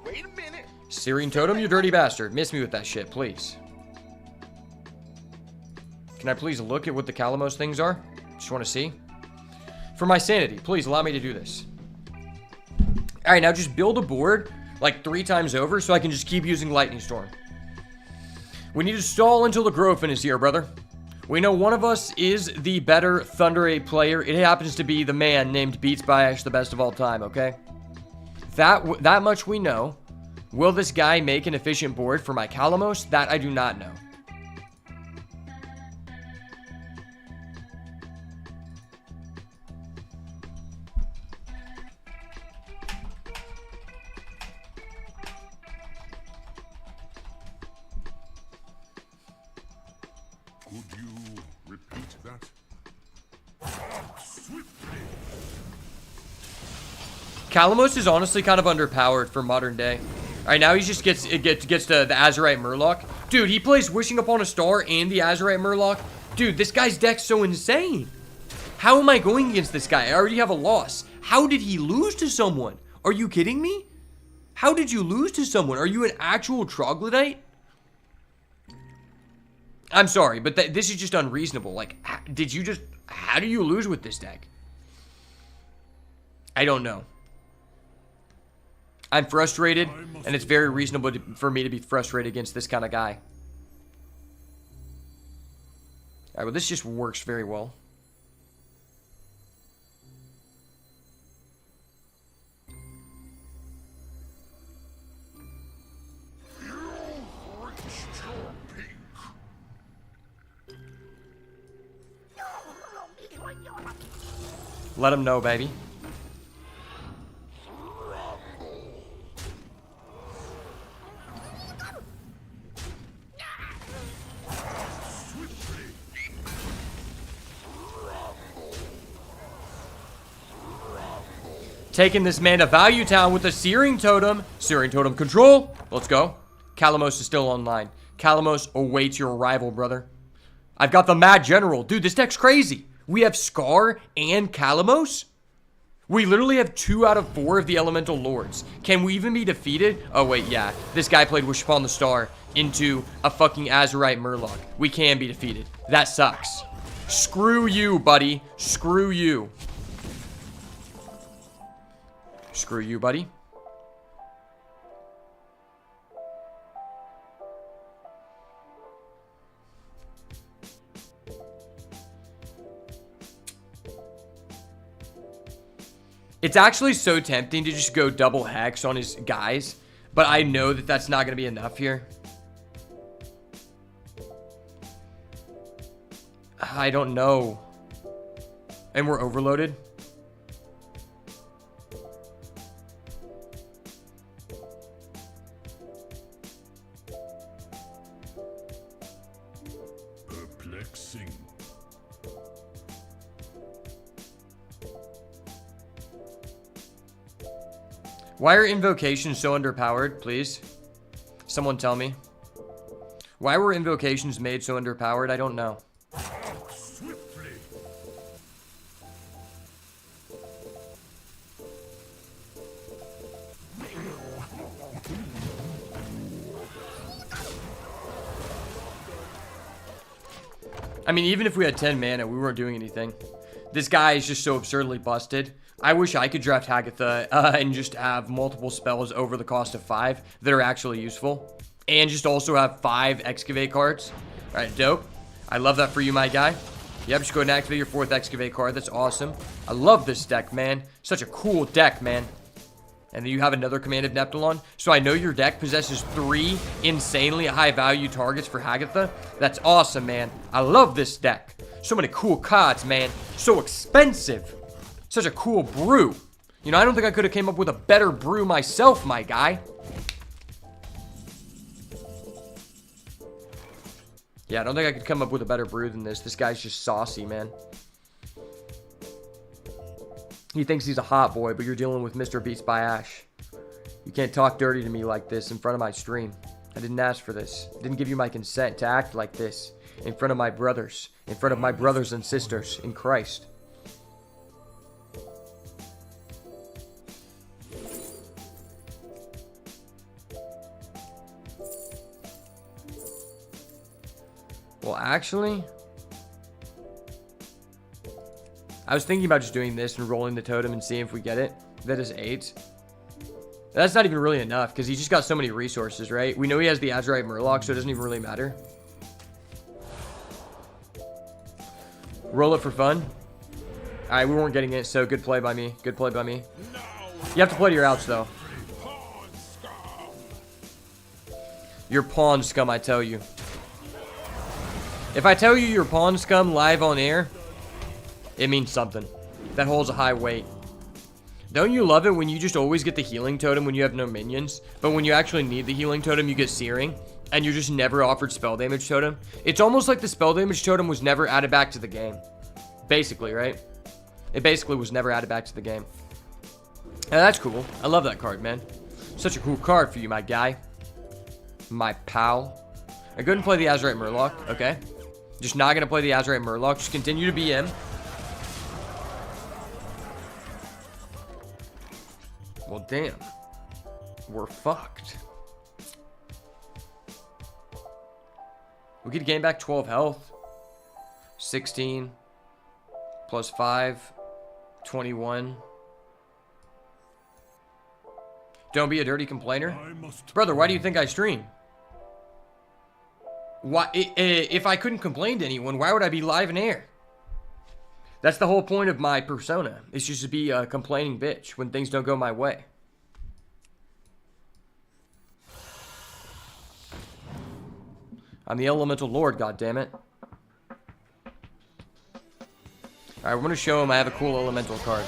Wait a minute.
Searing totem, you dirty bastard. Miss me with that shit, please. Can I please look at what the Calamos things are? Just want to see. For my sanity, please allow me to do this. Alright, now just build a board like 3 times over so I can just keep using Lightning Storm. We need to stall until the Growfin is here, brother. We know one of us is the better Thunder 8 player. It happens to be the man named Beats by Ash, the best of all time, okay? That much we know. Will this guy make an efficient board for my Calamos? That I do not know.
Could you repeat that? Swiftly.
Calamos is honestly kind of underpowered for modern day. Alright, now he just gets to the Azurite Murloc. Dude, he plays Wishing Upon a Star and the Azurite Murloc. Dude, this guy's deck's so insane. How am I going against this guy? I already have a loss. How did he lose to someone? Are you kidding me? How did you lose to someone? Are you an actual troglodyte? I'm sorry, but this is just unreasonable. Like, how do you lose with this deck? I don't know. I'm frustrated, and it's very reasonable for me to be frustrated against this kind of guy. Alright, well, this just works very well. Let him know, baby. Taking this man to Value Town with a Searing Totem. Searing Totem control. Let's go. Calamos is still online. Calamos awaits your arrival, brother. I've got the Mad General. Dude, this deck's crazy. We have Scar and Calamos. We literally have 2 out of 4 of the Elemental Lords. Can we even be defeated? Oh, wait, yeah. This guy played Wish Upon the Star into a fucking Azurite Murloc. We can be defeated. That sucks. Screw you, buddy. Screw you. Screw you, buddy. It's actually so tempting to just go double hex on his guys, but I know that that's not going to be enough here. I don't know. And we're overloaded.
Perplexing.
Why are invocations so underpowered, please? Someone tell me. Why were invocations made so underpowered? I don't know.
Swiftly.
I mean, even if we had 10 mana, we weren't doing anything. This guy is just so absurdly busted. I wish I could draft Hagatha and just have multiple spells over the cost of 5 that are actually useful. And just also have 5 Excavate cards. Alright, dope. I love that for you, my guy. Yep, just go ahead and activate your 4th Excavate card. That's awesome. I love this deck, man. Such a cool deck, man. And then you have another Command of Neptulon. So I know your deck possesses 3 insanely high value targets for Hagatha. That's awesome, man. I love this deck. So many cool cards, man. So expensive. Such a cool brew. You know, I don't think I could have came up with a better brew myself, my guy. Yeah, I don't think I could come up with a better brew than this. This guy's just saucy, man. He thinks he's a hot boy, but you're dealing with Mr. Beats by Ash. You can't talk dirty to me like this in front of my stream. I didn't ask for this. I didn't give you my consent to act like this in front of my brothers. In front of my brothers and sisters in Christ. Well, actually, I was thinking about just doing this and rolling the totem and seeing if we get it. That is 8. That's not even really enough because he's just got so many resources, right? We know he has the Azurite Murloc, so it doesn't even really matter. Roll it for fun. Alright, we weren't getting it, so good play by me. Good play by me. You have to play to your outs, though. You're pawn scum, I tell you. If I tell you you're pawn scum live on air, it means something. That holds a high weight. Don't you love it when you just always get the healing totem when you have no minions, but when you actually need the healing totem, you get searing, and you're just never offered spell damage totem? It's almost like the spell damage totem was never added back to the game. Basically, right? It basically was never added back to the game. And that's cool. I love that card, man. Such a cool card for you, my guy. My pal. I go ahead and play the Azurite Murloc, okay? Just not going to play the Azurite Murloc. Just continue to be in. Well, damn. We're fucked. We could gain back 12 health. 16. Plus 5. 21. Don't be a dirty complainer. Brother, why do you think I stream? Why, if I couldn't complain to anyone, why would I be live in air? That's the whole point of my persona. It's just to be a complaining bitch when things don't go my way. I'm the elemental lord, goddammit. Alright, we're gonna show him I have a cool elemental card.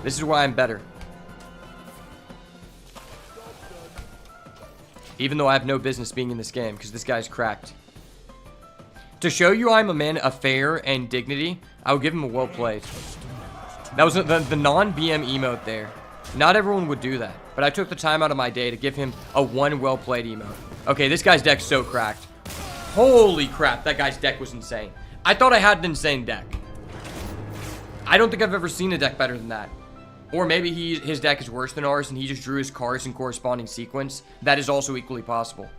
This is why I'm better. Even though I have no business being in this game, because this guy's cracked. To show you I'm a man of fair and dignity, I would give him a well played. That was the non-BM emote there. Not everyone would do that, but I took the time out of my day to give him a 1 well played emote. Okay, this guy's deck's so cracked. Holy crap, that guy's deck was insane. I thought I had an insane deck. I don't think I've ever seen a deck better than that. Or maybe his deck is worse than ours and he just drew his cards in corresponding sequence. That is also equally possible.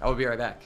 I will be right back.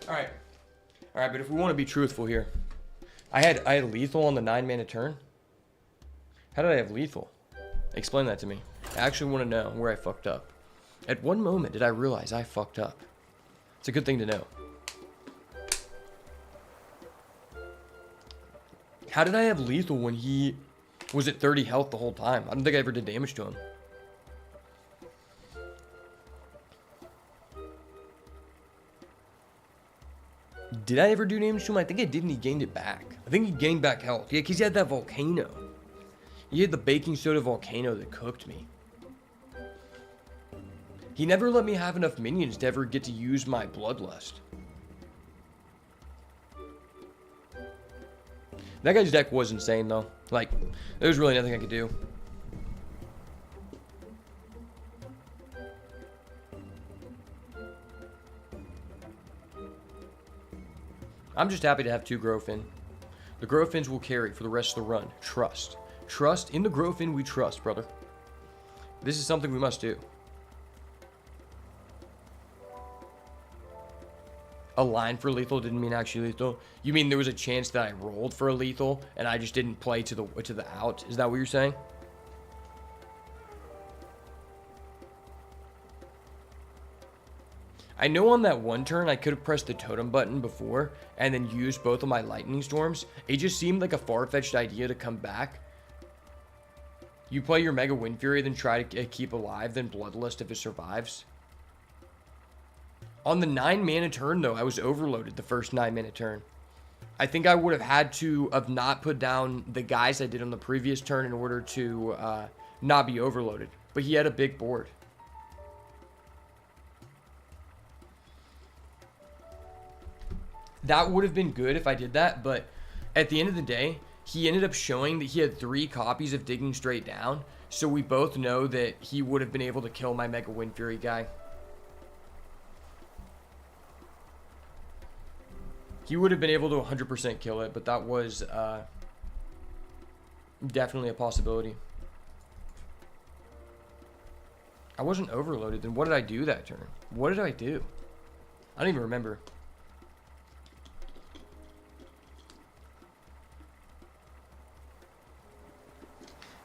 Alright. Alright, but if we want to be truthful here. I had lethal on the 9-mana turn. How did I have lethal? Explain that to me. I actually want to know where I fucked up. At one moment did I realize I fucked up. It's a good thing to know. How did I have lethal when he was at 30 health the whole time? I don't think I ever did damage to him. Did I ever do damage to him? I think I did, and he gained it back. I think he gained back health. Yeah, because he had that volcano. He had the baking soda volcano that cooked me. He never let me have enough minions to ever get to use my bloodlust. That guy's deck was insane, though. Like, there was really nothing I could do. I'm just happy to have 2 Growfin. The Growfins will carry for the rest of the run. Trust. Trust. In the Growfin, we trust, brother. This is something we must do. A line for lethal didn't mean actually lethal. You mean there was a chance that I rolled for a lethal and I just didn't play to the out? Is that what you're saying? I know on that one turn I could have pressed the totem button before and then used both of my lightning storms. It just seemed like a far-fetched idea to come back. You play your Mega Wind Fury, then try to keep alive, then Bloodlust if it survives. On the 9-mana turn, though, I was overloaded the first 9-mana turn. I think I would have had to have not put down the guys I did on the previous turn in order to not be overloaded. But he had a big board. That would have been good if I did that, but at the end of the day, he ended up showing that he had 3 copies of Digging Straight Down, so we both know that he would have been able to kill my Mega Wind Fury guy. He would have been able to 100% kill it, but that was definitely a possibility. I wasn't overloaded, then what did I do that turn? What did I do? I don't even remember.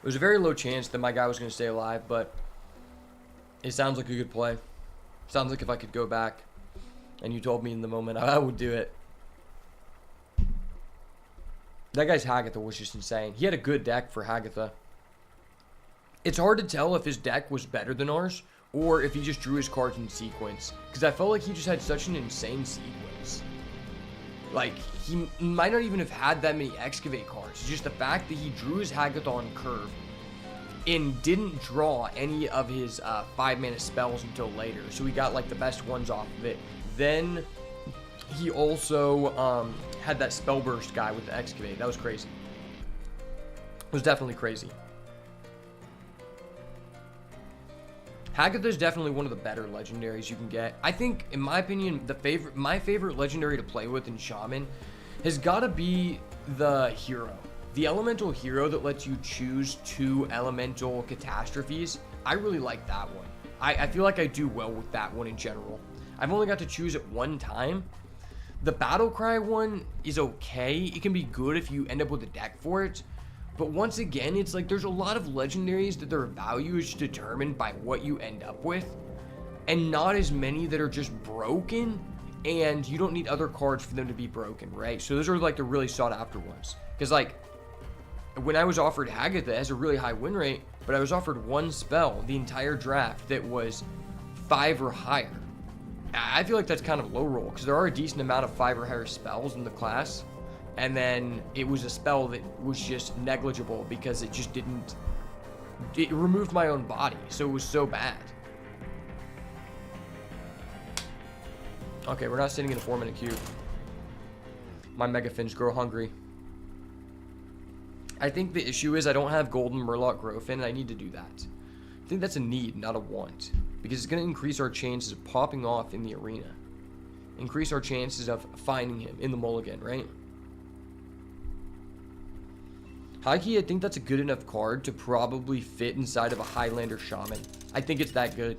It was a very low chance that my guy was going to stay alive, but it sounds like a good play. Sounds like if I could go back and you told me in the moment, I would do it. That guy's Hagatha was just insane. He had a good deck for Hagatha. It's hard to tell if his deck was better than ours or if he just drew his cards in sequence, because I felt like he just had such an insane sequence. Like, he might not even have had that many Excavate cards. It's just the fact that he drew his Hagatha on curve and didn't draw any of his 5-mana spells until later. So he got, like, the best ones off of it. Then he also had that Spellburst guy with the Excavate. That was crazy. It was definitely crazy. Hagatha is definitely one of the better legendaries you can get. I think, in my opinion, my favorite legendary to play with in Shaman has got to be the hero. The elemental hero that lets you choose 2 elemental catastrophes. I really like that one. I feel like I do well with that one in general. I've only got to choose it one time. The Battlecry one is okay. It can be good if you end up with a deck for it. But once again, it's like there's a lot of legendaries that their value is determined by what you end up with, and not as many that are just broken, and you don't need other cards for them to be broken, right? So those are like the really sought after ones. Because like, when I was offered Hagatha, it has a really high win rate, but I was offered 1 spell the entire draft that was 5 or higher. I feel like that's kind of low roll, because there are a decent amount of 5 or higher spells in the class. And then it was a spell that was just negligible because it just didn't... It removed my own body, so it was so bad. Okay, we're not sitting in a 4-minute queue. My Mega Fins grow hungry. I think the issue is I don't have Golden Murloc Growfin, and I need to do that. I think that's a need, not a want. Because it's going to increase our chances of popping off in the arena. Increase our chances of finding him in the mulligan, right? High-key, I think that's a good enough card to probably fit inside of a Highlander Shaman. I think it's that good.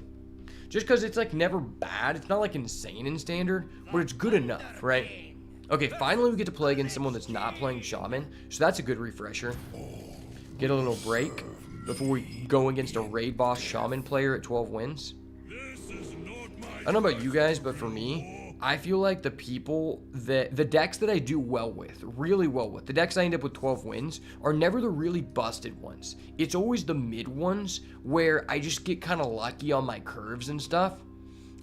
Just because it's like never bad. It's not like insane in standard, but it's good enough, right? Okay, finally we get to play against someone that's not playing Shaman, so that's a good refresher. Get a little break before we go against a raid boss Shaman player at 12 wins. I don't know about you guys, but for me, I feel like the decks that I do well with, really well with, the decks I end up with 12 wins, are never the really busted ones. It's always the mid ones where I just get kind of lucky on my curves and stuff.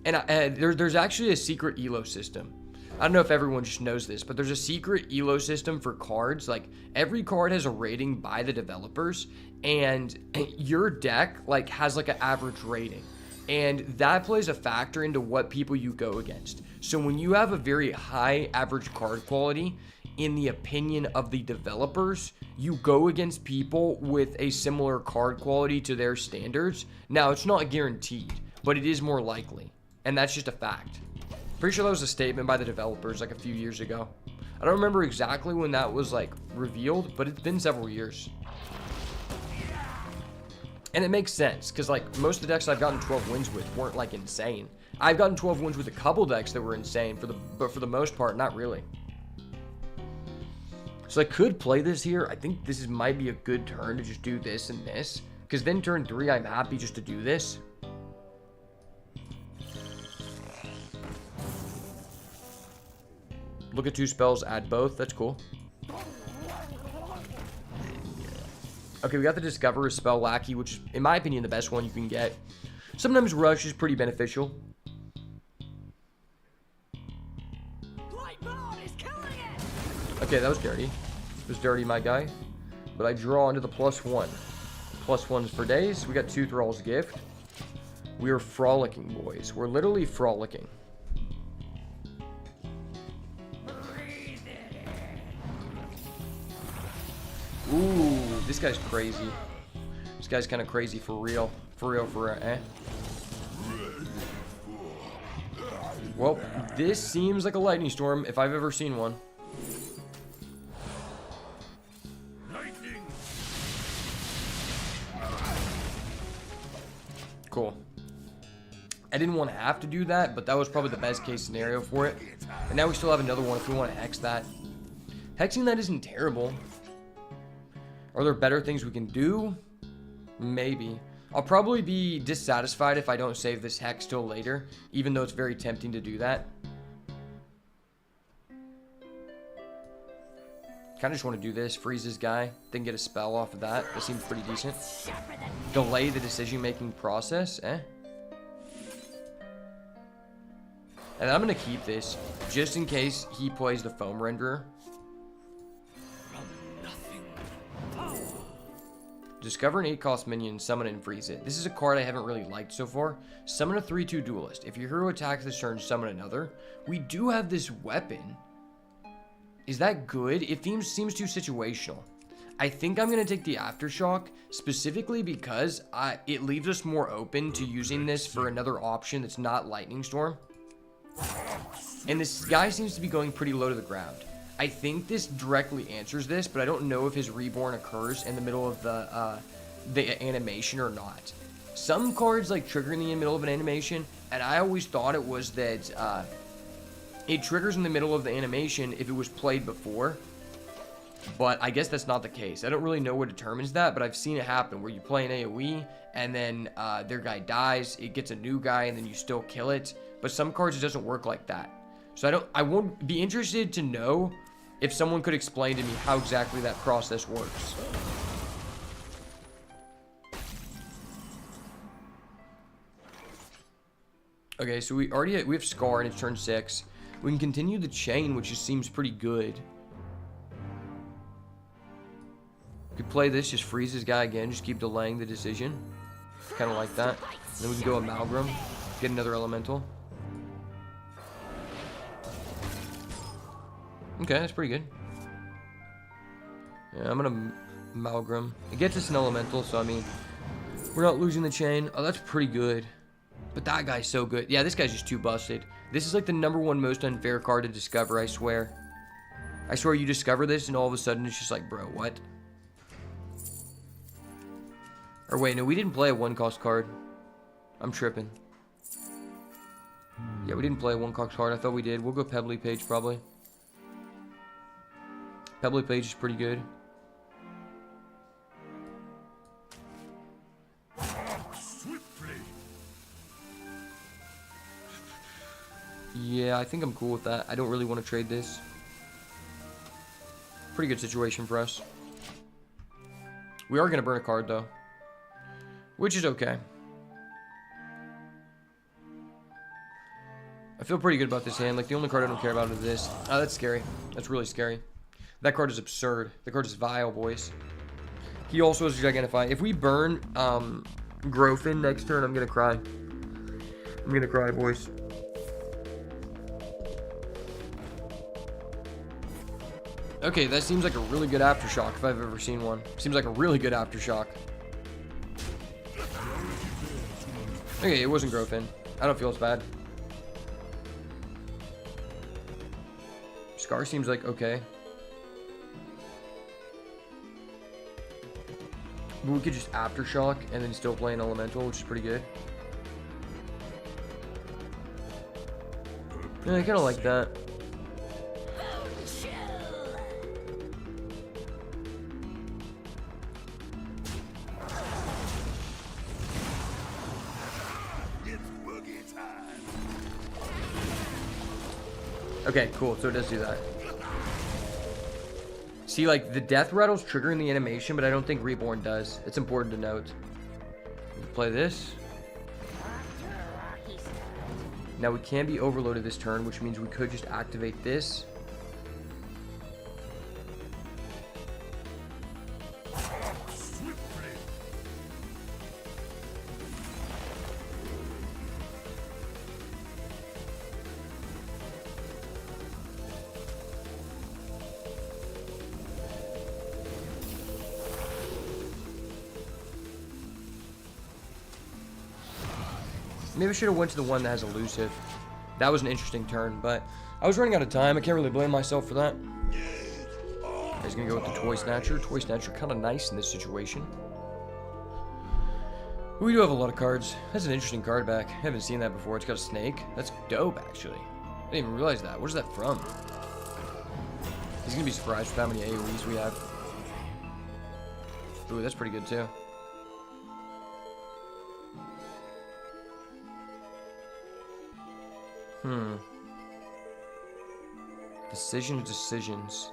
And there's actually a secret elo system. I don't know if everyone just knows this, but there's a secret elo system for cards. Like, every card has a rating by the developers, and your deck like has like an average rating, and that plays a factor into what people you go against. So when you have a very high average card quality, in the opinion of the developers, you go against people with a similar card quality to their standards. Now, it's not guaranteed, but it is more likely, and that's just a fact. Pretty sure that was a statement by the developers like a few years ago. I don't remember exactly when that was like revealed, but it's been several years. And it makes sense, because like most of the decks I've gotten 12 wins with weren't like insane. I've gotten 12 wins with a couple decks that were insane, but for the most part, not really. So I could play this here. I think this might be a good turn to just do this and this, because then turn 3, I'm happy just to do this. Look at 2 spells, add both. That's cool. Okay, we got the Discover Spell Lackey, which is, in my opinion, the best one you can get. Sometimes Rush is pretty beneficial. Okay, that was dirty. It was dirty, my guy. But I draw into the +1. +1s for days. We got 2 Thrall's Gift. We are frolicking, boys. We're literally frolicking. Ooh, this guy's crazy. This guy's kind of crazy for real. For real, eh? Well, this seems like a lightning storm if I've ever seen one. Cool. I didn't want to have to do that, but that was probably the best case scenario for it. And now we still have another one if we want to hex that. Hexing that isn't terrible. Are there better things we can do? Maybe. I'll probably be dissatisfied if I don't save this hex till later, even though it's very tempting to do that. Kind of just want to do this, freeze this guy, then get a spell off of that. That seems pretty decent. Delay the decision-making process, eh? And I'm going to keep this, just in case he plays the Foam Renderer. Discover an 8-cost minion, summon it, and freeze it. This is a card I haven't really liked so far. Summon a 3/2 duelist. If your hero attacks this turn, summon another. We do have this weapon. Is that good? It seems too situational. I think I'm going to take the Aftershock, specifically because it leaves us more open to using this for another option that's not Lightning Storm. And this guy seems to be going pretty low to the ground. I think this directly answers this, but I don't know if his reborn occurs in the middle of the animation or not. Some cards like trigger in the middle of an animation, and I always thought it was that it triggers in the middle of the animation if it was played before. But I guess that's not the case. I don't really know what determines that, but I've seen it happen where you play an AoE and then their guy dies, it gets a new guy, and then you still kill it. But some cards it doesn't work like that. So I won't be interested to know if someone could explain to me how exactly that process works. Okay, so we have Scar and it's turn 6. We can continue the chain, which just seems pretty good. We could play this, just freeze this guy again, just keep delaying the decision. Kind of like that. And then we can go Amalgam, get another Elemental. Okay, that's pretty good. Yeah, I'm gonna Amalgam. It gets us an Elemental, so I mean, we're not losing the chain. Oh, that's pretty good. But that guy's so good. Yeah, this guy's just too busted. This is like the #1 most unfair card to discover, I swear. I swear you discover this and all of a sudden it's just like, bro, what? Or wait, no, we didn't play a 1-cost card. I'm tripping. Yeah, we didn't play one cox card. I thought we did. We'll go Pebbly Page probably. Pebbly Page is pretty good.
Swiftly.
Yeah, I think I'm cool with that. I don't really want to trade this. Pretty good situation for us. We are going to burn a card, though. Which is okay. I feel pretty good about this hand. Like, the only card I don't care about is this. Oh, that's scary. That's really scary. That card is absurd. The card is vile, boys. He also has Gigantify. If we burn Grofin next turn, I'm going to cry. I'm going to cry, boys. Okay, that seems like a really good Aftershock if I've ever seen one. Seems like a really good Aftershock. Okay, it wasn't Grofin. I don't feel as bad. Scar seems like okay. But we could just Aftershock and then still play an Elemental, which is pretty good. Yeah, I kind of like that. Okay, cool. So it does do that. See, like, the Death Rattle's triggering the animation, but I don't think Reborn does. It's important to note. We'll play this. Now, we can be overloaded this turn, which means we could just activate this. Maybe I should have went to the one that has elusive. That was an interesting turn, but I was running out of time. I can't really blame myself for that. He's gonna go with the Toy Snatcher. Toy Snatcher kind of nice in this situation. We do have a lot of cards. That's an interesting card back. I haven't seen that before. It's got a snake. That's dope, actually. I didn't even realize that. Where's that from? He's gonna be surprised with how many AoEs we have. Ooh, that's pretty good too. Decisions.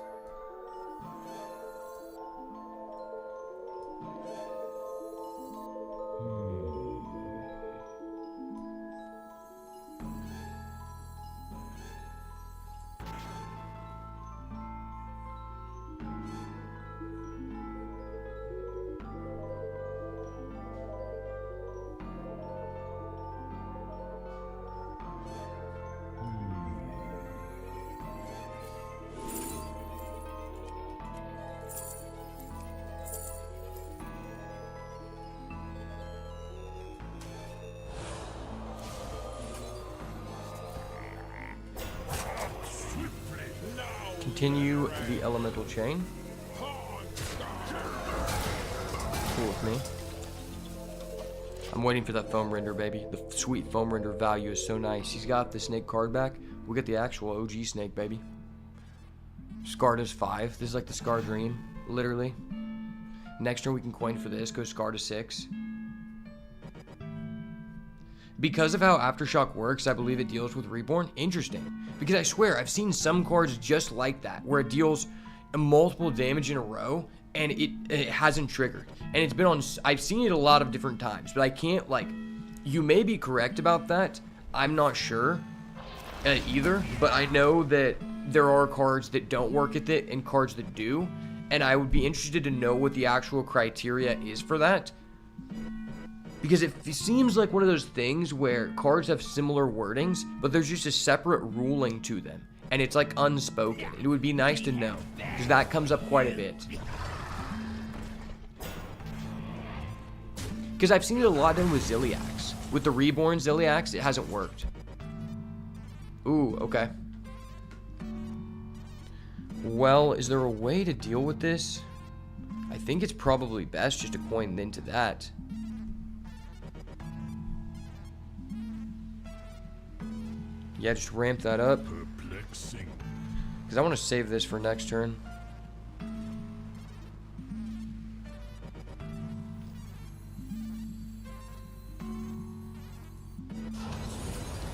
Continue the elemental chain. Cool with me. I'm waiting for that foam render, baby. The sweet foam render value is so nice. He's got the snake card back. We'll get the actual OG snake, baby. Scar does 5. This is like the Scar Dream, literally. Next turn we can coin for this. Go Scar to 6. Because of how Aftershock works, I believe it deals with Reborn. Interesting. Because I swear, I've seen some cards just like that, where it deals multiple damage in a row, and it hasn't triggered. And it's been on, I've seen it a lot of different times, but I can't, like, you may be correct about that. I'm not sure either, but I know that there are cards that don't work with it and cards that do, and I would be interested to know what the actual criteria is for that. Because it seems like one of those things where cards have similar wordings, but there's just a separate ruling to them. And it's like unspoken. It would be nice to know, because that comes up quite a bit. Because I've seen it a lot done with Ziliax. With the Reborn Ziliax, it hasn't worked. Ooh, okay. Well, is there a way to deal with this? I think it's probably best just to coin into that. Yeah, just ramp that up.
Perplexing.
Because I want to save this for next turn.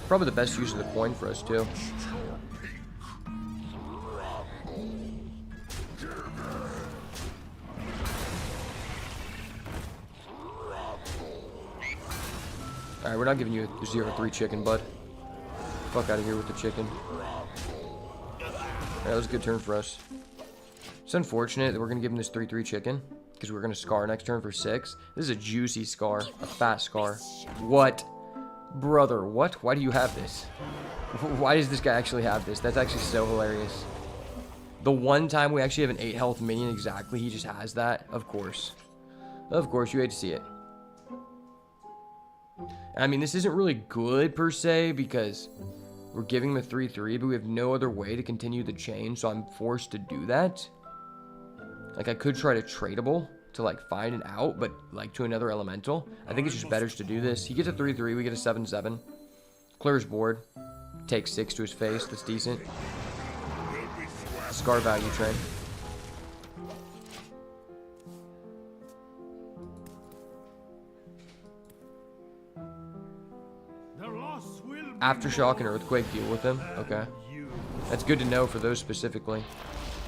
Probably the best use of the coin for us, too. Alright, we're not giving you a 0-3 chicken, bud. Fuck out of here with the chicken. Alright, that was a good turn for us. It's unfortunate that we're going to give him this 3-3 chicken, because we're going to scar next turn for 6. This is a juicy scar, a fat scar. What? Brother, what? Why do you have this? Why does this guy actually have this? That's actually so hilarious. The one time we actually have an 8 health minion exactly, he just has that. Of course. Of course, you hate to see it. I mean, this isn't really good per se because we're giving him a 3-3, but we have no other way to continue the chain, so I'm forced to do that. Like, I could try to tradable to, like, find an out, but, like, to another elemental. I think it's just better to do this. He gets a 3-3, we get a 7-7. Clears board. Takes 6 to his face, that's decent. Scar value trend. Aftershock and Earthquake, deal with them. Okay. That's good to know for those specifically.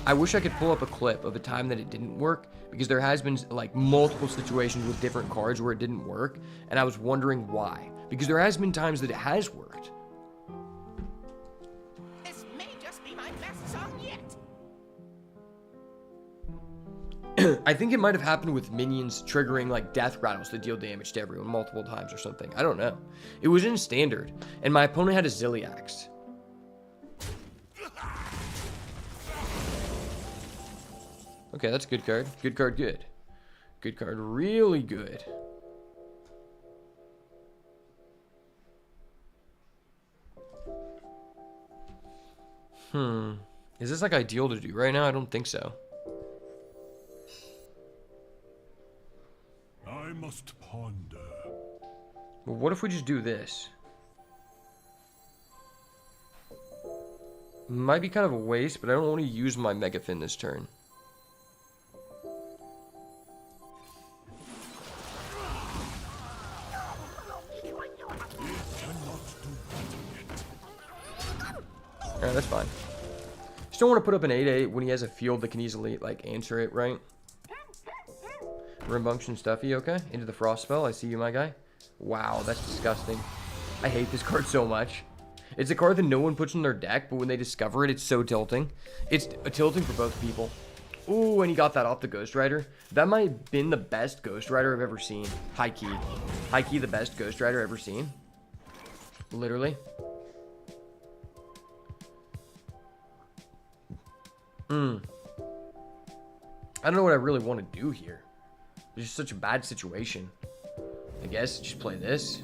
I wish I could pull up a clip of a time that it didn't work, because there has been like multiple situations with different cards where it didn't work, and I was wondering why. Because there has been times that it has worked.
This may just be my best song yet.
I think it might have happened with minions triggering like death rattles that deal damage to everyone multiple times or something. I don't know. It was in standard, and my opponent had a Zilliax. Okay, that's a good card. Good card, good. Good card, really good. Is this like ideal to do right now? I don't think so.
I must ponder.
Well, what if we just do this? Might be kind of a waste, but I don't want to use my Megafin this turn. Alright, that's fine. Just don't want to put up an 8-8 when he has a field that can easily, like, answer it, right? Rambunctious Stuffy, okay. Into the Frost spell, I see you, my guy. Wow, that's disgusting. I hate this card so much. It's a card that no one puts in their deck, but when they discover it, it's so tilting. It's tilting for both people. Ooh, and he got that off the Ghost Rider. That might have been the best Ghost Rider I've ever seen. High key. High key, the best Ghost Rider I've ever seen. Literally. I don't know what I really want to do here. It's just such a bad situation. I guess just play this.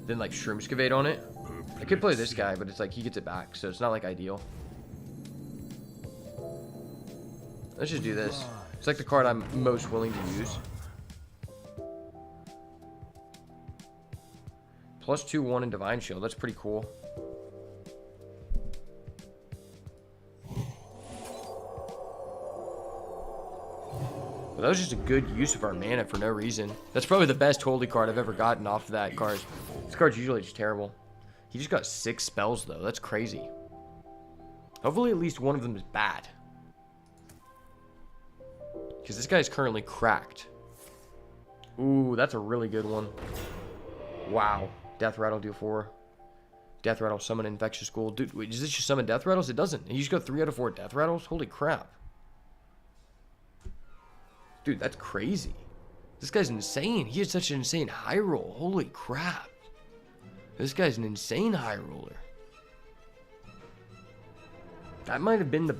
Then like Shroomscavate on it. I could play this guy, but it's like he gets it back, so it's not like ideal. Let's just do this. It's like the card I'm most willing to use. Plus 2/1 in Divine Shield. That's pretty cool. That was just a good use of our mana for no reason. That's probably the best holy card I've ever gotten off of that card. This card's usually just terrible. He just got 6 spells, though. That's crazy. Hopefully at least one of them is bad. Because this guy is currently cracked. Ooh, that's a really good one. Wow. Death Rattle deal 4. Death Rattle summon Infectious Ghoul. Dude, wait, does this just summon Death Rattles? It doesn't. You just got 3 out of 4 Death Rattles? Holy crap. Dude, that's crazy. This guy's insane. He has such an insane high roll. Holy crap. This guy's an insane high roller. That might have been the...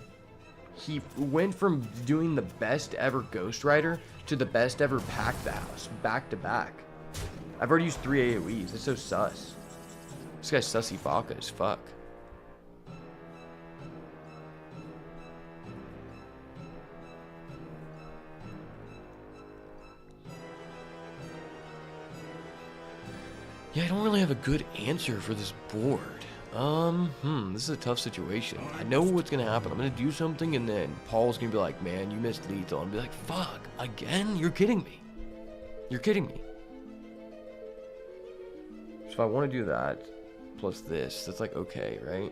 He went from doing the best ever Ghost Rider to the best ever Pack the House. Back to back. I've already used 3 AoEs. That's so sus. This guy's sussy baka as fuck. Yeah, I don't really have a good answer for this board. This is a tough situation. I know what's gonna happen. I'm gonna do something and then Paul's gonna be like, man, you missed lethal. And be like, fuck, again? You're kidding me. You're kidding me. So if I want to do that, plus this, that's like okay, right?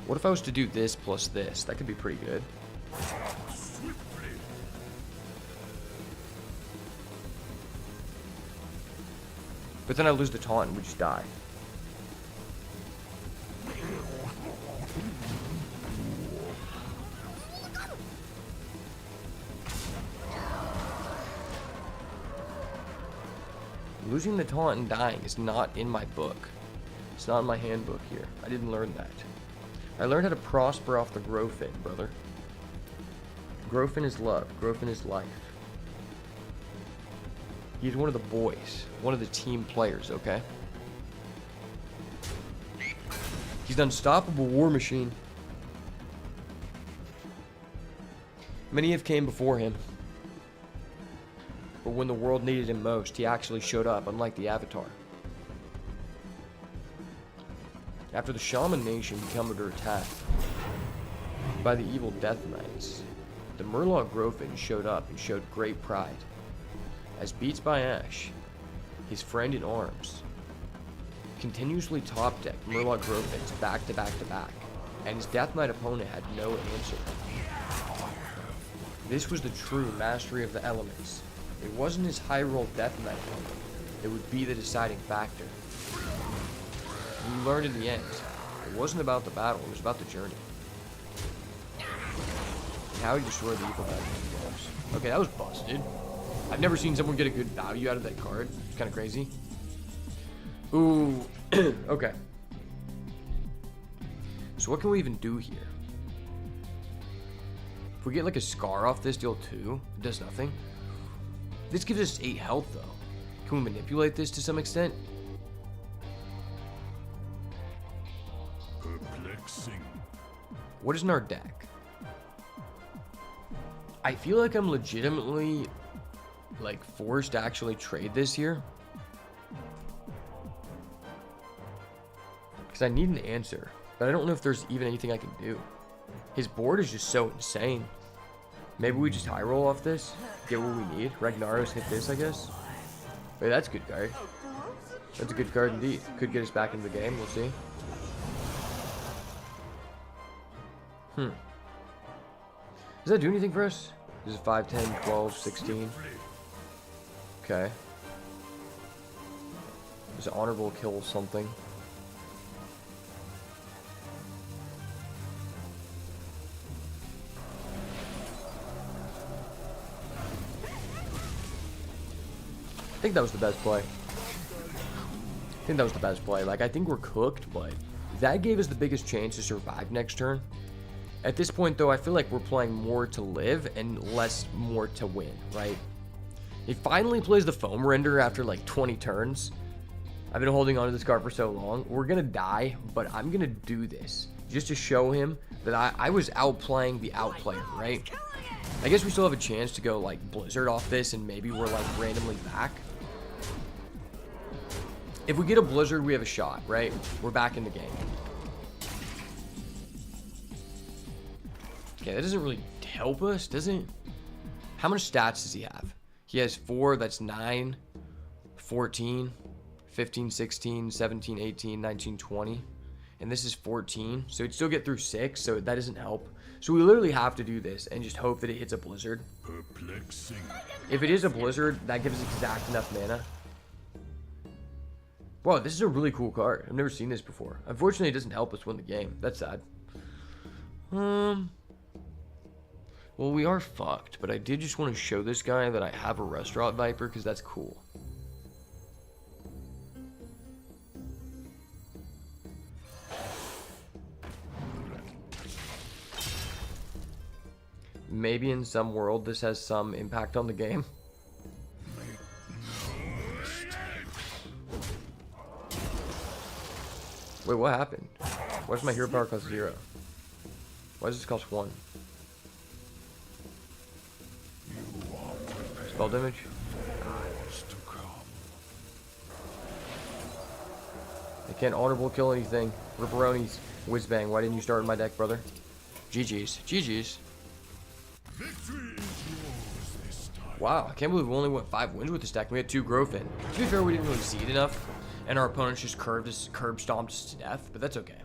What if I was to do this plus this? That could be pretty good. But then I lose the taunt and we just die. Losing the taunt and dying is not in my book. It's not in my handbook here. I didn't learn that. I learned how to prosper off the Growfin, brother. Growfin is love. Growfin is life. He's one of the boys. One of the team players, okay? He's the unstoppable war machine. Many have came before him. But when the world needed him most, he actually showed up, unlike the Avatar. After the Shaman Nation became under attack by the evil Death Knights, the Murloc Growfin showed up and showed great pride. As Beats by Ash, his friend in arms, continuously top-decked Murloc Growfins back to back to back, and his Death Knight opponent had no answer. This was the true mastery of the elements. It wasn't his high-roll Death Knight opponent. It would be the deciding factor. We learned in the end, it wasn't about the battle, it was about the journey. And how he destroyed the evil Death Knight. Okay, that was busted. I've never seen someone get a good value out of that card. It's kind of crazy. Ooh, okay. So what can we even do here? If we get like a scar off this, deal 2, it does nothing. This gives us 8 health though. Can we manipulate this to some extent?
Perplexing.
What is in our deck? I feel like I'm legitimately like forced to actually trade this here. Because I need an answer. But I don't know if there's even anything I can do. His board is just so insane. Maybe we just high roll off this. Get what we need. Ragnaros hit this, I guess. Wait, that's a good card. That's a good card indeed. Could get us back into the game. We'll see. Does that do anything for us? This is 5, 10, 12, 16. Okay. There's an honorable kill something. I think that was the best play. Like, I think we're cooked, but that gave us the biggest chance to survive next turn. At this point, though, I feel like we're playing more to live and less more to win, right? He finally plays the Foam Render after like 20 turns. I've been holding on to this card for so long. We're gonna die, but I'm gonna do this just to show him that I was outplaying the outplayer, right? I guess we still have a chance to go like Blizzard off this and maybe we're like randomly back. If we get a Blizzard, we have a shot, right? We're back in the game. Okay, that doesn't really help us, does it? How much stats does he have? He has 4, that's 9, 14, 15, 16, 17, 18, 19, 20. And this is 14, so he'd still get through 6, so that doesn't help. So we literally have to do this and just hope that it hits a Blizzard.
Perplexing.
If it is a Blizzard, that gives us exact enough mana. Wow, this is a really cool card. I've never seen this before. Unfortunately, it doesn't help us win the game. That's sad. Well, we are fucked, but I did just want to show this guy that I have a Restaurant Viper, because that's cool. Maybe in some world this has some impact on the game. Wait, what happened? Why does my hero power cost 0? Why does this cost 1? Spell damage? I can't honorable kill anything. Ripperonis. Whizbang. Why didn't you start in my deck, brother? GG's. GG's.
Victory is yours this time.
Wow, I can't believe we only went 5 wins with this deck. We had 2 growth in. To be fair, we didn't really see it enough. And our opponents just curb stomped us to death. But that's okay.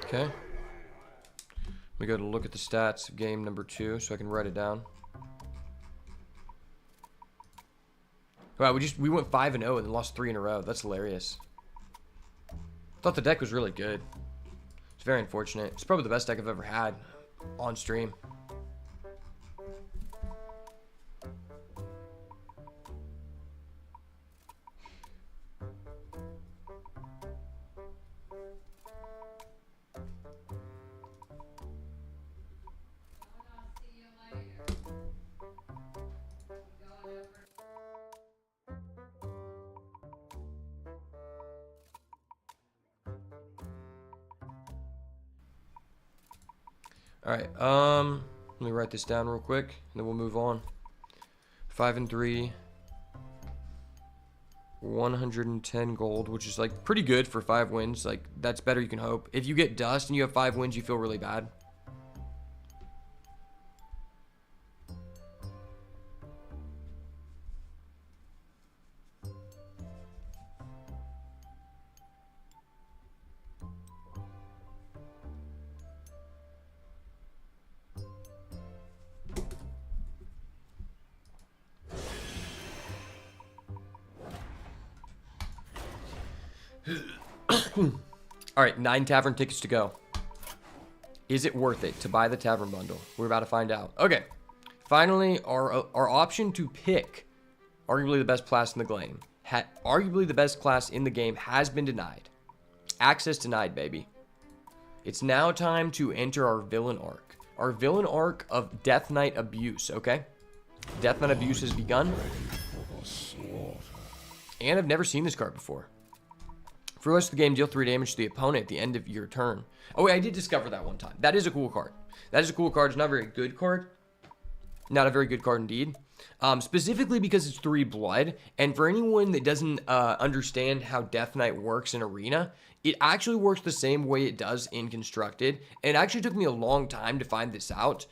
Okay. We go to look at the stats of game number 2 so I can write it down. Wow, we went 5-0 and then lost 3 in a row. That's hilarious. Thought the deck was really good. It's very unfortunate. It's probably the best deck I've ever had on stream. Alright, let me write this down real quick, and then we'll move on. 5-3, 110 gold, which is like pretty good for 5 wins. Like, that's better you can hope. If you get dust and you have 5 wins, you feel really bad. Alright, 9 tavern tickets to go. Is it worth it to buy the tavern bundle? We're about to find out. Okay. Finally, our option to pick arguably the best class in the game. Arguably the best class in the game has been denied. Access denied, baby. It's now time to enter our villain arc. Our villain arc of Death Knight Abuse, okay? Death Knight Abuse has begun. And I've never seen this card before. For the rest of the game, deal 3 damage to the opponent at the end of your turn. Oh wait, I did discover that one time. That is a cool card. That is a cool card. It's not a very good card. Not a very good card indeed. Specifically because it's 3 blood. And for anyone that doesn't understand how Death Knight works in Arena, it actually works the same way it does in Constructed. And it actually took me a long time to find this out.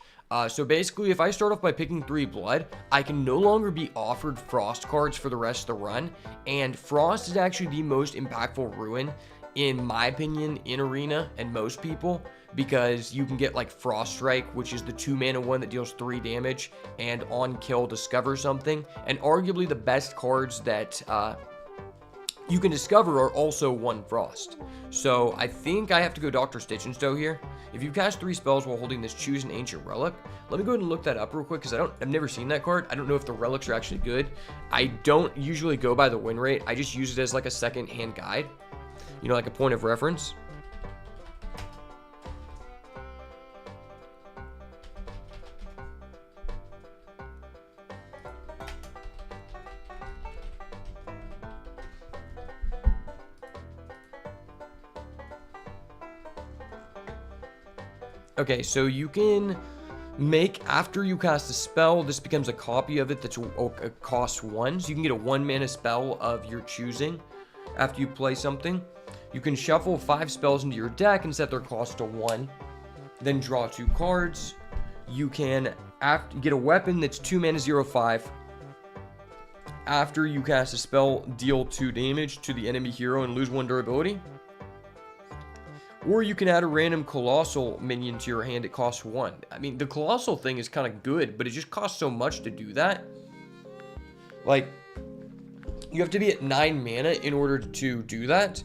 So basically, if I start off by picking 3 blood, I can no longer be offered Frost cards for the rest of the run. And Frost is actually the most impactful ruin, in my opinion, in Arena and most people. Because you can get like Frost Strike, which is the 2-mana one that deals 3 damage. And on kill, discover something. And arguably the best cards that you can discover are also 1 Frost. So I think I have to go Dr. Stitch and Stow here. If you cast 3 spells while holding this, choose an ancient relic. Let me go ahead and look that up real quick because I've never seen that card. I don't know if the relics are actually good. I don't usually go by the win rate. I just use it as like a second hand guide. You know, like a point of reference. Okay, so you can make, after you cast a spell, this becomes a copy of it that's costs 1. So you can get a 1-mana spell of your choosing after you play something. You can shuffle 5 spells into your deck and set their cost to 1. Then draw 2 cards. You can get a weapon that's 2 mana 0/5. After you cast a spell, deal 2 damage to the enemy hero and lose 1 durability. Or you can add a random Colossal minion to your hand. It costs 1. I mean, the Colossal thing is kind of good, but it just costs so much to do that. Like, you have to be at 9 mana in order to do that.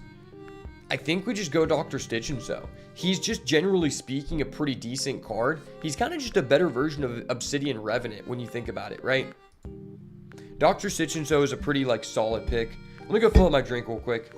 I think we just go Dr. Stitch and so. He's just, generally speaking, a pretty decent card. He's kind of just a better version of Obsidian Revenant when you think about it, right? Dr. Stitch and so is a pretty, like, solid pick. Let me go fill up my drink real quick.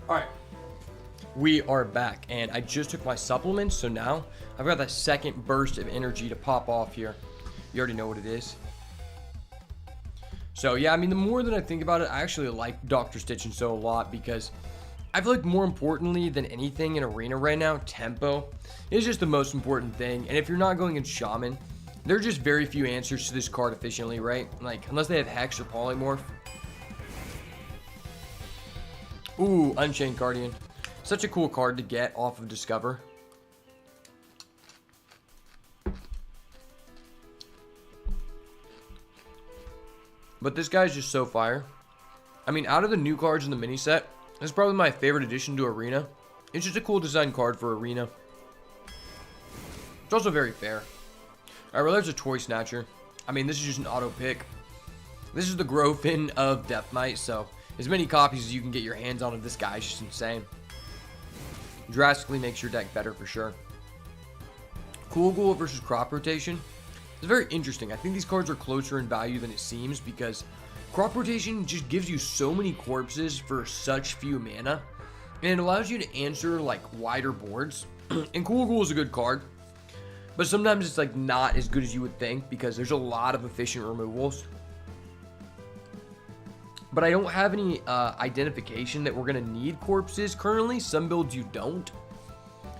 Alright. We are back, and I just took my supplements, so now I've got that second burst of energy to pop off here. You already know what it is. So yeah, I mean, the more that I think about it, I actually like Dr. Stitch and So a lot, because I feel like more importantly than anything in Arena right now, tempo is just the most important thing. And if you're not going in Shaman, there are just very few answers to this card efficiently, right? Like, unless they have Hex or Polymorph. Ooh, Unchained Guardian. Such a cool card to get off of Discover. But this guy's just so fire. I mean, out of the new cards in the mini set, this is probably my favorite addition to Arena. It's just a cool design card for Arena. It's also very fair. Alright, well, there's a Toy Snatcher. I mean, this is just an auto pick. This is the Growfin of Death Knight, so as many copies as you can get your hands on of this guy is just insane. Drastically makes your deck better for sure. Cool Ghoul versus Crop Rotation. It's very interesting. I think these cards are closer in value than it seems, because Crop Rotation just gives you so many corpses for such few mana, and it allows you to answer like wider boards. And Cool Ghoul is a good card, but sometimes it's like not as good as you would think, because there's a lot of efficient removals. But I don't have any identification that we're going to need corpses currently. Some builds you don't.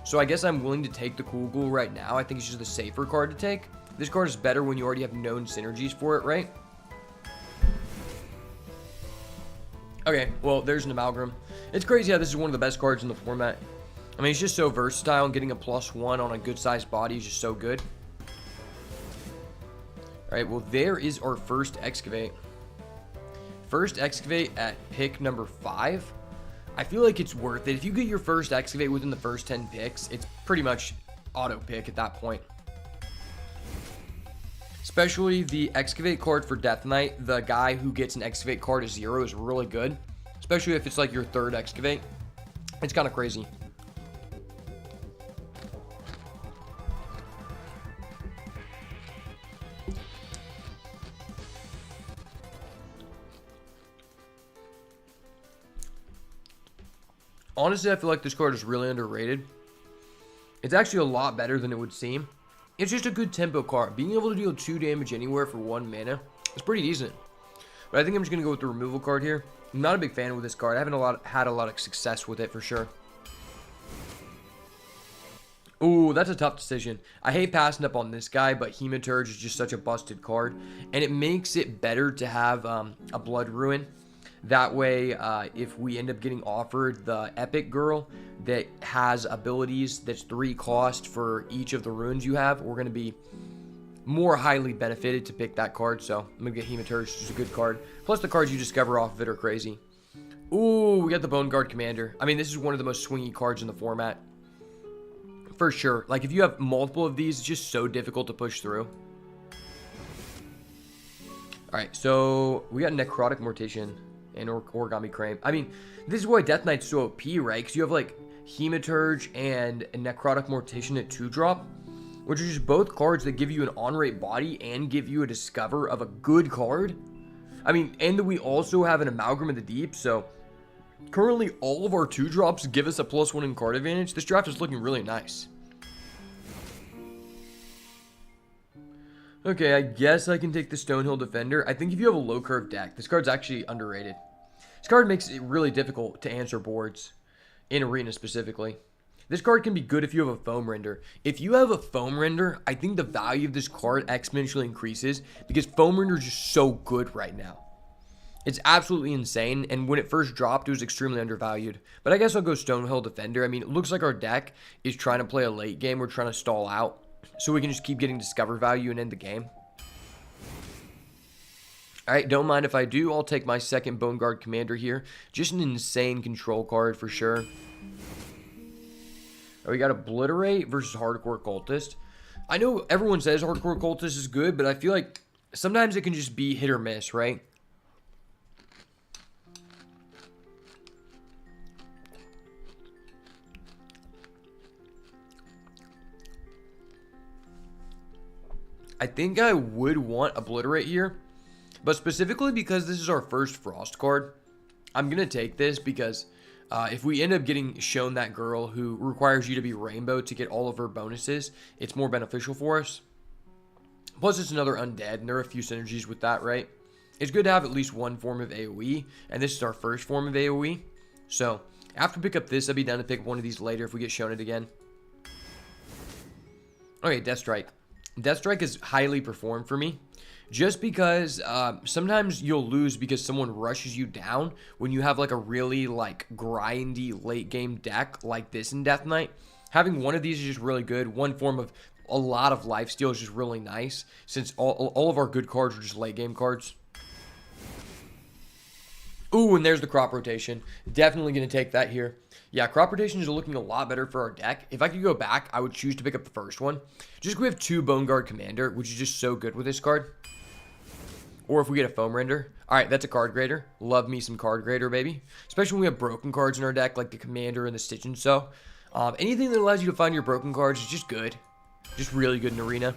So I guess I'm willing to take the Cool Ghoul right now. I think it's just the safer card to take. This card is better when you already have known synergies for it, right? Okay, well, there's an Amalgam. It's crazy how this is one of the best cards in the format. I mean, it's just so versatile, and getting a +1 on a good-sized body is just so good. Alright, well, there is our first Excavate. First Excavate at pick number 5. I feel like it's worth it. If you get your first Excavate within the first 10 picks, it's pretty much auto pick at that point. Especially the Excavate card for Death Knight. The guy who gets an Excavate card at 0 is really good. Especially if it's like your third Excavate. It's kind of crazy. Honestly, I feel like this card is really underrated. It's actually a lot better than it would seem. It's just a good tempo card. Being able to deal 2 damage anywhere for 1 mana is pretty decent. But I think I'm just going to go with the removal card here. I'm not a big fan with this card. I haven't had a lot of success with it for sure. Ooh, that's a tough decision. I hate passing up on this guy, but Hematurge is just such a busted card. And it makes it better to have a Blood Ruin. That way, if we end up getting offered the Epic Girl that has abilities that's 3 cost for each of the runes you have, we're going to be more highly benefited to pick that card. So I'm going to get Hematurge, which is a good card. Plus the cards you discover off of it are crazy. Ooh, we got the Bone Guard Commander. I mean, this is one of the most swingy cards in the format. For sure. Like, if you have multiple of these, it's just so difficult to push through. Alright, so we got Necrotic Mortician and Origami Crane. I mean, this is why Death Knight's so OP, right? Because you have, like, Hematurge and a Necrotic Mortician at 2-drop, which are just both cards that give you an on-rate body and give you a Discover of a good card. I mean, and we also have an Amalgam of the Deep, so currently all of our 2-drops give us a +1 in card advantage. This draft is looking really nice. Okay, I guess I can take the Stonehill Defender. I think if you have a low curve deck, this card's actually underrated. This card makes it really difficult to answer boards, in Arena specifically. This card can be good if you have a Foam Render. If you have a Foam Render, I think the value of this card exponentially increases, because Foam Render is just so good right now. It's absolutely insane, and when it first dropped, it was extremely undervalued. But I guess I'll go Stonehill Defender. I mean, it looks like our deck is trying to play a late game. We're trying to stall out, so we can just keep getting Discover value and end the game. Alright, don't mind if I do. I'll take my second Bone Guard Commander here. Just an insane control card for sure. We got Obliterate versus Hardcore Cultist. I know everyone says Hardcore Cultist is good, but I feel like sometimes it can just be hit or miss, right? I think I would want Obliterate here, but specifically because this is our first Frost card, I'm going to take this because If we end up getting shown that girl who requires you to be rainbow to get all of her bonuses, it's more beneficial for us. Plus, it's another undead, and there are a few synergies with that, right? It's good to have at least one form of AoE, and this is our first form of AoE. So, after we pick up this, I'd be down to pick one of these later if we get shown it again. Okay, Death Strike. Death Strike is highly performed for me. Just because sometimes you'll lose because someone rushes you down when you have like a really like grindy late game deck like this in Death Knight. Having one of these is just really good. One form of a lot of lifesteal is just really nice since all of our good cards are just late game cards. Ooh, and there's the crop rotation. Definitely going to take that here. Yeah, crop rotations are looking a lot better for our deck. If I could go back, I would choose to pick up the first one. Just because we have 2 Bone Guard Commander, which is just so good with this card. Or if we get a Foam Render. Alright, that's a card grader. Love me some card grader, baby. Especially when we have broken cards in our deck, like the Commander and the Stitch and So. Anything that allows you to find your broken cards is just good. Just really good in Arena.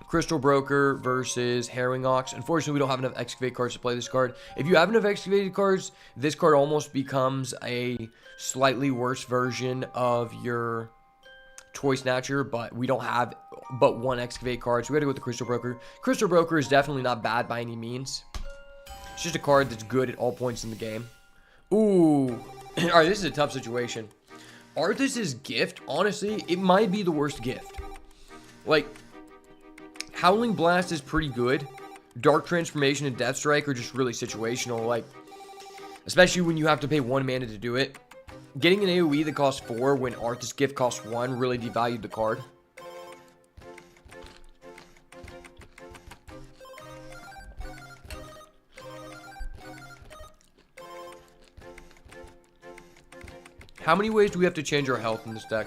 Crystal Broker versus Harrowing Ox. Unfortunately, we don't have enough Excavate cards to play this card. If you have enough Excavated cards, this card almost becomes a slightly worse version of your Toy Snatcher, but we don't have but one Excavate card, so we had to go with the Crystal Broker. Crystal Broker is definitely not bad by any means. It's just a card that's good at all points in the game. Ooh. Alright, this is a tough situation. Arthas's gift, honestly, it might be the worst gift. Like, Howling Blast is pretty good. Dark Transformation and Death Strike are just really situational, like, especially when you have to pay 1 mana to do it. Getting an AoE that costs 4 when Arthas gift costs 1 really devalued the card. How many ways do we have to change our health in this deck?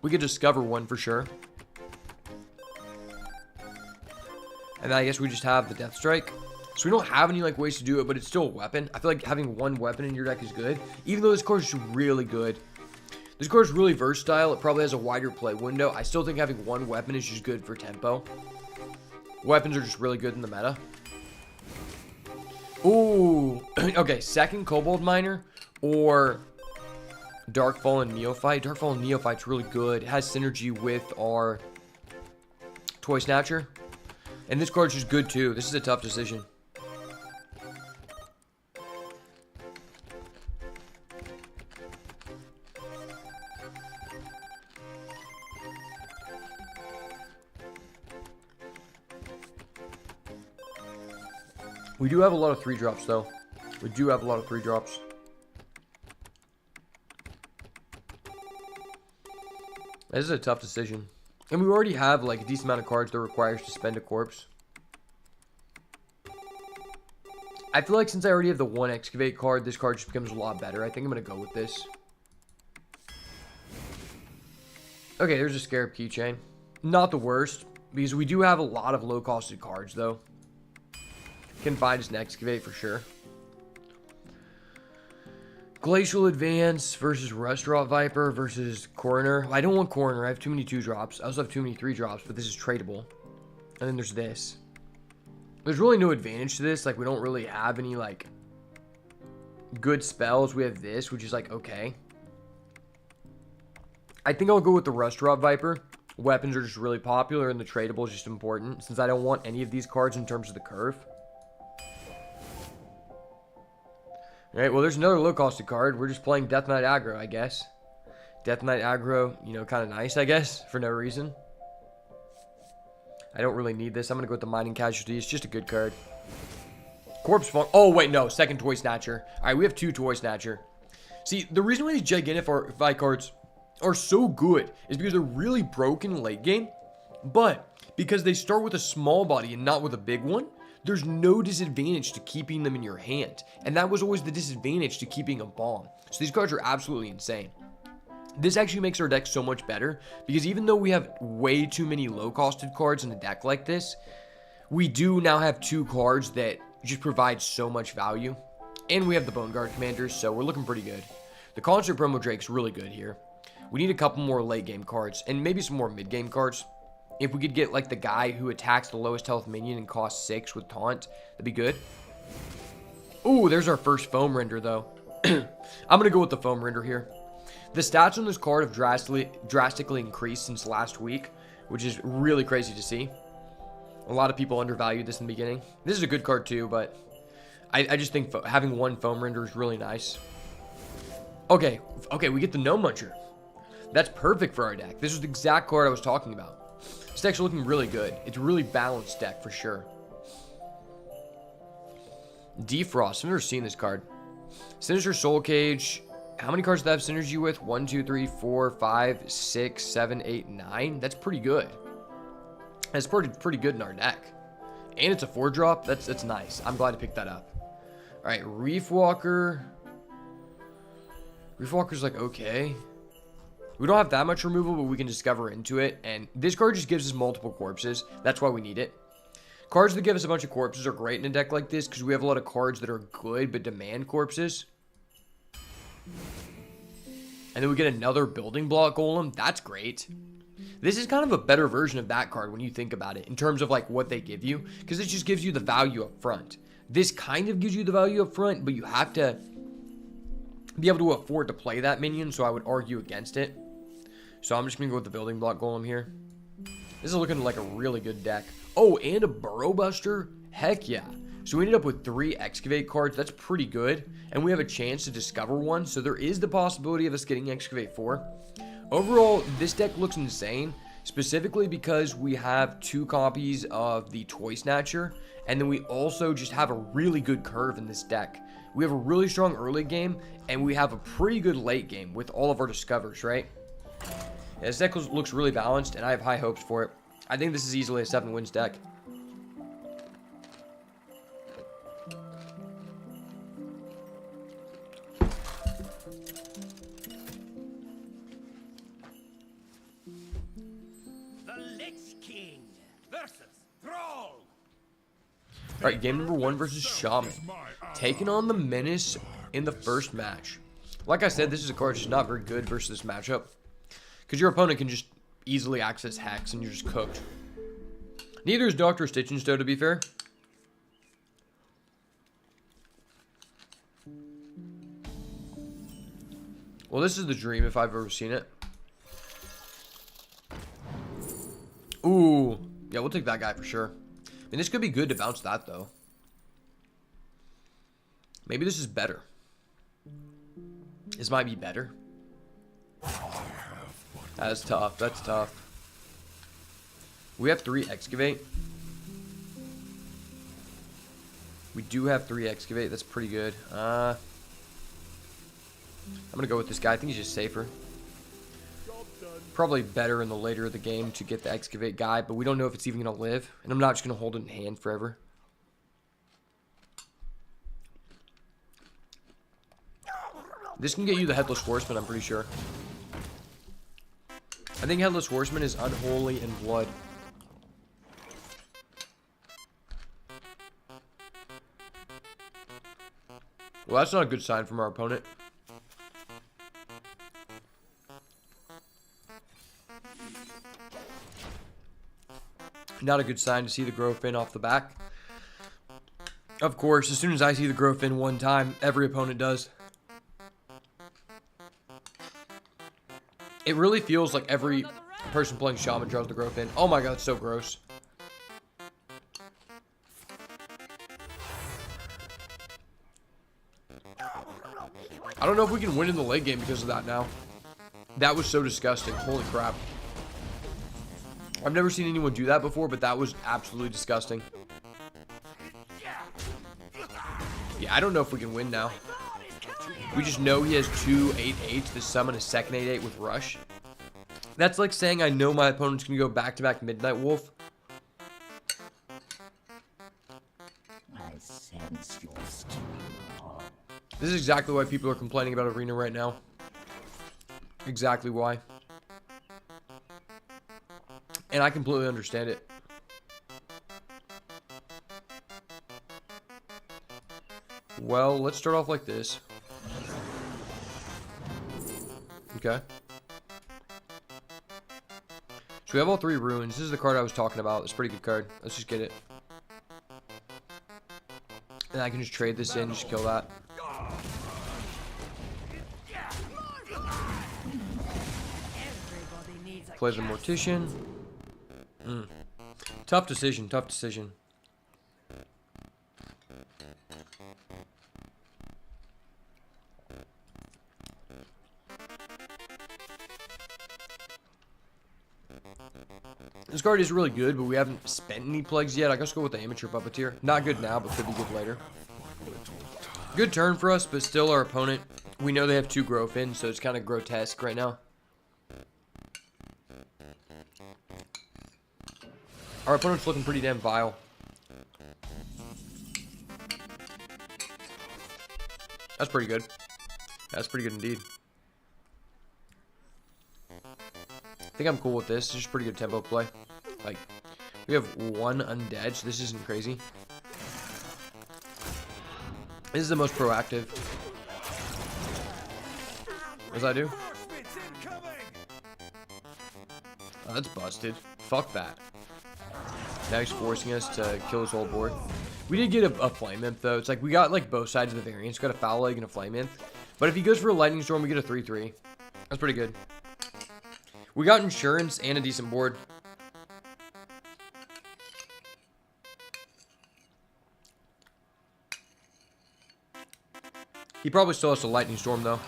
We could discover one for sure. And then I guess we just have the Death Strike. So we don't have any like ways to do it, but it's still a weapon. I feel like having one weapon in your deck is good. Even though this card is really good. This card is really versatile. It probably has a wider play window. I still think having one weapon is just good for tempo. Weapons are just really good in the meta. Ooh. Okay, second Kobold Miner or Darkfall and Neophyte. Darkfall and Neophyte's really good. It has synergy with our Toy Snatcher. And this card's just good too. This is a tough decision. We do have a lot of 3-drops though. We do have a lot of 3-drops. This is a tough decision. And we already have like a decent amount of cards that requires to spend a corpse. I feel like since I already have the 1 Excavate card, this card just becomes a lot better. I think I'm going to go with this. Okay, there's a Scarab Keychain. Not the worst, because we do have a lot of low-costed cards though. Can find us an Excavate for sure. Glacial Advance versus Restaurant Viper versus Coroner. I don't want Coroner. I have too many 2-drops. I also have too many 3-drops, but this is tradable. And then there's this. There's really no advantage to this. Like, we don't really have any, like, good spells. We have this, which is, like, okay. I think I'll go with the Restaurant Viper. Weapons are just really popular, and the tradable is just important, since I don't want any of these cards in terms of the curve. Alright, well, there's another low-costed card. We're just playing Death Knight aggro, I guess. Death Knight aggro, you know, kind of nice, I guess, for no reason. I don't really need this. I'm going to go with the Mining Casualty. It's just a good card. Corpse Farm. Oh, wait, no. Second Toy Snatcher. Alright, we have 2 Toy Snatcher. See, the reason why these Gigantify cards are so good is because they're really broken late game. But because they start with a small body and not with a big one, there's no disadvantage to keeping them in your hand. And that was always the disadvantage to keeping a bomb. So these cards are absolutely insane. This actually makes our deck so much better, because even though we have way too many low-costed cards in a deck like this, we do now have 2 cards that just provide so much value. And we have the Bone Guard Commanders, so we're looking pretty good. The Concert Promo Drake's really good here. We need a couple more late-game cards, and maybe some more mid-game cards. If we could get like the guy who attacks the lowest health minion and costs 6 with taunt, that'd be good. Ooh, there's our first foam render though. I'm gonna go with the foam render here. The stats on this card have drastically increased since last week, which is really crazy to see. A lot of people undervalued this in the beginning. This is a good card too, but I just think having one foam render is really nice. Okay, we get the Gnome Muncher. That's perfect for our deck. This is the exact card I was talking about. This deck's looking really good. It's a really balanced deck for sure. Defrost. I've never seen this card. Sinister Soul Cage. How many cards do I have synergy with? 1, 2, 3, 4, 5, 6, 7, 8, 9. That's pretty good. That's pretty good in our deck. And it's a 4-drop. That's nice. I'm glad to pick that up. Alright, Reef Walker. Reef Walker's like, okay. We don't have that much removal, but we can discover into it. And this card just gives us multiple corpses. That's why we need it. Cards that give us a bunch of corpses are great in a deck like this because we have a lot of cards that are good but demand corpses. And then we get another building block golem. That's great. This is kind of a better version of that card when you think about it in terms of like what they give you, because it just gives you the value up front. This kind of gives you the value up front, but you have to be able to afford to play that minion, so I would argue against it. So I'm just going to go with the building block golem here. This is looking like a really good deck. Oh, and a Burrow Buster? Heck yeah. So we ended up with 3 Excavate cards. That's pretty good. And we have a chance to discover one. So there is the possibility of us getting Excavate 4. Overall, this deck looks insane. Specifically because we have 2 copies of the Toy Snatcher. And then we also just have a really good curve in this deck. We have a really strong early game. And we have a pretty good late game with all of our discovers, right? Yeah, this deck looks really balanced. And I have high hopes for it. I think this is easily a 7 wins deck. Alright, game number 1 versus Shaman. Taking on the Menace in the first match. Like I said, this is a card just not very good versus this matchup. Because your opponent can just easily access Hex and you're just cooked. Neither is Dr. Stitch and Stow, to be fair. Well, this is the dream if I've ever seen it. Ooh. Yeah, we'll take that guy for sure. I mean, this could be good to bounce that, though. Maybe this is better. This might be better. That's tough. That's tough. We have 3 Excavate. We do have 3 Excavate. That's pretty good. I'm going to go with this guy. I think he's just safer. Probably better in the later of the game to get the Excavate guy, but we don't know if it's even going to live. And I'm not just going to hold it in hand forever. This can get you the Headless Horseman, I'm pretty sure. I think Headless Horseman is unholy in blood. Well, that's not a good sign from our opponent. Not a good sign to see the Growfin off the back. Of course, as soon as I see the Growfin one time, every opponent does. It really feels like every person playing Shaman draws the Growfin. Oh my god, it's so gross. I don't know if we can win in the late game because of that now. That was so disgusting. Holy crap. I've never seen anyone do that before, but that was absolutely disgusting. Yeah, I don't know if we can win now. We just know he has 2 8/8s to summon a second 8/8 with Rush. That's like saying I know my opponent's going to go back-to-back Midnight Wolf.
I sense your strength.
This is exactly why people are complaining about Arena right now. Exactly why. And I completely understand it. Well, let's start off like this. Okay. So we have all 3 ruins. This is the card I was talking about. It's a pretty good card. Let's just get it. And I can just trade this in, just kill that.
Everybody needs a
Play the Mortician. Tough decision, tough decision. This card is really good, but we haven't spent any plagues yet. I guess go with the Amateur Puppeteer. Not good now, but could be good later. Good turn for us, but still our opponent. We know they have 2 growth in, so it's kind of grotesque right now. Our opponent's looking pretty damn vile. That's pretty good. That's pretty good indeed. I think I'm cool with this. It's just pretty good tempo play. Like, we have 1 undead, so this isn't crazy. This is the most proactive. What does that do? Oh, that's busted. Fuck that. Now he's forcing us to kill his whole board. We did get a Flame Imp, though. It's like we got like both sides of the variance. We got a Foul Leg and a Flame Imp. But if he goes for a Lightning Storm, we get a 3-3. That's pretty good. We got insurance and a decent board. He probably still has a Lightning Storm, though.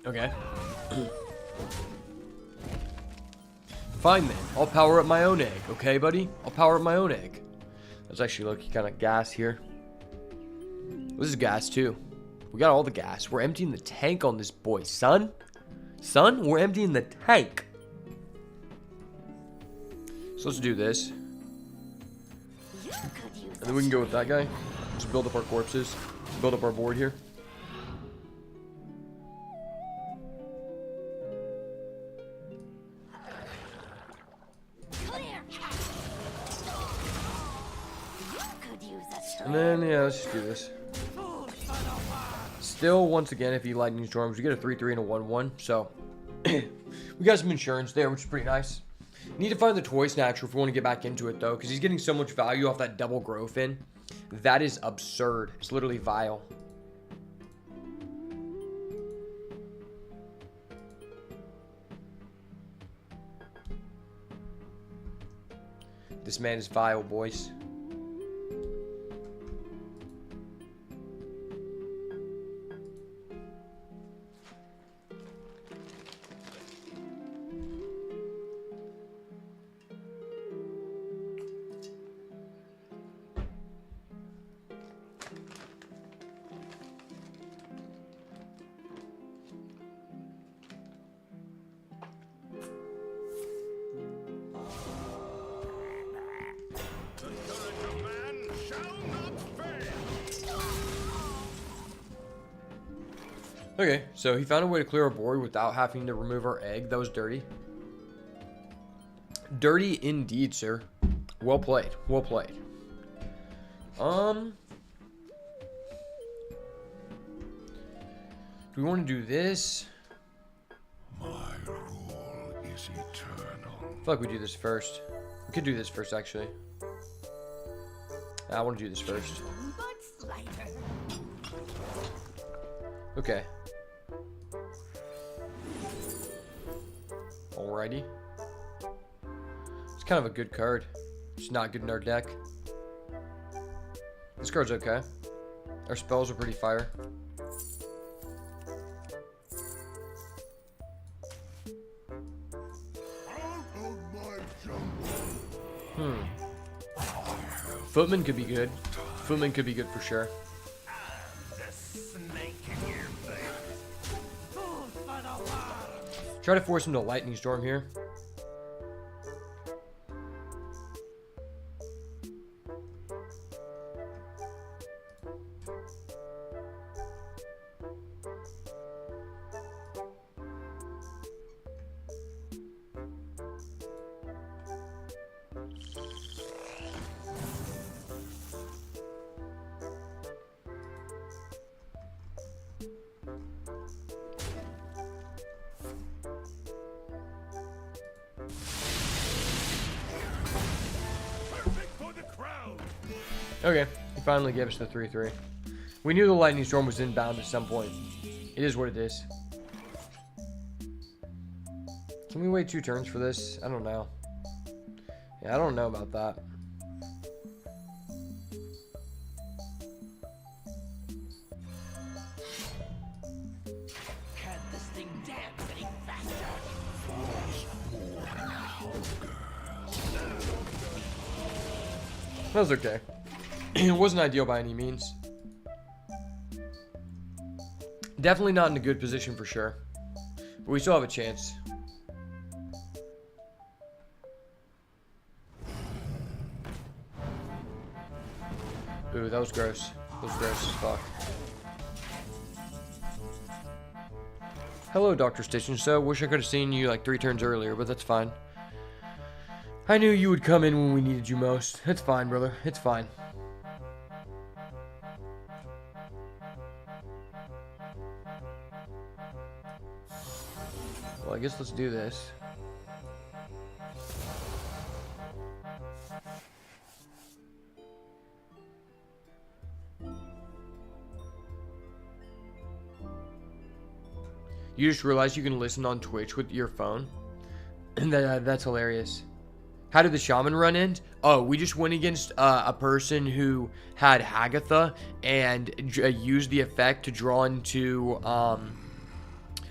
Okay. Fine then. I'll power up my own egg, okay, buddy? I'll power up my own egg. That's actually looking kind of gas here. This is gas too. We got all the gas. We're emptying the tank on this boy, son. Son, we're emptying the tank. So let's do this. And then we can go with that guy. Just build up our corpses. Build up our board here. And then, yeah, let's just do this. Still, once again, if he Lightning Storms, we get a 3-3 and a 1-1. So, we got some insurance there, which is pretty nice. Need to find the Toy Snatcher if we want to get back into it, though, because he's getting so much value off that double growth in. That is absurd. It's literally vile. This man is vile, boys. Okay, so he found a way to clear our board without having to remove our egg. That was dirty. Dirty indeed, sir. Well played. Well played. Do we want to do this?
My rule is eternal.
I feel like we do this first. We could do this first, actually. I want to do this first. Okay. Alrighty. It's kind of a good card. It's not good in our deck. This card's okay. Our spells are pretty fire. Footman could be good. Footman could be good for sure. Try to force him to Lightning Storm here. Okay, he finally gave us the 3-3. We knew the lightning storm was inbound at some point. It is what it is. Can we wait 2 turns for this? I don't know. Yeah, I don't know about that.
Can't this thing dance any faster?
That was okay. It wasn't ideal by any means. Definitely not in a good position for sure. But we still have a chance. Ooh, that was gross. That was gross as fuck. Hello, Dr. Stitch and So. Wish I could have seen you like 3 turns earlier, but that's fine. I knew you would come in when we needed you most. It's fine, brother. It's fine. Well, I guess let's do this. You just realized you can listen on Twitch with your phone? That's hilarious. How did the shaman run end? Oh, we just went against a person who had Hagatha and used the effect to draw into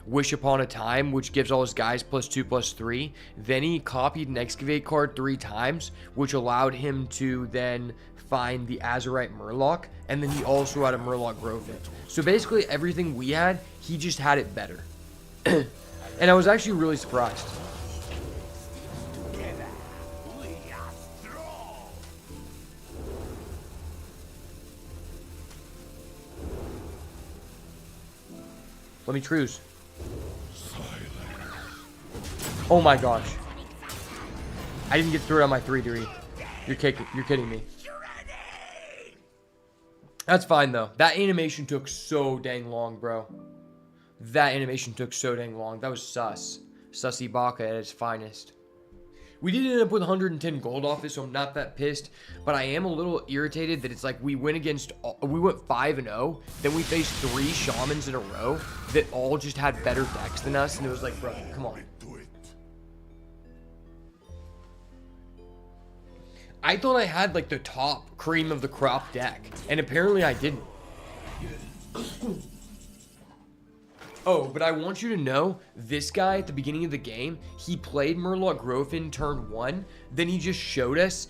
Wish Upon a Time, which gives all his guys +2/+3. Then he copied an Excavate card 3 times, which allowed him to then find the Azurite Murloc, and then he also had a Murloc Growth. So basically everything we had, he just had it better. And I was actually really surprised.
Together, we are strong.
Let me truce. Oh my gosh. I didn't get through it on my 3-3. You're kidding me. That's fine though. That animation took so dang long, bro. That animation took so dang long. That was sus. Sussy Baka at its finest. We did end up with 110 gold off this, so I'm not that pissed. But I am a little irritated that it's like we went 5-0. Then we faced 3 shamans in a row that all just had better decks than us. And it was like, bro, come on. I thought I had like the top cream of the crop deck. And apparently I didn't. Oh, but I want you to know, this guy at the beginning of the game, he played Murloc Growfin turn 1, then he just showed us,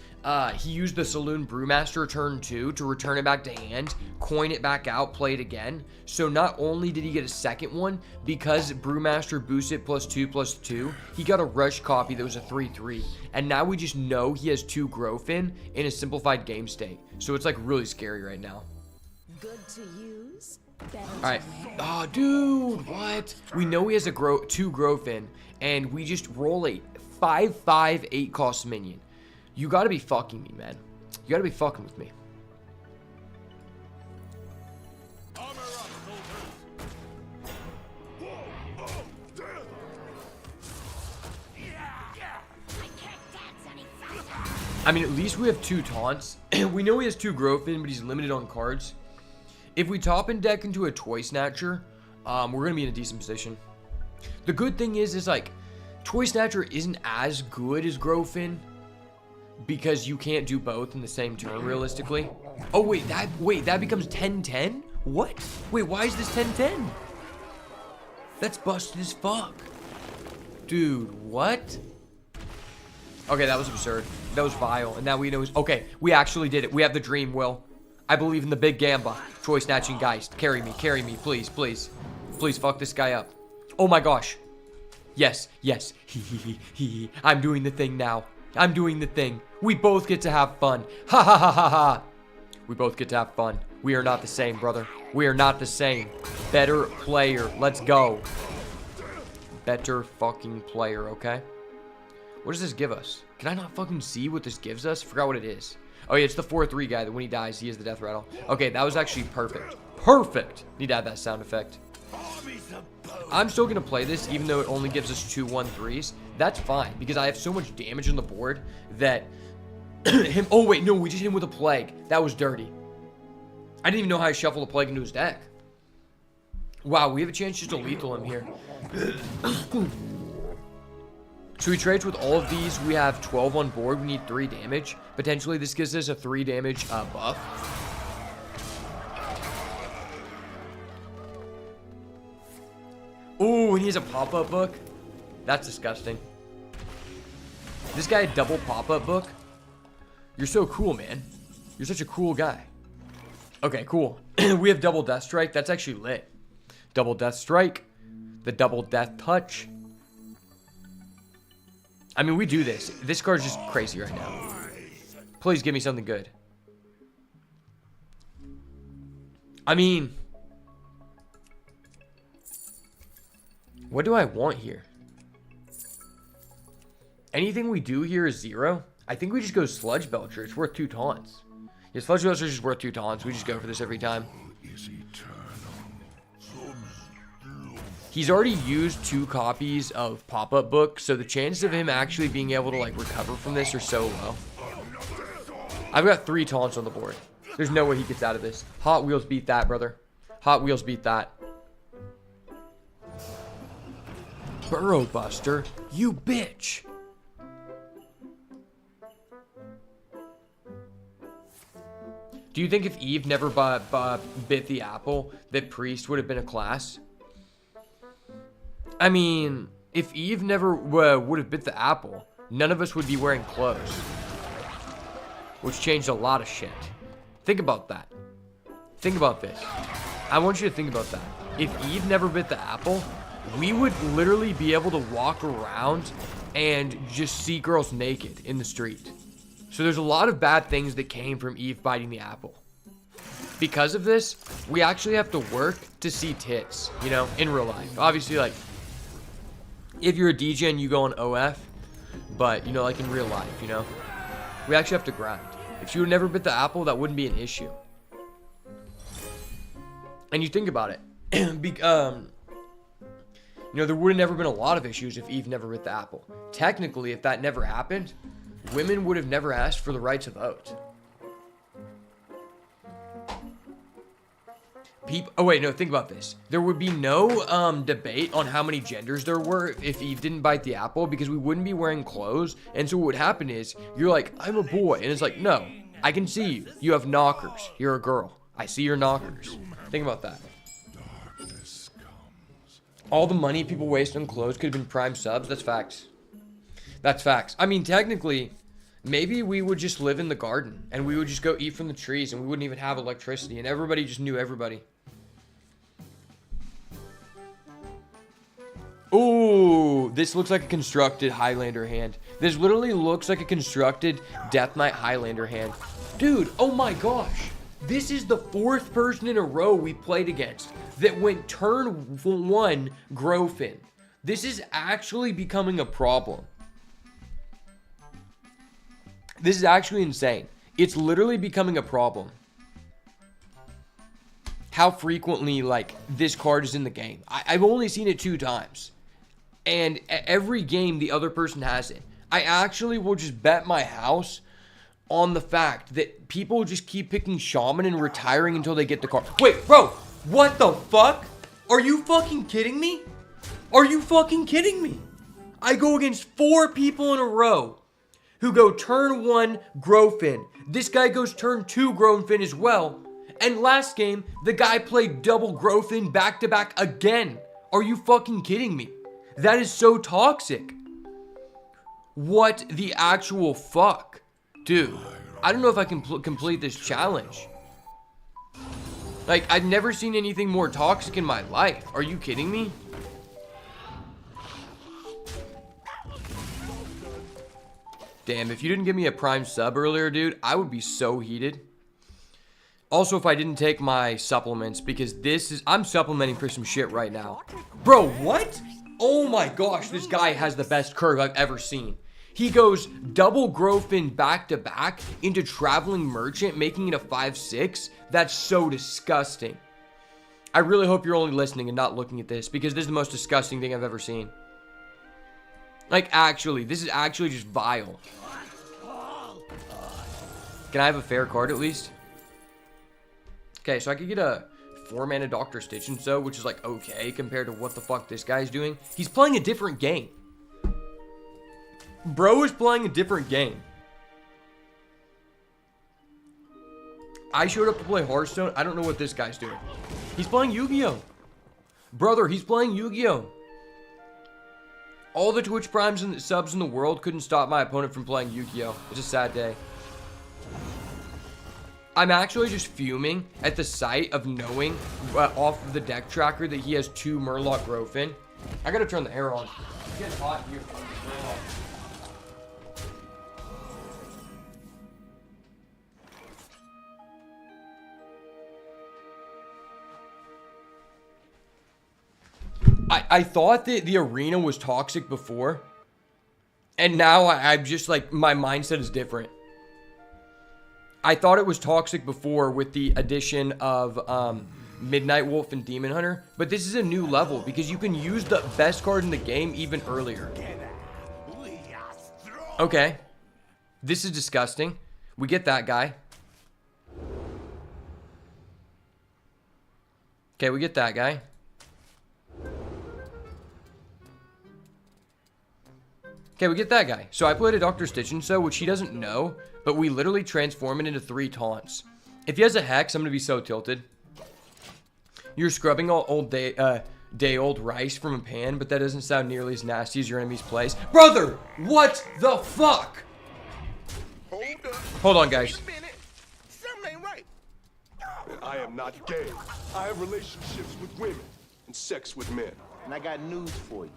he used the Saloon Brewmaster turn 2 to return it back to hand, coin it back out, play it again. So not only did he get a second one, because Brewmaster boosts it +2/+2, he got a rush copy that was a 3-3. And now we just know he has 2 Growfin in a simplified game state. So it's like really scary right now.
Good to use.
Alright. Oh, dude, what? We know he has a 2 Growfin, and we just roll a 5/5 8 cost minion. You gotta be fucking me, man. You gotta be fucking with me. I mean, at least we have 2 taunts. We know he has 2 Growfin, but he's limited on cards. If we top and deck into a Toy Snatcher, we're going to be in a decent position. The good thing is like, Toy Snatcher isn't as good as Growfin because you can't do both in the same turn, realistically. Oh, wait, that becomes 10-10? What? Wait, why is this 10-10? That's busted as fuck. Dude, what? Okay, that was absurd. That was vile. And now we know... Okay, we actually did it. We have the dream, Will. I believe in the big Gamba. Troy Snatching Geist. Carry me, please, please. Please fuck this guy up. Oh my gosh. Yes, yes. I'm doing the thing now. I'm doing the thing. We both get to have fun. Ha ha ha ha ha. We both get to have fun. We are not the same, brother. We are not the same. Better player. Let's go. Better fucking player, okay? What does this give us? Can I not fucking see what this gives us? Forgot what it is. Oh yeah, it's the 4-3 guy that when he dies, he has the death rattle. Okay, that was actually perfect. Perfect! Need to add that sound effect. I'm still going to play this, even though it only gives us 2 1-3s. That's fine, because I have so much damage on the board that Him. Oh, wait. No, we just hit him with a plague. That was dirty. I didn't even know how to shuffle a plague into his deck. Wow, we have a chance just to lethal him here. So he trades with all of these. We have 12 on board. We need 3 damage. Potentially, this gives us a 3 damage buff. Ooh, and he has a pop-up book. That's disgusting. This guy had double pop-up book. You're so cool, man. You're such a cool guy. Okay, cool. We have double death strike. That's actually lit. Double death strike. The double death touch. I mean, we do this. This card's just crazy right now. Please give me something good. I mean, what do I want here? Anything we do here is 0. I think we just go Sludge Belcher. It's worth 2 taunts. Yeah, Sludge Belcher is just worth 2 taunts. We just go for this every time. He's already used 2 copies of Pop-Up Book, so the chances of him actually being able to, like, recover from this are so low. I've got 3 taunts on the board. There's no way he gets out of this. Hot Wheels beat that, brother. Hot Wheels beat that. Burrow Buster, you bitch. Do you think if Eve never bit the apple, that Priest would have been a class? I mean, if Eve never would have bit the apple, none of us would be wearing clothes. Which changed a lot of shit. Think about that. Think about this. I want you to think about that. If Eve never bit the apple, we would literally be able to walk around and just see girls naked in the street. So there's a lot of bad things that came from Eve biting the apple. Because of this, we actually have to work to see tits, you know, in real life. Obviously, like, if you're a DJ and you go on OF, but, you know, like in real life, you know, we actually have to grind. If she would never bit the apple, that wouldn't be an issue. And you think about it, you know, there would have never been a lot of issues if Eve never bit the apple. Technically, if that never happened, women would have never asked for the right to vote. Oh wait, no, think about this. There would be no debate on how many genders there were if Eve didn't bite the apple, because we wouldn't be wearing clothes. And so what would happen is, you're like, I'm a boy. And it's like, no, I can see you. You have knockers. You're a girl. I see your knockers. Think about that. All the money people waste on clothes could have been prime subs. That's facts. That's facts. I mean, technically, maybe we would just live in the garden and we would just go eat from the trees and we wouldn't even have electricity and everybody just knew everybody. Ooh, this looks like a constructed Highlander hand. This literally looks like a constructed Death Knight Highlander hand. Dude, oh my gosh. This is the 4th person in a row we played against that went turn 1 Growfin. This is actually becoming a problem. This is actually insane. It's literally becoming a problem. How frequently, like, this card is in the game. I've only seen it 2 times. And every game, the other person has it. I actually will just bet my house on the fact that people just keep picking Shaman and retiring until they get the card. Wait, bro, what the fuck? Are you fucking kidding me? Are you fucking kidding me? I go against 4 people in a row who go turn 1 Growfin. This guy goes turn 2 Growfin as well. And last game, the guy played double Growfin back to back again. Are you fucking kidding me? That is so toxic. What the actual fuck? Dude, I don't know if I can complete this challenge. Like, I've never seen anything more toxic in my life. Are you kidding me? Damn, if you didn't give me a prime sub earlier, dude, I would be so heated. Also, if I didn't take my supplements, because I'm supplementing for some shit right now. Bro, what? Oh my gosh, this guy has the best curve I've ever seen. He goes double Growfin back to back into Traveling Merchant, making it a 5/6. That's so disgusting. I really hope you're only listening and not looking at this, because this is the most disgusting thing I've ever seen. Like, actually, this is actually just vile. Can I have a fair card at least? Okay, so I could get a 4-mana Dr. Stitch and so, which is like okay compared to what the fuck this guy's doing. He's playing a different game. Bro is playing a different game. I showed up to play Hearthstone. I don't know what this guy's doing. He's playing Yu-Gi-Oh! Brother, he's playing Yu-Gi-Oh! All the Twitch primes and subs in the world couldn't stop my opponent from playing Yu-Gi-Oh! It's a sad day. I'm actually just fuming at the sight of knowing off of the deck tracker that he has 2 Murloc Growfin. I gotta turn the air on. It's getting hot here. I thought that the arena was toxic before. And now I'm just like, my mindset is different. I thought it was toxic before with the addition of Midnight Wolf and Demon Hunter. But this is a new level because you can use the best card in the game even earlier. Okay. This is disgusting. We get that guy. Okay, we get that guy. Okay, we get that guy. So I played a Dr. Stitch and so, which he doesn't know, but we literally transform it into 3 taunts. If he has a Hex, I'm going to be so tilted. You're scrubbing all day-old rice from a pan, but that doesn't sound nearly as nasty as your enemy's plays. Brother, what the fuck? Hold on, guys.
Something ain't right.
I am not gay. I have relationships with women and sex with men.
And I got news for you.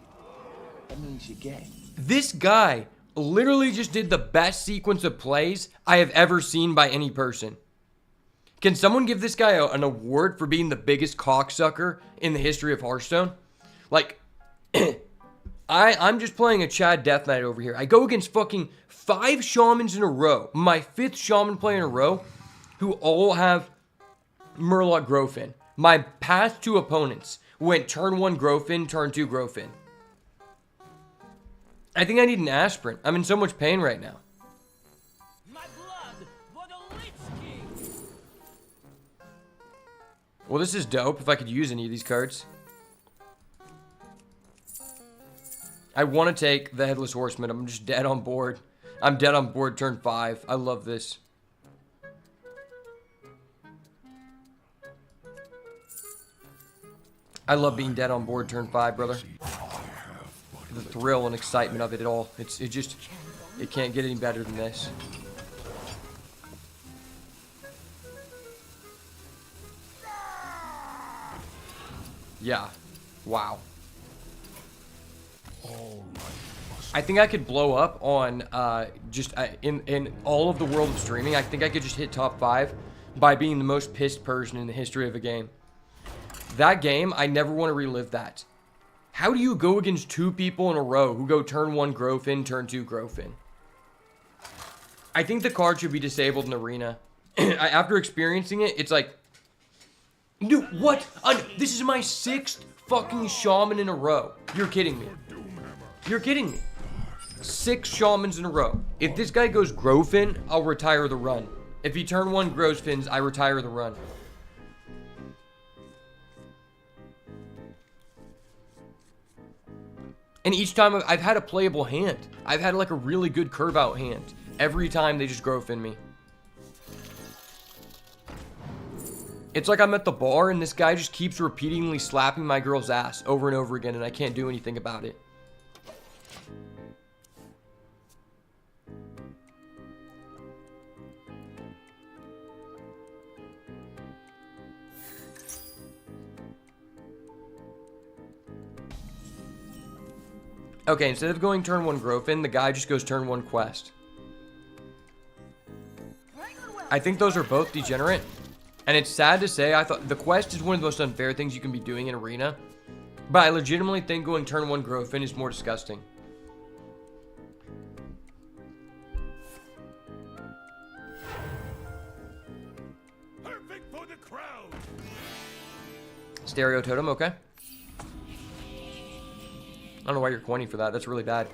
That means you're gay.
This guy literally just did the best sequence of plays I have ever seen by any person. Can someone give this guy an award for being the biggest cocksucker in the history of Hearthstone? Like, I'm just playing a Chad Death Knight over here. I go against fucking 5 shamans in a row. My 5th shaman play in a row who all have Murloc Growfin. My past 2 opponents went turn 1 Growfin, turn 2 Growfin. I think I need an aspirin. I'm in so much pain right now.
My blood for the Lich King.
Well, this is dope if I could use any of these cards. I want to take the Headless Horseman. I'm just dead on board. I'm dead on board turn 5. I love this. I love being dead on board turn 5, brother. The thrill and excitement of it all. It can't get any better than this. Yeah. Wow. I think I could blow up on in all of the world of streaming. I think I could just hit top 5 by being the most pissed person in the history of a game. That game, I never want to relive that. How do you go against 2 people in a row who go turn 1 Growfin, turn 2 Growfin? I think the card should be disabled in Arena. After experiencing it, it's like, dude, what? This is my 6th fucking shaman in a row. You're kidding me. You're kidding me. 6 shamans in a row. If this guy goes Growfin, I'll retire the run. If he turn 1 Growfins, I retire the run. And each time I've had a playable hand. I've had like a really good curve out hand. Every time they just Growfin me. It's like I'm at the bar and this guy just keeps repeatedly slapping my girl's ass over and over again and I can't do anything about it. Okay, instead of going turn 1 Growfin, the guy just goes turn 1 Quest. I think those are both degenerate. And it's sad to say, I thought the Quest is one of the most unfair things you can be doing in Arena. But I legitimately think going turn 1 Growfin is more disgusting.
Perfect for the crowd.
Stereo Totem, okay. I don't know why you're coining for that. That's really bad.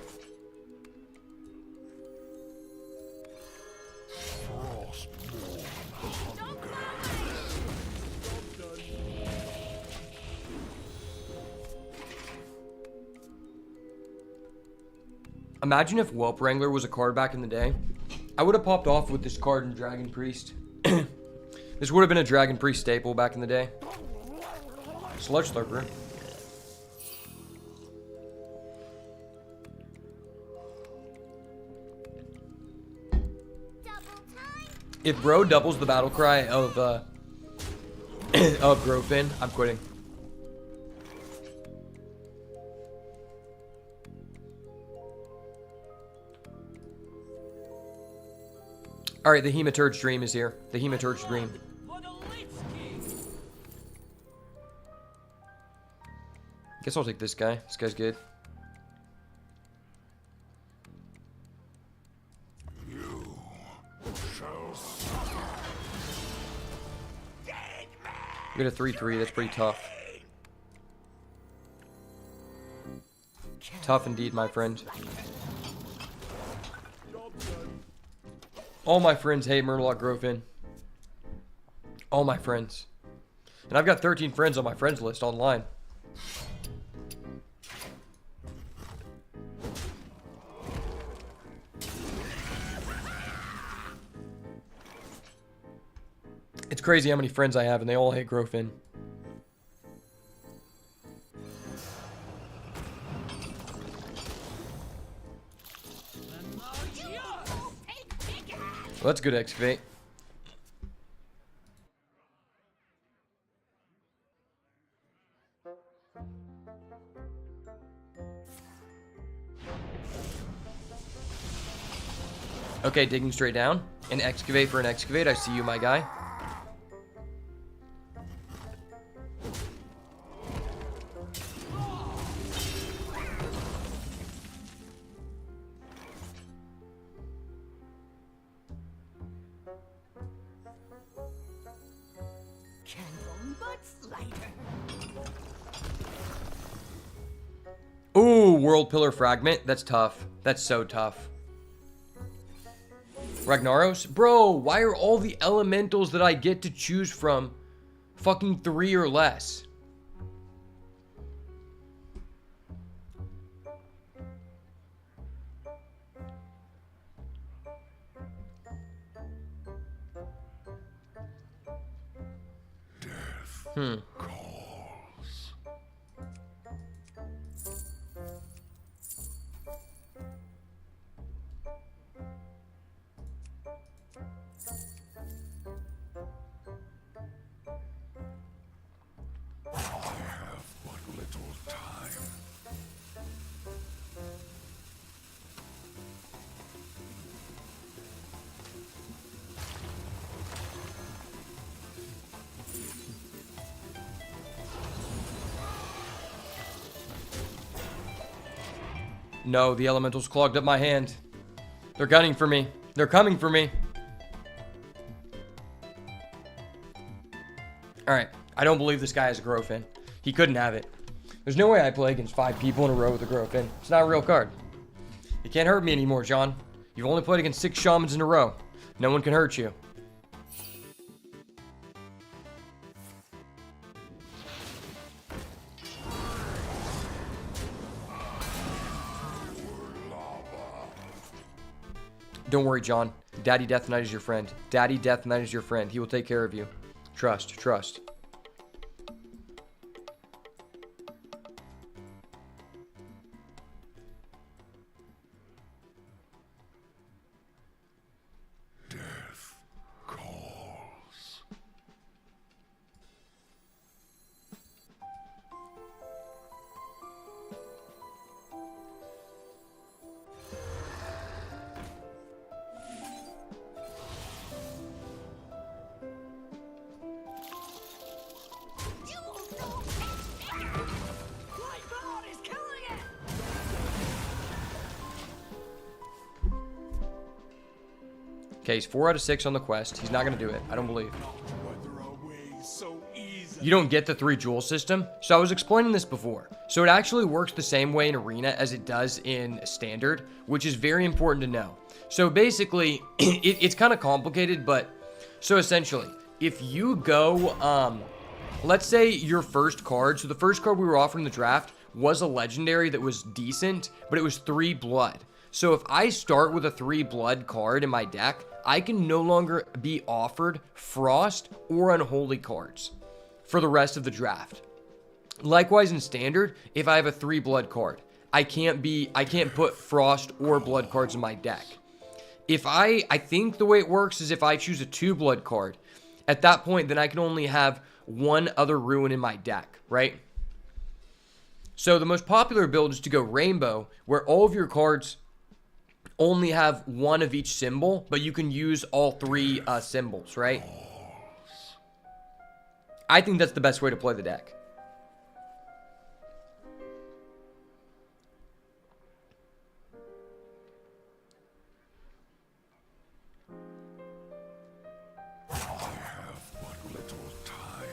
Imagine if Whelp Wrangler was a card back in the day. I would have popped off with this card in Dragon Priest. This would have been a Dragon Priest staple back in the day. Sludge Slurper. If bro doubles the battle cry of Grofin, I'm quitting. Alright, the Hematurge Dream is here. The Hematurge Dream. Guess I'll take this guy. This guy's good. We got a 3-3. That's pretty tough. Tough indeed, my friend. All my friends hate Murloc Grofin. All my friends. And I've got 13 friends on my friends list online. It's crazy how many friends I have and they all hate Grofin. Well, that's good excavate. Okay, digging straight down. An excavate for an excavate. I see you, my guy. Ooh, World Pillar Fragment. That's tough. That's so tough. Ragnaros? Bro, why are all the elementals that I get to choose from fucking 3 or less?
Calls. I have but little time.
No, the elementals clogged up my hand. They're gunning for me. They're coming for me. Alright, I don't believe this guy has a Grofin. He couldn't have it. There's no way I play against 5 people in a row with a Grofin. It's not a real card. You can't hurt me anymore, John. You've only played against 6 shamans in a row. No one can hurt you. Don't worry, John. Daddy Death Knight is your friend. Daddy Death Knight is your friend. He will take care of you. Trust, trust.
Death calls.
Okay, he's 4 out of 6 on the quest. He's not going to do it. I don't believe.
Weather away so easy.
You don't get the 3 jewel system. So I was explaining this before. So it actually works the same way in Arena as it does in Standard, which is very important to know. So basically, it's kind of complicated, but so essentially, if you go, let's say your first card, so the first card we were offering in the draft was a legendary that was decent, but it was 3 blood. So if I start with a 3 blood card in my deck, I can no longer be offered Frost or Unholy cards for the rest of the draft. Likewise in Standard, if I have a 3 blood card, I can't put Frost or blood cards in my deck. If I think the way it works is if I choose a 2 blood card, at that point, then I can only have 1 other ruin in my deck, right? So the most popular build is to go Rainbow, where all of your cards only have 1 of each symbol, but you can use all 3 symbols, right? I think that's the best way to play the deck.
I have but little time.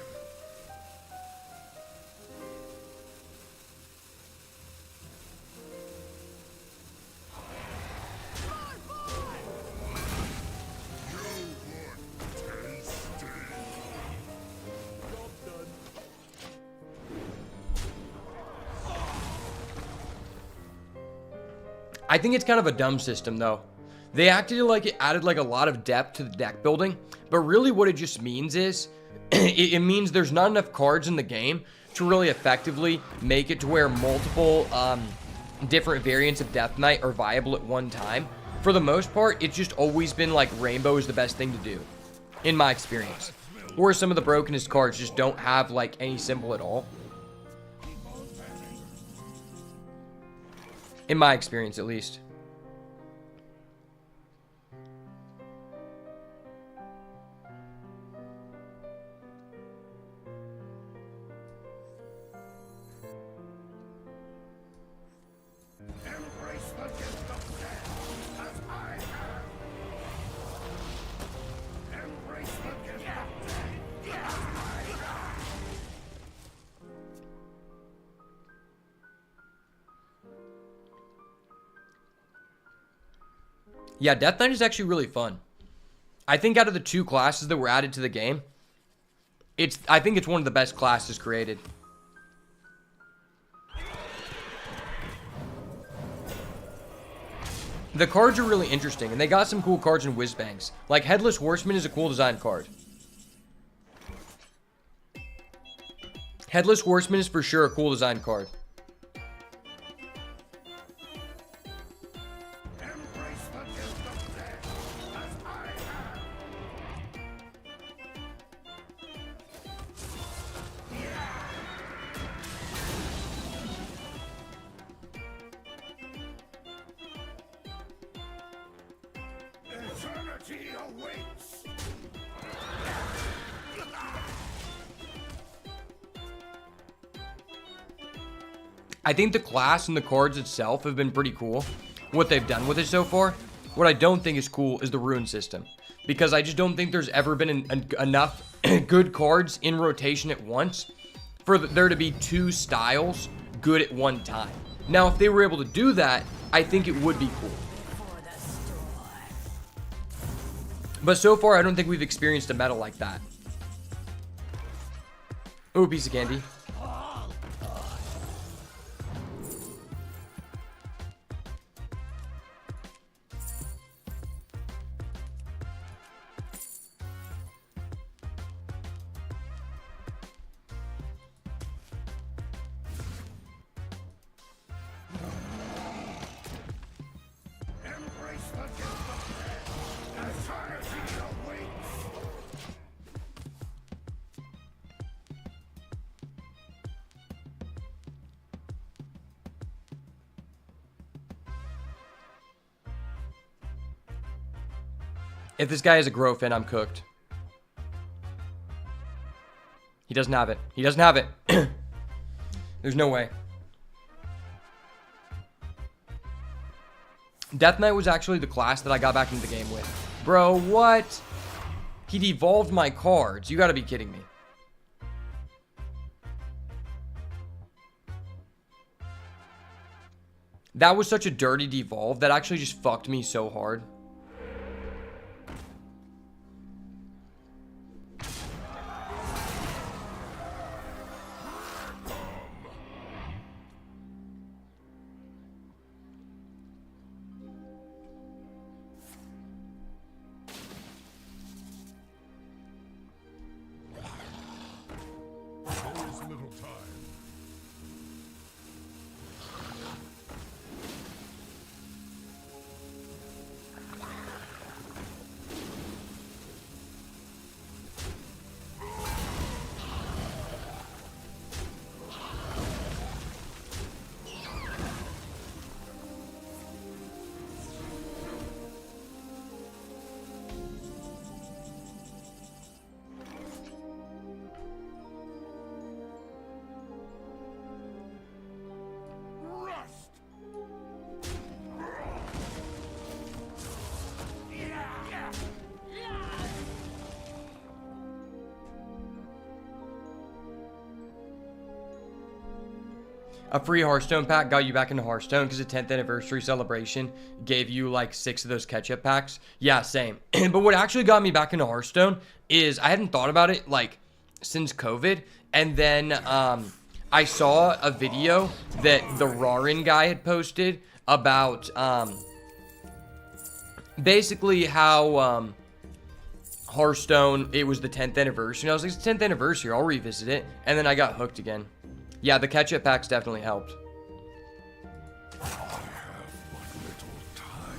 I think it's kind of a dumb system, though. They acted like it added like a lot of depth to the deck building, but really what it just means is it means there's not enough cards in the game to really effectively make it to where multiple different variants of Death Knight are viable at one time. For the most part, it's just always been like Rainbow is the best thing to do, in my experience. Or some of the brokenest cards just don't have like any symbol at all. In my experience, at least.
Embrace the gift of death, as I have. Embrace the gift of death, as I have.
Yeah, Death Knight is actually really fun. I think out of the 2 classes that were added to the game, I think it's one of the best classes created. The cards are really interesting, and they got some cool cards in Whizbangs. Like Headless Horseman is a cool design card. Headless Horseman is for sure a cool design card.
Embrace the gift of death, as I have. Eternity awaits.
I think the class and the cards itself have been pretty cool, what they've done with it so far. What I don't think is cool is the rune system, because I just don't think there's ever been enough good cards in rotation at once for there to be 2 styles good at one time. Now, if they were able to do that, I think it would be cool.
For the storm.
But so far, I don't think we've experienced a meta like that. Ooh, piece of candy.
Embrace the gift of death. Eternity awaits.
If this guy has a Growfin, I'm cooked. He doesn't have it. He doesn't have it. There's no way. Death Knight was actually the class that I got back into the game with. Bro, what? He devolved my cards. You gotta be kidding me. That was such a dirty devolve. That actually just fucked me so hard.
time.
Rust!
A free Hearthstone pack got you back into Hearthstone because the 10th anniversary celebration gave you like 6 of those catch-up packs. Yeah, same. But what actually got me back into Hearthstone is I hadn't thought about it like since COVID. And then I saw a video that the Rarin guy had posted about basically how Hearthstone, it was the 10th anniversary. And I was like, it's the 10th anniversary, I'll revisit it. And then I got hooked again. Yeah, the catch-up packs definitely helped.
I have but little time.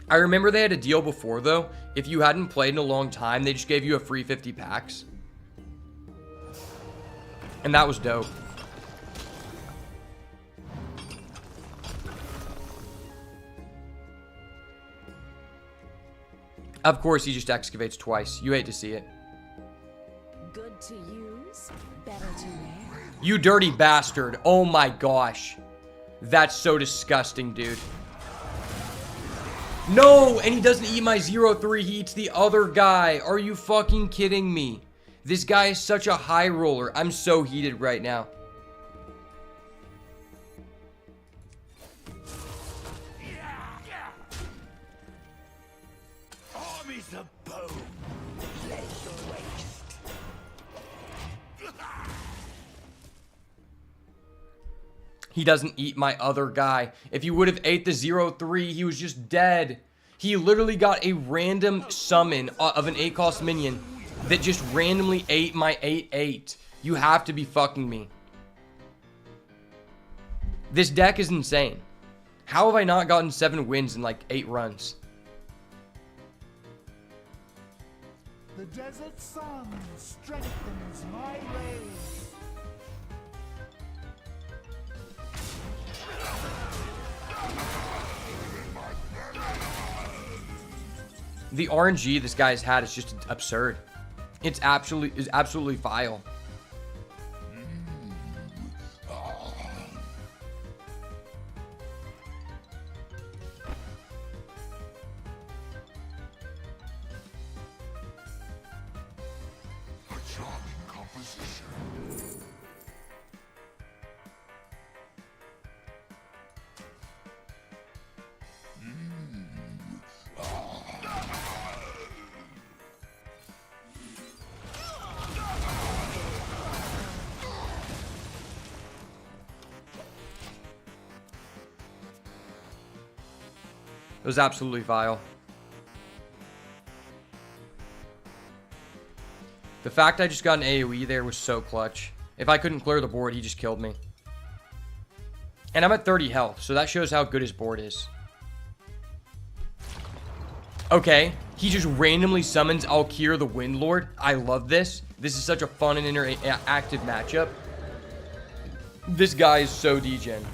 I remember they had a deal before, though. If you hadn't played in a long time, they just gave you a free 50 packs. And that was dope. Of course, he just excavates twice. You hate to see it.
Good to use, better to wear.
You dirty bastard. Oh my gosh. That's so disgusting, dude. No, and he doesn't eat my 0-3. He eats the other guy. Are you fucking kidding me? This guy is such a high roller. I'm so heated right now.
Armies of bone, laid waste.
He doesn't eat my other guy. If he would have ate the 0-3, he was just dead. He literally got a random summon of an 8-cost minion that just randomly ate my 8-8. You have to be fucking me. This deck is insane. How have I not gotten 7 wins in like 8 runs?
The desert sun strengthens my rays.
The RNG this guy's had is just absurd. It's absolutely vile.
A charming composition.
It was absolutely vile. The fact I just got an AoE there was so clutch. If I couldn't clear the board, he just killed me. And I'm at 30 health, so that shows how good his board is. Okay, he just randomly summons Alkir the Windlord. I love this. This is such a fun and interactive matchup. This guy is so degen.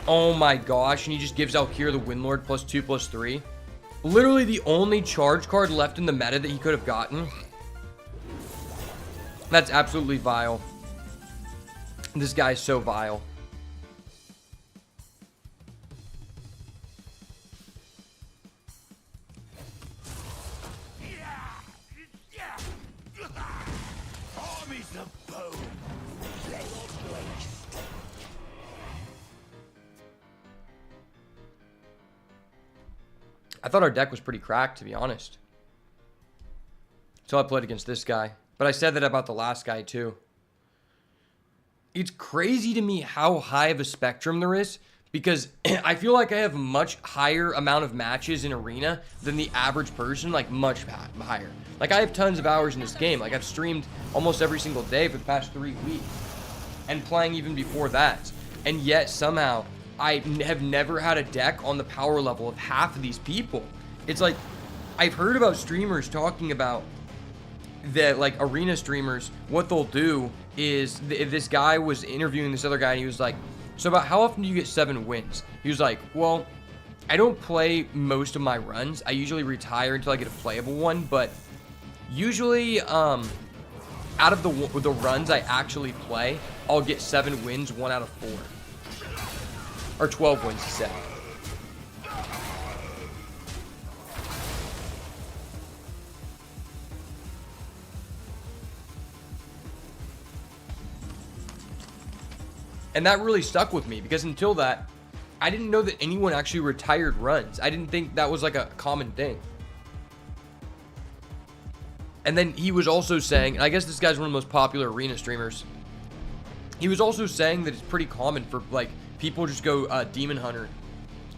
Oh my gosh, and he just gives Alkir the Windlord +2/+3. Literally the only charge card left in the meta that he could have gotten. That's absolutely vile. This guy is so vile.
Armies of bone, laid waste.
I thought our deck was pretty cracked, to be honest. Until I played against this guy. But I said that about the last guy, too. It's crazy to me how high of a spectrum there is, because I feel like I have a much higher amount of matches in Arena than the average person, like much higher. Like, I have tons of hours in this game. Like, I've streamed almost every single day for the past 3 weeks. And playing even before that. And yet, somehow, I have never had a deck on the power level of half of these people. It's like, I've heard about streamers talking about that, like, Arena streamers, what they'll do is, this guy was interviewing this other guy, and he was like, so about how often do you get 7 wins? He was like, well, I don't play most of my runs. I usually retire until I get a playable one, but usually, out of the runs I actually play, I'll get 7 wins, 1 out of 4. Or 12 wins, he said. And that really stuck with me, because until that, I didn't know that anyone actually retired runs. I didn't think that was like a common thing. And then he was also saying, and I guess this guy's one of the most popular Arena streamers. He was also saying that it's pretty common for, like, people just go Demon Hunter,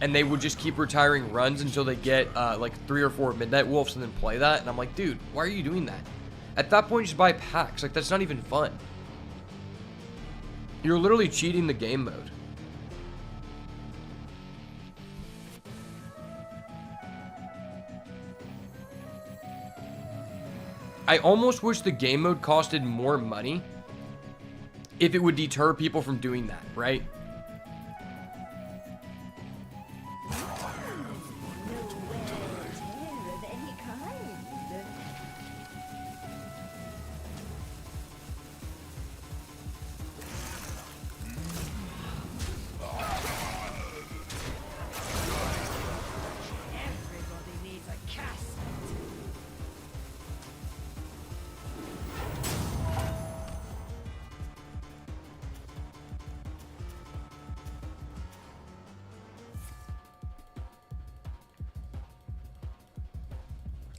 and they would just keep retiring runs until they get like 3 or 4 Midnight Wolves and then play that. And I'm like, dude, why are you doing that? At that point, just buy packs. Like, that's not even fun. You're literally cheating the game mode. I almost wish the game mode costed more money if it would deter people from doing that, right?
Of any kind.
Everybody needs a cast.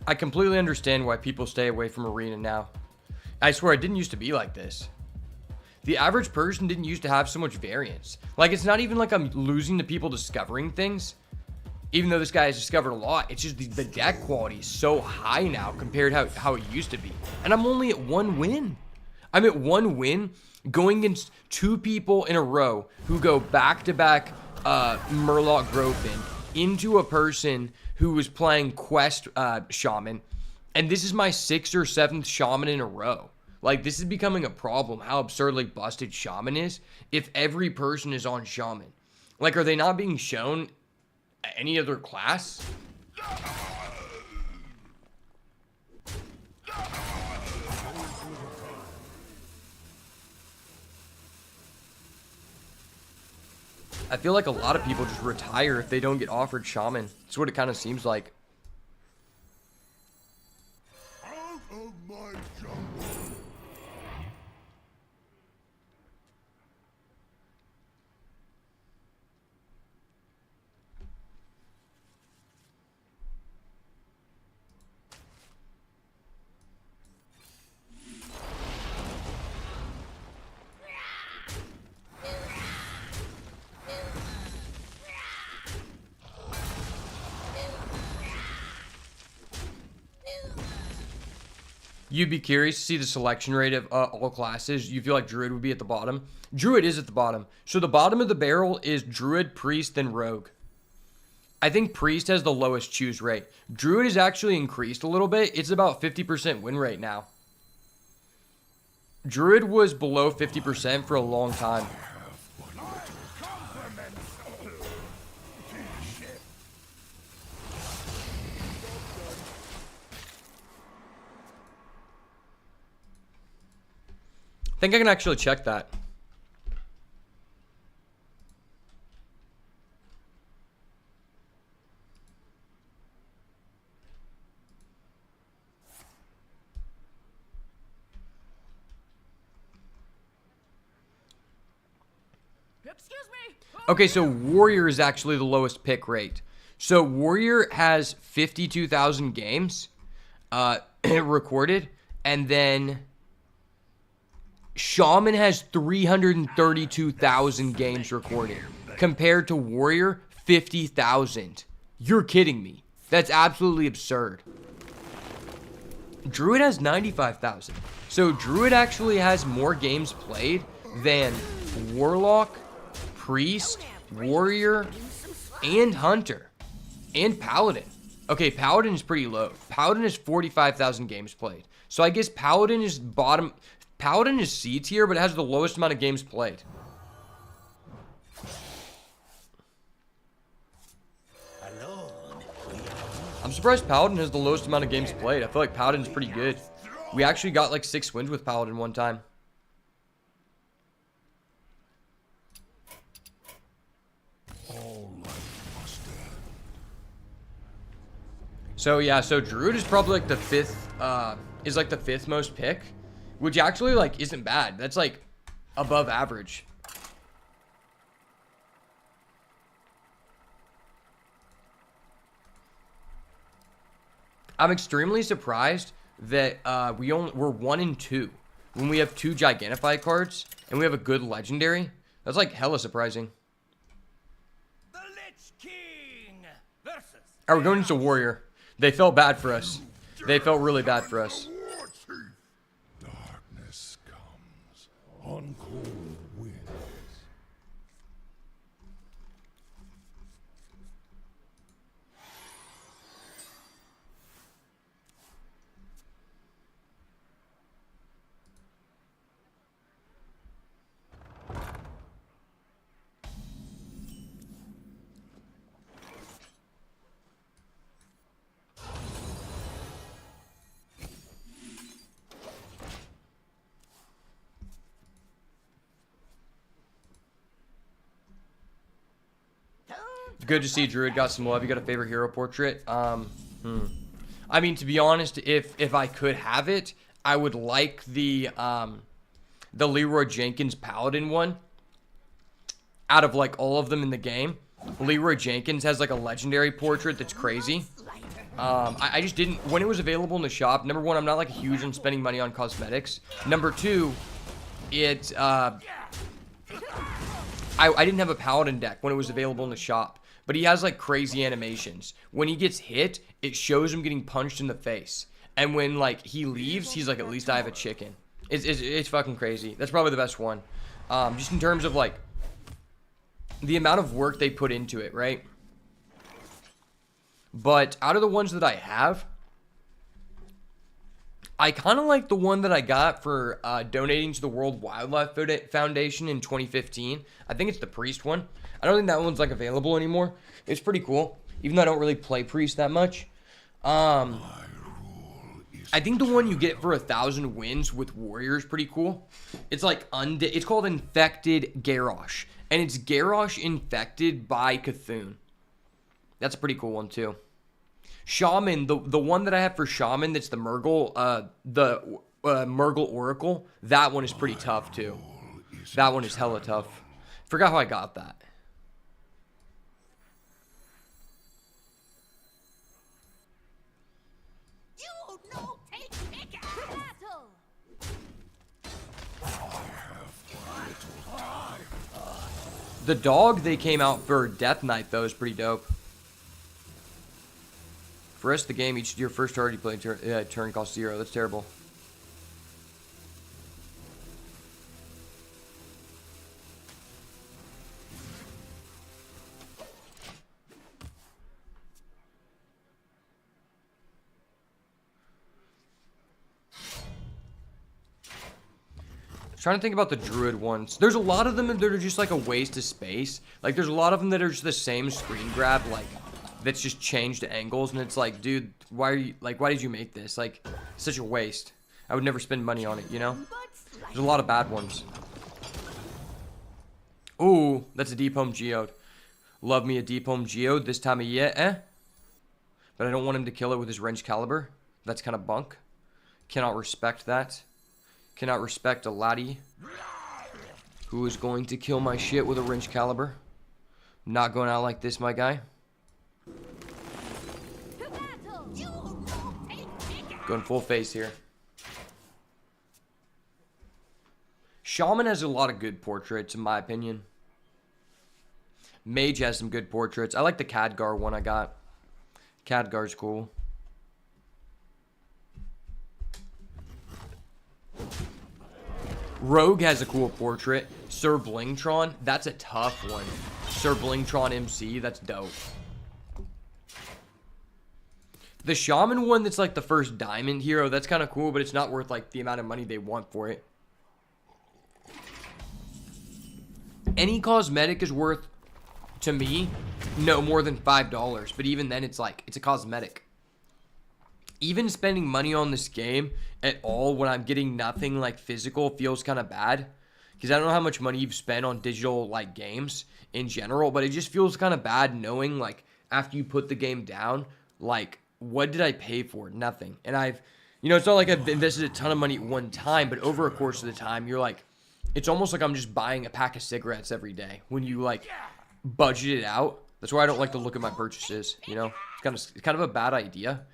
I completely understand why people stay away from Arena now. I swear it didn't used to be like this. The average person didn't used to have so much variance. Like, it's not even like I'm losing to people discovering things. Even though this guy has discovered a lot, it's just the deck quality is so high now compared to how it used to be. And I'm only at 1 win. I'm at 1 win going against 2 people in a row who go back-to-back Murloc Growfin into a person who was playing Quest Shaman. And this is my 6th or 7th Shaman in a row. Like, this is becoming a problem, how absurdly busted Shaman is if every person is on Shaman. Like, are they not being shown any other class? I feel like a lot of people just retire if they don't get offered Shaman. That's what it kind of seems like.
Out of my jungle!
You'd be curious to see the selection rate of all classes. You feel like Druid would be at the bottom? Druid is at the bottom. So the bottom of the barrel is Druid, Priest, then Rogue. I think Priest has the lowest choose rate. Druid has actually increased a little bit. It's about 50% win rate now. Druid was below 50% for a long time. I think I can actually check that.
Excuse me.
Okay, so Warrior is actually the lowest pick rate. So Warrior has 52,000 games recorded, and then Shaman has 332,000 games recorded, compared to Warrior 50,000. You're kidding me. That's absolutely absurd. Druid has 95,000. So Druid actually has more games played than Warlock, Priest, Warrior, and Hunter, and Paladin. Okay, Paladin is pretty low. Paladin is 45,000 games played. So I guess Paladin is bottom. Paladin is C tier, but it has the lowest amount of games played. I'm surprised Paladin has the lowest amount of games played. I feel like Paladin's pretty good. We actually got like 6 wins with Paladin one time. So yeah, so Druid is probably like the fifth most pick, which actually like isn't bad. That's like above average. I'm extremely surprised that we're 1 and 2 when we have 2 Gigantify cards and we have a good legendary. That's like hella surprising.
The Lich King versus.
All right, we're going into Warrior. They felt bad for us. They felt really bad for us.
Darkness comes on cold winds.
Good to see Druid got some love. You got a favorite hero portrait? I mean, to be honest, if I could have it, I would like the Leroy Jenkins Paladin one. Out of like all of them in the game, Leroy Jenkins has like a legendary portrait that's crazy. I just didn't, when it was available in the shop, number one, I'm not like huge on spending money on cosmetics. Number two, I didn't have a Paladin deck when it was available in the shop. But he has like crazy animations. When he gets hit, it shows him getting punched in the face. And when like he leaves, he's like, at least I have a chicken. It's fucking crazy. That's probably the best one. Just in terms of like the amount of work they put into it, right? But out of the ones that I have, I kind of like the one that I got for donating to the World Wildlife Foundation in 2015. I think it's the Priest one. I don't think that one's like available anymore. It's pretty cool, even though I don't really play Priest that much. I think the one you get for 1,000 wins with Warrior is pretty cool. It's like it's called Infected Garrosh, and it's Garrosh infected by Cthulhu. That's a pretty cool one too. Shaman, the one that I have for Shaman, that's the Murgle, Murgle Oracle. That one is pretty tough too. That one is hella tough. Forgot how I got that. The dog they came out for Death Knight though is pretty dope. For the rest of the game, your first target you play turn costs 0. That's terrible. Trying to think about the Druid ones. There's a lot of them that are just like a waste of space. Like there's a lot of them that are just the same screen grab, like that's just changed angles, and it's like, dude, why did you make this? Like, such a waste. I would never spend money on it, you know? There's a lot of bad ones. Ooh, that's a Deep Home Geode. Love me a Deep Home Geode this time of year, But I don't want him to kill it with his wrench caliber. That's kind of bunk. Cannot respect that. Cannot respect a laddie who is going to kill my shit with a wrench caliber. Not going out like this, my guy. Going full face here. Shaman has a lot of good portraits, in my opinion. Mage has some good portraits. I like the Khadgar one I got. Khadgar's cool. Rogue has a cool portrait. Sir Blingtron, that's a tough one. Sir Blingtron MC, that's dope. The Shaman one that's like the first diamond hero, that's kind of cool, but it's not worth like the amount of money they want for it. Any cosmetic is worth, to me, no more than $5. But even then, it's like, it's a cosmetic. Even spending money on this game at all when I'm getting nothing like physical feels kind of bad. Because I don't know how much money you've spent on digital like games in general, but it just feels kind of bad knowing like after you put the game down, like what did I pay for? Nothing. And I've, you know, it's not like I've invested a ton of money at one time, but over a course of the time, you're like, it's almost like I'm just buying a pack of cigarettes every day when you like budget it out. That's why I don't like to look at my purchases, you know? It's kind of a bad idea.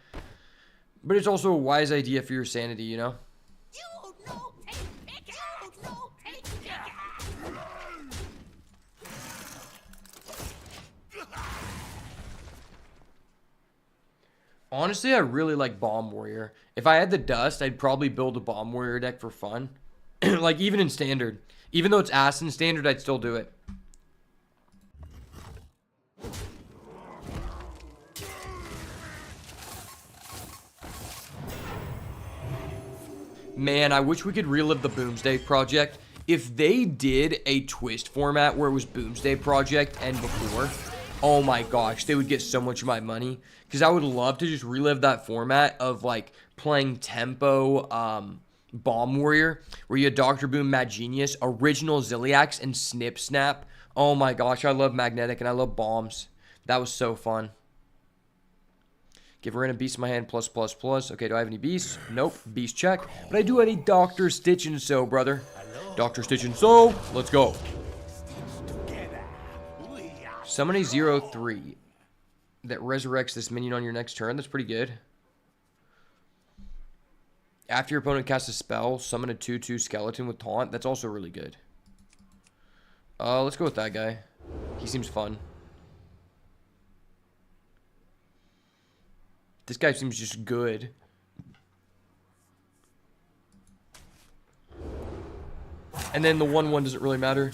But it's also a wise idea for your sanity, you know? Honestly, I really like Bomb Warrior. If I had the dust, I'd probably build a Bomb Warrior deck for fun. Like, even in Standard. Even though it's ass in Standard, I'd still do it. Man, I wish we could relive the Boomsday Project. If they did a twist format where it was Boomsday Project and before, oh my gosh, they would get so much of my money. Because I would love to just relive that format of like playing tempo Bomb Warrior, where you had Dr. Boom, Mad Genius, original Zilliax, and Snip Snap. Oh my gosh, I love Magnetic and I love bombs. That was so fun. Give random beast in my hand, plus, plus, plus. Okay, do I have any beasts? Nope, beast check. But I do have a Dr. Stitch and Sew, brother. Dr. Stitch and Sew, let's go. Summon a 0/3 that resurrects this minion on your next turn. That's pretty good. After your opponent casts a spell, summon a 2/2 skeleton with taunt. That's also really good. Let's go with that guy. He seems fun. This guy seems just good. And then the 1/1 doesn't really matter.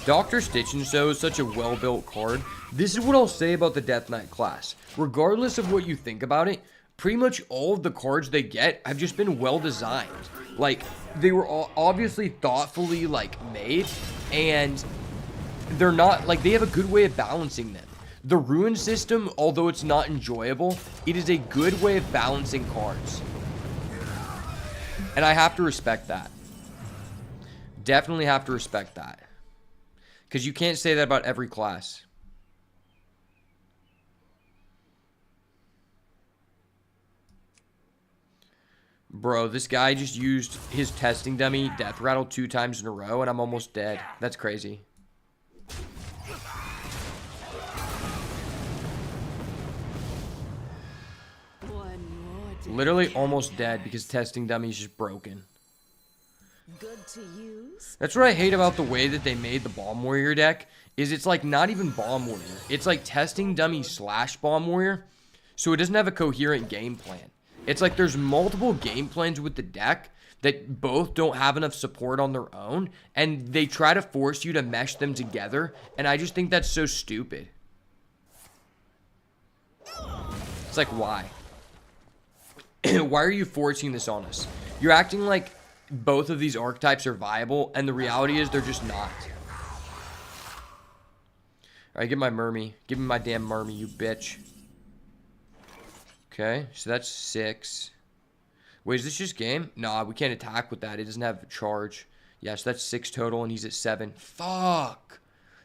Dr. Stitch and Sew is such a well-built card. This is what I'll say about the Death Knight class. Regardless of what you think about it, pretty much all of the cards they get have just been well designed. Like, they were all obviously thoughtfully, like, made, and they're not, like, they have a good way of balancing them. The Ruin system, although it's not enjoyable, it is a good way of balancing cards. And I have to respect that. Definitely have to respect that. Because you can't say that about every class. Bro, this guy just used his testing dummy Death Rattle 2 times in a row, and I'm almost dead. That's crazy. Literally almost dead because testing dummy is just broken.
Good to use.
That's what I hate about the way that they made the Bomb Warrior deck, is it's like not even Bomb Warrior. It's like testing dummy / Bomb Warrior, so it doesn't have a coherent game plan. It's like there's multiple game plans with the deck that both don't have enough support on their own, and they try to force you to mesh them together, and I just think that's so stupid. It's like, why? Why are you forcing this on us? You're acting like both of these archetypes are viable, and the reality is they're just not. Alright, get my Mermy. Give me my damn Mermy, you bitch. Okay, so that's 6. Wait, is this just game? Nah, we can't attack with that. It doesn't have a charge. Yeah, so that's 6 total, and he's at 7. Fuck!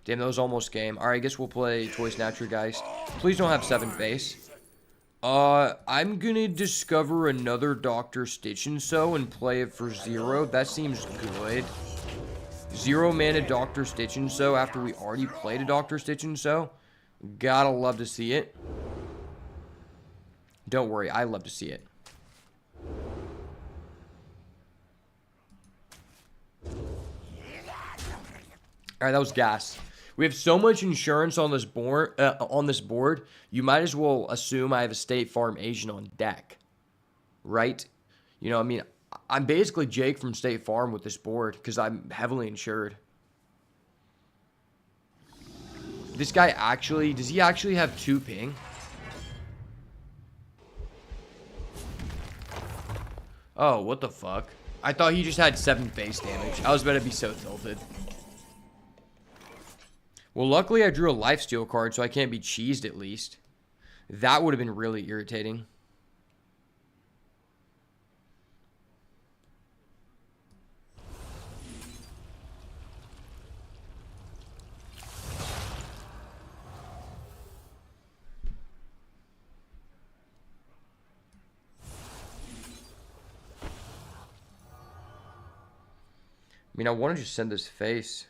Damn, that was almost game. Alright, I guess we'll play Toy Snatcher, guys. Please don't have 7 face. I'm gonna discover another Dr. Stitch and Sew and play it for 0. That seems good. 0 mana Dr. Stitch and So after we already played a Dr. Stitch and So. Gotta love to see it. Don't worry, I love to see it. Alright, that was gas. We have so much insurance on this board. You might as well assume I have a State Farm agent on deck, right? You know, I mean, I'm basically Jake from State Farm with this board because I'm heavily insured. This guy actually, does he actually have 2 ping? Oh, what the fuck? I thought he just had 7 face damage. I was about to be so tilted. Well, luckily I drew a lifesteal card, so I can't be cheesed at least. That would have been really irritating. I mean, I want to just send this face.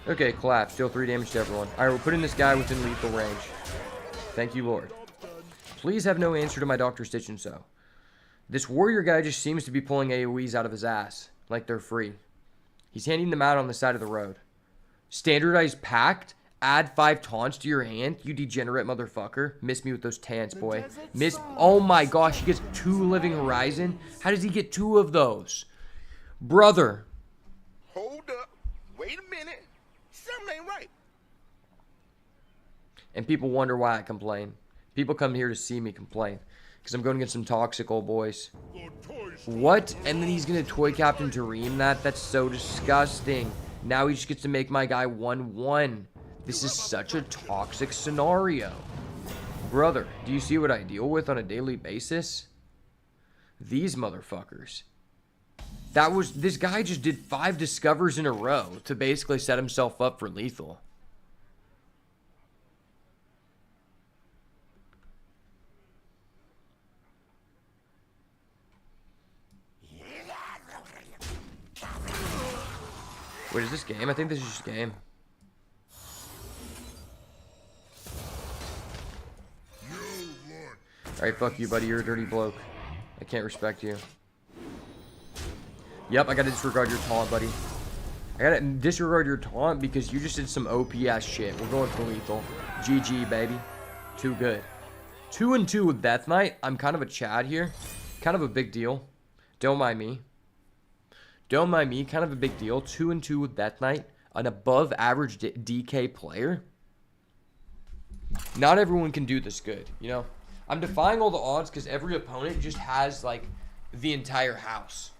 Okay, collapse. Deal 3 damage to everyone. Alright, we're putting this guy within lethal range. Thank you, Lord. Please have no answer to my Dr. Stitch and So. This warrior guy just seems to be pulling AoEs out of his ass. Like they're free. He's handing them out on the side of the road. Standardized pact? Add 5 taunts to your hand? You degenerate motherfucker. Miss me with those tans, boy. Miss... Oh my gosh, he gets 2 Living Horizon? How does he get 2 of those? Brother.
Hold up. Wait a minute. Something ain't right.
And people wonder why I complain. People come here to see me complain. Because I'm going against some toxic old boys. What? And then he's going to Toy Captain Tareem that? That's so disgusting. Now he just gets to make my guy 1-1. This is such a toxic scenario. Brother, do you see what I deal with on a daily basis? These motherfuckers. This guy just did 5 discovers in a row to basically set himself up for lethal. Wait, is this game? I think this is just game. Alright, fuck you, buddy. You're a dirty bloke. I can't respect you. Yep, I gotta disregard your taunt, buddy. I gotta disregard your taunt because you just did some OP-ass shit. We're going for lethal. GG, baby. Too good. 2-2 with Death Knight. I'm kind of a Chad here. Kind of a big deal. Don't mind me. Don't mind me. Kind of a big deal. 2-2 with Death Knight. An above average DK player. Not everyone can do this good, you know? I'm defying all the odds because every opponent just has, like, the entire house.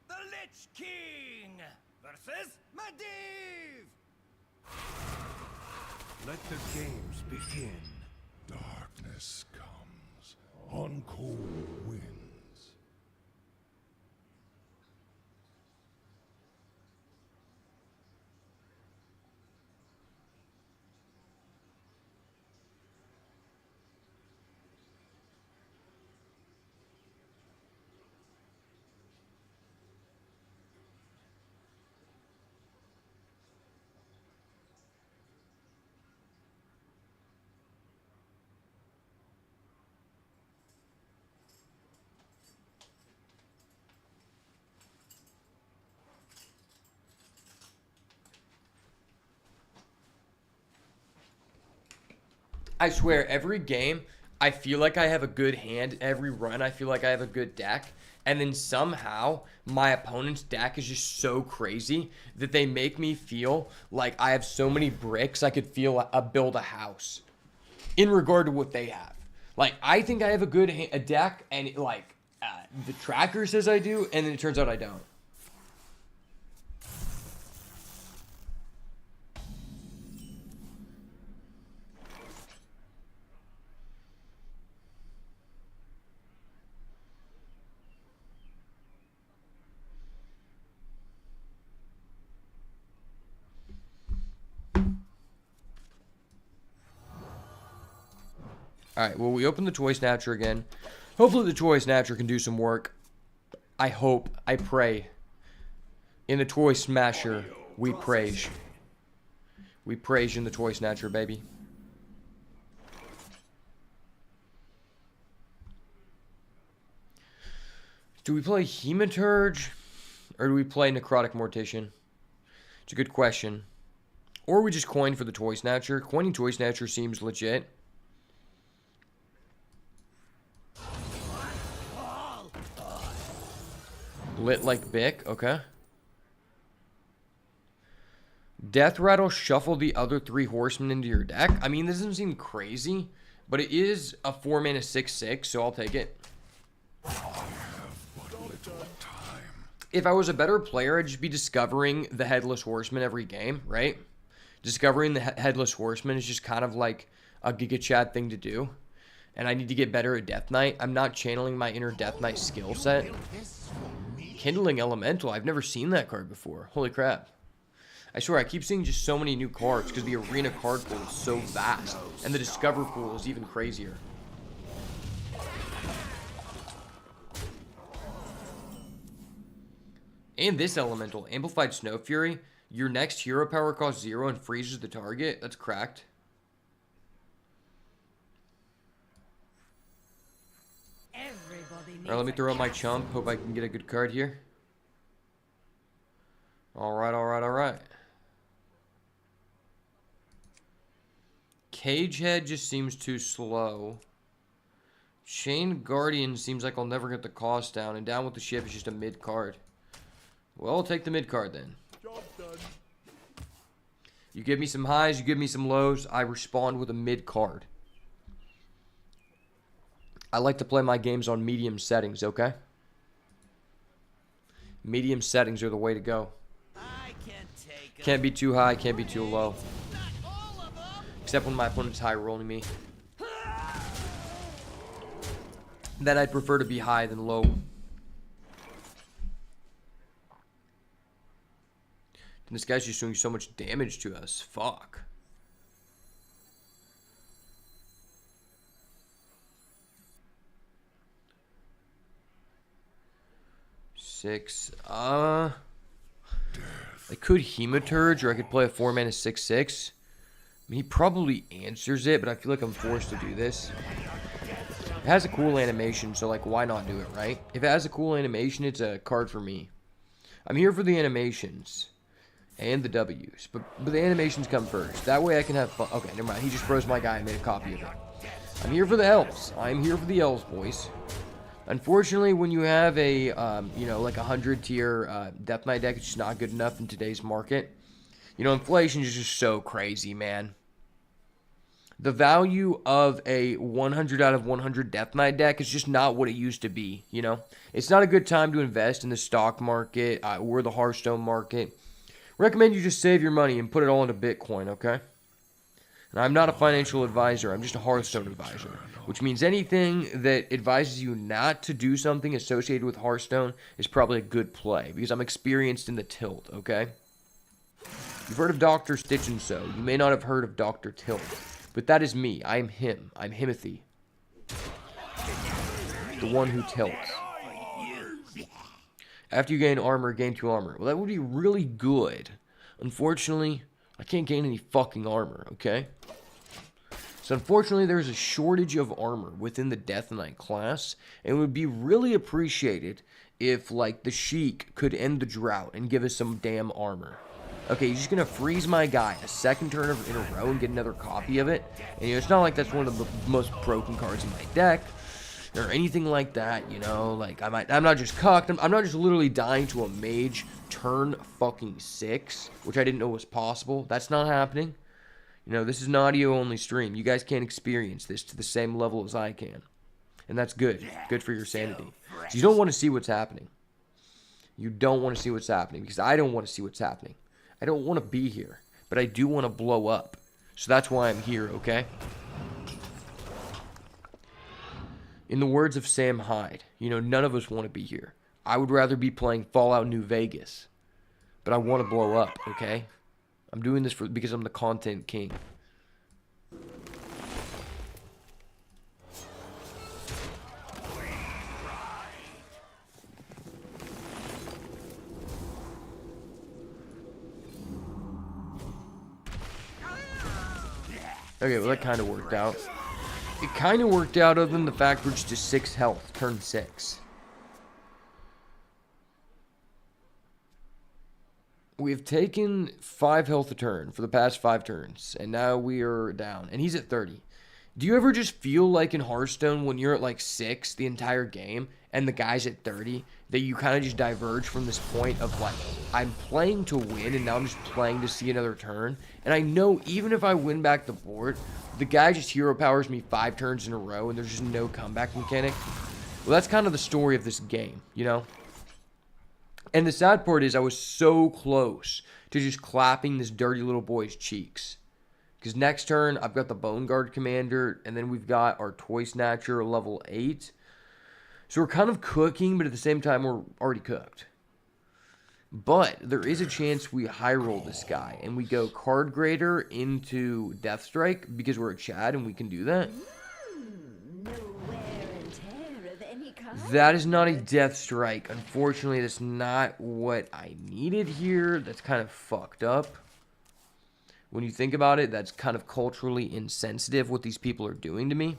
The Lich King versus Medivh.
Let the games begin. Darkness comes on cold winds.
I swear, every game, I feel like I have a good hand. Every run, I feel like I have a good deck. And then somehow, my opponent's deck is just so crazy that they make me feel like I have so many bricks I could build a house. In regard to what they have. Like, I think I have a deck, and the tracker says I do, and then it turns out I don't. Alright, well, we open the Toy Snatcher again. Hopefully the Toy Snatcher can do some work. I hope, I pray. In the Toy Smasher, we praise. We praise in the Toy Snatcher, baby. Do we play Hematurge? Or do we play Necrotic Mortician? It's a good question. Or we just coin for the Toy Snatcher. Coining Toy Snatcher seems legit. Lit like Bic, okay. Death Rattle, shuffle the other 3 horsemen into your deck. I mean, this doesn't seem crazy, but it is a 4-mana 6/6, so I'll take it. If I was a better player, I'd just be discovering the Headless Horseman every game, right? Discovering the Headless Horseman is just kind of like a Giga Chad thing to do. And I need to get better at Death Knight. I'm not channeling my inner Death Knight skill set. Kindling Elemental. I've never seen that card before. Holy crap. I swear, I keep seeing just so many new cards because the arena card pool is so vast. And the Discover pool is even crazier. And this Elemental. Amplified Snow Fury. Your next hero power costs 0 and freezes the target. That's cracked. Alright, let me throw out my chump. Hope I can get a good card here. Alright, alright, alright. Cagehead just seems too slow. Chain Guardian seems like I'll never get the cost down. And Down with the Ship is just a mid card. Well, I'll take the mid card then.
Job done.
You give me some highs, you give me some lows. I respond with a mid card. I like to play my games on medium settings, okay? Medium settings are the way to go. Can't be too high, can't be too low. Except when my opponent's high rolling me. Then I'd prefer to be high than low. And this guy's just doing so much damage to us. Fuck. Six. I could Hematurge, or I could play a 4-mana 6/6. I mean, he probably answers it, but I feel like I'm forced to do this. It has a cool animation, so like, why not do it, right? If it has a cool animation, it's a card for me. I'm here for the animations and the W's, but the animations come first. That way I can have fun. Okay, never mind. He just froze my guy and made a copy of it. I'm here for the elves. I'm here for the elves, boys. Unfortunately, when you have a, you know, like a 100-tier Death Knight deck, it's just not good enough in today's market. You know, inflation is just so crazy, man. The value of a 100 out of 100 Death Knight deck is just not what it used to be, you know? It's not a good time to invest in the stock market or the Hearthstone market. Recommend you just save your money and put it all into Bitcoin, okay? And I'm not a financial advisor. I'm just a Hearthstone advisor, which means anything that advises you not to do something associated with Hearthstone is probably a good play because I'm experienced in the tilt, okay? You've heard of Dr. Stitch and So. You may not have heard of Dr. Tilt, but that is me. I am him. I'm Himothy. The one who tilts. After you gain armor, gain 2 armor. Well, that would be really good. Unfortunately, I can't gain any fucking armor, okay? So unfortunately, there's a shortage of armor within the Death Knight class, and it would be really appreciated if, like, the Sheik could end the drought and give us some damn armor. Okay, he's just gonna freeze my guy a second turn in a row and get another copy of it. And you know, it's not like that's one of the most broken cards in my deck or anything like that, you know? Like, I'm not just cucked. I'm not just literally dying to a mage turn fucking 6, which I didn't know was possible. That's not happening. You know, this is an audio-only stream. You guys can't experience this to the same level as I can. And that's good. Good for your sanity. So you don't want to see what's happening. You don't want to see what's happening because I don't want to see what's happening. I don't want to be here, but I do want to blow up. So that's why I'm here, okay? In the words of Sam Hyde, you know, none of us want to be here. I would rather be playing Fallout New Vegas, but I want to blow up, okay? I'm doing this because I'm the content king. Okay, well that kind of worked out. It kind of worked out other than the fact we're just 6 health, turn 6. We've taken 5 health a turn for the past 5 turns, and now we are down. And he's at 30. Do you ever just feel like in Hearthstone when you're at like 6 the entire game, and the guy's at 30, that you kind of just diverge from this point of like, I'm playing to win, and now I'm just playing to see another turn. And I know even if I win back the board, the guy just hero powers me 5 turns in a row, and there's just no comeback mechanic. Well, that's kind of the story of this game, you know? And the sad part is I was so close to just clapping this dirty little boy's cheeks. Because next turn, I've got the Bone Guard Commander, and then we've got our Toy Snatcher level 8. So we're kind of cooking, but at the same time, we're already cooked. But there is a chance we high roll this guy, and we go Card Grader into Death Strike, because we're a Chad, and we can do that.
No wear and tear of any kind.
That is not a Death Strike. Unfortunately, that's not what I needed here. That's kind of fucked up. When you think about it, that's kind of culturally insensitive what these people are doing to me.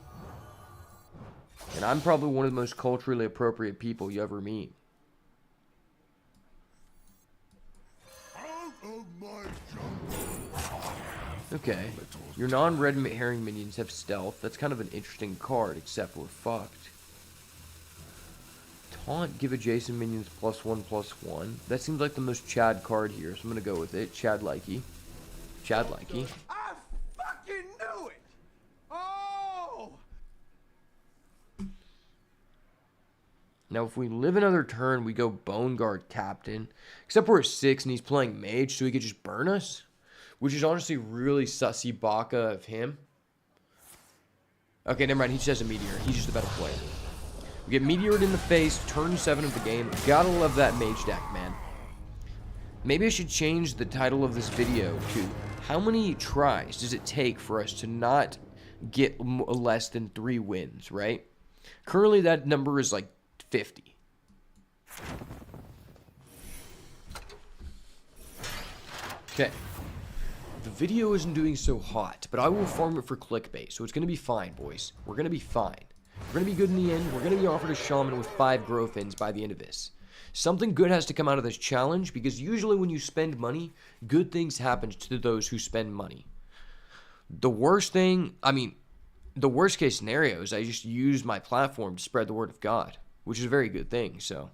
And I'm probably one of the most culturally appropriate people you ever meet.
Out of my jungle.
Okay. Your non-red herring minions have stealth. That's kind of an interesting card, except we're fucked. Taunt, give adjacent minions +1/+1. That seems like the most Chad card here, so I'm going to go with it. Chad-likey. Chad-likey.
I fucking knew it! Oh!
Now, if we live another turn, we go Bone Guard Captain. Except we're at 6 and he's playing Mage, so he could just burn us. Which is honestly really sussy baka of him. Okay, never mind. He just has a Meteor. He's just a better player. We get Meteored in the face, turn 7 of the game. Gotta love that Mage deck, man. Maybe I should change the title of this video to how many tries does it take for us to not get less than 3 wins, right? Currently, that number is like 50. Okay. The video isn't doing so hot, but I will farm it for clickbait, so it's going to be fine, boys. We're going to be fine. We're going to be good in the end. We're going to be offered a shaman with 5 Growthins by the end of this. Something good has to come out of this challenge, because usually when you spend money, good things happen to those who spend money. The worst thing, the worst case scenario is I just use my platform to spread the word of God, which is a very good thing, so.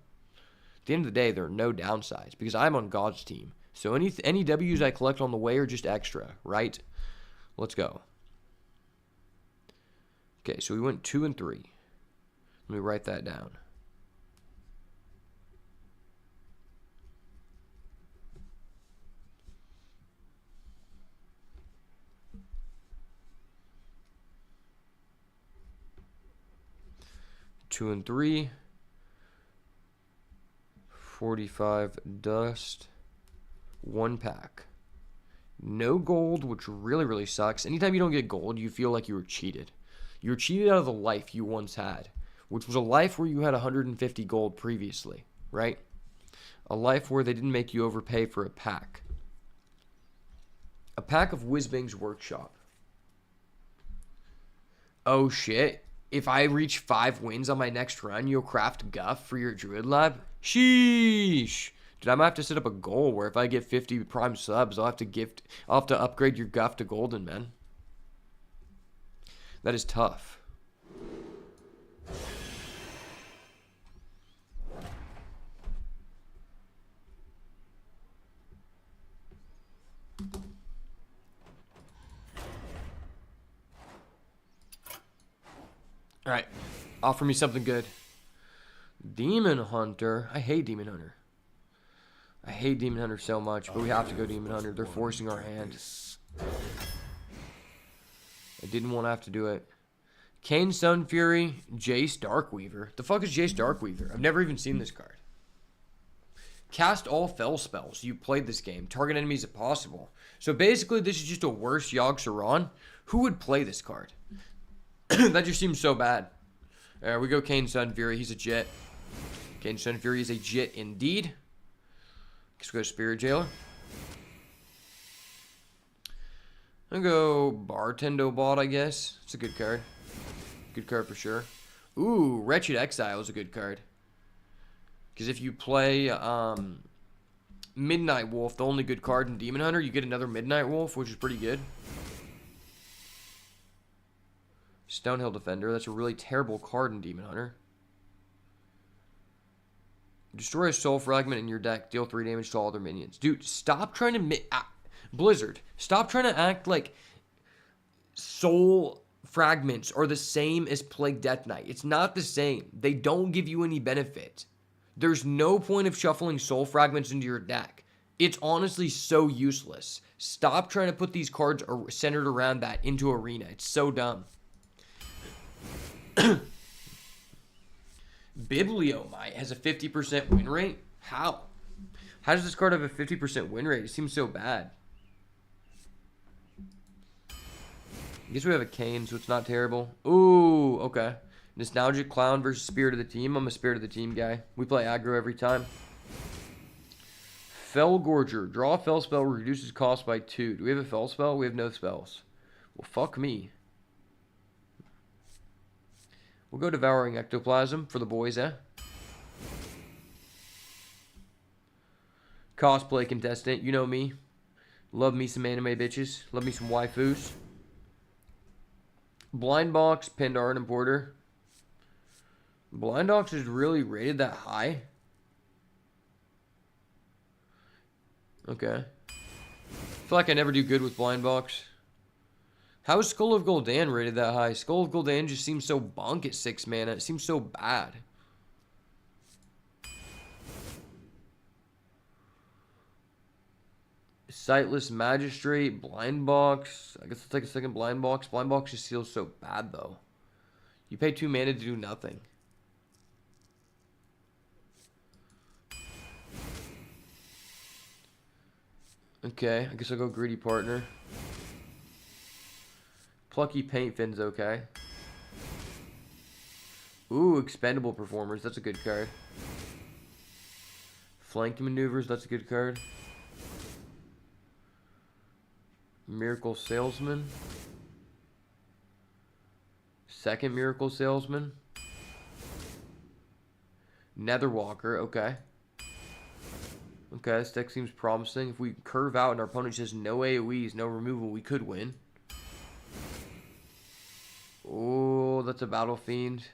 At the end of the day, there are no downsides, because I'm on God's team. So any W's I collect on the way are just extra, right? Let's go. Okay, so we went 2 and 3. Let me write that down. Two and 3. 45 dust. 1 pack. No gold, which really, really sucks. Anytime you don't get gold, you feel like you were cheated. You were cheated out of the life you once had, which was a life where you had 150 gold previously, right? A life where they didn't make you overpay for a pack. A pack of Whizbang's Workshop. Oh shit. If I reach 5 wins on my next run, you'll craft Guff for your Druid Lab? Sheesh. Dude, I'm gonna have to set up a goal where if I get 50 prime subs, I'll have to upgrade your Guff to golden, man. That is tough. Alright. Offer me something good. Demon Hunter. I hate Demon Hunter. I hate Demon Hunter so much, but we have to go Demon Hunter. They're forcing our hand. I didn't want to have to do it. Kane Sunfury, Jace Darkweaver. The fuck is Jace Darkweaver? I've never even seen this card. Cast all fell spells. You played this game. Target enemies if possible. So basically, this is just a worse Yogg Saron. Who would play this card? That just seems so bad. Alright, we go Kane Sunfury. He's a Jit. Kane Sunfury is a Jit indeed. Let's go Spirit Jailer. I'll go Bartendo Bot, I guess. It's a good card. Good card for sure. Ooh, Wretched Exile is a good card. Because if you play Midnight Wolf, the only good card in Demon Hunter, you get another Midnight Wolf, which is pretty good. Stonehill Defender, that's a really terrible card in Demon Hunter. Destroy a soul fragment in your deck, deal 3 damage to all other minions. Dude, stop trying to... Blizzard, stop trying to act like soul fragments are the same as Plague Death Knight. It's not the same. They don't give you any benefit. There's no point of shuffling soul fragments into your deck. It's honestly so useless. Stop trying to put these cards centered around that into Arena. It's so dumb. Bibliomite has a 50% win rate? How? How does this card have a 50% win rate? It seems so bad. I guess we have a Kane, so it's not terrible. Ooh, okay. Nostalgic Clown versus Spirit of the Team. I'm a Spirit of the Team guy. We play aggro every time. Fell Gorger. Draw a Fell spell, reduces cost by 2. Do we have a Fell spell? We have no spells. Well, fuck me. We'll go Devouring Ectoplasm for the boys, eh? Cosplay contestant. You know me. Love me some anime bitches. Love me some waifus. Blind Box, Pendar, and Porter. Blind Box is really rated that high? Okay. I feel like I never do good with Blind Box. How is Skull of Gul'dan rated that high? Skull of Gul'dan just seems so bonk at 6 mana. It seems so bad. Sightless Magistrate, Blind Box. I guess let's take a second Blind Box. Blind Box just feels so bad, though. You pay 2 mana to do nothing. Okay, I guess I'll go Greedy Partner. Plucky Paintfin's okay. Ooh, Expendable Performers. That's a good card. Flank Maneuvers. That's a good card. Miracle Salesman. Second Miracle Salesman. Netherwalker. Okay. Okay, this deck seems promising. If we curve out and our opponent just has no AoEs, no removal, we could win. Oh, that's a Battle Fiend.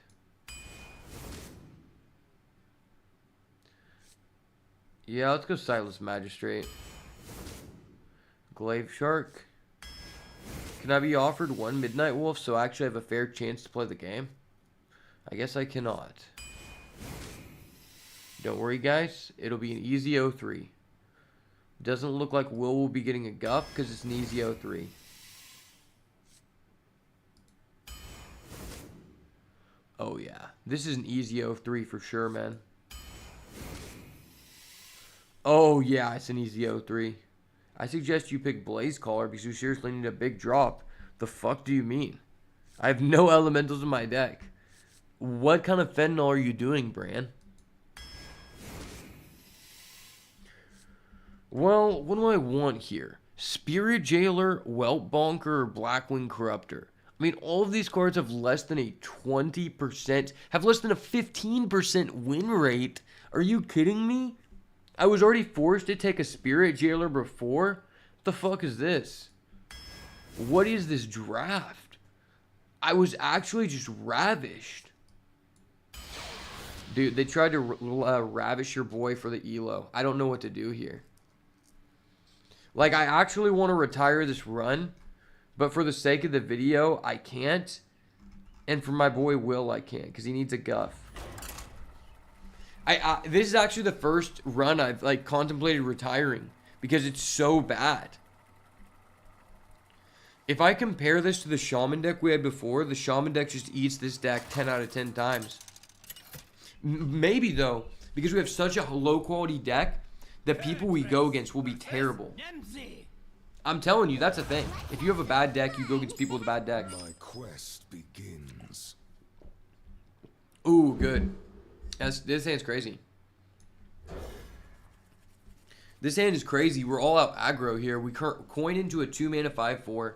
Yeah, let's go Sightless Magistrate. Glaive Shark. Can I be offered 1 Midnight Wolf so I actually have a fair chance to play the game? I guess I cannot. Don't worry, guys. It'll be an easy 0-3. Doesn't look like will be getting a guff because it's an easy 0-3. Oh, yeah. This is an easy 0-3 for sure, man. Oh, yeah. It's an easy 0-3. I suggest you pick Blaze Caller because you seriously need a big drop. The fuck do you mean? I have no elementals in my deck. What kind of fentanyl are you doing, Bran? Well, what do I want here? Spirit Jailer, Whelp Bonker, or Blackwing Corruptor? I mean, all of these cards have less than a 20%, have less than a 15% win rate. Are you kidding me? I was already forced to take a Spirit Jailer before? What the fuck is this? What is this draft? I was actually just ravished. Dude, they tried to ravish your boy for the ELO. I don't know what to do here. Like, I actually want to retire this run, but for the sake of the video, I can't. And for my boy Will, I can't, because he needs a guff. This is actually the first run I've, like, contemplated retiring, because it's so bad. If I compare this to the Shaman deck we had before, the Shaman deck just eats this deck 10 out of 10 times. Maybe, though, because we have such a low-quality deck, the people we go against will be terrible. I'm telling you, that's a thing. If you have a bad deck, you go against people with a bad deck.
My quest begins.
Ooh, good. This hand's crazy. This hand is crazy. We're all out aggro here. We coin into a 2-mana 5/4.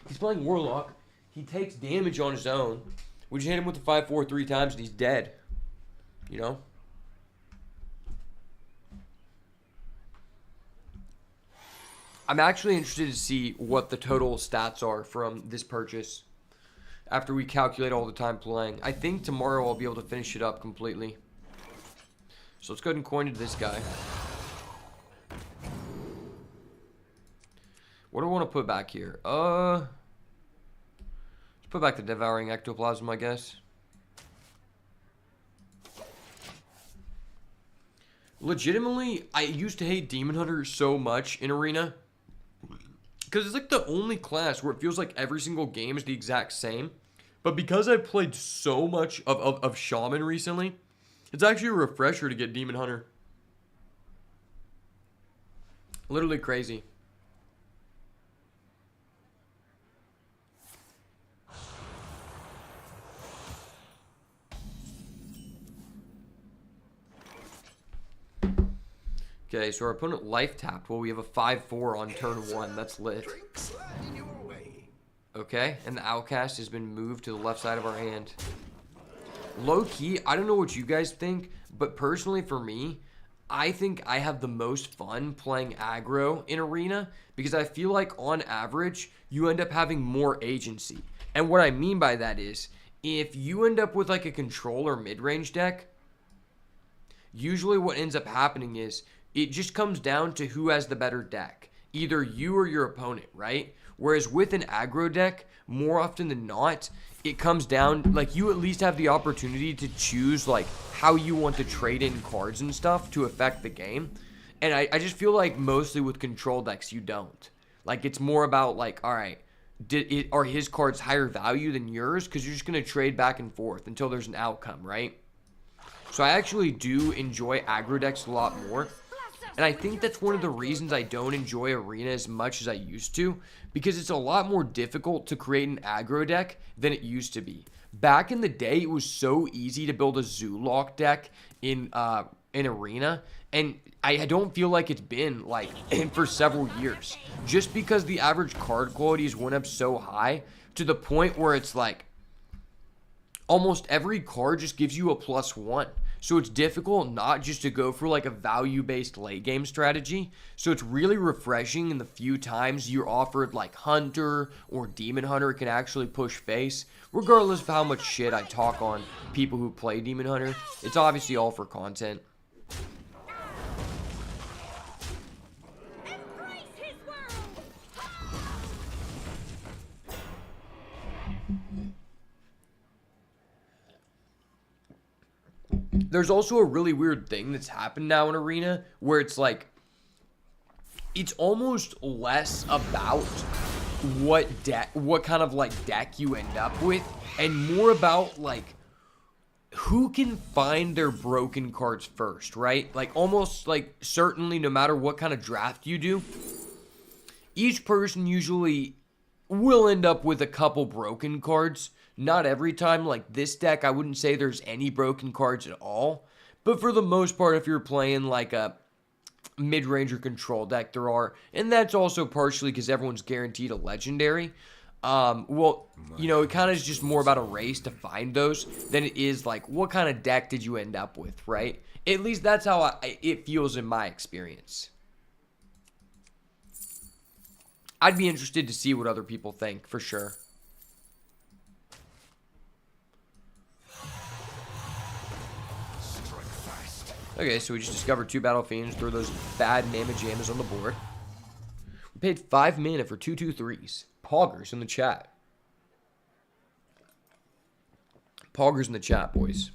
He's playing Warlock. He takes damage on his own. We just hit him with the 5-4 3 times and he's dead. You know? I'm actually interested to see what the total stats are from this purchase after we calculate all the time playing. I think tomorrow I'll be able to finish it up completely. So let's go ahead and coin into this guy. What do I want to put back here? Let's put back the Devouring Ectoplasm, I guess. Legitimately, I used to hate Demon Hunter so much in Arena. Because it's like the only class where it feels like every single game is the exact same. But because I played so much of Shaman recently, it's actually a refresher to get Demon Hunter. Literally crazy. Okay, so our opponent life tapped. Well, we have a 5-4 on turn 1. That's lit. Okay, and the Outcast has been moved to the left side of our hand. Low key, I don't know what you guys think, but personally for me, I think I have the most fun playing aggro in Arena because I feel like on average, you end up having more agency. And what I mean by that is, if you end up with like a control or mid-range deck, usually what ends up happening is it just comes down to who has the better deck. Either you or your opponent, right? Whereas with an aggro deck, more often than not, it comes down, like you at least have the opportunity to choose like how you want to trade in cards and stuff to affect the game. And I just feel like mostly with control decks, you don't. Like it's more about like, all right, are his cards higher value than yours? Because you're just going to trade back and forth until there's an outcome, right? So I actually do enjoy aggro decks a lot more. And I think that's one of the reasons I don't enjoy Arena as much as I used to, because it's a lot more difficult to create an aggro deck than it used to be. Back in the day, it was so easy to build a Zoolock deck in Arena, and I don't feel like it's been like for several years, just because the average card qualities went up so high to the point where it's like almost every card just gives you a +1. So it's difficult not just to go for like a value-based late game strategy. So it's really refreshing in the few times you're offered like Hunter or Demon Hunter can actually push face. Regardless of how much shit I talk on people who play Demon Hunter, it's obviously all for content. There's also a really weird thing that's happened now in Arena where it's like, it's almost less about what kind of like deck you end up with and more about like who can find their broken cards first, right? Like almost like certainly no matter what kind of draft you do, each person usually will end up with a couple broken cards. Not every time, like this deck, I wouldn't say there's any broken cards at all. But for the most part, if you're playing like a mid-range or control deck, there are. And that's also partially because everyone's guaranteed a legendary. Well, you know, it kind of is just more about a race to find those than it is like, what kind of deck did you end up with, right? At least that's how it feels in my experience. I'd be interested to see what other people think, for sure. Okay, so we just discovered 2 Battle Fiends, throw those bad Mamma Jammas on the board. We paid 5 mana for 2/2/3s. Poggers in the chat. Poggers in the chat, boys.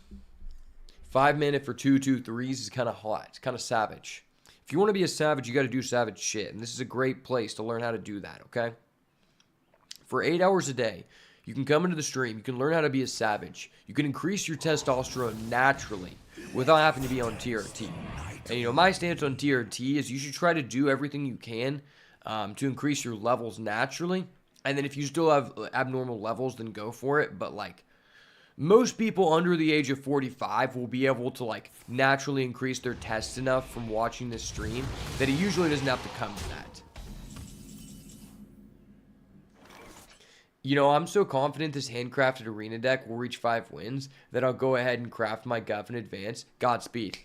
5 mana for 2/2/3s is kind of hot. It's kind of savage. If you want to be a savage, you got to do savage shit. And this is a great place to learn how to do that, okay? For 8 hours a day, you can come into the stream. You can learn how to be a savage. You can increase your testosterone naturally without having to be on TRT. And, you know, my stance on TRT is you should try to do everything you can to increase your levels naturally. And then if you still have abnormal levels, then go for it. But, like, most people under the age of 45 will be able to, like, naturally increase their tests enough from watching this stream that it usually doesn't have to come to that. You know, I'm so confident this handcrafted arena deck will reach 5 wins that I'll go ahead and craft my Guff in advance. Godspeed.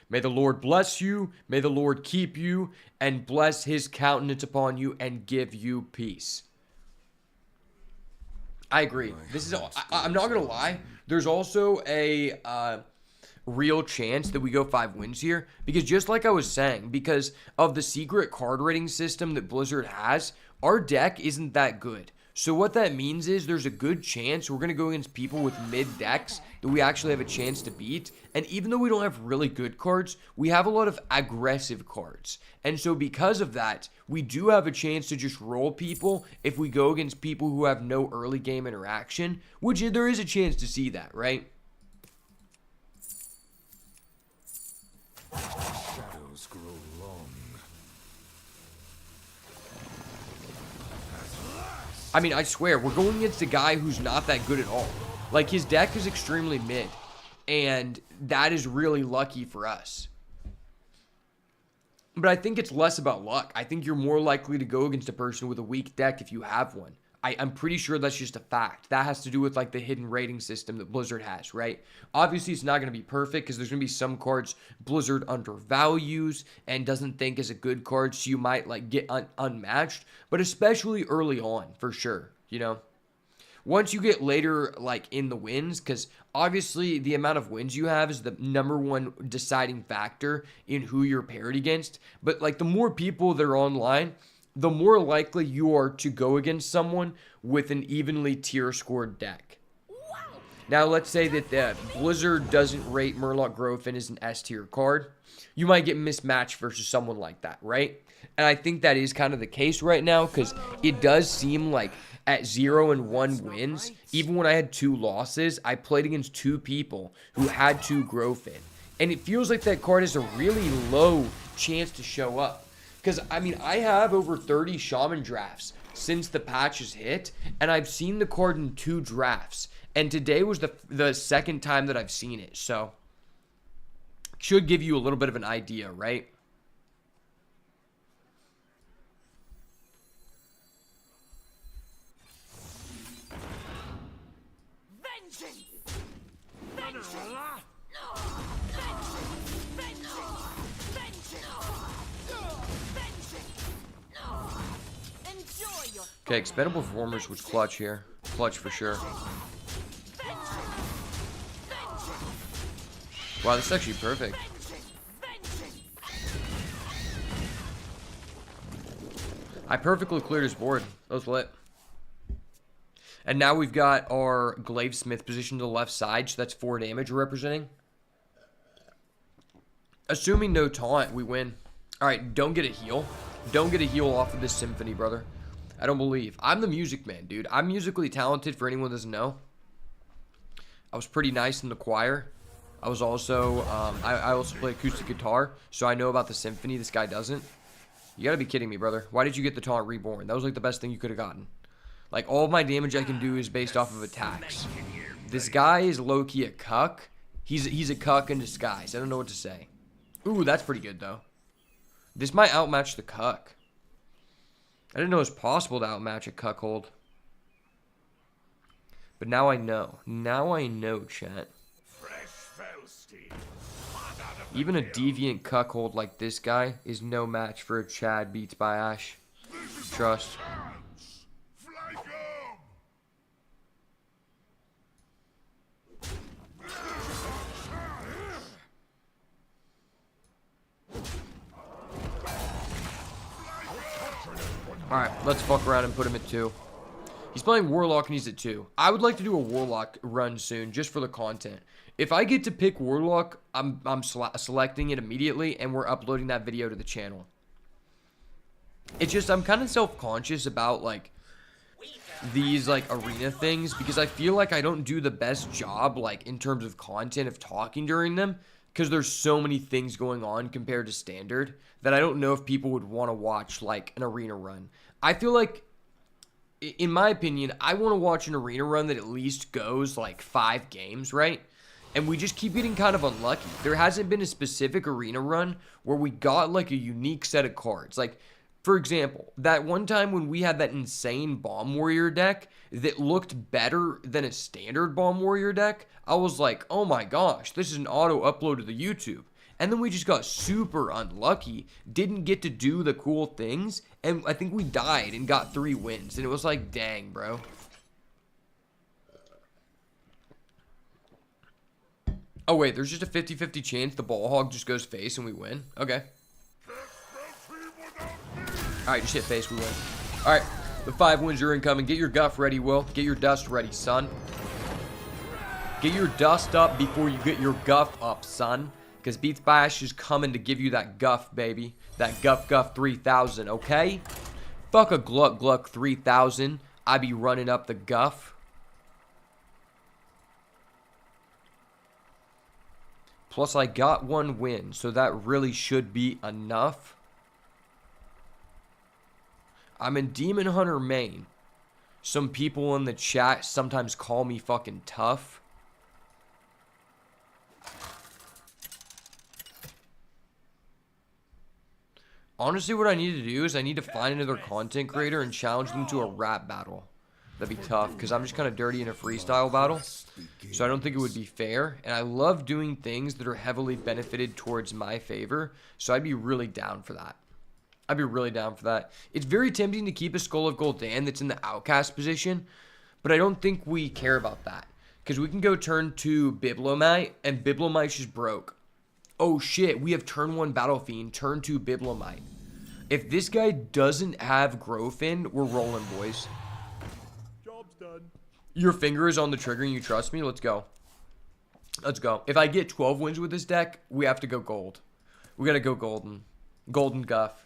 May the Lord bless you, may the Lord keep you, and bless his countenance upon you and give you peace. I agree. This is, I'm not going to lie. There's also a real chance that we go 5 wins here. Because just like I was saying, because of the secret card rating system that Blizzard has, our deck isn't that good. So what that means is there's a good chance we're going to go against people with mid decks that we actually have a chance to beat. And even though we don't have really good cards, we have a lot of aggressive cards. And so because of that, we do have a chance to just roll people if we go against people who have no early game interaction, which there is a chance to see that, right?
Shadows grow long.
I mean, I swear, we're going against a guy who's not that good at all. Like, his deck is extremely mid, and that is really lucky for us. But I think it's less about luck. I think you're more likely to go against a person with a weak deck if you have one. I'm pretty sure that's just a fact. That has to do with, like, the hidden rating system that Blizzard has, right? Obviously, it's not going to be perfect because there's going to be some cards Blizzard undervalues and doesn't think is a good card, so you might, like, get unmatched. But especially early on, for sure, you know? Once you get later, like, in the wins, because obviously the amount of wins you have is the #1 deciding factor in who you're paired against. But, like, the more people that are online, the more likely you are to go against someone with an evenly tier scored deck. Now, let's say that Blizzard doesn't rate Murloc Growfin as an S tier card. You might get mismatched versus someone like that, right? And I think that is kind of the case right now because it does seem like at 0 and 1 wins, even when I had 2 losses, I played against 2 people who had 2 Growfin. And it feels like that card has a really low chance to show up. Because, I mean, I have over 30 Shaman drafts since the patch has hit, and I've seen the card in 2 drafts. And today was the second time that I've seen it, so should give you a little bit of an idea, right?
Vengeance!
Okay, Expendable Performers was clutch here. Clutch for sure. Wow, this is actually perfect. I perfectly cleared his board. That was lit. And now we've got our Glavesmith positioned to the left side, so that's 4 damage we're representing. Assuming no taunt, we win. Alright, don't get a heal. Don't get a heal off of this Symphony, brother. I don't believe. I'm the music man, dude. I'm musically talented for anyone who doesn't know. I was pretty nice in the choir. I was also, I also play acoustic guitar, so I know about the Symphony. This guy doesn't. You gotta be kidding me, brother. Why did you get the Taunt Reborn? That was like the best thing you could have gotten. Like, all of my damage I can do is based off of attacks. This guy is low-key a cuck. He's a cuck in disguise. I don't know what to say. Ooh, that's pretty good, though. This might outmatch the cuck. I didn't know it was possible to outmatch a cuckold. But now I know. Now I know, chat. Even a deviant cuckold like this guy is no match for a Chad beats by Ash. Trust. Alright, let's fuck around and put him at 2. He's playing Warlock and he's at 2. I would like to do a Warlock run soon, just for the content. If I get to pick Warlock, I'm selecting it immediately, and we're uploading that video to the channel. It's just, I'm kind of self-conscious about, like, these, like, arena things, because I feel like I don't do the best job, like, in terms of content of talking during them, because there's so many things going on compared to standard, that I don't know if people would want to watch, like, an arena run. I feel like, in my opinion, I want to watch an arena run that at least goes, like, 5 games, right? And we just keep getting kind of unlucky. There hasn't been a specific arena run where we got, like, a unique set of cards. Like, For example, that one time when we had that insane Bomb Warrior deck that looked better than a standard Bomb Warrior deck, I was like, oh my gosh, this is an auto upload to the YouTube. And then we just got super unlucky, didn't get to do the cool things, and I think we died and got 3 wins. And it was like, dang, bro. Oh, wait, there's just a 50-50 chance the ball hog just goes face and we win? Okay. Alright, just hit face, we win. Alright, the 5 wins are incoming. Get your guff ready, Will. Get your dust ready, son. Get your dust up before you get your guff up, son. Because Beats Bash is coming to give you that guff, baby. That guff 3000, okay? Fuck a Gluck 3000. I be running up the guff. Plus, I got 1 win, so that really should be enough. I'm in Demon Hunter main. Some people in the chat sometimes call me fucking tough. Honestly, what I need to do is I need to find another content creator and challenge them to a rap battle. That'd be tough, because I'm just kind of dirty in a freestyle battle. So I don't think it would be fair. And I love doing things that are heavily benefited towards my favor. So I'd be really down for that. I'd be really down for that. It's very tempting to keep a Skull of Gul'dan that's in the outcast position. But I don't think we care about that. Because we can go turn 2 Bibliomite, and Bibliomite's just broke. Oh shit, we have turn 1 Battle Fiend, turn 2 Bibliomite. If this guy doesn't have Growfin, we're rolling, boys.
Job's done.
Your finger is on the trigger and you trust me? Let's go. Let's go. If I get 12 wins with this deck, we have to go gold. We gotta go golden. Golden guff.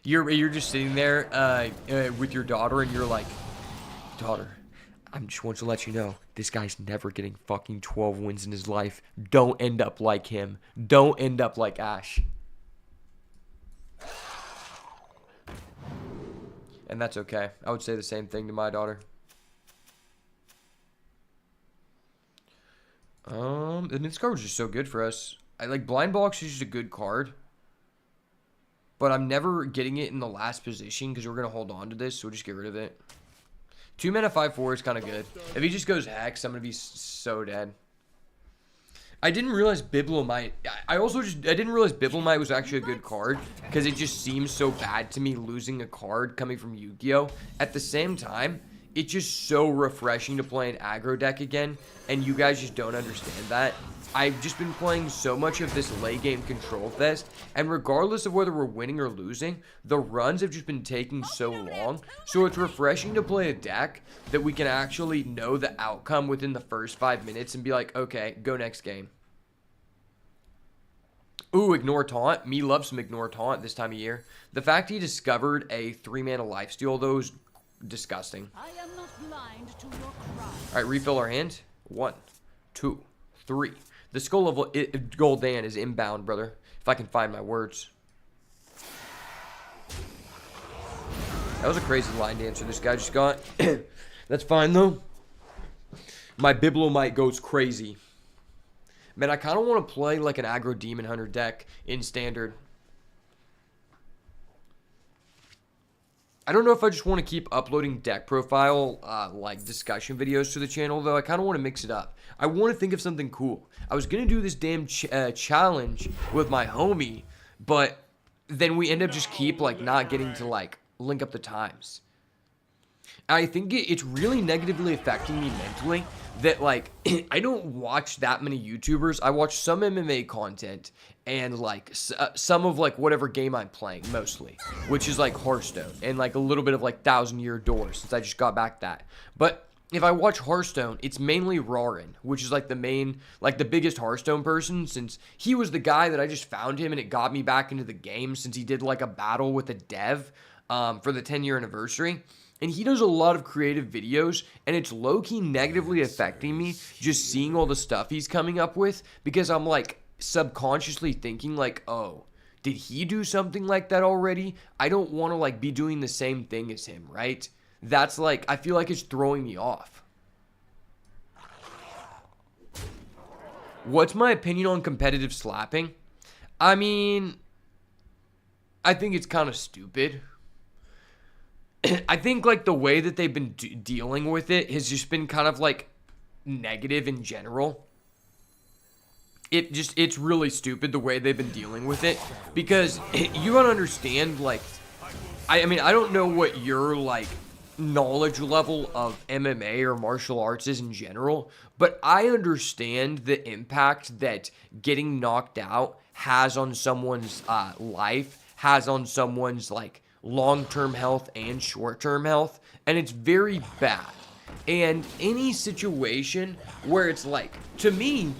You're just sitting there with your daughter and you're like, daughter, I just want to let you know, this guy's never getting fucking 12 wins in his life. Don't end up like him. Don't end up like Ash. And that's okay. I would say the same thing to my daughter. And this card was just so good for us. I like Blind Box is just a good card. But I'm never getting it in the last position because we're going to hold on to this. So we'll just get rid of it. 2 mana 5/4 is kind of good. If he just goes Hex, I'm going to be so dead. I didn't realize Bibliomite. I didn't realize Bibliomite was actually a good card because it just seems so bad to me losing a card coming from Yu-Gi-Oh! At the same time, it's just so refreshing to play an aggro deck again, and you guys just don't understand that. I've just been playing so much of this late game control fest, and regardless of whether we're winning or losing, the runs have just been taking so long, so it's refreshing to play a deck that we can actually know the outcome within the first 5 minutes and be like, okay, go next game. Ooh, Ignore Taunt. Me loves some Ignore Taunt this time of year. The fact he discovered a 3 mana lifesteal, though, is disgusting.
I am not blind to your cry.
Alright, refill our hand. 1, 2, 3. The Skull of Gul'dan is inbound, brother. If I can find my words. That was a crazy line dancer this guy just got. That's fine, though. My Bibliomite goes crazy. Man, I kind of want to play like an aggro Demon Hunter deck in Standard. I don't know if I just want to keep uploading deck profile, like discussion videos to the channel, though. I kind of want to mix it up. I want to think of something cool. I was going to do this damn challenge with my homie, but then we end up just keep, like, not getting to, like, link up the times. I think it's really negatively affecting me mentally that, like, I don't watch that many YouTubers. I watch some MMA content and, like, some of, like, whatever game I'm playing, mostly, which is, like, Hearthstone and, like, a little bit of, like, 1000-Year Door since I just got back that. But if I watch Hearthstone, it's mainly Rarin, which is, like, the main, like, the biggest Hearthstone person since he was the guy that I just found him and it got me back into the game since he did, like, a battle with a dev for the 10-year anniversary. And he does a lot of creative videos, and it's low-key negatively affecting me just seeing all the stuff he's coming up with because I'm, like, subconsciously thinking, like, oh, did he do something like that already? I don't want to, like, be doing the same thing as him, right? That's, like, I feel like it's throwing me off. what's my opinion on competitive slapping? I mean, I think it's kind of stupid. I think like the way that they've been dealing with it has just been kind of like negative in general. It's really stupid the way they've been dealing with it, because you gotta understand, like, I mean, I don't know what your like knowledge level of MMA or martial arts is in general, but I understand the impact that getting knocked out has on someone's life, has on someone's like long-term health and short-term health, and it's very bad. And any situation where it's like, to me,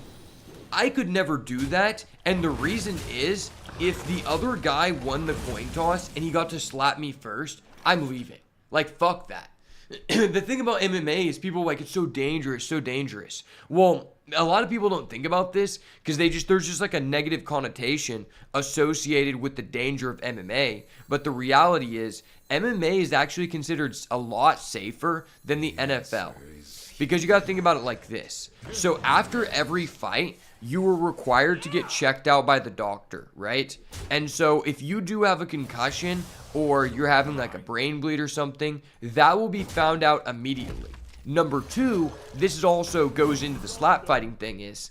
I could never do that, and the reason is, if the other guy won the coin toss and he got to slap me first, I'm leaving. Like, fuck that. The thing about MMA is people are like, it's so dangerous, so dangerous. Well, a lot of people don't think about this because there's just like a negative connotation associated with the danger of MMA. But the reality is, MMA is actually considered a lot safer than the NFL. Because you got to think about it like this. So after every fight, you were required to get checked out by the doctor, right? And so if you do have a concussion or you're having like a brain bleed or something, that will be found out immediately. Number two, this is also goes into the slap fighting thing, is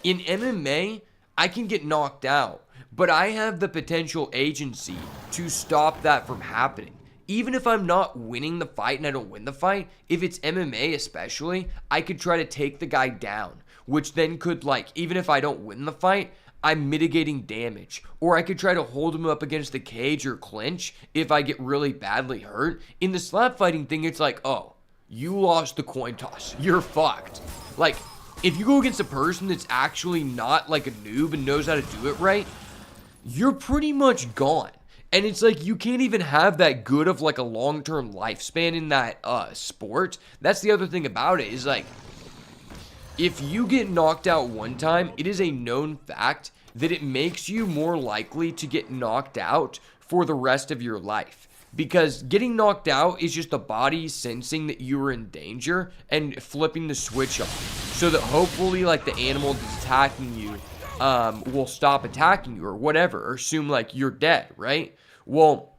in MMA, I can get knocked out, but I have the potential agency to stop that from happening. Even if I'm not winning the fight and I don't win the fight, if it's MMA especially, I could try to take the guy down, which then could, like, even if I don't win the fight, I'm mitigating damage. Or I could try to hold him up against the cage or clinch if I get really badly hurt. In the slap fighting thing, it's like, oh, you lost the coin toss. You're fucked. Like, if you go against a person that's actually not like a noob and knows how to do it right, you're pretty much gone. And it's like, you can't even have that good of like a long-term lifespan in that sport. That's the other thing about it, is like, if you get knocked out one time, it is a known fact that it makes you more likely to get knocked out for the rest of your life. Because getting knocked out is just the body sensing that you are in danger and flipping the switch on, so that hopefully like the animal that's attacking you will stop attacking you or whatever, or assume like you're dead, right? Well,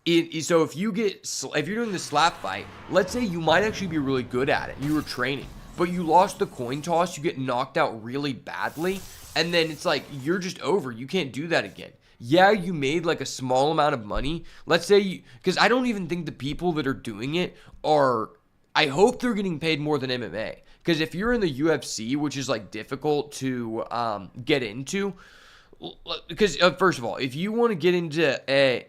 so if you're doing the slap fight, let's say you might actually be really good at it, you were training, but you lost the coin toss, you get knocked out really badly, and then it's like, you're just over, you can't do that again. Yeah, you made like a small amount of money. Let's say because I don't even think the people that are doing it are, I hope they're getting paid more than MMA. Because if you're in the UFC, which is like difficult to get into, because first of all, if you want to get into a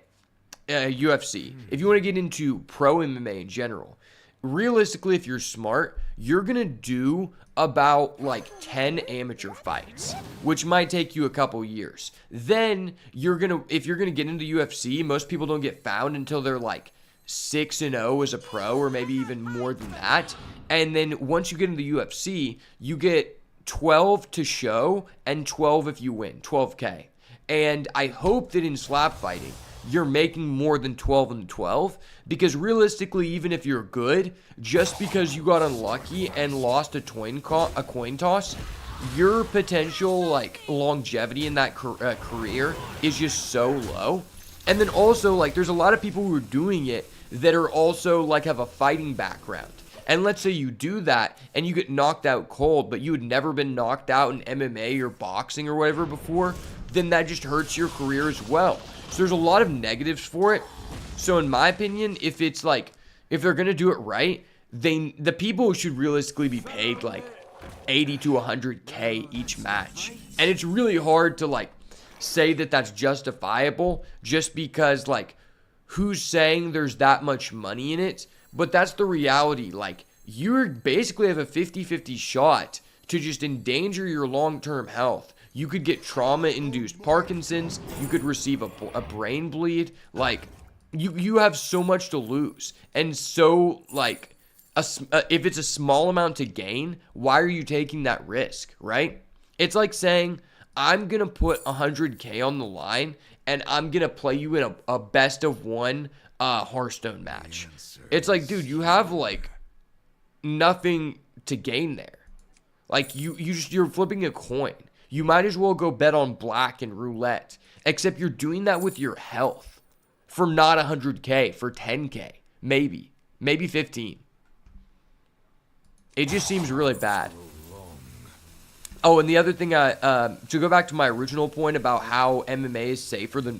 UFC, if you want to get into pro MMA in general, realistically, if you're smart, you're going to do about like 10 amateur fights, which might take you a couple years. Then if you're going to get into UFC, most people don't get found until they're like 6-0 as a pro, or maybe even more than that. And then once you get into the UFC, you get 12 to show and 12 if you win, 12K. And I hope that in slap fighting, you're making more than 12 and 12, because realistically, even if you're good, just because you got unlucky and lost a coin toss, your potential like longevity in that career is just so low. And then also, like, there's a lot of people who are doing it that are also like have a fighting background. And let's say you do that and you get knocked out cold, but you had never been knocked out in MMA or boxing or whatever before, then that just hurts your career as well. So there's a lot of negatives for it. So in my opinion, if they're going to do it right, the people should realistically be paid like 80 to 100K each match. And it's really hard to like say that that's justifiable, just because like, who's saying there's that much money in it? But that's the reality. Like, you basically have a 50-50 shot to just endanger your long-term health. You could get trauma-induced Parkinson's. You could receive a brain bleed. Like, you have so much to lose. And so, like, if it's a small amount to gain, why are you taking that risk, right? It's like saying, I'm going to put 100K on the line, and I'm going to play you in a best-of-1 Hearthstone match. It's like, dude, you have, like, nothing to gain there. Like, you're flipping a coin. You might as well go bet on black and roulette. Except you're doing that with your health. For not 100K, for 10K. Maybe 15. It just seems really bad. Oh, and the other thing, to go back to my original point about how MMA is safer than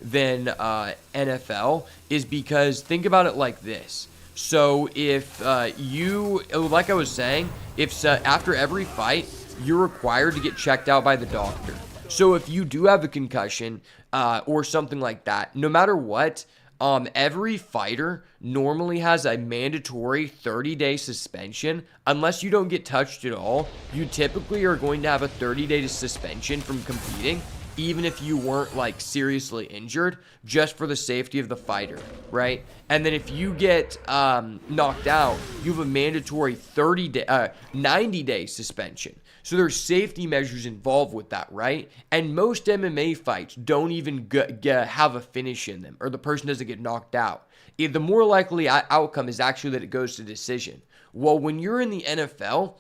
NFL, is because think about it like this. So if like I was saying, if after every fight, you're required to get checked out by the doctor. So if you do have a concussion or something like that, no matter what, every fighter normally has a mandatory 30-day suspension. Unless you don't get touched at all, you typically are going to have a 30-day suspension from competing, even if you weren't like seriously injured, just for the safety of the fighter, right? And then if you get knocked out, you have a mandatory 90-day suspension. So there's safety measures involved with that, right? And most MMA fights don't even have a finish in them, or the person doesn't get knocked out. The more likely outcome is actually that it goes to decision. Well, when you're in the NFL,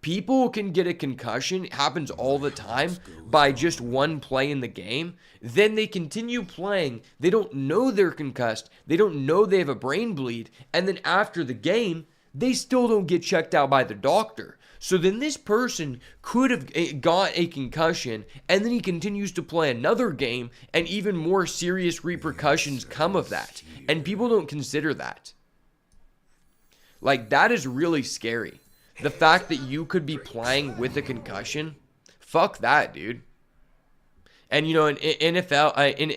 people can get a concussion. It happens all the time by just one play in the game. Then they continue playing. They don't know they're concussed. They don't know they have a brain bleed. And then after the game, they still don't get checked out by the doctor. So then this person could have got a concussion, and then he continues to play another game, and even more serious repercussions come of that. And people don't consider that. Like, that is really scary. The fact that you could be playing with a concussion, fuck that, dude. And, you know, in NFL, in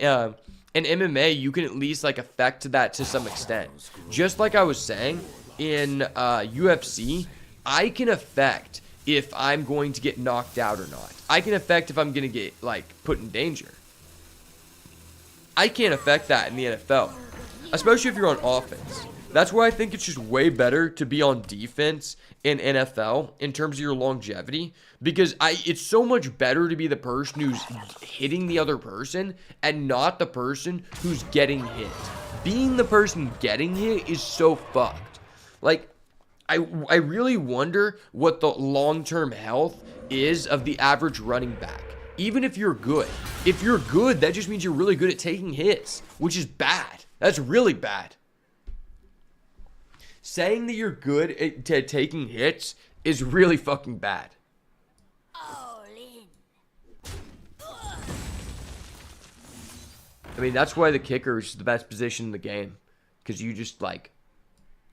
MMA, you can at least, like, affect that to some extent. Just like I was saying, in UFC, I can affect if I'm going to get knocked out or not. I can affect if I'm going to get, like, put in danger. I can't affect that in the NFL, especially if you're on offense. That's why I think it's just way better to be on defense in NFL in terms of your longevity, because it's so much better to be the person who's hitting the other person and not the person who's getting hit. Being the person getting hit is so fucked. Like, I really wonder what the long-term health is of the average running back. Even if you're good. If you're good, that just means you're really good at taking hits, which is bad. That's really bad. Saying that you're good at taking hits is really fucking bad. I mean, that's why the kicker is the best position in the game. Because you just, like,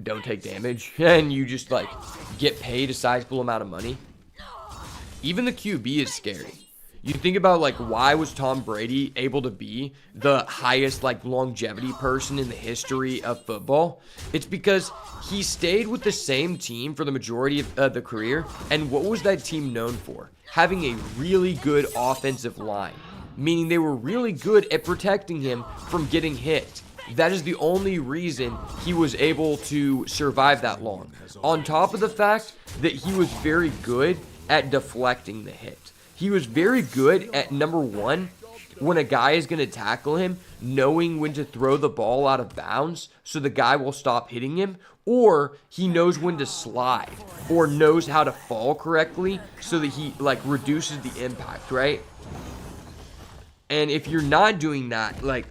don't take damage. And you just, like, get paid a sizable amount of money. Even the QB is scary. You think about, like, why was Tom Brady able to be the highest, like, longevity person in the history of football? It's because he stayed with the same team for the majority of the career. And what was that team known for? Having a really good offensive line. Meaning they were really good at protecting him from getting hit. That is the only reason he was able to survive that long. On top of the fact that he was very good at deflecting the hit. He was very good at, number one, when a guy is going to tackle him, knowing when to throw the ball out of bounds so the guy will stop hitting him, or he knows when to slide, or knows how to fall correctly so that he, like, reduces the impact, right? And if you're not doing that, like,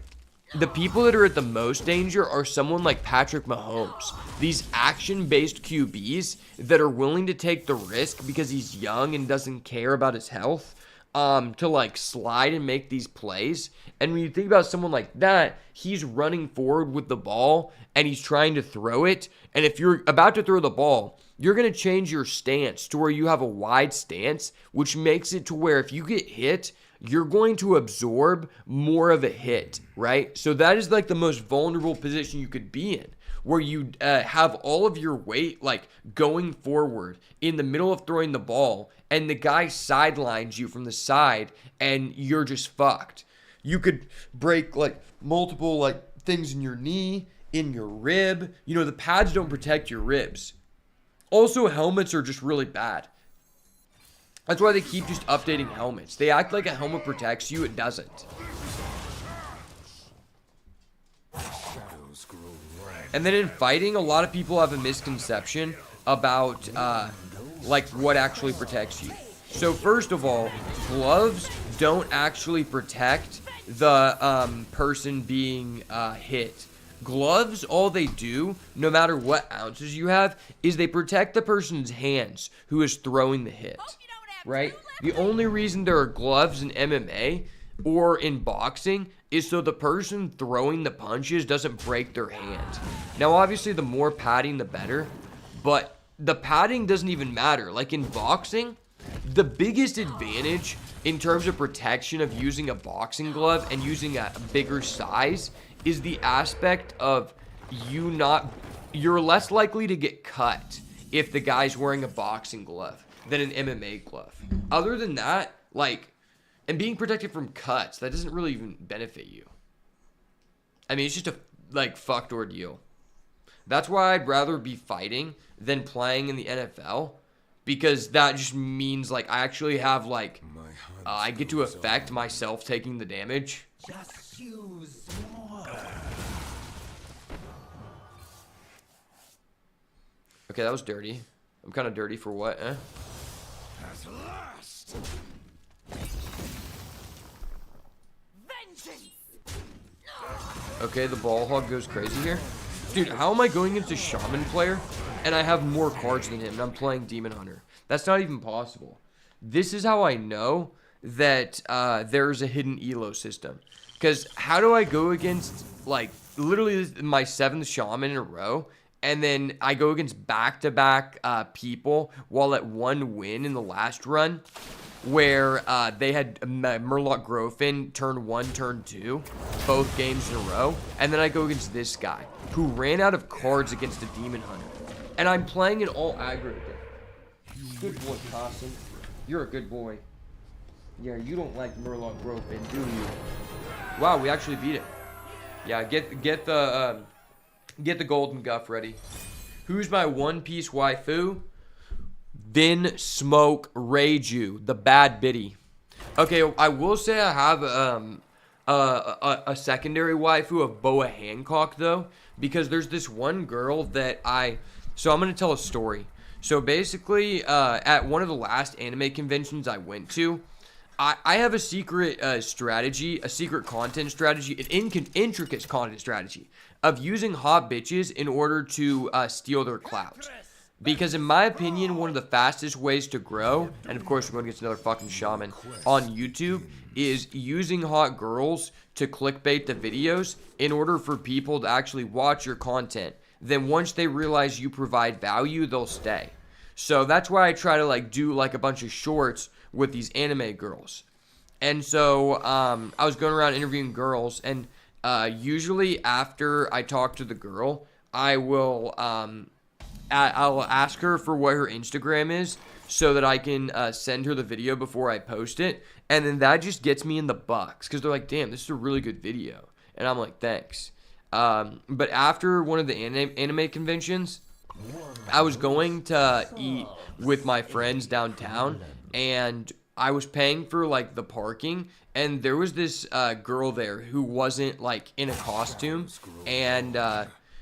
the people that are at the most danger are someone like Patrick Mahomes. These action-based QBs that are willing to take the risk because he's young and doesn't care about his health, to, like, slide and make these plays. And when you think about someone like that, he's running forward with the ball and he's trying to throw it. And if you're about to throw the ball, you're going to change your stance to where you have a wide stance, which makes it to where if you get hit, you're going to absorb more of a hit, right? So that is, like, the most vulnerable position you could be in, where you have all of your weight, like, going forward in the middle of throwing the ball, and the guy sidelines you from the side, and you're just fucked. You could break, like, multiple, like, things in your knee, in your rib. You know, the pads don't protect your ribs. Also, helmets are just really bad. That's why they keep just updating helmets. They act like a helmet protects you. It doesn't. And then in fighting, a lot of people have a misconception about like what actually protects you. So first of all, gloves don't actually protect the person being hit. Gloves, all they do, no matter what ounces you have, is they protect the person's hands who is throwing the hit, right? The only reason there are gloves in MMA or in boxing is so the person throwing the punches doesn't break their hand. Now, obviously, the more padding, the better, but the padding doesn't even matter. Like in boxing, the biggest advantage in terms of protection of using a boxing glove and using a bigger size is the aspect of you're less likely to get cut if the guy's wearing a boxing glove than an MMA glove. Other than that, like, and being protected from cuts, that doesn't really even benefit you. I mean, it's just a, like, fucked ordeal. That's why I'd rather be fighting than playing in the NFL, because that just means, like, I actually have, like, I get to affect myself taking the damage.
Just use more.
Okay, that was dirty. I'm kind of dirty for what, eh?
At last.
Vengeance!
Okay, the ball hog goes crazy here. Dude, how am I going against a shaman player and I have more cards than him and I'm playing demon hunter? That's not even possible. This is how I know that there's a hidden elo system. Because how do I go against, like, literally my 7th shaman in a row, and then I go against back-to-back people while at 1 win in the last run, where they had Murloc Grofin turn 1, turn 2, both games in a row, and then I go against this guy, who ran out of cards against a demon hunter. And I'm playing it all aggro again. Good boy, Carson. You're a good boy. Yeah, you don't like Murloc Grofin, do you? Wow, we actually beat it. Yeah, get the golden guff ready. Who's my One Piece waifu? Vin Smoke Reiju, the bad biddy. Okay, I will say I have a secondary waifu of Boa Hancock though, because there's this one girl that so I'm gonna tell a story. So basically, at one of the last anime conventions I went to, I have a secret strategy, a secret content strategy, an intricate content strategy of using hot bitches in order to steal their clout. Because in my opinion, one of the fastest ways to grow, and of course we're going to get another fucking shaman, on YouTube, is using hot girls to clickbait the videos in order for people to actually watch your content. Then once they realize you provide value, they'll stay. So that's why I try to like do like a bunch of shorts with these anime girls. And so I was going around interviewing girls, and usually after I talk to the girl, I will I'll ask her for what her Instagram is so that I can send her the video before I post it, and then that just gets me in the bucks because they're like, damn, this is a really good video, and I'm like, thanks. But after one of the anime conventions, I was going to eat with my friends downtown, and I was paying for like the parking, and there was this girl there who wasn't like in a costume, and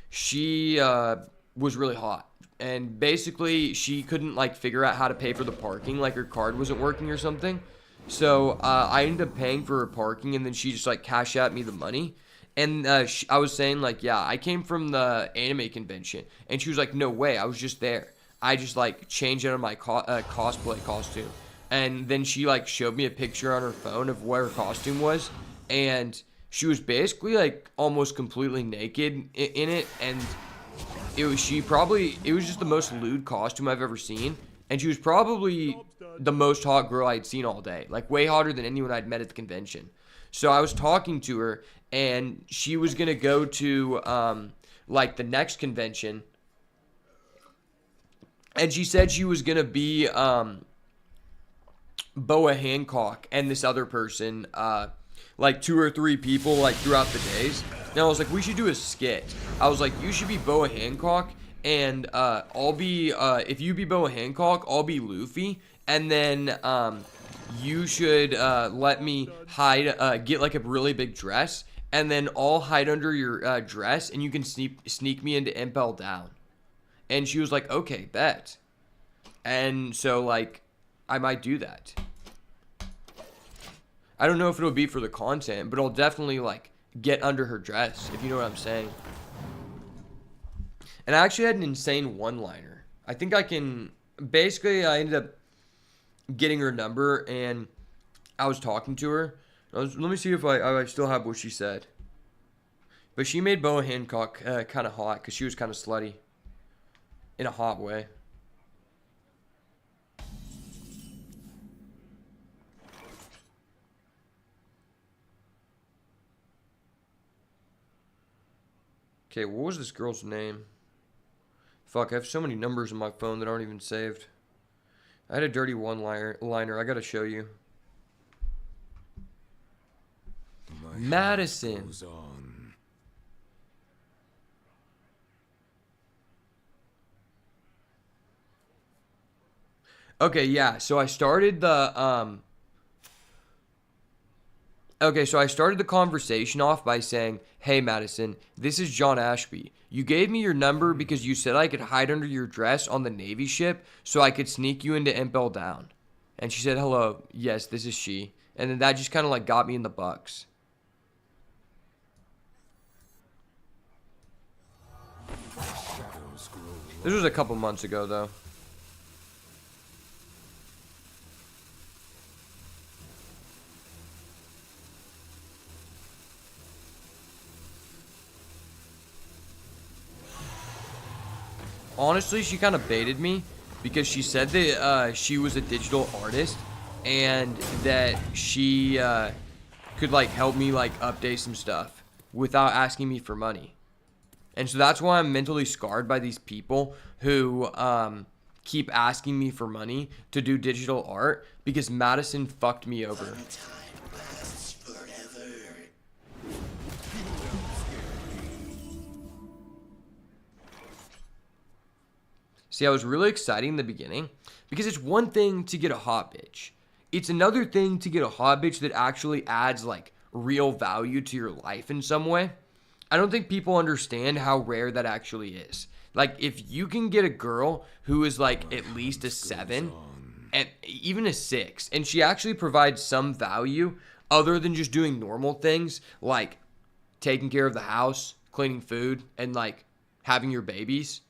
she was really hot. And basically, she couldn't like figure out how to pay for the parking, like her card wasn't working or something. So I ended up paying for her parking, and then she just like cashed out me the money. And I was saying like, yeah, I came from the anime convention, and she was like, no way, I was just there. I just like changed out of my cosplay costume. And then she like showed me a picture on her phone of what her costume was, and she was basically like almost completely naked in it, and it was just the most lewd costume I've ever seen, and she was probably the most hot girl I'd seen all day, like way hotter than anyone I'd met at the convention. So I was talking to her, and she was gonna go to like the next convention, and she said she was gonna be Boa Hancock and this other person, like 2 or 3 people like throughout the days. And I was like, we should do a skit. I was like, you should be Boa Hancock, and I'll be if you be Boa Hancock, I'll be Luffy, and then you should let me hide, get like a really big dress, and then I'll hide under your dress, and you can sneak me into Impel Down. And she was like, okay, bet. And so, like, I might do that. I don't know if it'll be for the content, but I'll definitely, like, get under her dress, if you know what I'm saying. And I actually had an insane one-liner. I think I can... Basically, I ended up getting her number, and I was talking to her. Let me see if I still have what she said. But she made Boa Hancock kind of hot, because she was kind of slutty. In a hot way. Okay, what was this girl's name? Fuck, I have so many numbers on my phone that aren't even saved. I had a dirty one-liner. I gotta show you. Madison. Okay, yeah. So I started the Okay, so I started the conversation off by saying, "Hey Madison, this is John Ashby. You gave me your number because you said I could hide under your dress on the Navy ship so I could sneak you into Impel Down." And she said, "Hello, yes, this is she." And then that just kind of like got me in the bucks. This was a couple months ago though. Honestly, she kind of baited me because she said that she was a digital artist and that she could like help me like update some stuff without asking me for money. And so that's why I'm mentally scarred by these people who keep asking me for money to do digital art because Madison fucked me over. See, I was really excited in the beginning because it's one thing to get a hot bitch. It's another thing to get a hot bitch that actually adds like real value to your life in some way. I don't think people understand how rare that actually is. Like if you can get a girl who is like at least a 7 and even a 6 and she actually provides some value other than just doing normal things like taking care of the house, cleaning food, and like having your babies.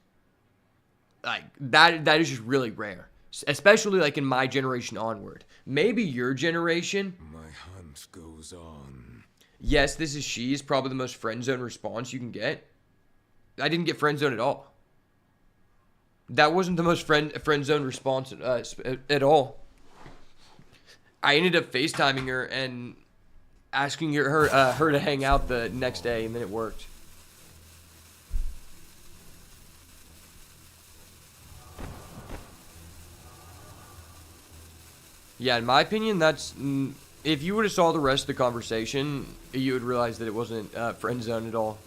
Like that is just really rare, especially like in my generation onward. Maybe your generation.
My hunt goes on.
Yes, this is she is probably the most friend zone response you can get. I didn't get friend zone at all. That wasn't the most friend zone response at all. I ended up FaceTiming her and asking her to hang out the next day, and then it worked. Yeah, in my opinion, that's... If you would have saw the rest of the conversation, you would realize that it wasn't friend zone at all.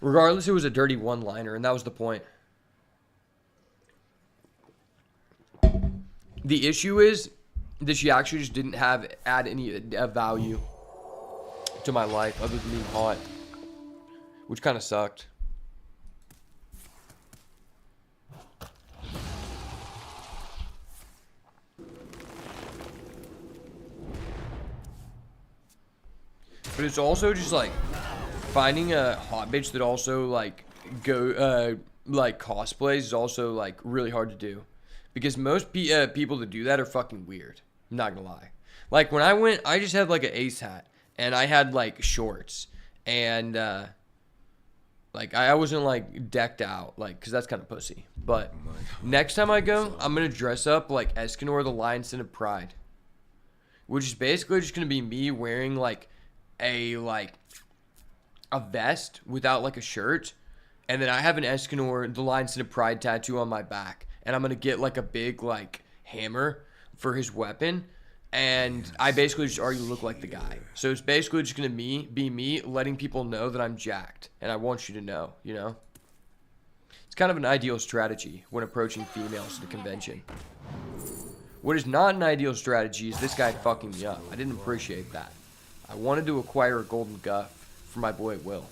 Regardless, it was a dirty one-liner, and that was the point. The issue is that she actually just didn't add any value to my life other than being hot. Which kind of sucked. But it's also just like finding a hot bitch that also like like cosplays is also like really hard to do. Because most people that do that are fucking weird. I'm not gonna lie. Like when I went, I just had like an ace hat and I had like shorts and like, I wasn't, like, decked out, like, because that's kind of pussy. But next time I go, I'm going to dress up like Escanor the Lion's Den of Pride. Which is basically just going to be me wearing, like, a vest without, like, a shirt. And then I have an Escanor the Lion's Den of Pride tattoo on my back. And I'm going to get, like, a big, like, hammer for his weapon. And I basically just already look like the guy. So it's basically just going to be me letting people know that I'm jacked. And I want you to know, you know? It's kind of an ideal strategy when approaching females at a convention. What is not an ideal strategy is this guy fucking me up. I didn't appreciate that. I wanted to acquire a golden guff for my boy Will.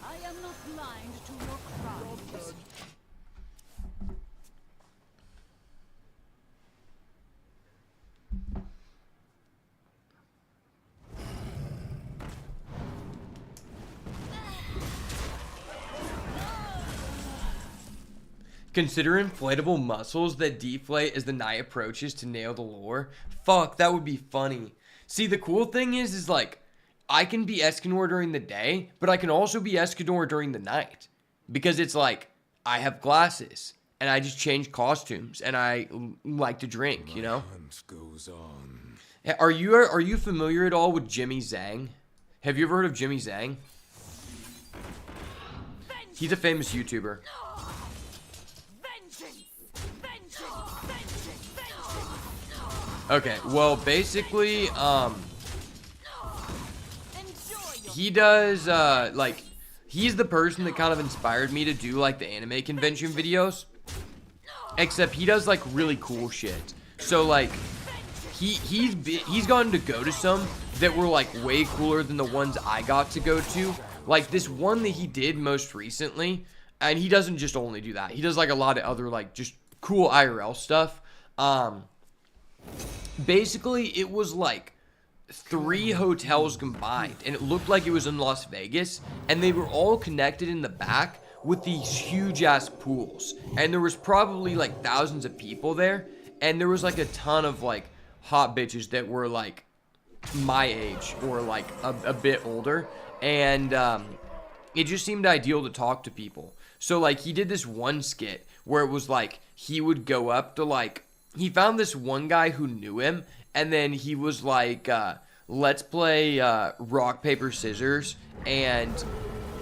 I am not blind to your crimes.
Consider inflatable muscles that deflate as the night approaches to nail the lure. Fuck, that would be funny. See, the cool thing is like, I can be Escanor during the day, but I can also be Escanor during the night. Because it's like, I have glasses, and I just change costumes, and I like to drink, you know?
Hunt goes on.
Are you familiar at all with Jimmy Zhang? Have you ever heard of Jimmy Zhang? He's a famous YouTuber. Okay, well, basically, he does, like, he's the person that kind of inspired me to do, like, the anime convention videos. Except he does, like, really cool shit. So, like, he's gotten to go to some that were, like, way cooler than the ones I got to go to. Like, this one that he did most recently, and he doesn't just only do that. He does, like, a lot of other, like, just cool IRL stuff. Basically, it was like 3 hotels combined, and it looked like it was in Las Vegas, and they were all connected in the back with these huge ass pools, and there was probably like thousands of people there, and there was like a ton of like hot bitches that were like my age or like a bit older, and it just seemed ideal to talk to people. So like he did this one skit where it was like he would go up to like, he found this one guy who knew him, and then he was like, let's play rock, paper, scissors, and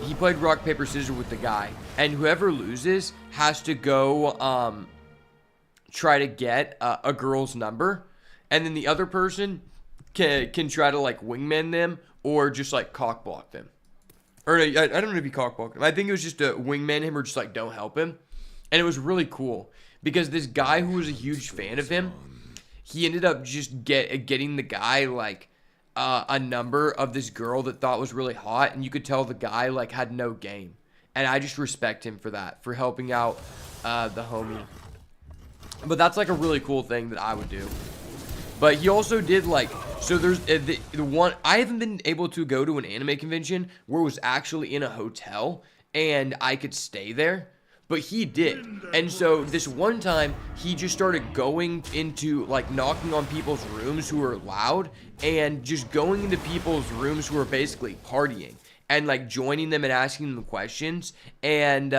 he played rock, paper, scissors with the guy, and whoever loses has to go try to get a girl's number, and then the other person can try to like wingman them or just like cock block them. Or no, I don't know if he cock blocked him. I think it was just a wingman him or just like don't help him. And it was really cool because this guy who was a huge fan of him, he ended up just getting the guy like a number of this girl that thought was really hot, and you could tell the guy like had no game. And I just respect him for that, for helping out the homie. But that's like a really cool thing that I would do. But he also did like, so there's the one, I haven't been able to go to an anime convention where it was actually in a hotel and I could stay there, but he did. And so this one time he just started going into like knocking on people's rooms who were loud and just going into people's rooms who were basically partying and like joining them and asking them questions. And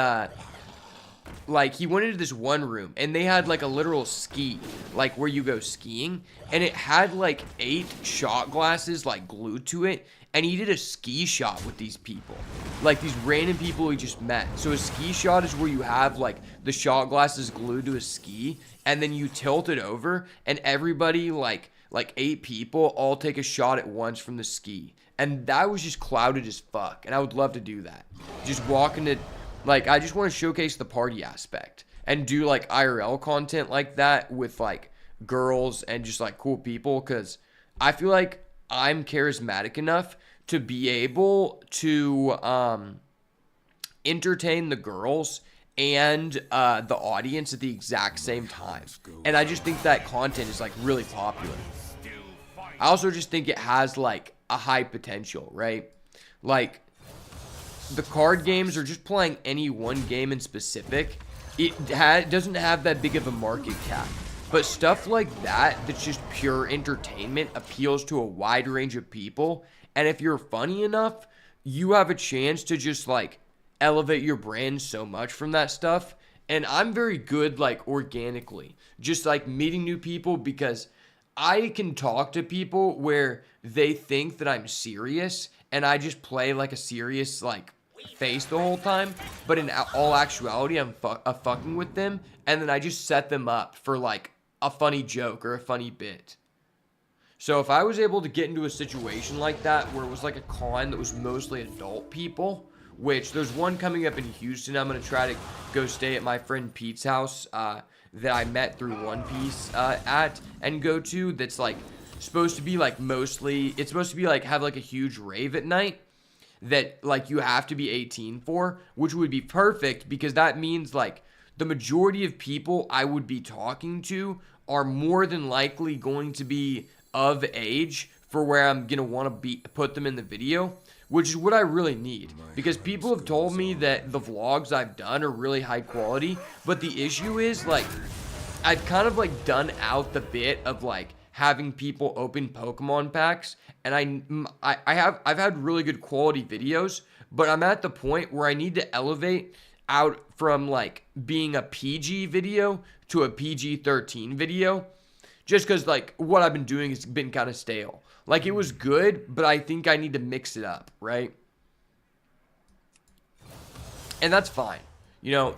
like he went into this one room and they had like a literal ski, like where you go skiing, and it had like 8 shot glasses like glued to it, and he did a ski shot with these people, like these random people he just met. So a ski shot is where you have like the shot glasses glued to a ski, and then you tilt it over, and everybody like 8 people all take a shot at once from the ski. And that was just clouded as fuck, and I would love to do that. Just walk into, like, I just want to showcase the party aspect and do like IRL content like that with like girls and just like cool people, because I feel like I'm charismatic enough to be able to entertain the girls and the audience at the exact same time. And I just think that content is like really popular. I also just think it has like a high potential, right? Like, the card games or just playing any one game in specific, it doesn't have that big of a market cap. But stuff like that, that's just pure entertainment, appeals to a wide range of people. And if you're funny enough, you have a chance to just like elevate your brand so much from that stuff. And I'm very good like organically, just like meeting new people, because I can talk to people where they think that I'm serious and I just play like a serious like face the whole time, but in all actuality I'm fucking with them, and then I just set them up for like a funny joke or a funny bit. So if I was able to get into a situation like that where it was like a con that was mostly adult people, which there's one coming up in Houston. I'm going to try to go stay at my friend Pete's house that I met through One Piece at and go to, that's like supposed to be like mostly, it's supposed to be like have like a huge rave at night that like you have to be 18 for, which would be perfect because that means like the majority of people I would be talking to are more than likely going to be of age for where I'm going to want to be put them in the video, which is what I really need, because people have told me that the vlogs I've done are really high quality, but the issue is like I've kind of like done out the bit of like having people open Pokemon packs, and I've had really good quality videos, but I'm at the point where I need to elevate out from like being a PG video to a PG-13 video, just because like what I've been doing has been kind of stale. Like it was good, but I think I need to mix it up, right? And that's fine. You know,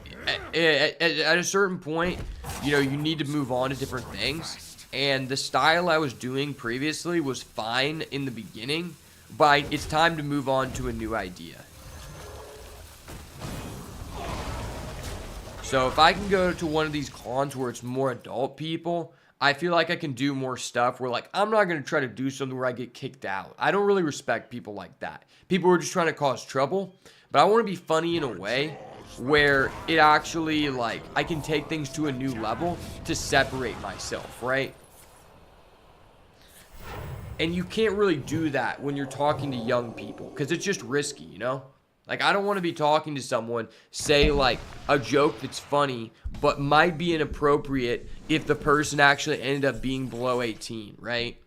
at a certain point, you know, you need to move on to different things. And the style I was doing previously was fine in the beginning, but it's time to move on to a new idea. So if I can go to one of these cons where it's more adult people, I feel like I can do more stuff where like I'm not going to try to do something where I get kicked out. I don't really respect people like that. People who are just trying to cause trouble, but I want to be funny in a way where it actually like I can take things to a new level to separate myself, right? And you can't really do that when you're talking to young people because it's just risky, you know? Like, I don't want to be talking to someone, say, like, a joke that's funny, but might be inappropriate if the person actually ended up being below 18, right?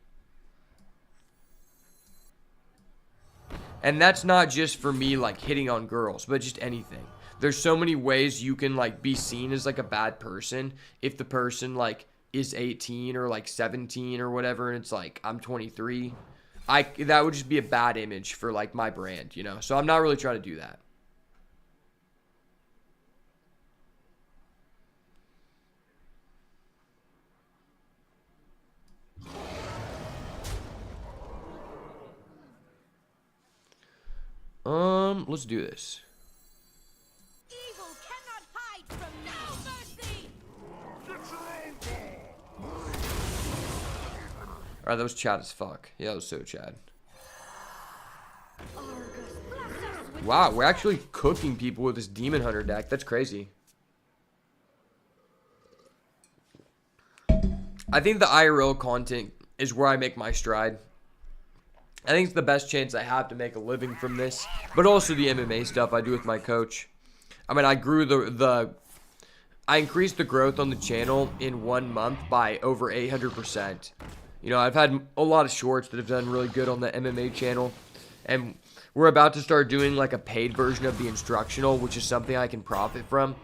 And that's not just for me, like, hitting on girls, but just anything. There's so many ways you can, like, be seen as, like, a bad person if the person, like, is 18 or, like, 17 or whatever, and it's like, I'm 23. That would just be a bad image for like my brand, you know? So I'm not really trying to do that. Let's do this.
Evil cannot hide from no mercy.
Alright, that was Chad as fuck. Yeah, that was so Chad. Wow, we're actually cooking people with this Demon Hunter deck. That's crazy. I think the IRL content is where I make my stride. I think it's the best chance I have to make a living from this. But also the MMA stuff I do with my coach. I mean, I grew I increased the growth on the channel in 1 month by over 800%. You know, I've had a lot of shorts that have done really good on the MMA channel. And we're about to start doing like a paid version of the instructional, which is something I can profit from.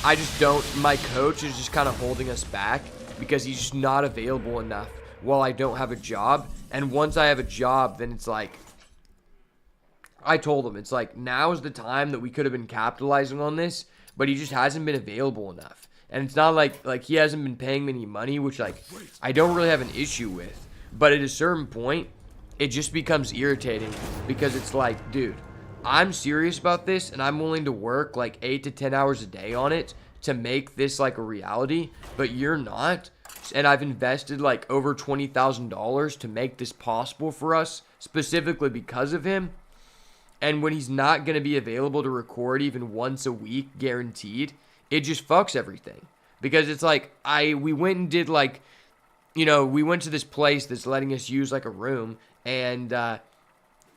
I just don't, my coach is just kind of holding us back because he's just not available enough while I don't have a job. And once I have a job, then it's like, I told him, it's like, now is the time that we could have been capitalizing on this, but he just hasn't been available enough. And it's not like he hasn't been paying me any money, which like I don't really have an issue with. But at a certain point, it just becomes irritating because it's like, dude, I'm serious about this and I'm willing to work like 8 to 10 hours a day on it to make this like a reality, but you're not. And I've invested like over $20,000 to make this possible for us, specifically because of him. And when he's not going to be available to record even once a week, guaranteed, it just fucks everything. Because it's like, we went and did like, you know, we went to this place that's letting us use like a room, and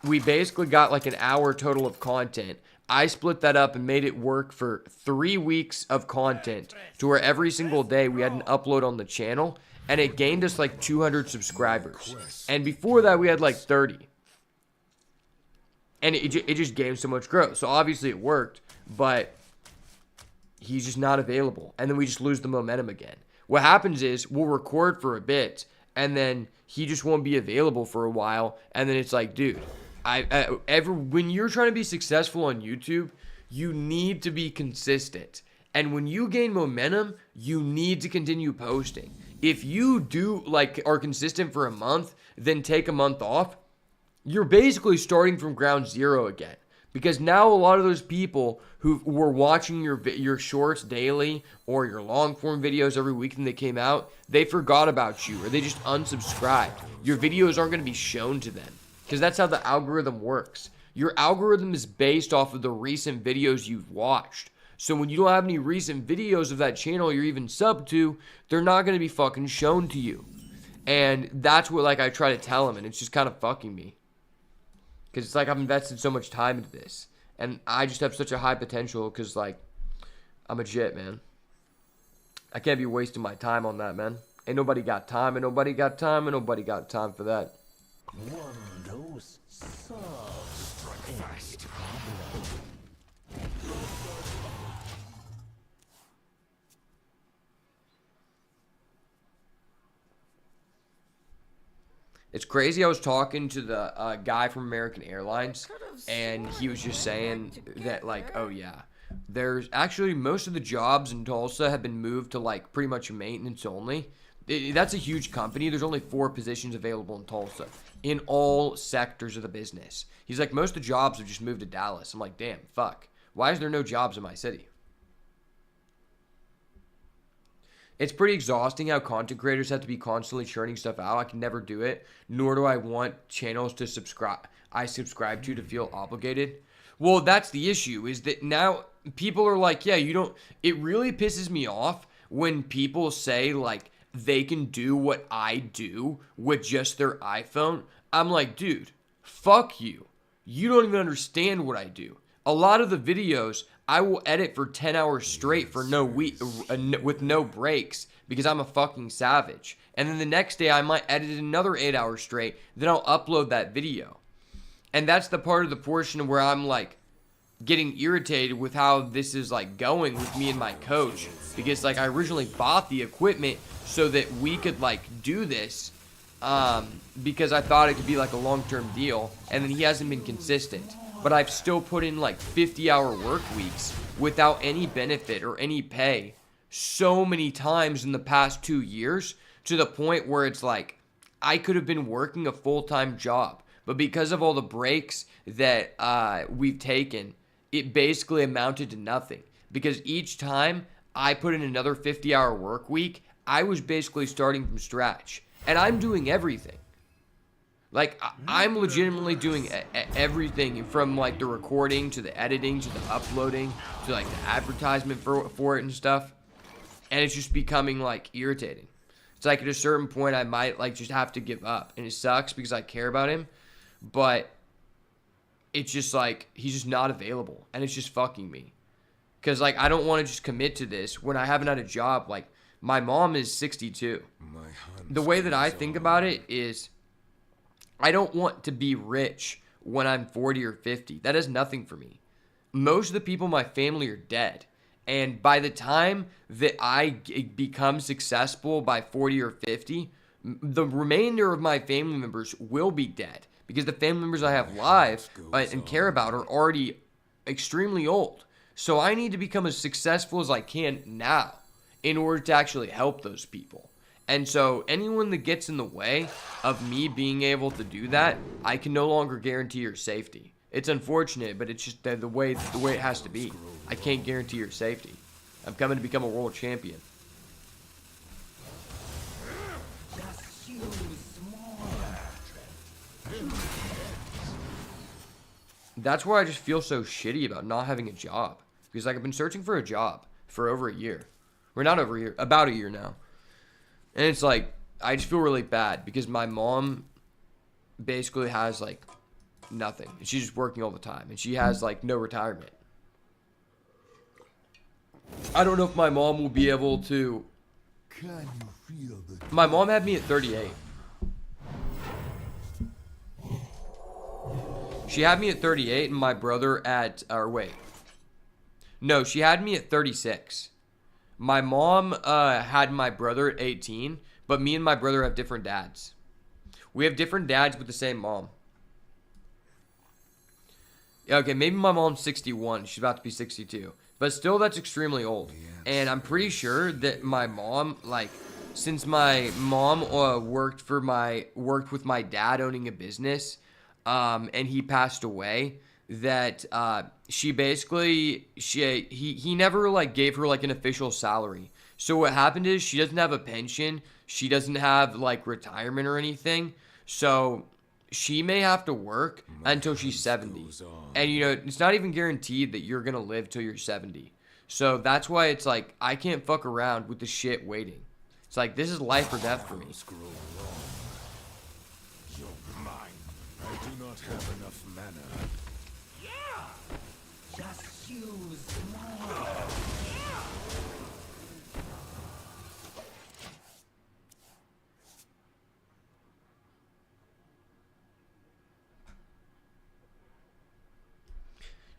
we basically got like an hour total of content. I split that up and made it work for 3 weeks of content to where every single day we had an upload on the channel, and it gained us like 200 subscribers. And before that we had like 30. And it just gained so much growth. So obviously it worked, but he's just not available. And then we just lose the momentum again. What happens is we'll record for a bit, and then he just won't be available for a while. And then it's like, dude, when you're trying to be successful on YouTube, you need to be consistent. And when you gain momentum, you need to continue posting. If you are consistent for a month, then take a month off, you're basically starting from ground zero again. Because now a lot of those people who were watching your shorts daily or your long form videos every week when they came out, they forgot about you or they just unsubscribed. Your videos aren't going to be shown to them because that's how the algorithm works. Your algorithm is based off of the recent videos you've watched. So when you don't have any recent videos of that channel you're even subbed to, they're not going to be fucking shown to you. And that's what like I try to tell them, and it's just kind of fucking me. Because it's like I've invested so much time into this. And I just have such a high potential because, like, I'm a jit, man. I can't be wasting my time on that, man. Ain't nobody got time, and nobody got time, and nobody got time for that.
Windows solve fast.
It's crazy. I was talking to the guy from American Airlines, and he was just saying that, like, oh, yeah, there's actually most of the jobs in Tulsa have been moved to, like, pretty much maintenance only. That's a huge company. There's only 4 positions available in Tulsa in all sectors of the business. He's like, most of the jobs have just moved to Dallas. I'm like, damn, fuck. Why is there no jobs in my city? It's pretty exhausting how content creators have to be constantly churning stuff out. I can never do it, nor do I want channels to subscribe to feel obligated. Well, that's the issue, is that now people are like, yeah, you don't, it really pisses me off when people say like they can do what I do with just their iPhone. I'm like, dude, fuck you. You don't even understand what I do. A lot of the videos I will edit for 10 hours straight for no week with no breaks because I'm a fucking savage. And then the next day I might edit another 8 hours straight. Then I'll upload that video. And that's the part of the portion where I'm like getting irritated with how this is like going with me and my coach. Because like I originally bought the equipment so that we could like do this because I thought it could be like a long-term deal. And then he hasn't been consistent. But I've still put in like 50-hour work weeks without any benefit or any pay so many times in the past 2 years, to the point where it's like I could have been working a full-time job. But because of all the breaks that we've taken, it basically amounted to nothing. Because each time I put in another 50-hour work week, I was basically starting from scratch. And I'm doing everything. Like, I'm legitimately doing everything from, like, the recording to the editing to the uploading to, like, the advertisement for it and stuff. And it's just becoming, like, irritating. It's like at a certain point I might, like, just have to give up. And it sucks because I care about him. But it's just, like, he's just not available. And it's just fucking me. Because, like, I don't want to just commit to this when I haven't had a job. Like, my mom is 62. The way that I think about it is, I don't want to be rich when I'm 40 or 50. That is nothing for me. Most of the people in my family are dead. And by the time that I become successful by 40 or 50, the remainder of my family members will be dead. Because the family members I have live and care about are already extremely old. So I need to become as successful as I can now in order to actually help those people. And so anyone that gets in the way of me being able to do that, I can no longer guarantee your safety. It's unfortunate, but it's just the way it has to be. I can't guarantee your safety. I'm coming to become a world champion. That's why I just feel so shitty about not having a job. Because like I've been searching for a job for over a year. Or not over a year, about a year now. And it's like, I just feel really bad because my mom basically has like nothing. She's just working all the time. And she has like no retirement. I don't know if my mom will be able to.
Can you feel the
My mom had me at 38. She had me at 38 and my brother at, or wait. No, she had me at 36. My mom had my brother at 18, but me and my brother have different dads. We have different dads with the same mom. Okay, maybe my mom's 61. She's about to be 62. But still, that's extremely old. And I'm pretty sure that my mom, like, since my mom worked with my dad owning a business, and he passed away, that she basically he never like gave her like an official salary. So what happened is she doesn't have a pension, she doesn't have like retirement or anything. So she may have to work until she's 70. And you know, it's not even guaranteed that you're going to live till you're 70. So that's why it's like I can't fuck around with the shit waiting. It's like this is life or death for me.
You're mine. I do not have enough mana.
Just use more.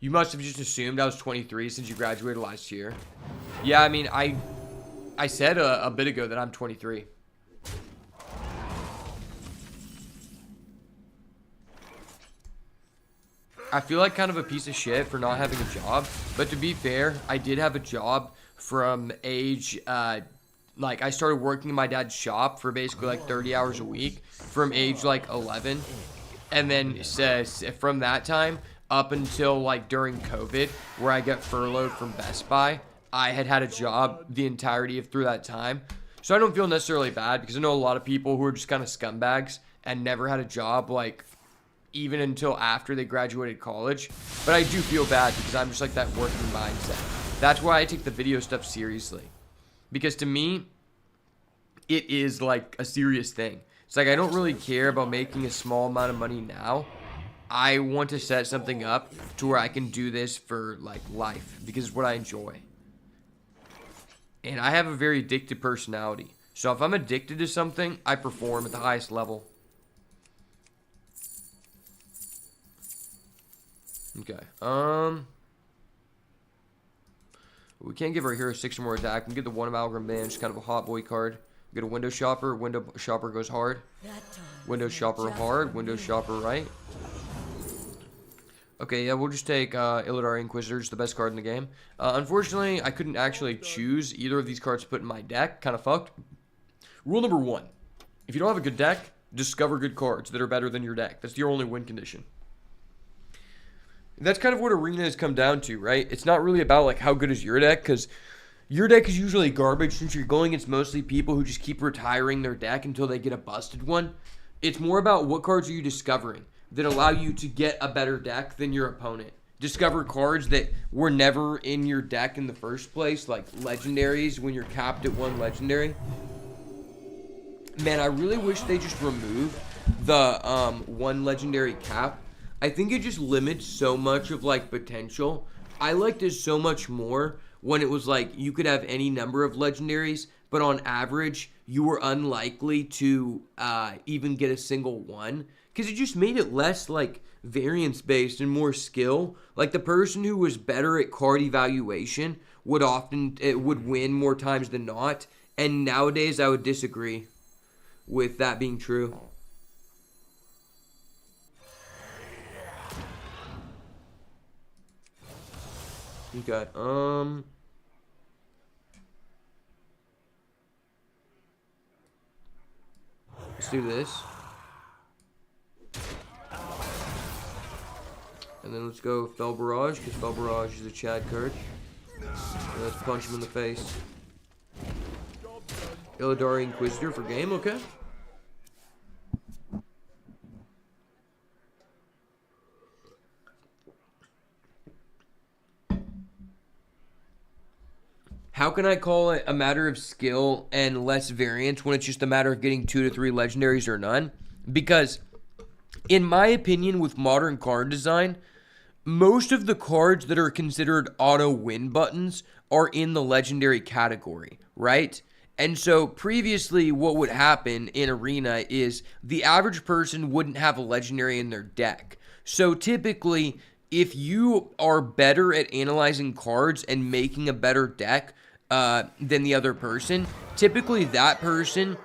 You must have just assumed I was 23 since you graduated last year. Yeah, I mean, I said a bit ago that I'm 23. I feel like kind of a piece of shit for not having a job. But to be fair, I did have a job from age, like I started working in my dad's shop for basically like 30 hours a week from age like 11. And then says from that time up until like during COVID, where I got furloughed from Best Buy, I had a job the entirety of through that time. So I don't feel necessarily bad because I know a lot of people who are just kind of scumbags and never had a job like even until after they graduated college. But I do feel bad because I'm just like that working mindset. That's why I take the video stuff seriously. Because to me, it is like a serious thing. It's like I don't really care about making a small amount of money now. I want to set something up to where I can do this for like life because it's what I enjoy. And I have a very addicted personality. So if I'm addicted to something, I perform at the highest level. Okay. We can't give our hero 6 or more attack. We can get the 1 Amalgam Band, just kind of a hot boy card. We get a Window Shopper. Window Shopper goes hard. Window Shopper hard. Window Shopper right. Okay, yeah, we'll just take Illidari Inquisitor, the best card in the game. Unfortunately, I couldn't actually choose either of these cards to put in my deck. Kind of fucked. Rule number 1. If you don't have a good deck, discover good cards that are better than your deck. That's your only win condition. That's kind of what Arena has come down to, right? It's not really about like how good is your deck, because your deck is usually garbage since you're going against mostly people who just keep retiring their deck until they get a busted one. It's more about what cards are you discovering that allow you to get a better deck than your opponent. Discover cards that were never in your deck in the first place, like legendaries when you're capped at 1 legendary. Man, I really wish they just removed the 1 legendary cap. I think it just limits so much of like potential. I liked it so much more when it was like you could have any number of legendaries, but on average you were unlikely to even get a single one, because it just made it less like variance based and more skill. Like the person who was better at card evaluation would win more times than not, and nowadays I would disagree with that being true. Okay, let's do this. And then let's go Fell Barrage, because Fell Barrage is a Chad card. And let's punch him in the face. Illidari Inquisitor for game, okay. How can I call it a matter of skill and less variance when it's just a matter of getting 2 to 3 legendaries or none? Because, in my opinion, with modern card design, most of the cards that are considered auto win buttons are in the legendary category, right? And so previously what would happen in Arena is the average person wouldn't have a legendary in their deck. So typically, if you are better at analyzing cards and making a better deck than the other person, typically that person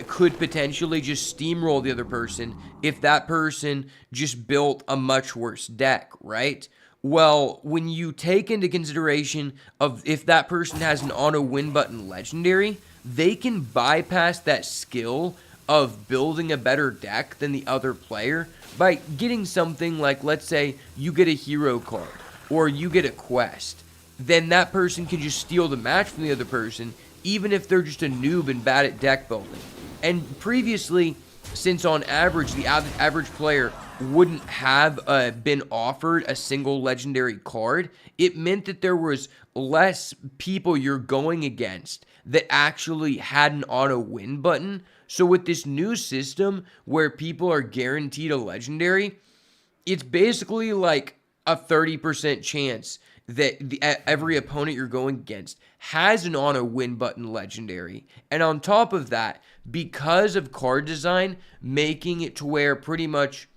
could potentially just steamroll the other person if that person just built a much worse deck, right? Well, when you take into consideration of if that person has an auto win button legendary, they can bypass that skill of building a better deck than the other player by getting something like, let's say, you get a hero card or you get a quest. Then that person can just steal the match from the other person, even if they're just a noob and bad at deck building. And previously, since on average, the average player wouldn't have been offered a single legendary card, it meant that there was less people you're going against that actually had an auto win button. So with this new system where people are guaranteed a legendary, it's basically like a 30% chance that every opponent you're going against has an auto win button legendary. And on top of that, because of card design, making it to where pretty much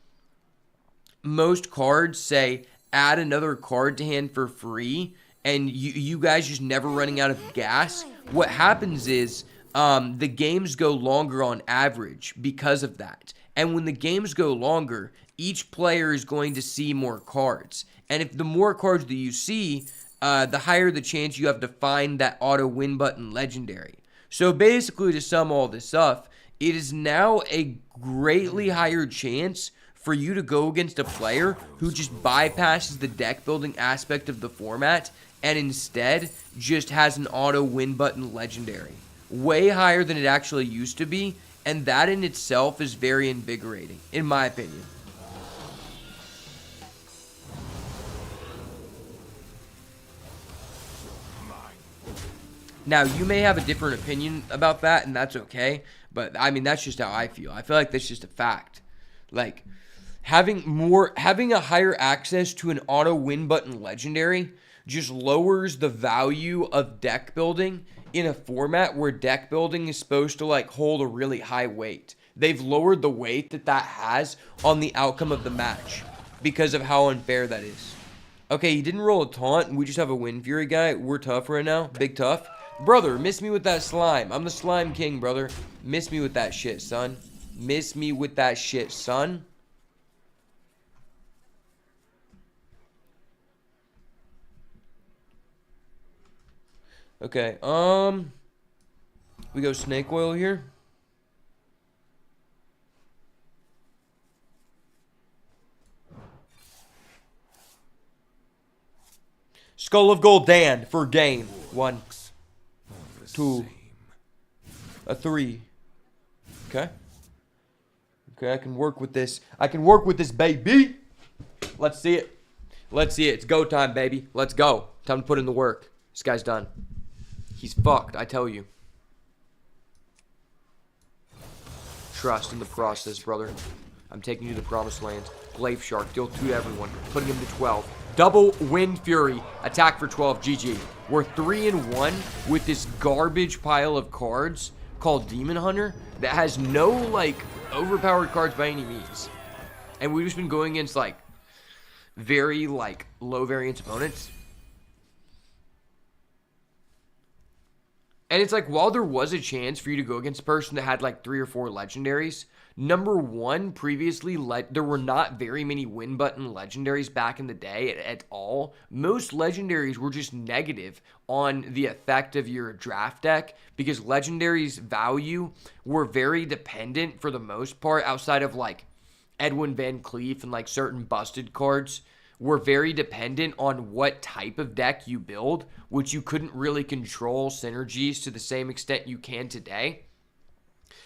most cards say add another card to hand for free, and you guys just never running out of gas, what happens is the games go longer on average because of that. And when the games go longer, each player is going to see more cards. And if the more cards that you see, the higher the chance you have to find that auto win button legendary. So basically, to sum all this up, it is now a greatly higher chance for you to go against a player who just bypasses the deck building aspect of the format and instead just has an auto win button legendary. Way higher than it actually used to be, and that in itself is very invigorating, in my opinion. Now, you may have a different opinion about that, and that's okay, but I mean, that's just how I feel. I feel like that's just a fact. Like, having a higher access to an auto win button legendary just lowers the value of deck building in a format where deck building is supposed to like hold a really high weight. They've lowered the weight that has on the outcome of the match because of how unfair that is. Okay, he didn't roll a taunt, and we just have a Wind Fury guy. We're tough right now. Big tough. Brother, miss me with that slime. I'm the slime king, brother. Miss me with that shit, son. Miss me with that shit, son. Okay, we go snake oil here. Skull of Gul'dan for gain. 1, 2, a 3. Okay. Okay, I can work with this. I can work with this, baby. Let's see it. Let's see it. It's go time, baby. Let's go. Time to put in the work. This guy's done. He's fucked, I tell you. Trust in the process, brother. I'm taking you to the promised land. Glaive Shark, deal 2 to everyone. Putting him to 12. Double Wind Fury. Attack for 12. GG. We're 3-1 with this garbage pile of cards called Demon Hunter that has no, like, overpowered cards by any means. And we've just been going against, like, very, like, low variance opponents. And it's like, while there was a chance for you to go against a person that had like 3 or 4 legendaries, number one, previously, there were not very many win button legendaries back in the day at all. Most legendaries were just negative on the effect of your draft deck because legendaries' value were very dependent for the most part, outside of like Edwin Van Cleef and like certain busted cards, were very dependent on what type of deck you build, which you couldn't really control synergies to the same extent you can today.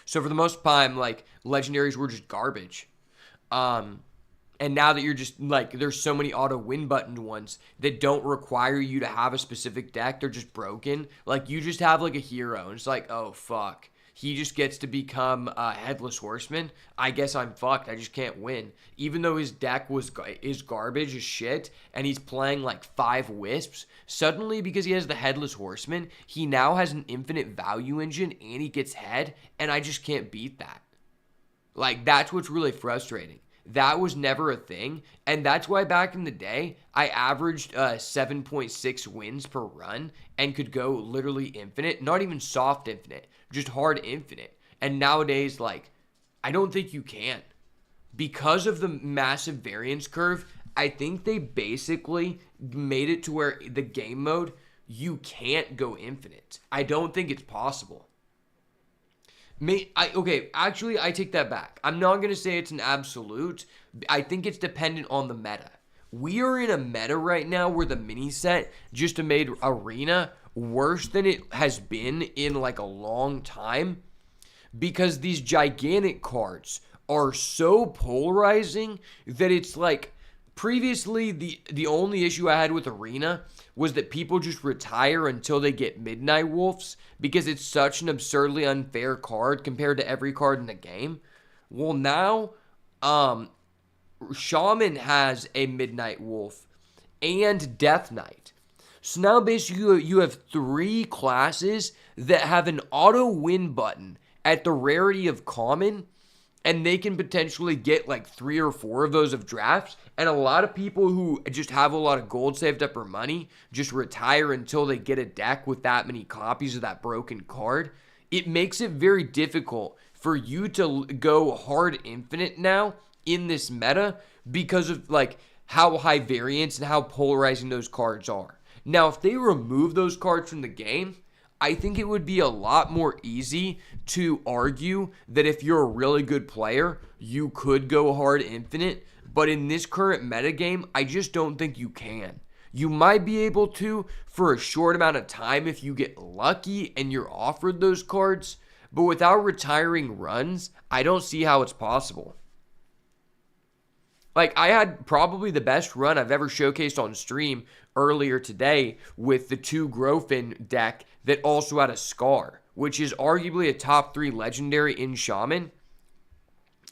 So for the most time, like, legendaries were just garbage. And now that you're just, like, there's so many auto win buttoned ones that don't require you to have a specific deck. They're just broken. Like, you just have, like, a hero, and it's like, oh, fuck. He just gets to become a Headless Horseman. I guess I'm fucked. I just can't win. Even though his deck is garbage as shit, and he's playing like 5 Wisps, suddenly because he has the Headless Horseman, he now has an infinite value engine, and he gets head, and I just can't beat that. Like, that's what's really frustrating. That was never a thing, and that's why back in the day, I averaged 7.6 wins per run and could go literally infinite, not even soft infinite, just hard infinite. And nowadays, like, I don't think you can. Because of the massive variance curve, I think they basically made it to where the game mode, you can't go infinite. I don't think it's possible. Actually, I take that back. I'm not going to say it's an absolute. I think it's dependent on the meta. We are in a meta right now where the mini set just made Arena worse than it has been in like a long time, because these gigantic cards are so polarizing that it's like, previously the only issue I had with Arena was that people just retire until they get Midnight Wolves because it's such an absurdly unfair card compared to every card in the game. Well, now Shaman has a Midnight Wolf and Death Knight. So now basically you have 3 classes that have an auto win button at the rarity of common, and they can potentially get like 3 or 4 of those of drafts. And a lot of people who just have a lot of gold saved up or money just retire until they get a deck with that many copies of that broken card. It makes it very difficult for you to go hard infinite now in this meta because of like how high variance and how polarizing those cards are. Now, if they remove those cards from the game, I think it would be a lot more easy to argue that if you're a really good player, you could go hard infinite. But in this current metagame, I just don't think you can. You might be able to for a short amount of time if you get lucky and you're offered those cards. But without retiring runs, I don't see how it's possible. Like, I had probably the best run I've ever showcased on stream earlier today with the 2 Grofin deck that also had a Scar, which is arguably a top 3 legendary in Shaman,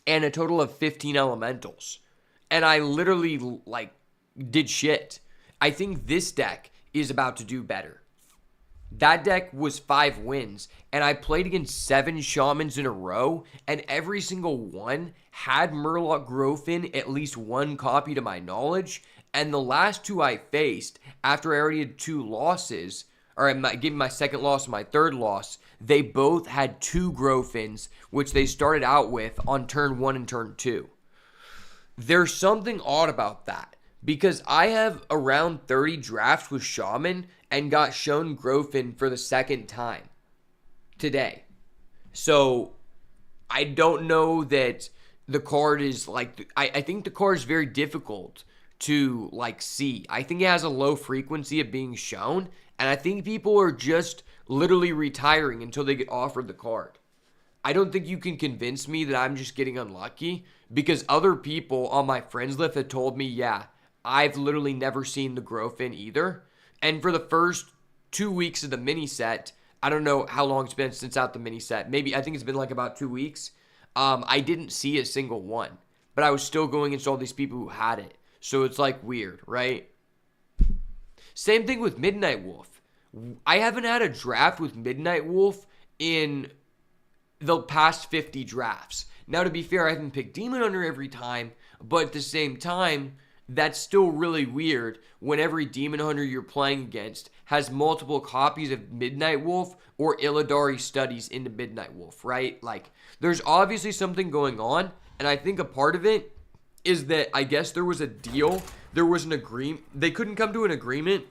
and a total of 15 elementals. And I literally, like, did shit. I think this deck is about to do better. That deck was 5 wins, and I played against 7 Shamans in a row, and every single one had Murloc Grofin at least 1 copy to my knowledge, and the last 2 I faced, after I already had 2 losses, or I gave my second loss and my third loss, they both had 2 Grofins, which they started out with on turn 1 and turn 2. There's something odd about that, because I have around 30 drafts with Shaman and got shown Grofin for the second time today. So I don't know that the card is like, I think the card is very difficult to like see. I think it has a low frequency of being shown, and I think people are just literally retiring until they get offered the card. I don't think you can convince me that I'm just getting unlucky, because other people on my friends list have told me, yeah, I've literally never seen the Grofin either. And for the first 2 weeks of the mini set, I don't know how long it's been since out the mini set. Maybe, I think it's been like about 2 weeks. I didn't see a single one, but I was still going against all these people who had it. So it's like weird, right? Same thing with Midnight Wolf. I haven't had a draft with Midnight Wolf in the past 50 drafts. Now, to be fair, I haven't picked Demon Hunter every time, but at the same time, that's still really weird when every Demon Hunter you're playing against has multiple copies of Midnight Wolf or Illidari studies into Midnight Wolf, right? Like, there's obviously something going on, and I think a part of it is that I guess there was a deal, there was an agreement, they couldn't come to an agreement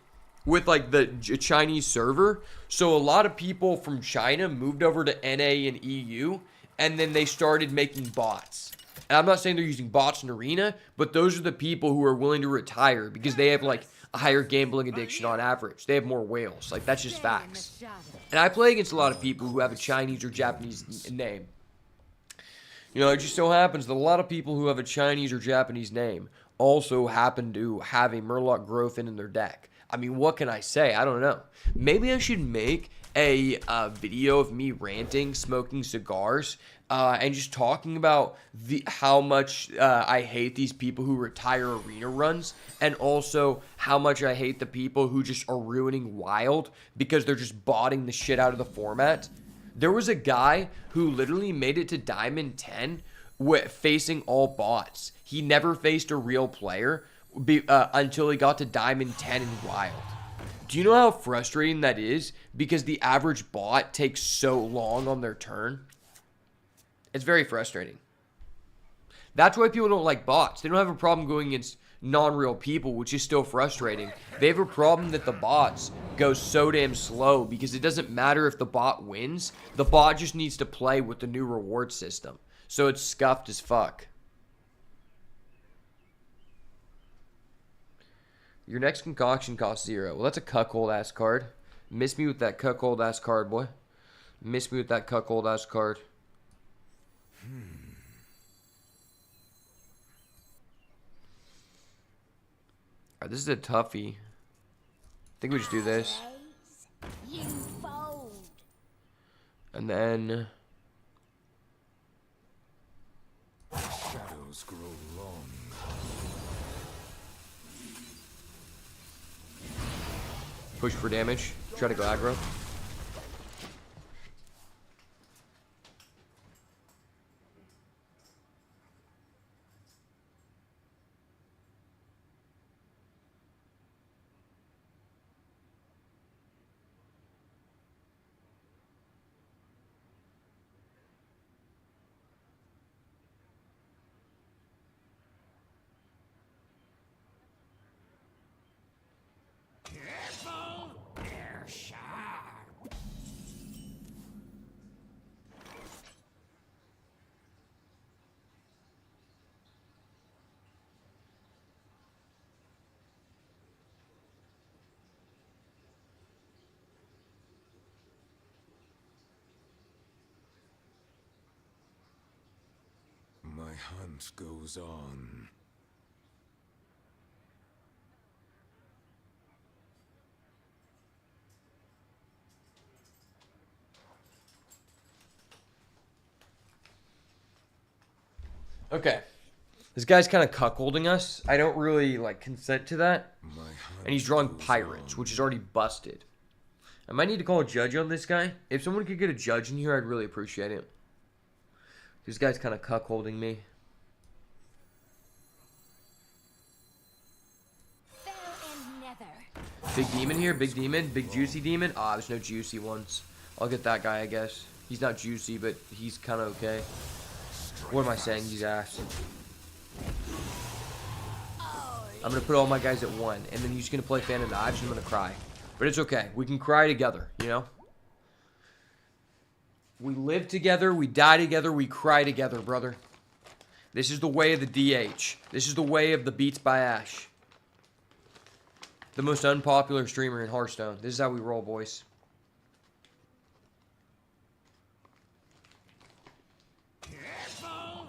with like the Chinese server, so a lot of people from China moved over to NA and EU, and then they started making bots. And I'm not saying they're using bots in Arena, but those are the people who are willing to retire because they have like a higher gambling addiction on average. They have more whales. Like, that's just facts. And I play against a lot of people who have a Chinese or Japanese name. You know, it just so happens that a lot of people who have a Chinese or Japanese name also happen to have a Murloc Grofin in their deck. I mean, what can I say? I don't know. Maybe I should make a video of me ranting, smoking cigars, and just talking about how much I hate these people who retire arena runs, and also how much I hate the people who just are ruining Wild because they're just botting the shit out of the format. There was a guy who literally made it to Diamond 10 facing all bots. He never faced a real player until he got to Diamond 10 in Wild. Do you know how frustrating that is? Because the average bot takes so long on their turn. It's very frustrating. That's why people don't like bots. They don't have a problem going against non-real people, which is still frustrating. They have a problem that the bots go so damn slow because it doesn't matter if the bot wins. The bot just needs to play with the new reward system. So it's scuffed as fuck. Your next concoction costs 0. Well, that's a cuckold-ass card. Miss me with that cuckold-ass card, boy. Miss me with that cuckold-ass card. Alright, this is a toughie. I think we just do this.
You fold.
And then...
Shadows grow long.
push for damage. Try to go aggro.
My hunt goes on.
Okay. This guy's kind of cuckolding us. I don't really, consent to that. And he's drawing pirates, which is already busted. I might need to call a judge on this guy. If someone could get a judge in here, I'd really appreciate it. This guy's kind of cuckolding me. Big demon here, big demon, big juicy demon. Ah, there's no juicy ones. I'll get that guy, I guess. He's not juicy, but he's kind of okay. What am I saying? He's ass. I'm going to put all my guys at 1, and then he's going to play Fan of Knives, and I'm going to cry. But it's okay. We can cry together, you know? We live together, we die together, we cry together, brother. This is the way of the DH. This is the way of the Beats by Ash. The most unpopular streamer in Hearthstone. This is how we roll, boys.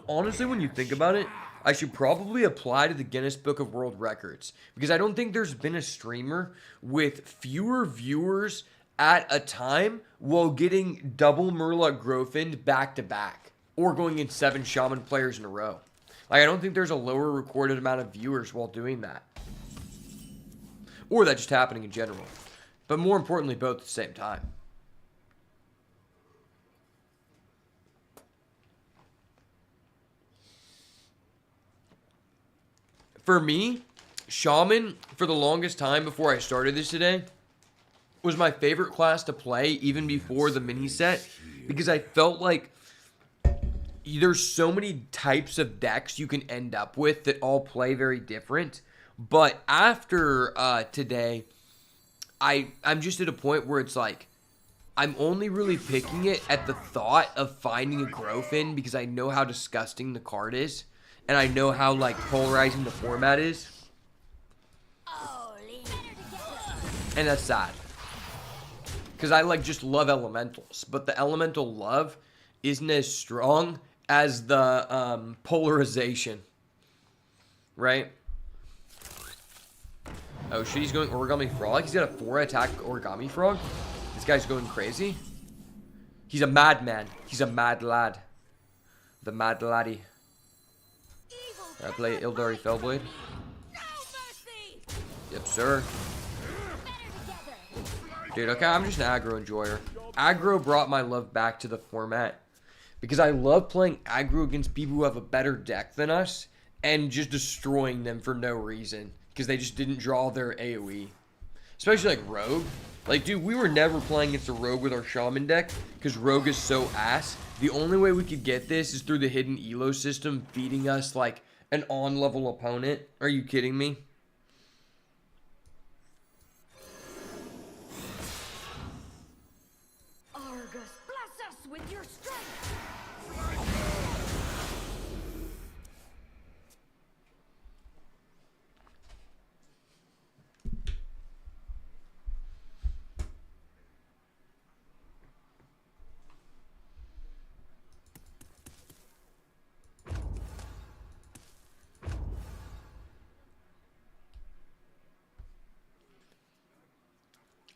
Honestly, when you think about it, I should probably apply to the Guinness Book of World Records. Because I don't think there's been a streamer with fewer viewers at a time while getting double Murloc Growfind back to back. Or going in 7 Shaman players in a row. I don't think there's a lower recorded amount of viewers while doing that. Or that just happening in general. But more importantly, both at the same time. For me, Shaman, for the longest time before I started this today, was my favorite class to play even before the mini set. Because I felt like there's so many types of decks you can end up with that all play very different. But after today, I'm just at a point where it's like, I'm only really picking it at the thought of finding a Growfin because I know how disgusting the card is. And I know how, polarizing the format is. And that's sad. Because I, just love elementals. But the elemental love isn't as strong as the polarization. Right? Oh shit, he's going Origami Frog. He's got a 4 attack Origami Frog. This guy's going crazy. He's a madman. He's a mad lad. The mad laddie. I play Ildari Fellblade. Yep, sir. Dude, okay, I'm just an aggro enjoyer. Aggro brought my love back to the format. Because I love playing aggro against people who have a better deck than us. And just destroying them for no reason. Because they just didn't draw their AoE. Especially Rogue. Dude, we were never playing against a Rogue with our Shaman deck. Because Rogue is so ass. The only way we could get this is through the hidden Elo system feeding us, An on-level opponent? Are you kidding me?
Argus, bless us with your strength!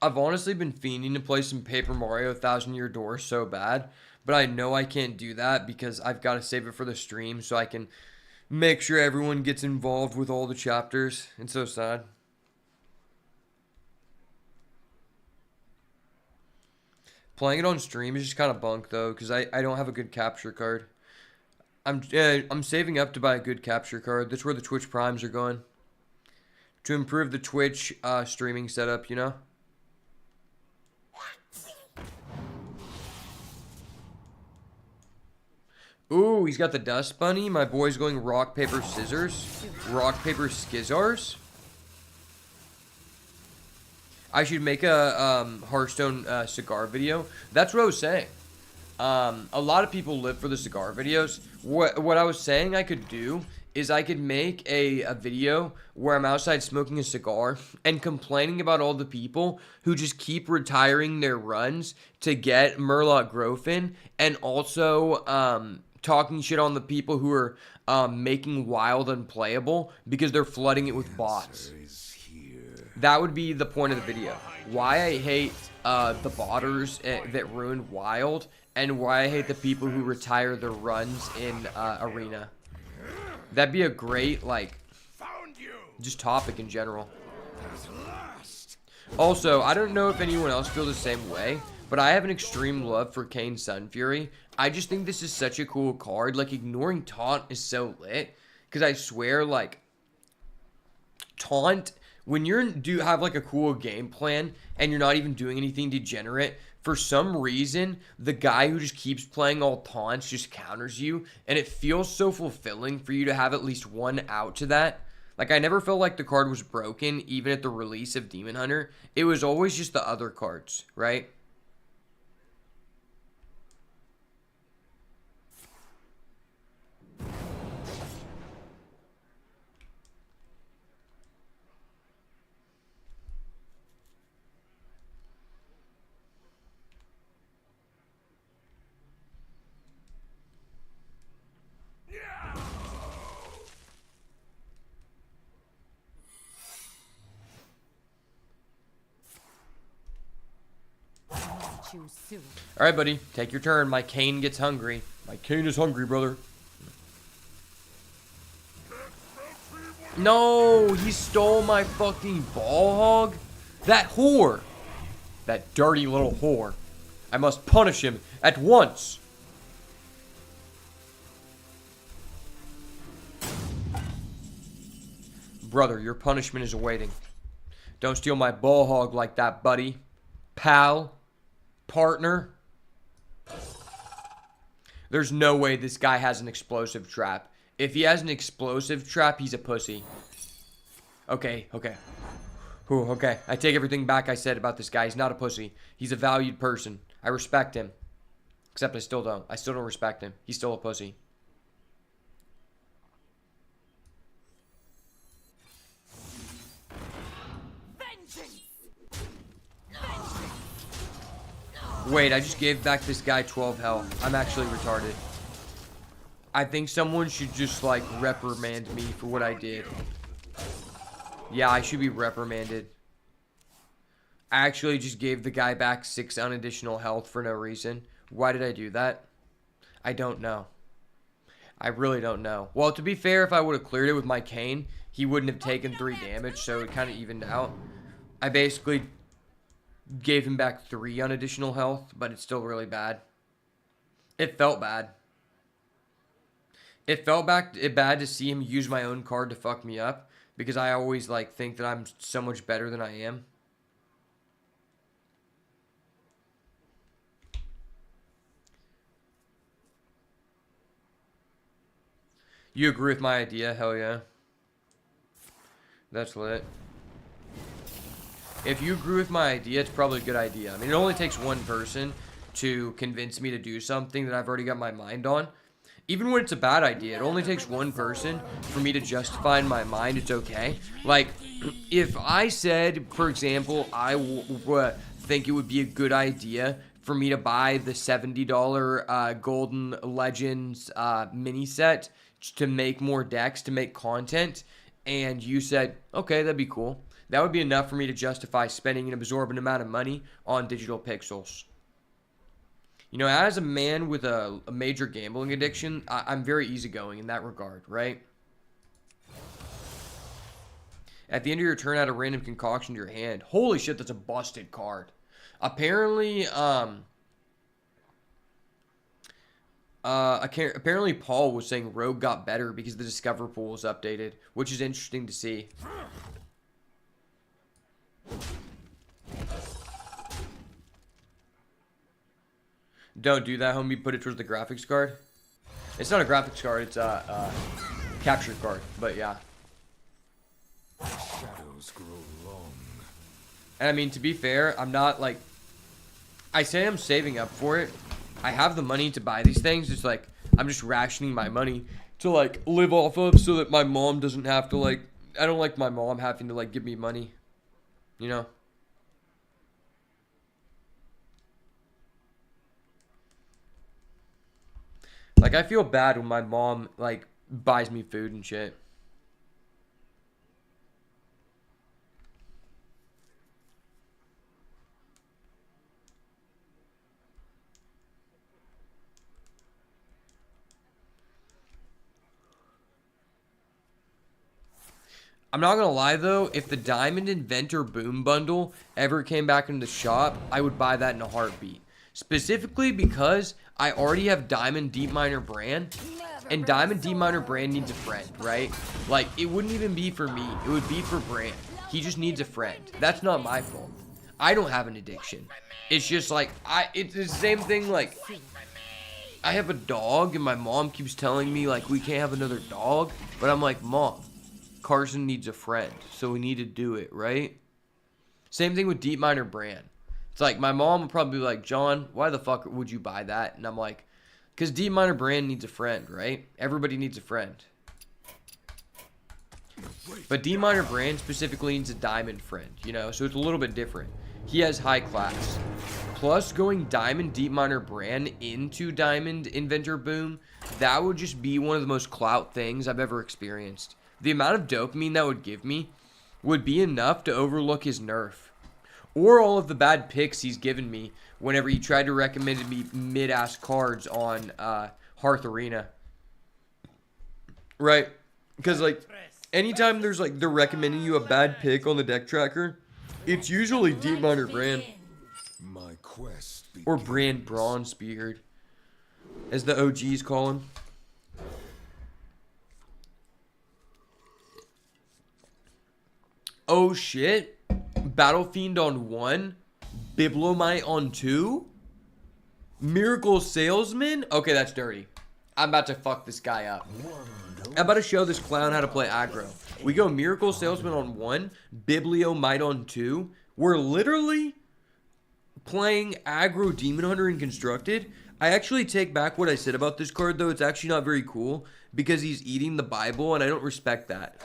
I've honestly been fiending to play some Paper Mario Thousand Year Door so bad, but I know I can't do that because I've got to save it for the stream so I can make sure everyone gets involved with all the chapters. It's so sad. Playing it on stream is just kind of bunk though because I don't have a good capture card. I'm saving up to buy a good capture card. That's where the Twitch Primes are going. To improve the Twitch streaming setup, you know? Ooh, he's got the Dust Bunny. My boy's going rock, paper, scissors. Rock, paper, skizzars. I should make a Hearthstone cigar video. That's what I was saying. A lot of people live for the cigar videos. What I was saying I could do is I could make a video where I'm outside smoking a cigar and complaining about all the people who just keep retiring their runs to get Murloc growth in, and also talking shit on the people who are making Wild unplayable because they're flooding it with bots. That would be the point of the video. Why I hate the botters that ruined Wild, and why I hate the people who retire their runs in Arena. That'd be a great, like, just topic in general. Also, I don't know if anyone else feels the same way, but I have an extreme love for Kayn Sunfury. I just think this is such a cool card. Like, ignoring Taunt is so lit. Because I swear, like, Taunt, when you have, like, a cool game plan, and you're not even doing anything degenerate, for some reason, the guy who just keeps playing all taunts just counters you, and it feels so fulfilling for you to have at least one out to that. Like, I never felt like the card was broken, even at the release of Demon Hunter. It was always just the other cards, right?
Soon.
All right, buddy. Take your turn. My Kayn gets hungry. My Kayn is hungry, brother. No, he stole my fucking ball hog. That whore. That dirty little whore. I must punish him at once. Brother, your punishment is awaiting. Don't steal my ball hog like that, buddy. Pal. Partner. There's no way this guy has an explosive trap. If he has an explosive trap, he's a pussy. Okay. Ooh, okay. I take everything back I said about this guy. He's not a pussy. He's a valued person. I respect him. Except I still don't. I still don't respect him. He's still a pussy. Wait, I just gave back this guy 12 health. I'm actually retarded. I think someone should just, like, reprimand me for what I did. Yeah, I should be reprimanded. I actually just gave the guy back 6 unadditional health for no reason. Why did I do that? I don't know. I really don't know. Well, to be fair, if I would have cleared it with my Kayn, he wouldn't have taken 3 damage, so it kind of evened out. I basically gave him back 3 unadditional health, but it's still really bad. It felt bad. It felt bad to see him use my own card to fuck me up, because I always, like, think that I'm so much better than I am. You agree with my idea? Hell yeah. That's lit. If you agree with my idea, it's probably a good idea. I mean, it only takes one person to convince me to do something that I've already got my mind on. Even when it's a bad idea, it only takes one person for me to justify in my mind it's okay. Like, if I said, for example, I think it would be a good idea for me to buy the $70 Golden Legends mini set to make more decks, to make content, and you said, okay, that'd be cool. That would be enough for me to justify spending an absorbent amount of money on digital pixels. You know, as a man with a major gambling addiction, I'm very easygoing in that regard, right? At the end of your turn, add a random concoction to your hand. Holy shit, that's a busted card. Apparently, apparently Paul was saying Rogue got better because the Discover pool was updated, which is interesting to see. Don't do that, homie. Put it towards the graphics card. It's not a graphics card. It's a capture card. But yeah.
Shadows grow long.
And I mean, to be fair, I'm not like... I say I'm saving up for it. I have the money to buy these things. It's like, I'm just rationing my money to like live off of so that my mom doesn't have to like... I don't like my mom having to like give me money. You know? Like, I feel bad when my mom, like, buys me food and shit. I'm not gonna lie, though, if the Diamond Inventor Boom Bundle ever came back into the shop, I would buy that in a heartbeat. Specifically because I already have Diamond Deep Miner Brand, and Diamond Deep Miner Brand needs a friend, right? Like, it wouldn't even be for me. It would be for Brand. He just needs a friend. That's not my fault. I don't have an addiction. It's just like, it's the same thing, like, I have a dog, and my mom keeps telling me, like, we can't have another dog. But I'm like, Mom, Carson needs a friend, so we need to do it, right? Same thing with Deep Miner Brand. It's like, my mom would probably be like, John, why the fuck would you buy that? And I'm like, because Deep Miner Brand needs a friend, right? Everybody needs a friend. But Deep Miner Brand specifically needs a diamond friend, you know? So it's a little bit different. He has high class. Plus, going Diamond Deep Miner Brand into Diamond Inventor Boom, that would just be one of the most clout things I've ever experienced. The amount of dopamine that would give me would be enough to overlook his nerf. Or all of the bad picks he's given me whenever he tried to recommend me mid-ass cards on Hearth Arena. Right? Because, like, anytime there's, like, they're recommending you a bad pick on the deck tracker, it's usually Deep Miner Brand.
My quest
Or Brand Bronzebeard, as the OGs call him. Oh, shit. Battle Fiend on 1, Bibliomite on 2, Miracle Salesman? Okay, that's dirty. I'm about to fuck this guy up. I'm about to show this clown how to play aggro. We go Miracle Salesman on 1, Bibliomite on 2. We're literally playing aggro Demon Hunter in Constructed. I actually take back what I said about this card, though. It's actually not very cool because he's eating the Bible, and I don't respect that.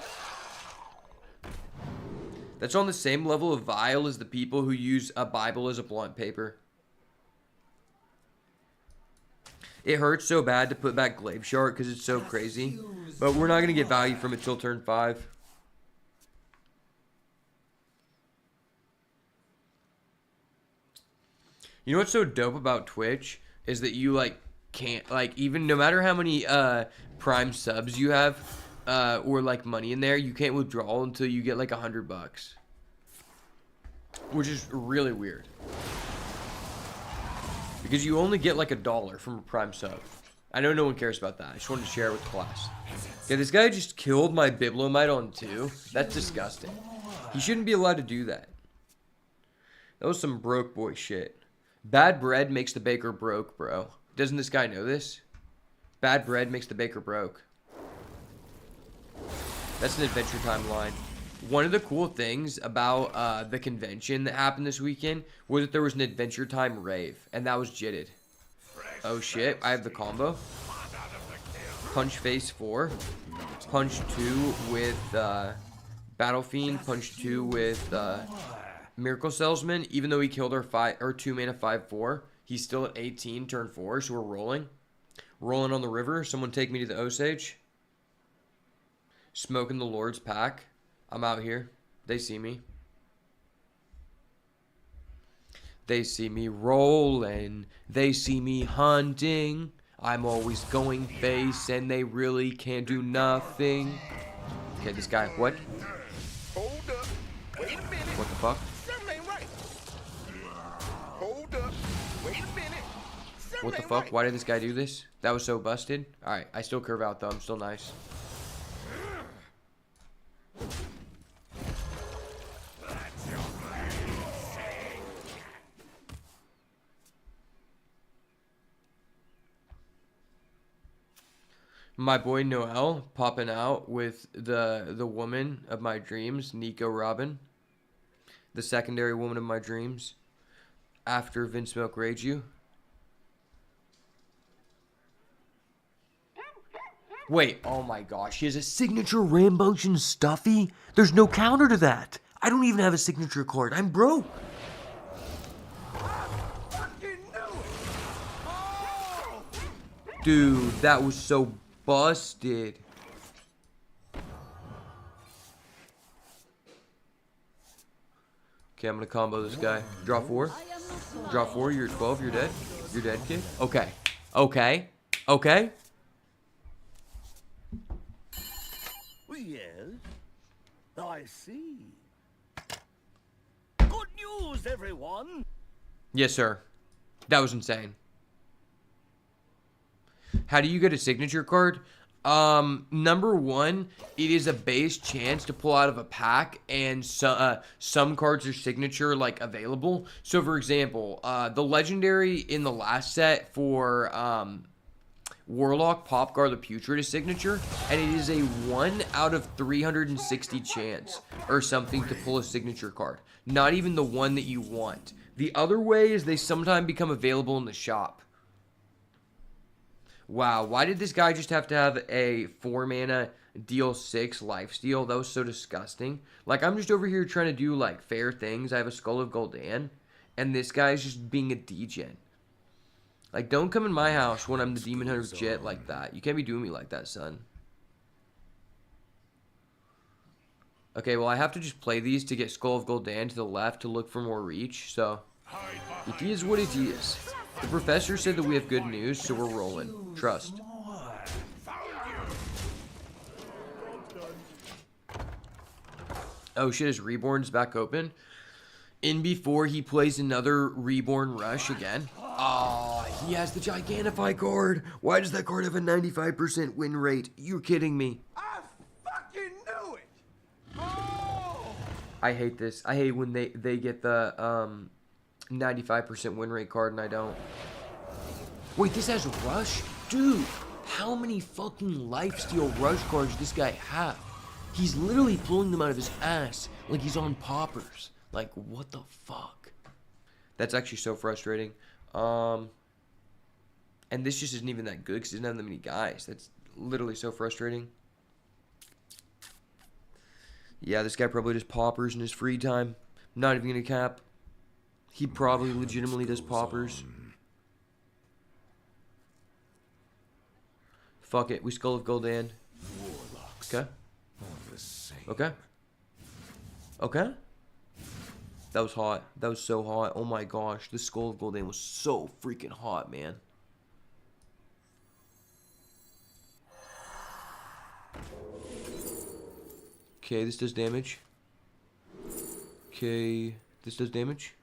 That's on the same level of vile as the people who use a Bible as a blunt paper. It hurts so bad to put back Glaive Shark because it's so crazy. But we're not going to get value from it till turn 5. You know what's so dope about Twitch? Is that you, like, can't, like, even no matter how many Prime subs you have, or like money in there, you can't withdraw until you get like $100, which is really weird because you only get like $1 from a Prime sub. I know no one cares about that. I just wanted to share it with the class. Yeah, this guy just killed my Bibliomite on 2. That's disgusting. He shouldn't be allowed to do that. That was some broke boy shit. Bad bread makes the baker broke, bro. Doesn't this guy know this? Bad bread makes the baker broke. That's an Adventure Time line. One of the cool things about the convention that happened this weekend was that there was an Adventure Time rave, and that was jitted. Oh shit, I have the combo. Punch phase 4. Punch 2 with Battle Fiend. Punch 2 with Miracle Salesman. Even though he killed our 2 mana 5/4, he's still at 18 turn 4, so we're rolling. Rolling on the river. Someone take me to the Osage. Smoking the Lord's Pack. I'm out here. They see me. They see me rolling. They see me hunting. I'm always going face and they really can't do nothing. Okay, this guy, what?
Hold up. Wait a minute.
What the fuck?
Something ain't right. Hold up. Wait a minute. Something
What the
ain't
fuck?
right.
Why did this guy do this? That was so busted. Alright, I still curve out though. I'm still nice. My boy Noel popping out with the woman of my dreams, Nico Robin. The secondary woman of my dreams. After Vince Milk Rage You. Wait, oh my gosh, he has a signature Rambunctious Stuffy? There's no counter to that. I don't even have a signature card. I'm broke. Dude, that was so busted. Okay, I'm gonna combo this guy. Draw 4. Draw 4, you're at 12, you're dead. You're dead, kid. Okay. Okay. Okay.
Yes, I see. Good news, everyone.
Yes, sir. That was insane. How do you get a signature card? Number one, it is a base chance to pull out of a pack, and some cards are signature like available. So, for example, the legendary in the last set for Warlock Popgar the Putrid is signature, and it is a 1 out of 360 chance or something to pull a signature card. Not even the one that you want. The other way is they sometimes become available in the shop. Wow, why did this guy just have to have a 4 mana deal 6 lifesteal? That was so disgusting. Like, I'm just over here trying to do, like, fair things. I have a Skull of Gul'dan, and this guy's just being a degen. Like, don't come in my house when I'm the Demon Hunter's Jet like that. You can't be doing me like that, son. Okay, well, I have to just play these to get Skull of Gul'dan to the left to look for more reach, so it is what it is. The professor said that we have good news, so we're rolling. Trust. Oh shit, his Reborn's back open. In before he plays another Reborn Rush again. Ah, oh, he has the Gigantify card. Why does that card have a 95% win rate? You're kidding me.
I fucking knew it. Oh!
I hate this. I hate when they get the 95% win rate card and I don't. Wait, this has Rush? Dude, how many fucking lifesteal Rush cards does this guy have? He's literally pulling them out of his ass like he's on poppers. Like, what the fuck? That's actually so frustrating. And this just isn't even that good because he doesn't have that many guys. That's literally so frustrating. Yeah, this guy probably does poppers in his free time. Not even gonna cap. He probably legitimately does poppers. Fuck it, we Skull of Gul'dan. Okay. Okay. Okay. That was hot. That was so hot. Oh my gosh, this Skull of Gul'dan was so freaking hot, man. Okay, this does damage. Okay, this does damage.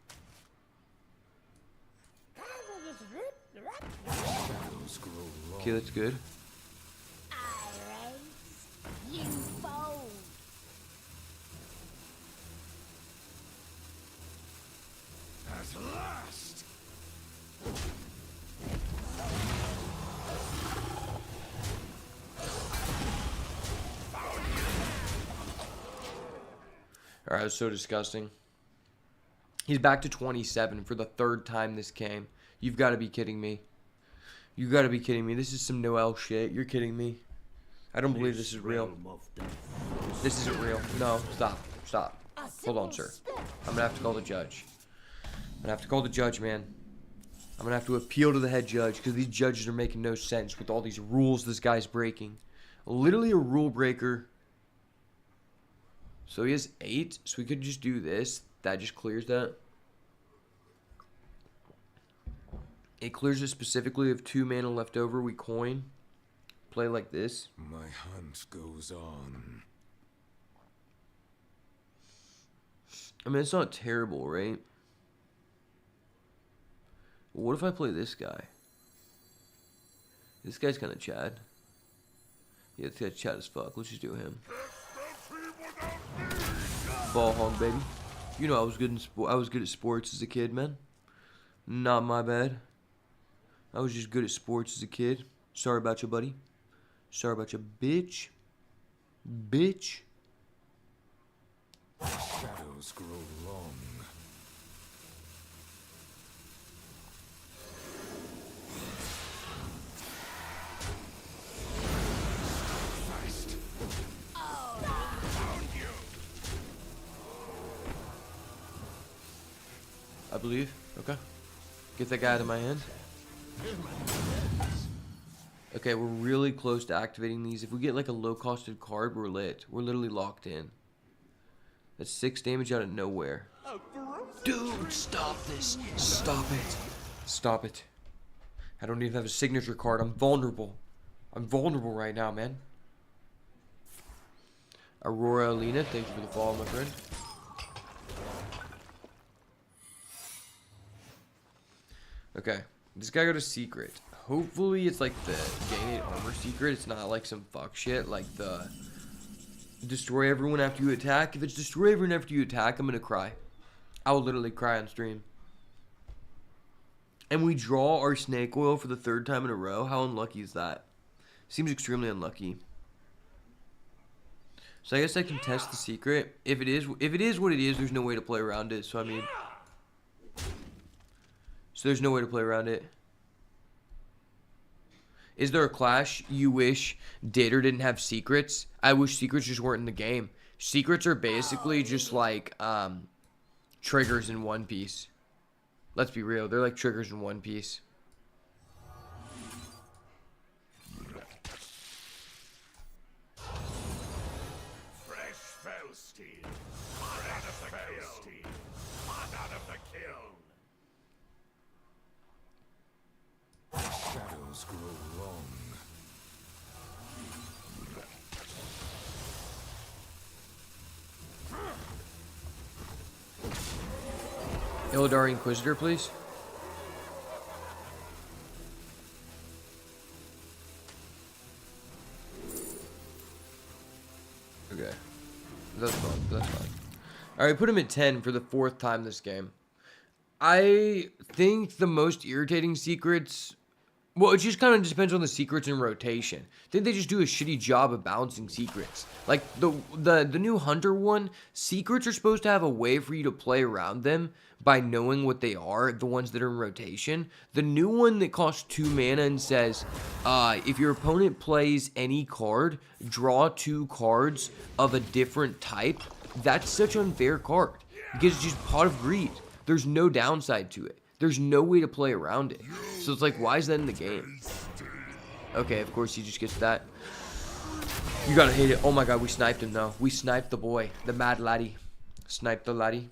Okay, that's good.
You fold.
At last.
Alright, that's so disgusting. He's back to 27 for the third time this game. You've got to be kidding me. You got to be kidding me. This is some Noel shit. You're kidding me. I don't believe this is real. This isn't real. No, stop. Stop. Hold on, sir. I'm going to have to call the judge. I'm going to have to call the judge, man. I'm going to have to appeal to the head judge because these judges are making no sense with all these rules this guy's breaking. Literally a rule breaker. So he has 8, so we could just do this. That just clears that. It clears it specifically if 2 mana left over. We coin. Play like this.
My hunt goes on.
I mean, it's not terrible, right? What if I play this guy? This guy's kind of Chad. Yeah, this guy's Chad as fuck. Let's just do him. Ball hog, baby. You know I was good at sports as a kid, man. Not my bad. I was just good at sports as a kid. Sorry about you, buddy. Sorry about you, bitch. Bitch.
Shadows grow long.
I believe. Okay. Get that guy out of my hand. Okay, we're really close to activating these. If we get like a low-costed card, we're lit. We're literally locked in. That's 6 damage out of nowhere. Dude, stop this. Stop it. Stop it. I don't even have a signature card. I'm vulnerable. I'm vulnerable right now, man. Aurora Alina, thank you for the follow, my friend. Okay, this guy got a secret. Hopefully it's like the gain 8 armor secret. It's not like some fuck shit like the destroy everyone after you attack. If it's destroy everyone after you attack, I'm gonna cry. I will literally cry on stream. And we draw our snake oil for the 3rd time in a row. How unlucky is that? Seems extremely unlucky. So I guess I can test the secret. If it is what it is, there's no way to play around it. So I mean, so there's no way to play around it. Is there a clash you wish did or didn't have secrets? I wish secrets just weren't in the game. Secrets are basically just like triggers in One Piece. Let's be real, they're like triggers in One Piece.
Fresh Felstein. Hot out of the Felstein. Hot out of the kiln.
Shadows grow long.
Illidari Inquisitor, please. Okay. That's fine. That's fine. Alright, put him at 10 for the 4th time this game. I think the most irritating secrets... Well, it just kind of depends on the secrets in rotation. I think they just do a shitty job of balancing secrets. Like, the new Hunter one, secrets are supposed to have a way for you to play around them by knowing what they are, the ones that are in rotation. The new one that costs 2 mana and says, if your opponent plays any card, draw 2 cards of a different type. That's such an unfair card. Because it's just Pot of Greed. There's no downside to it. There's no way to play around it. So it's like, why is that in the game? Okay, of course he just gets that. You gotta hate it. Oh my god, we sniped him though. We sniped the boy. The mad laddie. Sniped the laddie.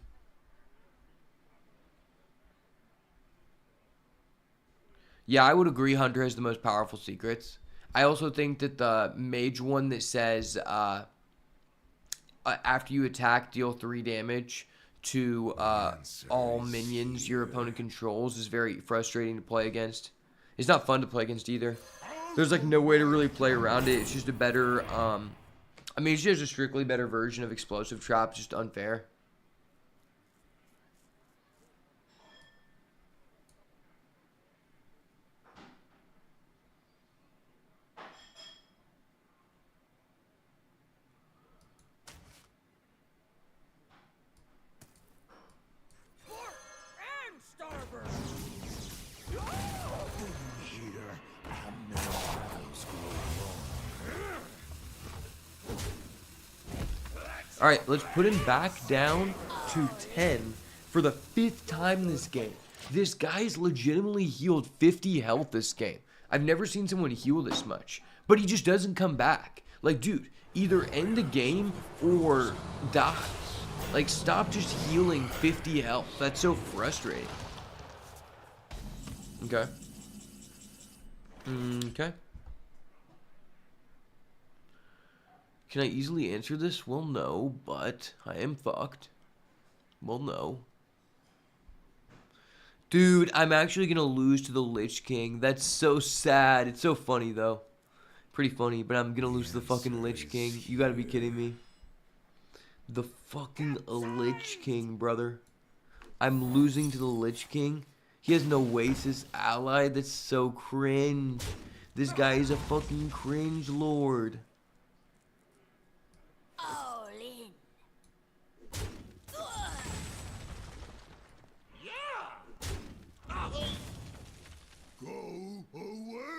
Yeah, I would agree Hunter has the most powerful secrets. I also think that the mage one that says after you attack, deal 3 damage to all minions your opponent controls is very frustrating to play against. It's not fun to play against either. There's like no way to really play around it. It's just a better, I mean, it's just a strictly better version of Explosive Trap, just unfair. Alright, let's put him back down to 10 for the 5th time in this game. This guy's legitimately healed 50 health this game. I've never seen someone heal this much. But he just doesn't come back. Like, dude, either end the game or die. Like, stop just healing 50 health. That's so frustrating. Okay. Okay. Can I easily answer this? Well, no, but I am fucked. Well, no. Dude, I'm actually gonna lose to the Lich King. That's so sad. It's so funny, though. Pretty funny, but I'm gonna lose to the fucking Lich King. You gotta be kidding me. The fucking Lich King, brother. I'm losing to the Lich King. He has no Oasis ally. That's so cringe. This guy is a fucking cringe lord.
All in.
Go away!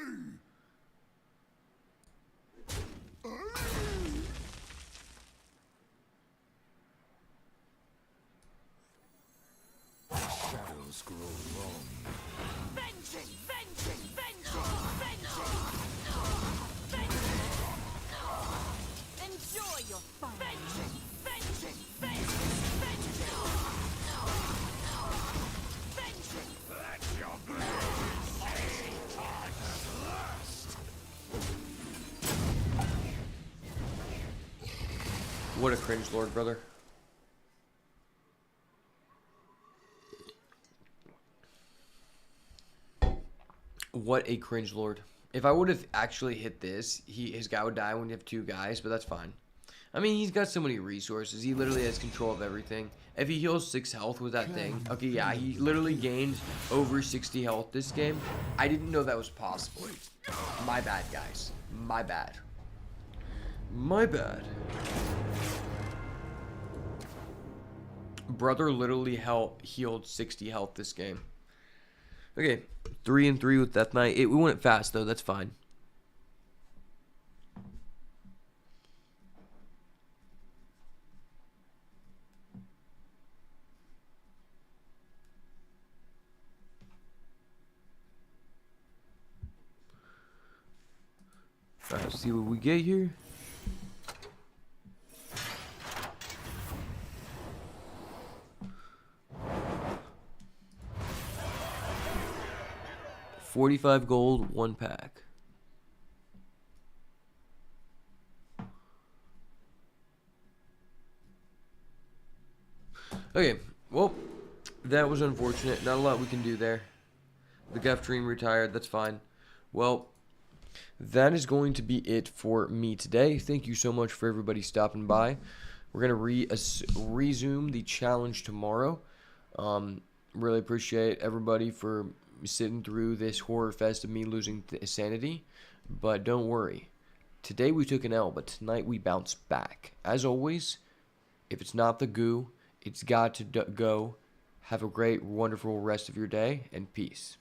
Shadows grow long.
Vengeance, vengeance, vengeance, vengeance. Enjoy your fun. Vengeance, vengeance, vengeance, vengeance.
Let your blades time at last.
What a cringe lord, brother. What a cringe lord. If I would have actually hit this, his guy would die when you have 2 guys, but that's fine. I mean, he's got so many resources. He literally has control of everything. If he heals 6 health with that thing, okay, yeah, he literally gained over 60 health this game. I didn't know that was possible. My bad, guys. My bad. My bad. Brother literally healed 60 health this game. Okay, 3-3 with Death Knight. We went fast though. That's fine. All right, let's see what we get here. $45 gold, 1 pack. Okay, well, that was unfortunate. Not a lot we can do there. The Guff Dream retired, that's fine. Well, that is going to be it for me today. Thank you so much for everybody stopping by. We're going to resume the challenge tomorrow. Really appreciate everybody for sitting through this horror fest of me losing sanity. But don't worry. Today we took an L, but tonight we bounce back. As always, if it's not the goo, it's got to go. Have a great, wonderful rest of your day, and peace.